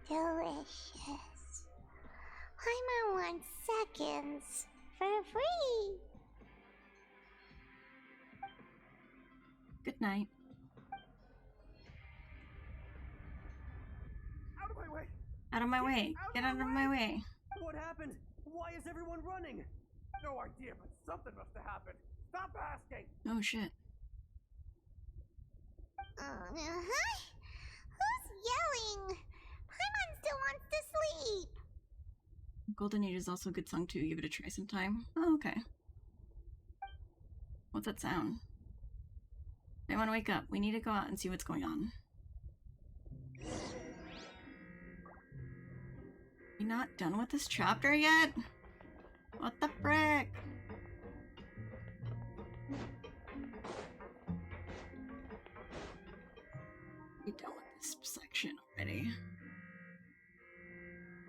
Speaker 4: Delicious. Paimon wants seconds for free.
Speaker 1: Good night.
Speaker 3: Out of my way!
Speaker 1: Out of my way! Get out of my way!
Speaker 3: What happened? Why is everyone running?
Speaker 14: No idea, but something must have happened. Stop asking!
Speaker 1: Oh shit.
Speaker 4: Who's yelling? Paimon still wants to sleep.
Speaker 1: Golden Age is also a good song too. Give it a try sometime. Oh, okay. What's that sound? I want to wake up. We need to go out and see what's going on. You not done with this chapter yet? What the frick? Be done with this section already.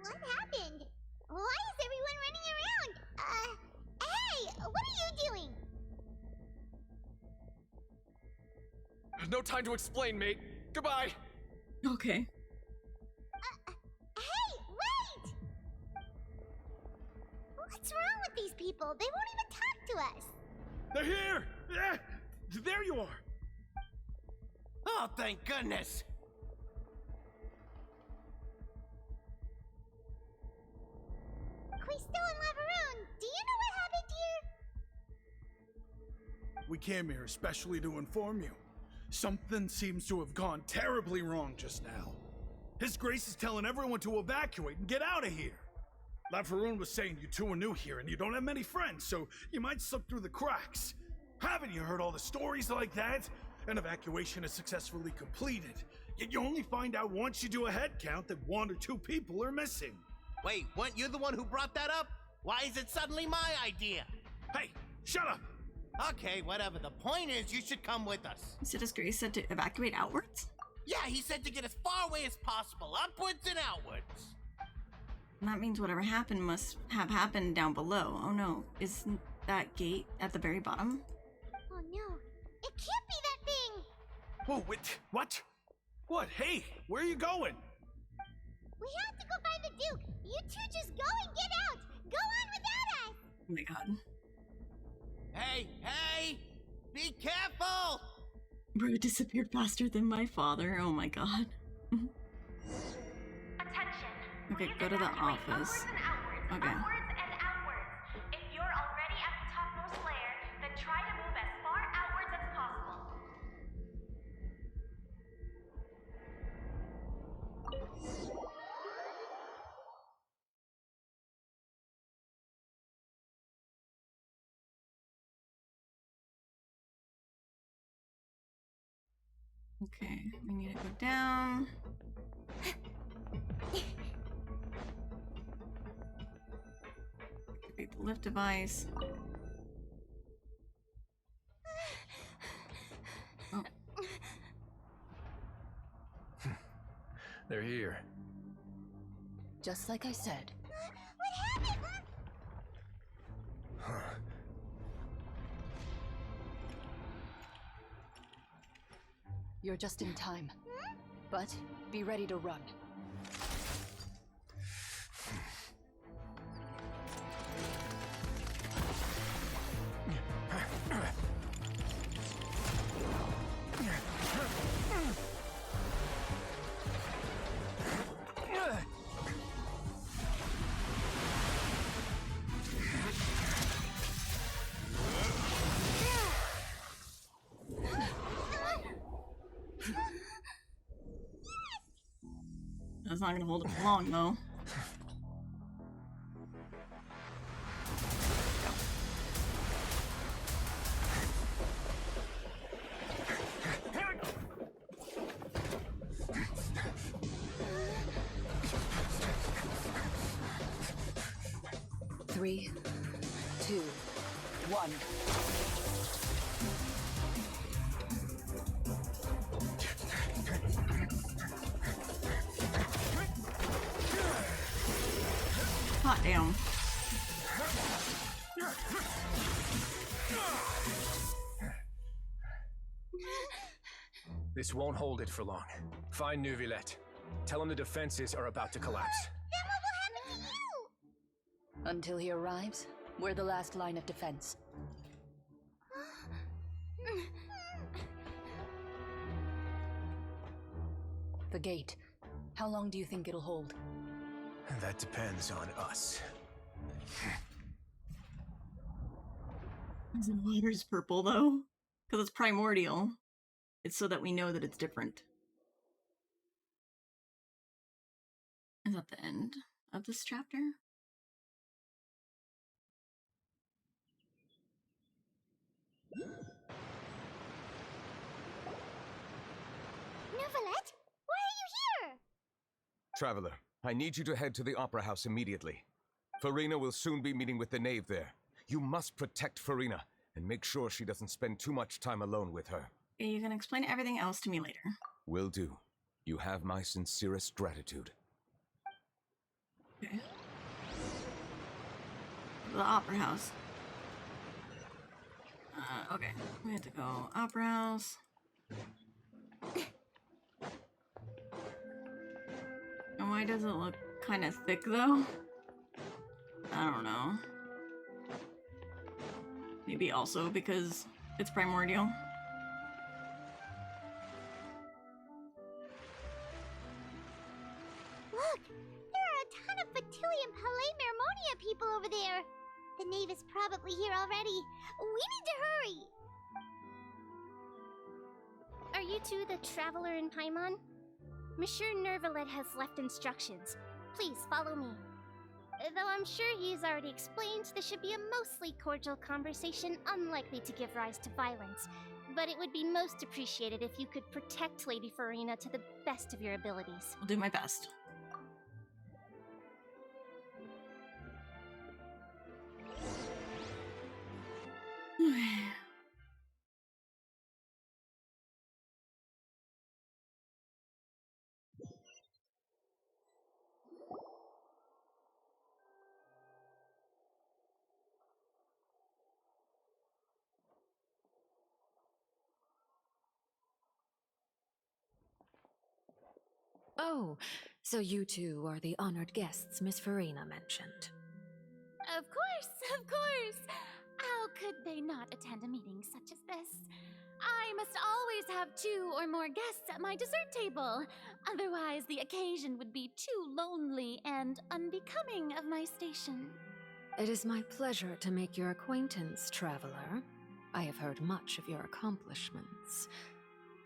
Speaker 4: What happened? Why is everyone running around? Hey, what are you doing?
Speaker 14: There's no time to explain, mate. Goodbye.
Speaker 1: Okay.
Speaker 4: Hey, wait! What's wrong with these people? They won't even talk to us.
Speaker 21: They're here! Yeah, there you are!
Speaker 20: Oh, thank goodness!
Speaker 4: Quisto and Laveroon, do you know what happened here?
Speaker 21: We came here especially to inform you. Something seems to have gone terribly wrong just now. His Grace is telling everyone to evacuate and get out of here. Laveroon was saying you two are new here and you don't have many friends, so you might slip through the cracks. Haven't you heard all the stories like that? An evacuation is successfully completed, yet you only find out once you do a head count that 1 or 2 people are missing.
Speaker 20: Wait, weren't you the one who brought that up? Why is it suddenly my idea?
Speaker 21: Hey, shut up!
Speaker 20: Okay, whatever. The point is, you should come with us.
Speaker 1: So does Grace said to evacuate outwards?
Speaker 20: Yeah, he said to get as far away as possible, upwards and outwards.
Speaker 1: And that means whatever happened must have happened down below. Oh no, isn't that gate at the very bottom?
Speaker 4: Oh no, it can't be that thing!
Speaker 21: Whoa, wait, what? What? Hey, where are you going?
Speaker 4: We have to go find the Duke! You two just go and get out! Go on without us!
Speaker 1: Oh my god.
Speaker 20: Hey, hey! Be careful!
Speaker 1: Bro disappeared faster than my father. Oh my god.
Speaker 9: Attention.
Speaker 1: Okay, go to the office. Okay.
Speaker 9: Upwards and outwards. If you're already at the topmost layer, then try to move as
Speaker 1: Okay, we need to go down. Activate the lift device. Oh.
Speaker 8: They're here.
Speaker 11: Just like I said.
Speaker 12: What happened?
Speaker 11: You're just in time. But be ready to run.
Speaker 1: That's not gonna hold it for long, though.
Speaker 11: Three, two, one.
Speaker 1: Hot damn.
Speaker 8: This won't hold it for long. Find Neuvillette. Tell him the defenses are about to collapse.
Speaker 12: Then what will happen to you?
Speaker 11: Until he arrives, we're the last line of defense. The gate. How long do you think it'll hold?
Speaker 8: That depends on us.
Speaker 1: The water's purple, though. Because it's primordial. It's so that we know that it's different. Is that the end of this chapter?
Speaker 12: Neuvillette? Why are you here?
Speaker 16: Traveler, I need you to head to the Opera House immediately. Farina will soon be meeting with the knave there. You must protect Farina, and make sure she doesn't spend too much time alone with her.
Speaker 1: You can explain everything else to me later.
Speaker 16: Will do. You have my sincerest gratitude.
Speaker 1: Okay. The Opera House. Okay. We have to go Opera House. And why does it look kind of thick, though? I don't know. Maybe also because it's primordial.
Speaker 4: Look! There are a ton of Fatui and Palais Mermonia people over there! The knave is probably here already. We need to hurry!
Speaker 10: Are you two the traveler in Paimon? Monsieur Neuvillette has left instructions. Please follow me. Though I'm sure he's already explained, this should be a mostly cordial conversation, unlikely to give rise to violence. But it would be most appreciated if you could protect Lady Farina to the best of your abilities.
Speaker 1: I'll do my best.
Speaker 17: Oh, so you two are the honored guests Miss Farina mentioned.
Speaker 2: Of course! How could they not attend a meeting such as this? I must always have 2 or more guests at my dessert table. Otherwise, the occasion would be too lonely and unbecoming of my station.
Speaker 17: It is my pleasure to make your acquaintance, traveler. I have heard much of your accomplishments.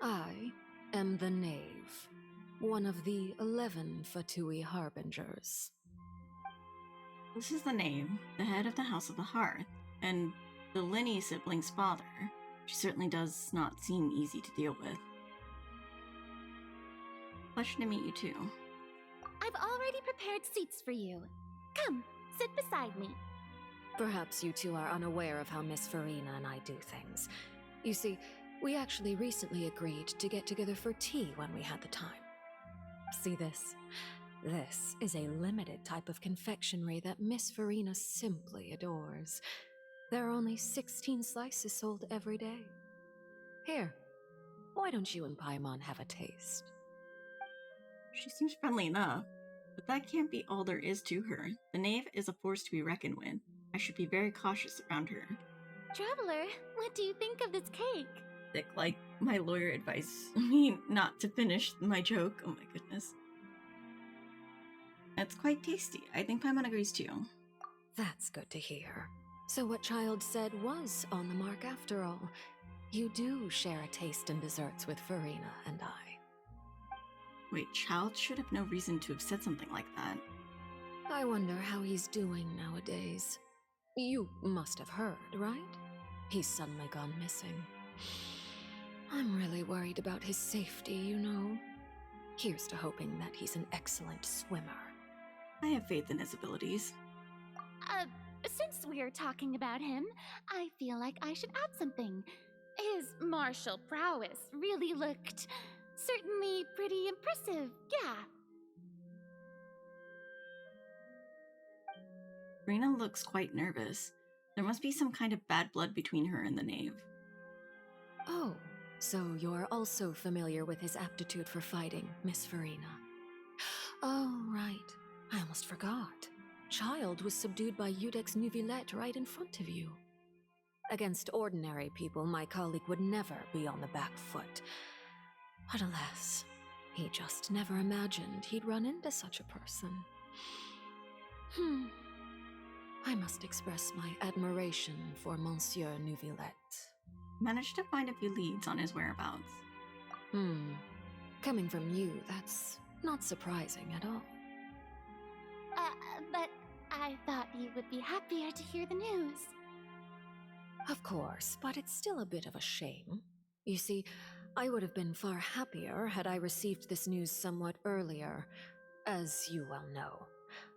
Speaker 17: I am the Knave, one of the 11 Fatui Harbingers.
Speaker 1: This is the name, the head of the House of the Hearth, and the Linny sibling's father. She certainly does not seem easy to deal with. Pleasure to meet you too.
Speaker 2: I've already prepared seats for you. Come, sit beside me.
Speaker 17: Perhaps you two are unaware of how Miss Farina and I do things. You see, we actually recently agreed to get together for tea when we had the time. See this? This is a limited type of confectionery that Miss Farina simply adores. There are only 16 slices sold every day. Here, why don't you and Paimon have a taste?
Speaker 1: She seems friendly enough, but that can't be all there is to her. The knave is a force to be reckoned with. I should be very cautious around her.
Speaker 2: Traveler, what do you think of this cake?
Speaker 1: Thick like my lawyer advice me not to finish my joke. Oh my goodness. It's quite tasty. I think Paimon agrees too.
Speaker 17: That's good to hear. So what Child said was on the mark after all. You do share a taste in desserts with Farina and I.
Speaker 1: Wait, Child should have no reason to have said something like that.
Speaker 17: I wonder how he's doing nowadays. You must have heard, right? He's suddenly gone missing. I'm really worried about his safety, you know. Here's to hoping that he's an excellent swimmer.
Speaker 1: I have faith in his abilities.
Speaker 2: Since we're talking about him, I feel like I should add something. His martial prowess really looked certainly pretty impressive, yeah.
Speaker 1: Rena looks quite nervous. There must be some kind of bad blood between her and the knave.
Speaker 17: Oh, so you're also familiar with his aptitude for fighting, Miss Farina. Oh, right. I almost forgot. Child was subdued by Udex Nuvillette right in front of you. Against ordinary people, my colleague would never be on the back foot. But alas, he just never imagined he'd run into such a person. I must express my admiration for Monsieur Nuvillette.
Speaker 1: Managed to find a few leads on his whereabouts.
Speaker 17: Coming from you, that's not surprising at all.
Speaker 2: But I thought you would be happier to hear the news.
Speaker 17: Of course, but it's still a bit of a shame. You see, I would have been far happier had I received this news somewhat earlier. As you well know,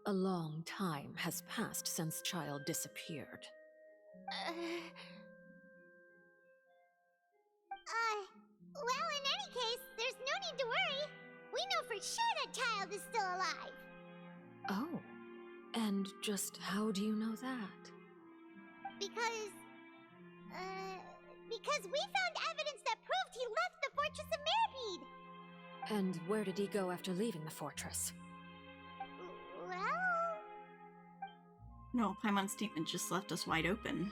Speaker 17: a long time has passed since Child disappeared.
Speaker 4: Well, in any case, there's no need to worry. We know for sure that Child is still alive.
Speaker 17: Oh, and just how do you know that?
Speaker 4: Because we found evidence that proved he left the Fortress of Mirapede.
Speaker 17: And where did he go after leaving the fortress?
Speaker 4: Well...
Speaker 1: No, Paimon's statement just left us wide open.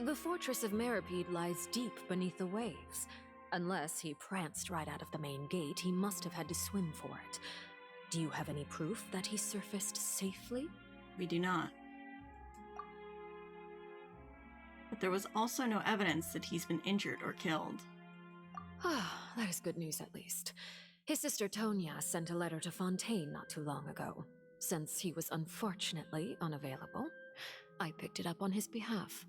Speaker 17: The Fortress of Mirapede lies deep beneath the waves. Unless he pranced right out of the main gate, he must have had to swim for it. Do you have any proof that he surfaced safely?
Speaker 1: We do not. But there was also no evidence that he's been injured or killed.
Speaker 17: Ah, that is good news at least. His sister Tonya sent a letter to Fontaine not too long ago. Since he was unfortunately unavailable, I picked it up on his behalf.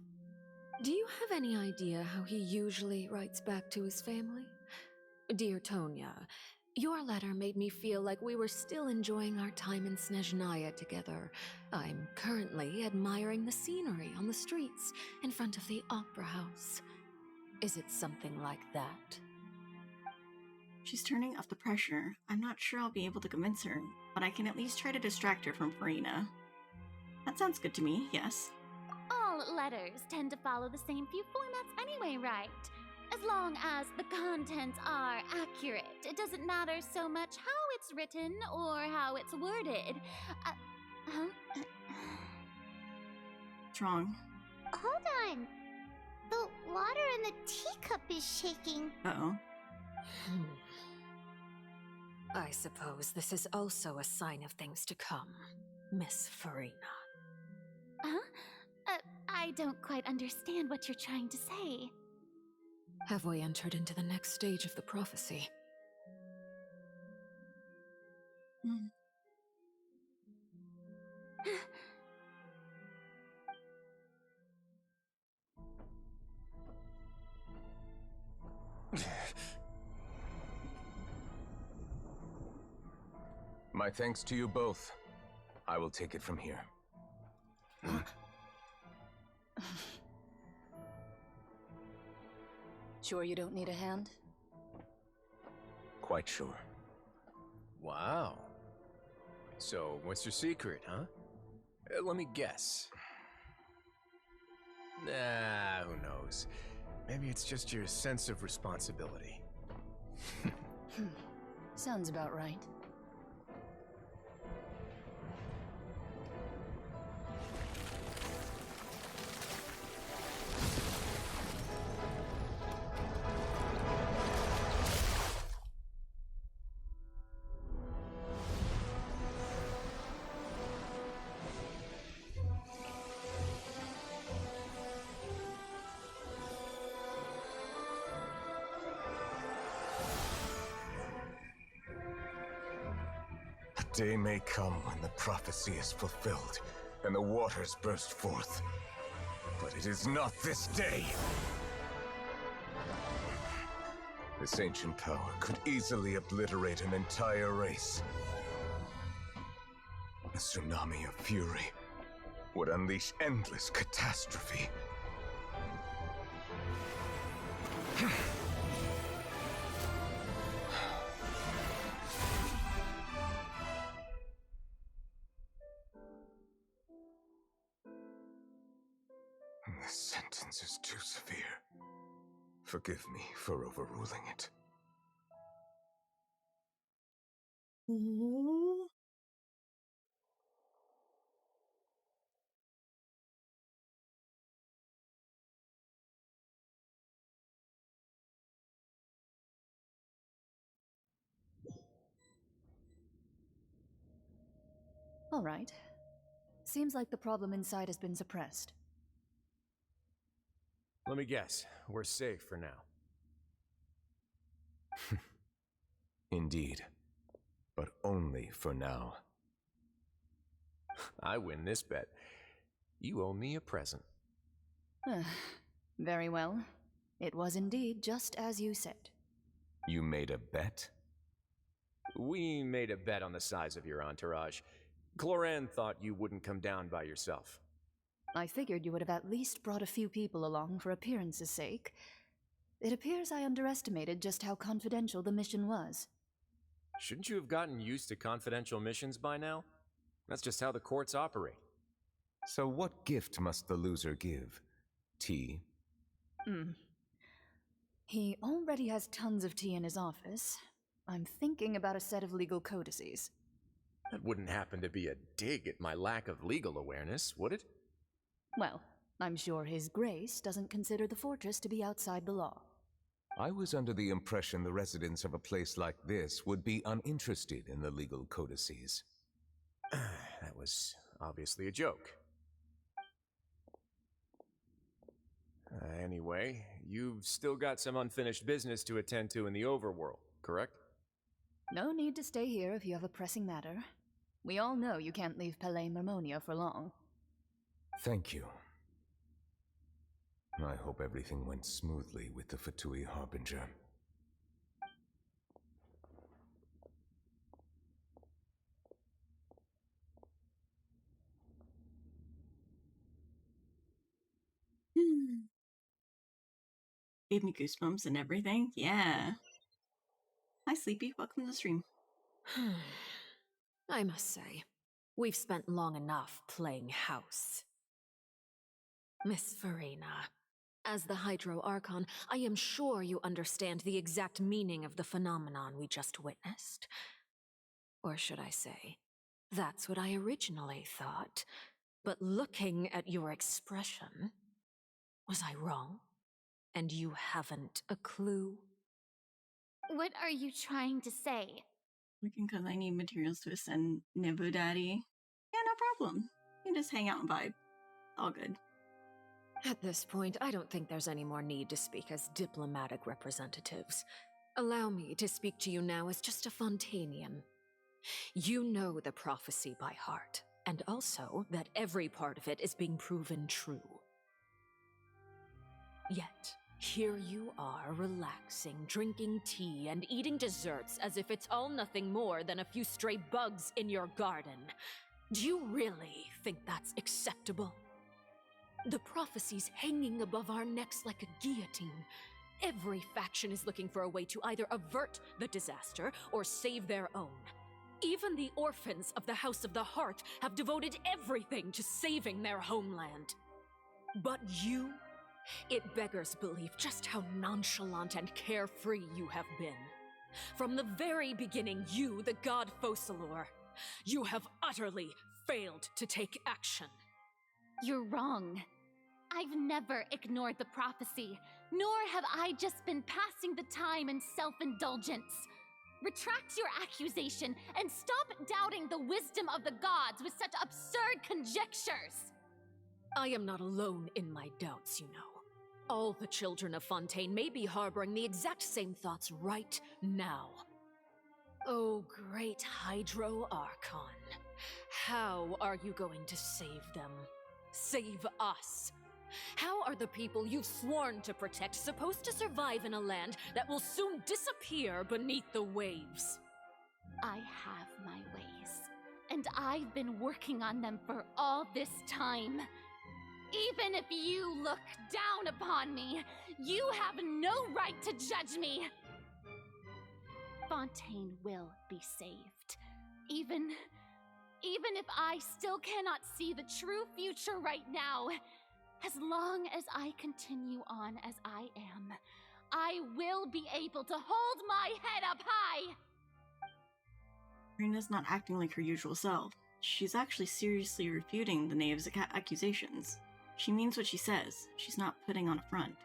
Speaker 17: Do you have any idea how he usually writes back to his family? Dear Tonya, your letter made me feel like we were still enjoying our time in Snezhnaya together. I'm currently admiring the scenery on the streets in front of the opera house. Is it something like that?
Speaker 1: She's turning up the pressure. I'm not sure I'll be able to convince her, but I can at least try to distract her from Farina. That sounds good to me, yes.
Speaker 2: All letters tend to follow the same few formats anyway, right? As long as the contents are accurate, it doesn't matter so much how it's written or how it's worded.
Speaker 1: What's wrong?
Speaker 4: Hold on. The water in the teacup is shaking.
Speaker 1: Uh-oh.
Speaker 17: I suppose this is also a sign of things to come, Miss Farina.
Speaker 2: I don't quite understand what you're trying to say.
Speaker 17: Have we entered into the next stage of the prophecy?
Speaker 16: My thanks to you both. I will take it from here.
Speaker 11: Sure you don't need a hand?
Speaker 16: Quite sure.
Speaker 15: Wow. So, what's your secret, huh? Let me guess. Nah, who knows? Maybe it's just your sense of responsibility.
Speaker 11: Sounds about right.
Speaker 16: A day may come when the prophecy is fulfilled, and the waters burst forth. But it is not this day! This ancient power could easily obliterate an entire race. A tsunami of fury would unleash endless catastrophe. This sentence is too severe. Forgive me for overruling it.
Speaker 1: Ooh.
Speaker 11: All right. Seems like the problem inside has been suppressed.
Speaker 15: Let me guess. We're safe for now.
Speaker 16: Indeed. But only for now.
Speaker 15: I win this bet. You owe me a present.
Speaker 11: Very well. It was indeed just as you said.
Speaker 16: You made a bet?
Speaker 15: We made a bet on the size of your entourage. Cloran thought you wouldn't come down by yourself.
Speaker 11: I figured you would have at least brought a few people along for appearance's sake. It appears I underestimated just how confidential the mission was.
Speaker 15: Shouldn't you have gotten used to confidential missions by now? That's just how the courts operate.
Speaker 16: So what gift must the loser give? Tea?
Speaker 11: He already has tons of tea in his office. I'm thinking about a set of legal codices.
Speaker 15: That wouldn't happen to be a dig at my lack of legal awareness, would it?
Speaker 11: Well, I'm sure His Grace doesn't consider the fortress to be outside the law.
Speaker 16: I was under the impression the residents of a place like this would be uninterested in the legal codices.
Speaker 15: That was obviously a joke. Anyway, you've still got some unfinished business to attend to in the overworld, correct?
Speaker 11: No need to stay here if you have a pressing matter. We all know you can't leave Palais Mermonia for long.
Speaker 16: Thank you. I hope everything went smoothly with the Fatui Harbinger.
Speaker 1: Gave me goosebumps and everything. Yeah. Hi, Sleepy. Welcome to the stream.
Speaker 17: I must say, we've spent long enough playing house. Miss Farina, as the Hydro Archon, I am sure you understand the exact meaning of the phenomenon we just witnessed. Or should I say, that's what I originally thought. But looking at your expression, was I wrong? And you haven't a clue?
Speaker 4: What are you trying to say?
Speaker 1: Looking because I need materials to ascend Nibu Daddy. Yeah, no problem. You can just hang out and vibe. All good.
Speaker 17: At this point, I don't think there's any more need to speak as diplomatic representatives. Allow me to speak to you now as just a Fontanian. You know the prophecy by heart, and also that every part of it is being proven true. Yet, Here you are, relaxing, drinking tea, and eating desserts as if it's all nothing more than a few stray bugs in your garden. Do you really think that's acceptable? The prophecy's hanging above our necks like a guillotine. Every faction is looking for a way to either avert the disaster or save their own. Even the orphans of the House of the Hearth have devoted everything to saving their homeland. But you, it beggars belief just how nonchalant and carefree you have been. From the very beginning, you, the god Focalor, you have utterly failed to take action.
Speaker 4: You're wrong. I've never ignored the prophecy, nor have I just been passing the time in self-indulgence. Retract your accusation and stop doubting the wisdom of the gods with such absurd conjectures!
Speaker 17: I am not alone in my doubts, you know. All the children of Fontaine may be harboring the exact same thoughts right now. Oh, great Hydro Archon. How are you going to save them? Save us? How are the people you've sworn to protect supposed to survive in a land that will soon disappear beneath the waves?
Speaker 4: I have my ways, and I've been working on them for all this time. Even if you look down upon me, you have no right to judge me. Fontaine will be saved. Even if I still cannot see the true future right now, as long as I continue on as I am, I will be able to hold my head up high!
Speaker 1: Rena's not acting like her usual self. She's actually seriously refuting the knave's accusations. She means what she says. She's not putting on a front.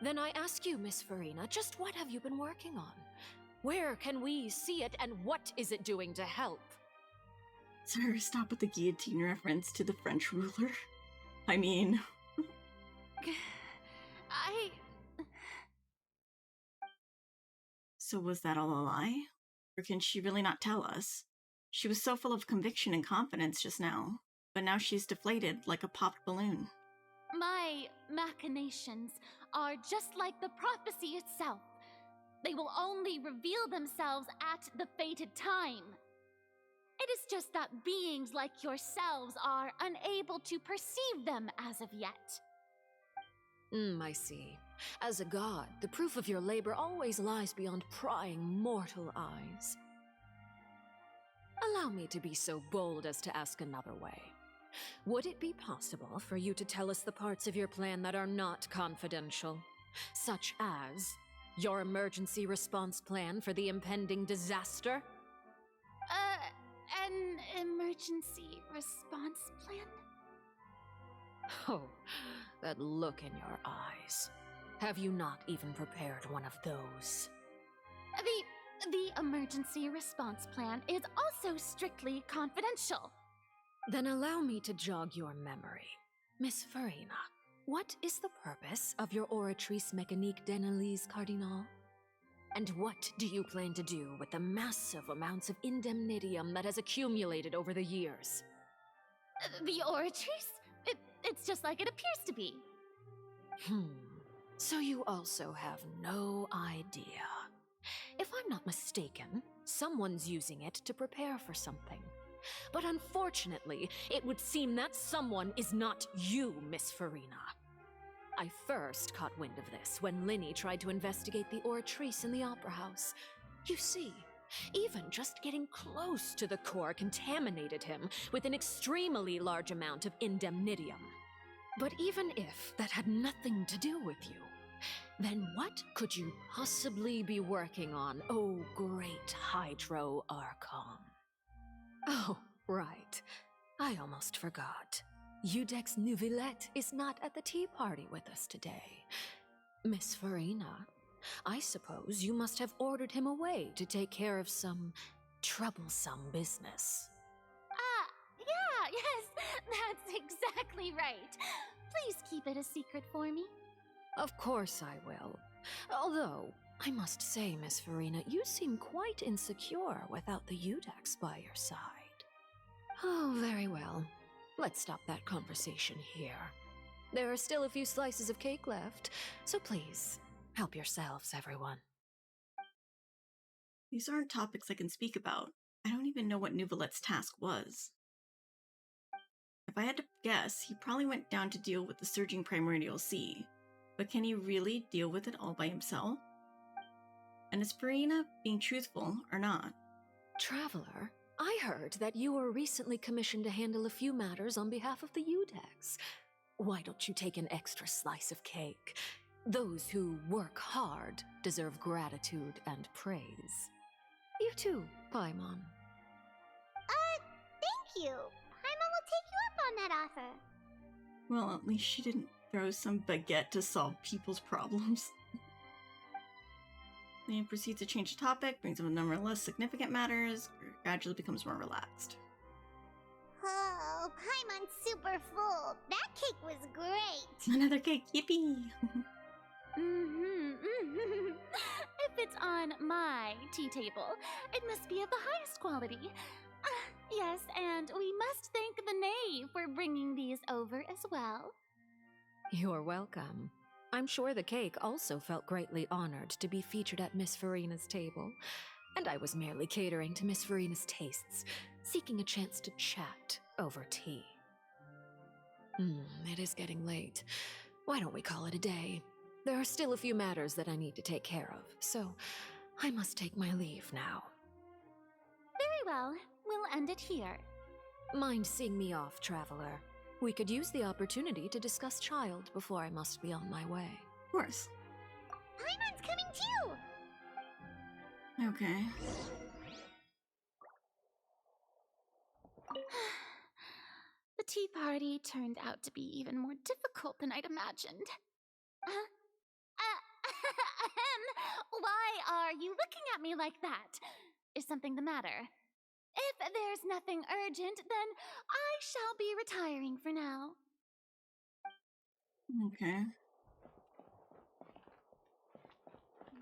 Speaker 17: Then I ask you, Miss Farina, just what have you been working on? Where can we see it, and what is it doing to help?
Speaker 1: Sir, stop with the guillotine reference to the French ruler. I mean... So was that all a lie? Or can she really not tell us? She was so full of conviction and confidence just now, but now she's deflated like a popped balloon.
Speaker 4: My machinations are just like the prophecy itself. They will only reveal themselves at the fated time. It is just that beings like yourselves are unable to perceive them as of yet.
Speaker 17: I see. As a god, the proof of your labor always lies beyond prying mortal eyes. Allow me to be so bold as to ask another way. Would it be possible for you to tell us the parts of your plan that are not confidential? Such as your emergency response plan for the impending disaster?
Speaker 4: An emergency response plan?
Speaker 17: Oh, that look in your eyes. Have you not even prepared one of those?
Speaker 4: The emergency response plan is also strictly confidential.
Speaker 17: Then allow me to jog your memory. Miss Farina, what is the purpose of your Oratrice Mécanique d'Analyse Cardinal? And what do you plan to do with the massive amounts of indemnitium that has accumulated over the years?
Speaker 4: The Oratrice? It's just like it appears to be.
Speaker 17: So you also have no idea. If I'm not mistaken, someone's using it to prepare for something. But unfortunately, it would seem that someone is not you, Miss Farina. I first caught wind of this when Linny tried to investigate the Oratrice in the Opera House. You see, even just getting close to the core contaminated him with an extremely large amount of indemnitium. But even if that had nothing to do with you, then what could you possibly be working on, oh great Hydro Archon? Oh, right. I almost forgot. Udex Nouvillette is not at the tea party with us today. Miss Farina, I suppose you must have ordered him away to take care of some troublesome business.
Speaker 4: Yeah, yes, that's exactly right. Please keep it a secret for me.
Speaker 17: Of course I will. Although, I must say, Miss Farina, you seem quite insecure without the Udex by your side. Oh, very well. Let's stop that conversation here. There are still a few slices of cake left, so please, help yourselves, everyone.
Speaker 1: These aren't topics I can speak about. I don't even know what Nuvalet's task was. If I had to guess, he probably went down to deal with the surging primordial sea. But can he really deal with it all by himself? And is Farina being truthful or not?
Speaker 17: Traveler, I heard that you were recently commissioned to handle a few matters on behalf of the Udex. Why don't you take an extra slice of cake? Those who work hard deserve gratitude and praise. You too, Paimon.
Speaker 4: Thank you. Paimon will take you up on that offer.
Speaker 1: Well, at least she didn't throw some baguette to solve people's problems. Then he proceeds to change the topic, brings up a number of less significant matters, gradually becomes more relaxed.
Speaker 4: Oh, Paimon's super full. That cake was great.
Speaker 1: Another cake, yippee!
Speaker 18: If it's on my tea table, it must be of the highest quality. Yes, and we must thank the knave for bringing these over as well.
Speaker 17: You're welcome. I'm sure the cake also felt greatly honored to be featured at Miss Farina's table, and I was merely catering to Miss Farina's tastes, seeking a chance to chat over tea. It is getting late. Why don't we call it a day? There are still a few matters that I need to take care of, so I must take my leave now.
Speaker 18: Very well. We'll end it here.
Speaker 17: Mind seeing me off, Traveler? We could use the opportunity to discuss Child before I must be on my way.
Speaker 1: Of course.
Speaker 4: Paimon's coming too!
Speaker 1: Okay.
Speaker 18: The tea party turned out to be even more difficult than I'd imagined. Why are you looking at me like that? Is something the matter? If there's nothing urgent, then I shall be retiring for now.
Speaker 1: Okay.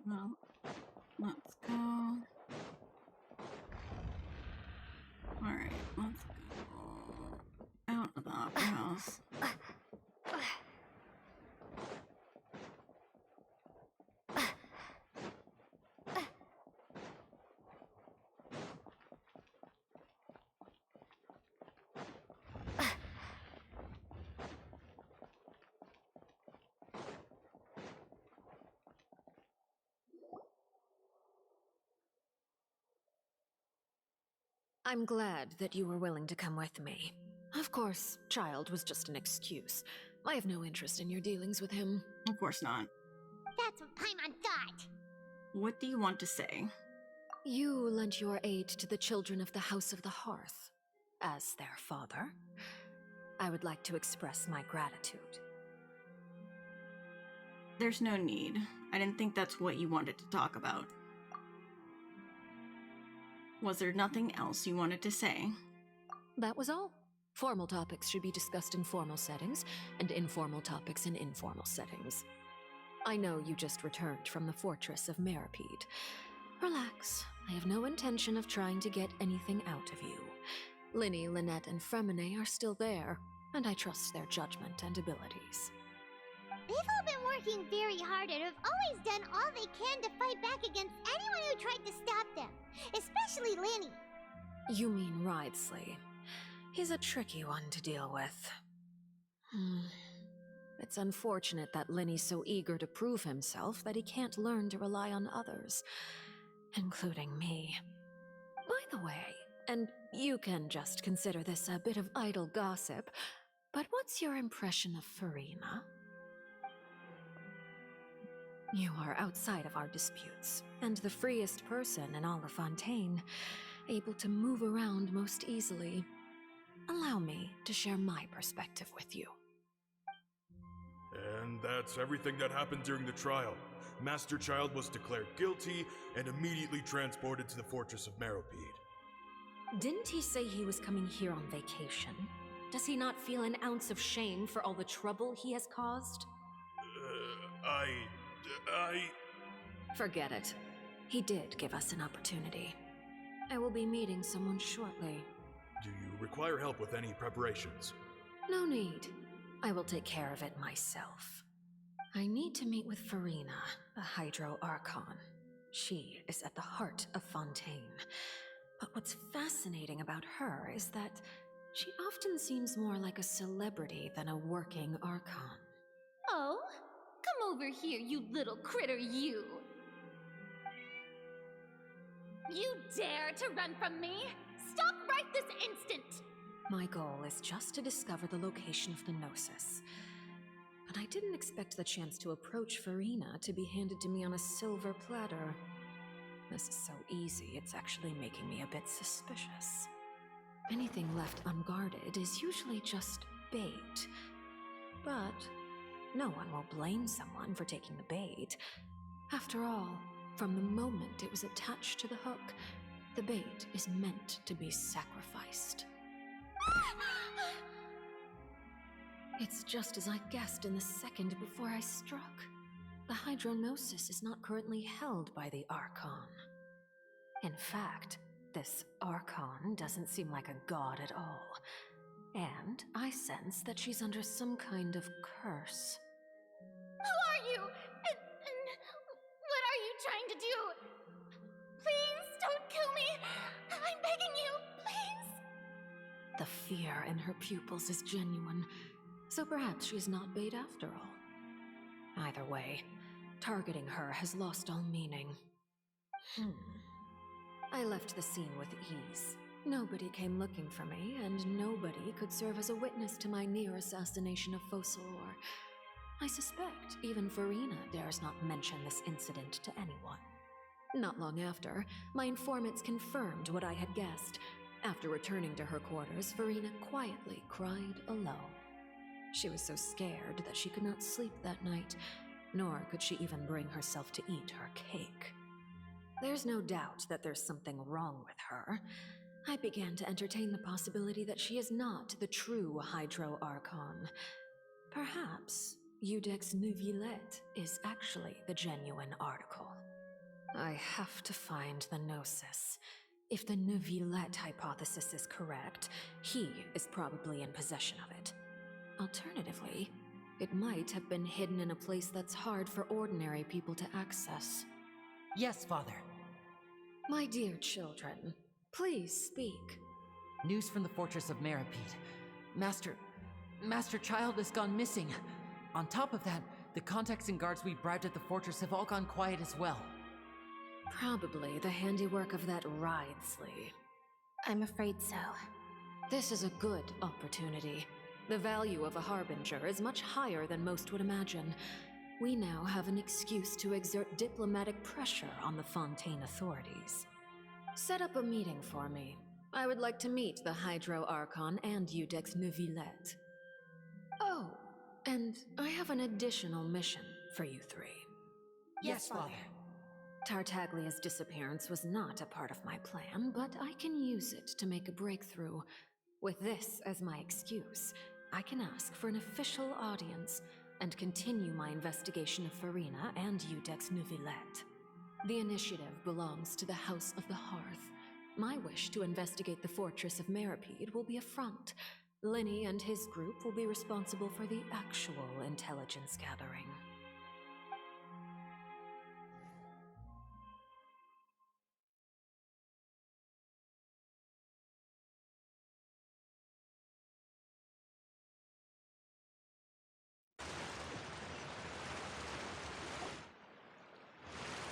Speaker 1: Well, let's go. Alright, let's go out of the opera house.
Speaker 17: I'm glad that you were willing to come with me. Of course, Child was just an excuse. I have no interest in your dealings with him.
Speaker 1: Of course not.
Speaker 4: That's what Paimon thought.
Speaker 1: What do you want to say?
Speaker 17: You lent your aid to the children of the House of the Hearth. As their father, I would like to express my gratitude.
Speaker 1: There's no need. I didn't think that's what you wanted to talk about. Was there nothing else you wanted to say?
Speaker 17: That was all. Formal topics should be discussed in formal settings, and informal topics in informal settings. I know you just returned from the fortress of Meripede. Relax. I have no intention of trying to get anything out of you. Linny, Lynette, and Fremine are still there, and I trust their judgment and abilities.
Speaker 4: They've all been working very hard and have always done all they can to fight back against anyone who tried to stop them, especially Linny.
Speaker 17: You mean Wriothesley. He's a tricky one to deal with. It's unfortunate that Linny's so eager to prove himself that he can't learn to rely on others, including me. By the way, and you can just consider this a bit of idle gossip, but what's your impression of Farina? You are outside of our disputes, and the freest person in all of Fontaine, able to move around most easily. Allow me to share my perspective with you.
Speaker 19: And that's everything that happened during the trial. Master Child was declared guilty and immediately transported to the Fortress of Meripede.
Speaker 17: Didn't he say he was coming here on vacation? Does he not feel an ounce of shame for all the trouble he has caused? Forget it. He did give us an opportunity. I will be meeting someone shortly.
Speaker 19: Do you require help with any preparations?
Speaker 17: No need. I will take care of it myself. I need to meet with Farina, the Hydro Archon. She is at the heart of Fontaine. But what's fascinating about her is that she often seems more like a celebrity than a working Archon.
Speaker 18: Oh? Come over here, you little critter, you! You dare to run from me? Stop right this instant!
Speaker 17: My goal is just to discover the location of the Gnosis. But I didn't expect the chance to approach Farina to be handed to me on a silver platter. This is so easy, it's actually making me a bit suspicious. Anything left unguarded is usually just bait. But no one will blame someone for taking the bait. After all, from the moment it was attached to the hook, the bait is meant to be sacrificed. It's just as I guessed in the second before I struck. The Hydronosis is not currently held by the Archon. In fact, this Archon doesn't seem like a god at all. And I sense that she's under some kind of curse.
Speaker 18: Who are you? And what are you trying to do? Please don't kill me! I'm begging you, please!
Speaker 17: The fear in her pupils is genuine, so perhaps she's not bait after all. Either way, targeting her has lost all meaning. I left the scene with ease. Nobody came looking for me, and nobody could serve as a witness to my near assassination of Focalor. I suspect even Farina dares not mention this incident to anyone. Not long after, my informants confirmed what I had guessed. After returning to her quarters, Farina quietly cried alone. She was so scared that she could not sleep that night, nor could she even bring herself to eat her cake. There's no doubt that there's something wrong with her. I began to entertain the possibility that she is not the true Hydro Archon. Perhaps Eudex Neuvillette is actually the genuine article. I have to find the Gnosis. If the Neuvillette hypothesis is correct, he is probably in possession of it. Alternatively, it might have been hidden in a place that's hard for ordinary people to access.
Speaker 5: Yes, Father.
Speaker 17: My dear children, please speak.
Speaker 5: News from the Fortress of Meripede. Master Child has gone missing. On top of that, the contacts and guards we bribed at the fortress have all gone quiet as well.
Speaker 17: Probably the handiwork of that Wriothesley.
Speaker 6: I'm afraid so.
Speaker 17: This is a good opportunity. The value of a Harbinger is much higher than most would imagine. We now have an excuse to exert diplomatic pressure on the Fontaine authorities. Set up a meeting for me. I would like to meet the Hydro Archon and Eudex Neuvillette. Oh, and I have an additional mission for you three.
Speaker 5: Yes, Father.
Speaker 17: Tartaglia's disappearance was not a part of my plan, but I can use it to make a breakthrough. With this as my excuse, I can ask for an official audience and continue my investigation of Farina and Eudex Neuvillette. The initiative belongs to the House of the Hearth. My wish to investigate the Fortress of Meripede will be a front. Lenny and his group will be responsible for the actual intelligence gathering.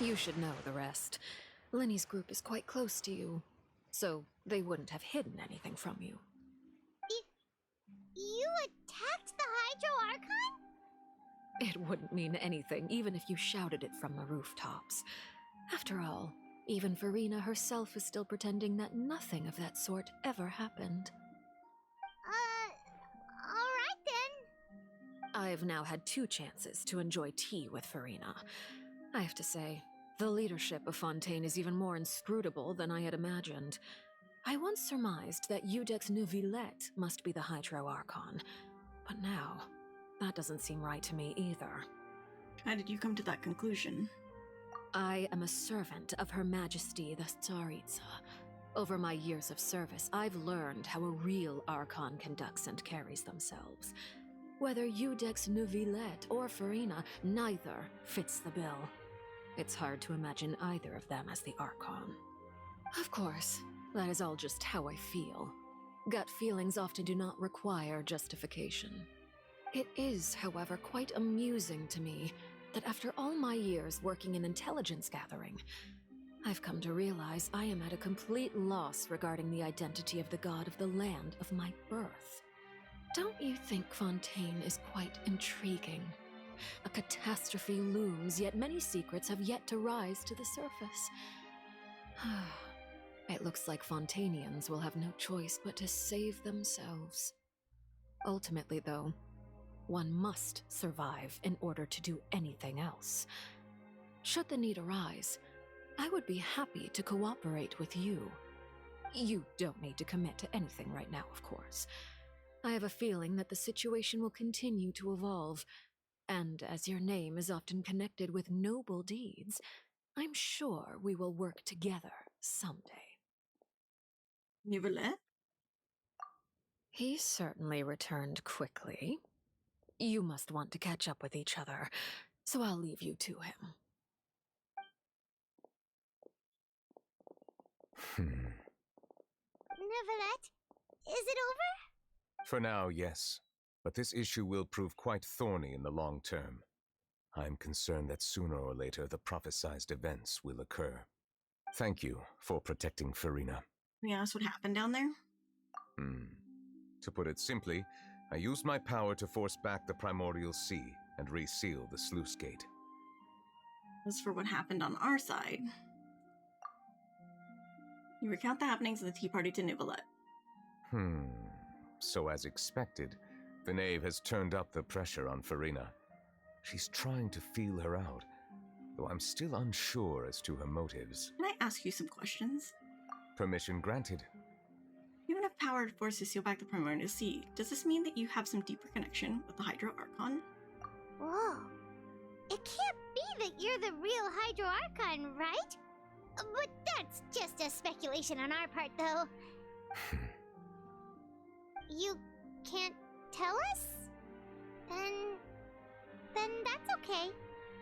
Speaker 17: You should know the rest. Lenny's group is quite close to you, so they wouldn't have hidden anything from you.
Speaker 4: You attacked the Hydro Archon?
Speaker 17: It wouldn't mean anything, even if you shouted it from the rooftops. After all, even Farina herself is still pretending that nothing of that sort ever happened.
Speaker 4: Alright then.
Speaker 17: I've now had 2 chances to enjoy tea with Farina. I have to say, the leadership of Fontaine is even more inscrutable than I had imagined. I once surmised that Eudex Neuvillette must be the Hydro Archon, but now, that doesn't seem right to me either.
Speaker 1: How did you come to that conclusion?
Speaker 17: I am a servant of Her Majesty the Tsaritsa. Over my years of service, I've learned how a real Archon conducts and carries themselves. Whether Eudex Neuvillette or Farina, neither fits the bill. It's hard to imagine either of them as the Archon. Of course, that is all just how I feel. Gut feelings often do not require justification. It is, however, quite amusing to me that after all my years working in intelligence gathering, I've come to realize I am at a complete loss regarding the identity of the god of the land of my birth. Don't you think Fontaine is quite intriguing? A catastrophe looms, yet many secrets have yet to rise to the surface. It looks like Fontainians will have no choice but to save themselves. Ultimately, though, one must survive in order to do anything else. Should the need arise, I would be happy to cooperate with you. You don't need to commit to anything right now, of course. I have a feeling that the situation will continue to evolve, and as your name is often connected with noble deeds, I'm sure we will work together someday.
Speaker 1: Neuvillette?
Speaker 17: He certainly returned quickly. You must want to catch up with each other, so I'll leave you to him.
Speaker 4: Neuvillette, is it over?
Speaker 16: For now, yes. But this issue will prove quite thorny in the long term. I'm concerned that sooner or later the prophesized events will occur. Thank you for protecting Farina.
Speaker 1: Can you ask what happened down there?
Speaker 16: To put it simply, I used my power to force back the primordial sea and reseal the sluice gate.
Speaker 1: As for what happened on our side, you recount the happenings of the tea party to Neuvillette.
Speaker 16: So as expected, the knave has turned up the pressure on Farina. She's trying to feel her out, though I'm still unsure as to her motives.
Speaker 1: Can I ask you some questions?
Speaker 16: Permission granted.
Speaker 1: You have enough power to force to seal back the primordial sea. Does this mean that you have some deeper connection with the Hydro Archon?
Speaker 4: Whoa. It can't be that you're the real Hydro Archon, right? But that's just a speculation on our part, though. You can't tell us? Then that's okay.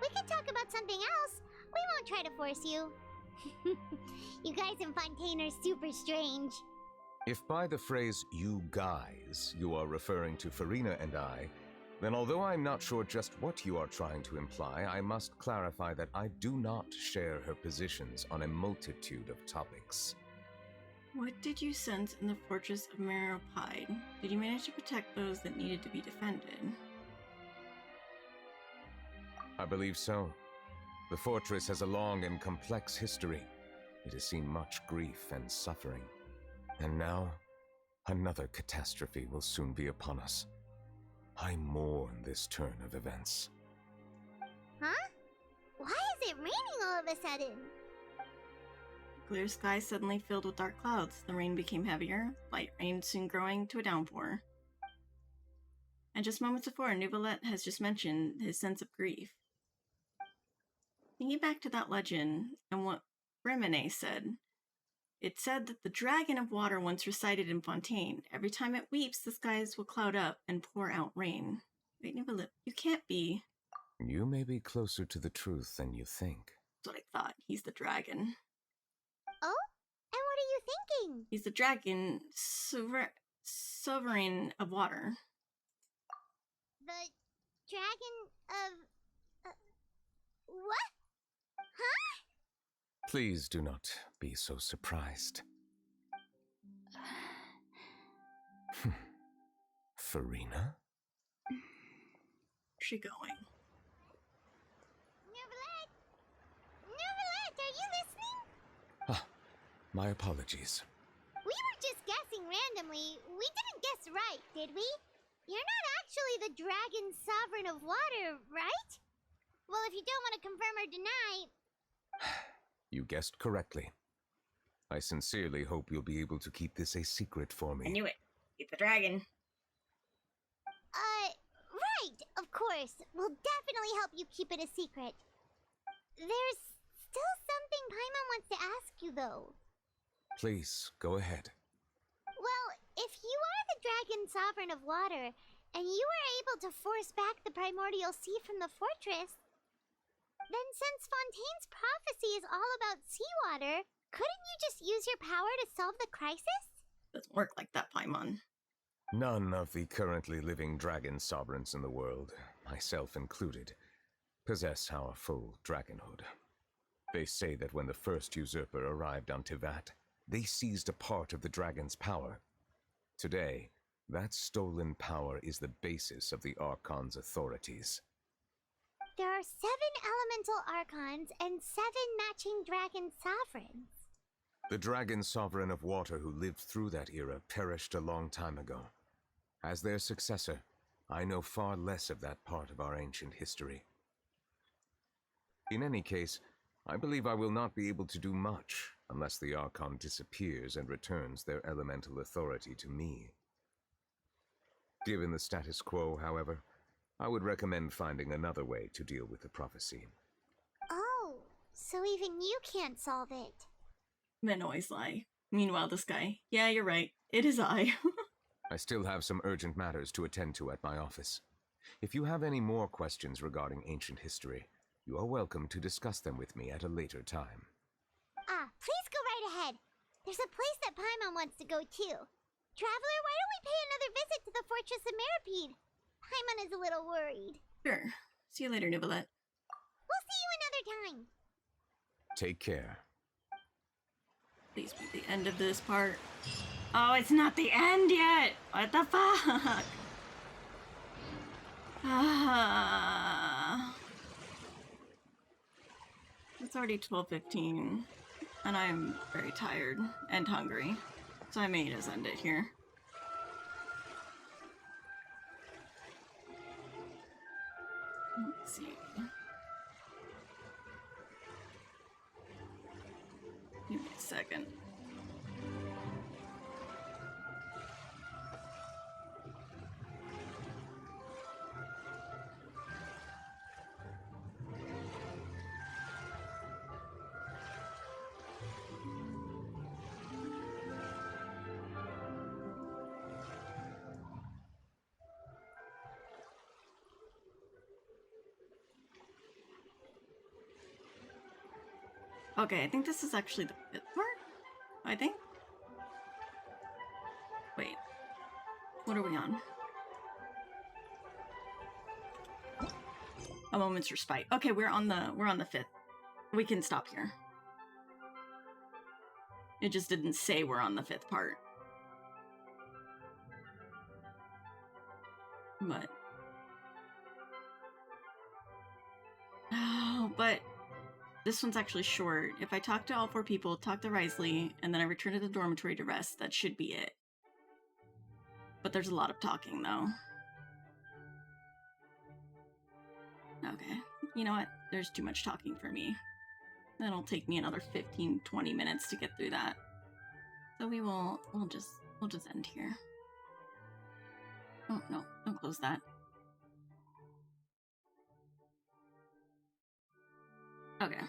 Speaker 4: We can talk about something else. We won't try to force you. You guys in Fontaine are super strange.
Speaker 16: If by the phrase, you guys, you are referring to Farina and I, then although I'm not sure just what you are trying to imply, I must clarify that I do not share her positions on a multitude of topics.
Speaker 1: What did you sense in the fortress of Meropide? Did you manage to protect those that needed to be defended?
Speaker 16: I believe so. The fortress has a long and complex history. It has seen much grief and suffering. And now, another catastrophe will soon be upon us. I mourn this turn of events.
Speaker 4: Huh? Why is it raining all of a sudden?
Speaker 1: Clear sky suddenly filled with dark clouds. The rain became heavier, light rain soon growing to a downpour. And just moments before, Neuvillette has just mentioned his sense of grief. Thinking back to that legend and what Remine said, it said that the dragon of water once resided in Fontaine. Every time it weeps, the skies will cloud up and pour out rain. Wait, Neuvillette, you can't be.
Speaker 16: You may be closer to the truth than you think.
Speaker 1: That's what I thought. He's the dragon.
Speaker 4: Oh? And what are you thinking?
Speaker 1: He's the dragon, sovereign of water.
Speaker 4: The dragon of... what? Huh?
Speaker 16: Please do not be so surprised. Farina?
Speaker 1: Where's she going?
Speaker 4: Neuvillette! Neuvillette, are you listening?
Speaker 16: Ah, my apologies.
Speaker 4: We were just guessing randomly. We didn't guess right, did we? You're not actually the dragon sovereign of water, right? Well, if you don't want to confirm or deny...
Speaker 16: You guessed correctly. I sincerely hope you'll be able to keep this a secret for me.
Speaker 1: I knew it. It's the dragon.
Speaker 4: Right, of course. We'll definitely help you keep it a secret. There's still something Paimon wants to ask you, though.
Speaker 16: Please, go ahead.
Speaker 4: Well, if you are the dragon sovereign of water, and you were able to force back the primordial sea from the fortress, then since Fontaine's prophecy is all about seawater, couldn't you just use your power to solve the crisis?
Speaker 1: Doesn't work like that, Paimon.
Speaker 16: None of the currently living dragon sovereigns in the world, myself included, possess our full dragonhood. They say that when the first usurper arrived on Tivat, they seized a part of the dragon's power. Today, that stolen power is the basis of the Archon's authorities.
Speaker 4: There are 7 elemental archons and 7 matching dragon sovereigns.
Speaker 16: The dragon sovereign of water who lived through that era perished a long time ago. As their successor, I know far less of that part of our ancient history. In any case, I believe I will not be able to do much unless the Archon disappears and returns their elemental authority to me. Given the status quo, however, I would recommend finding another way to deal with the prophecy.
Speaker 4: Oh, so even you can't solve it.
Speaker 1: Men always lie. Meanwhile, this guy, yeah, you're right. It is I.
Speaker 16: I still have some urgent matters to attend to at my office. If you have any more questions regarding ancient history, you are welcome to discuss them with me at a later time.
Speaker 4: Please go right ahead. There's a place that Paimon wants to go too. Traveler, why don't we pay another visit to the Fortress of Meripede? Paimon is a little worried.
Speaker 1: Sure. See you later, Nicolette.
Speaker 4: We'll see you another time.
Speaker 16: Take care.
Speaker 1: Please be the end of this part. Oh, it's not the end yet! What the fuck? It's already 12:15, and I'm very tired and hungry, so I may just end it here. Let's see. Give me a second. Okay, I think this is actually the 5th part? I think? Wait. What are we on? A moment's respite. Okay, we're on the 5th. We can stop here. It just didn't say we're on the 5th part. But... Oh, but... This one's actually short. If I talk to all 4 people, talk to Risley, and then I return to the dormitory to rest, that should be it. But there's a lot of talking, though. Okay. You know what? There's too much talking for me. That'll take me another 15-20 minutes to get through that. So we'll just end here. Oh, no. Don't close that. Okay.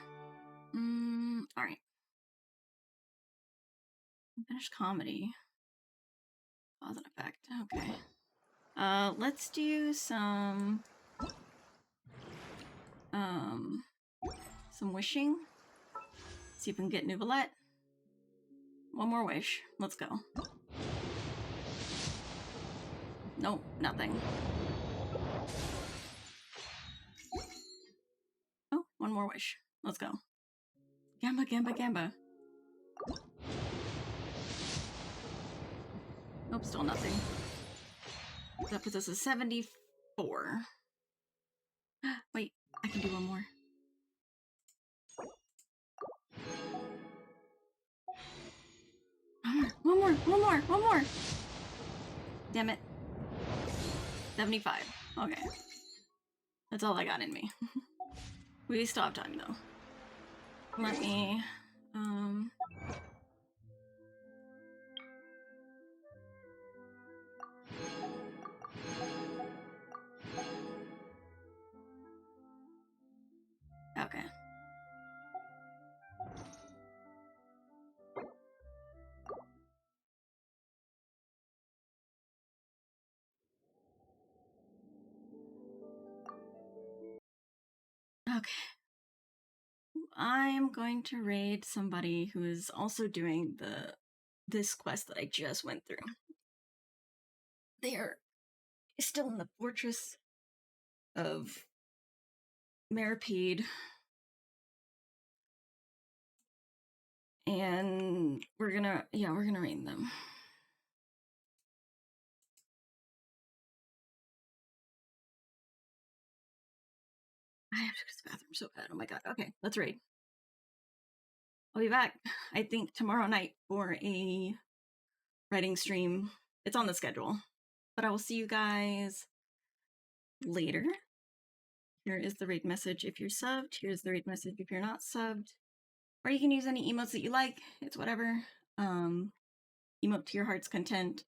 Speaker 1: Alright. Finish comedy. Cause and effect. Okay. Let's do some wishing. See if we can get Nouvellette. One more wish. Let's go. Nope, nothing. Oh, one more wish. Let's go. Gamba, gamba, gamba. Nope, still nothing. That puts us at 74. Wait, I can do one more. One more! Damn it. 75. Okay. That's all I got in me. We still have time, though. Let me, okay. Okay. I am going to raid somebody who is also doing this quest that I just went through. They are still in the fortress of Maripede. And we're gonna raid them. I have to go to the bathroom so bad. Oh my god. Okay, let's raid. I'll be back, I think, tomorrow night for a writing stream. It's on the schedule. But I will see you guys later. Here is the raid message if you're subbed. Here's the raid message if you're not subbed. Or you can use any emotes that you like. It's whatever. Emote to your heart's content.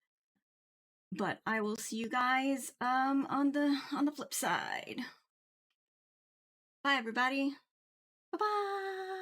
Speaker 1: But I will see you guys on the flip side. Bye everybody. Bye-bye.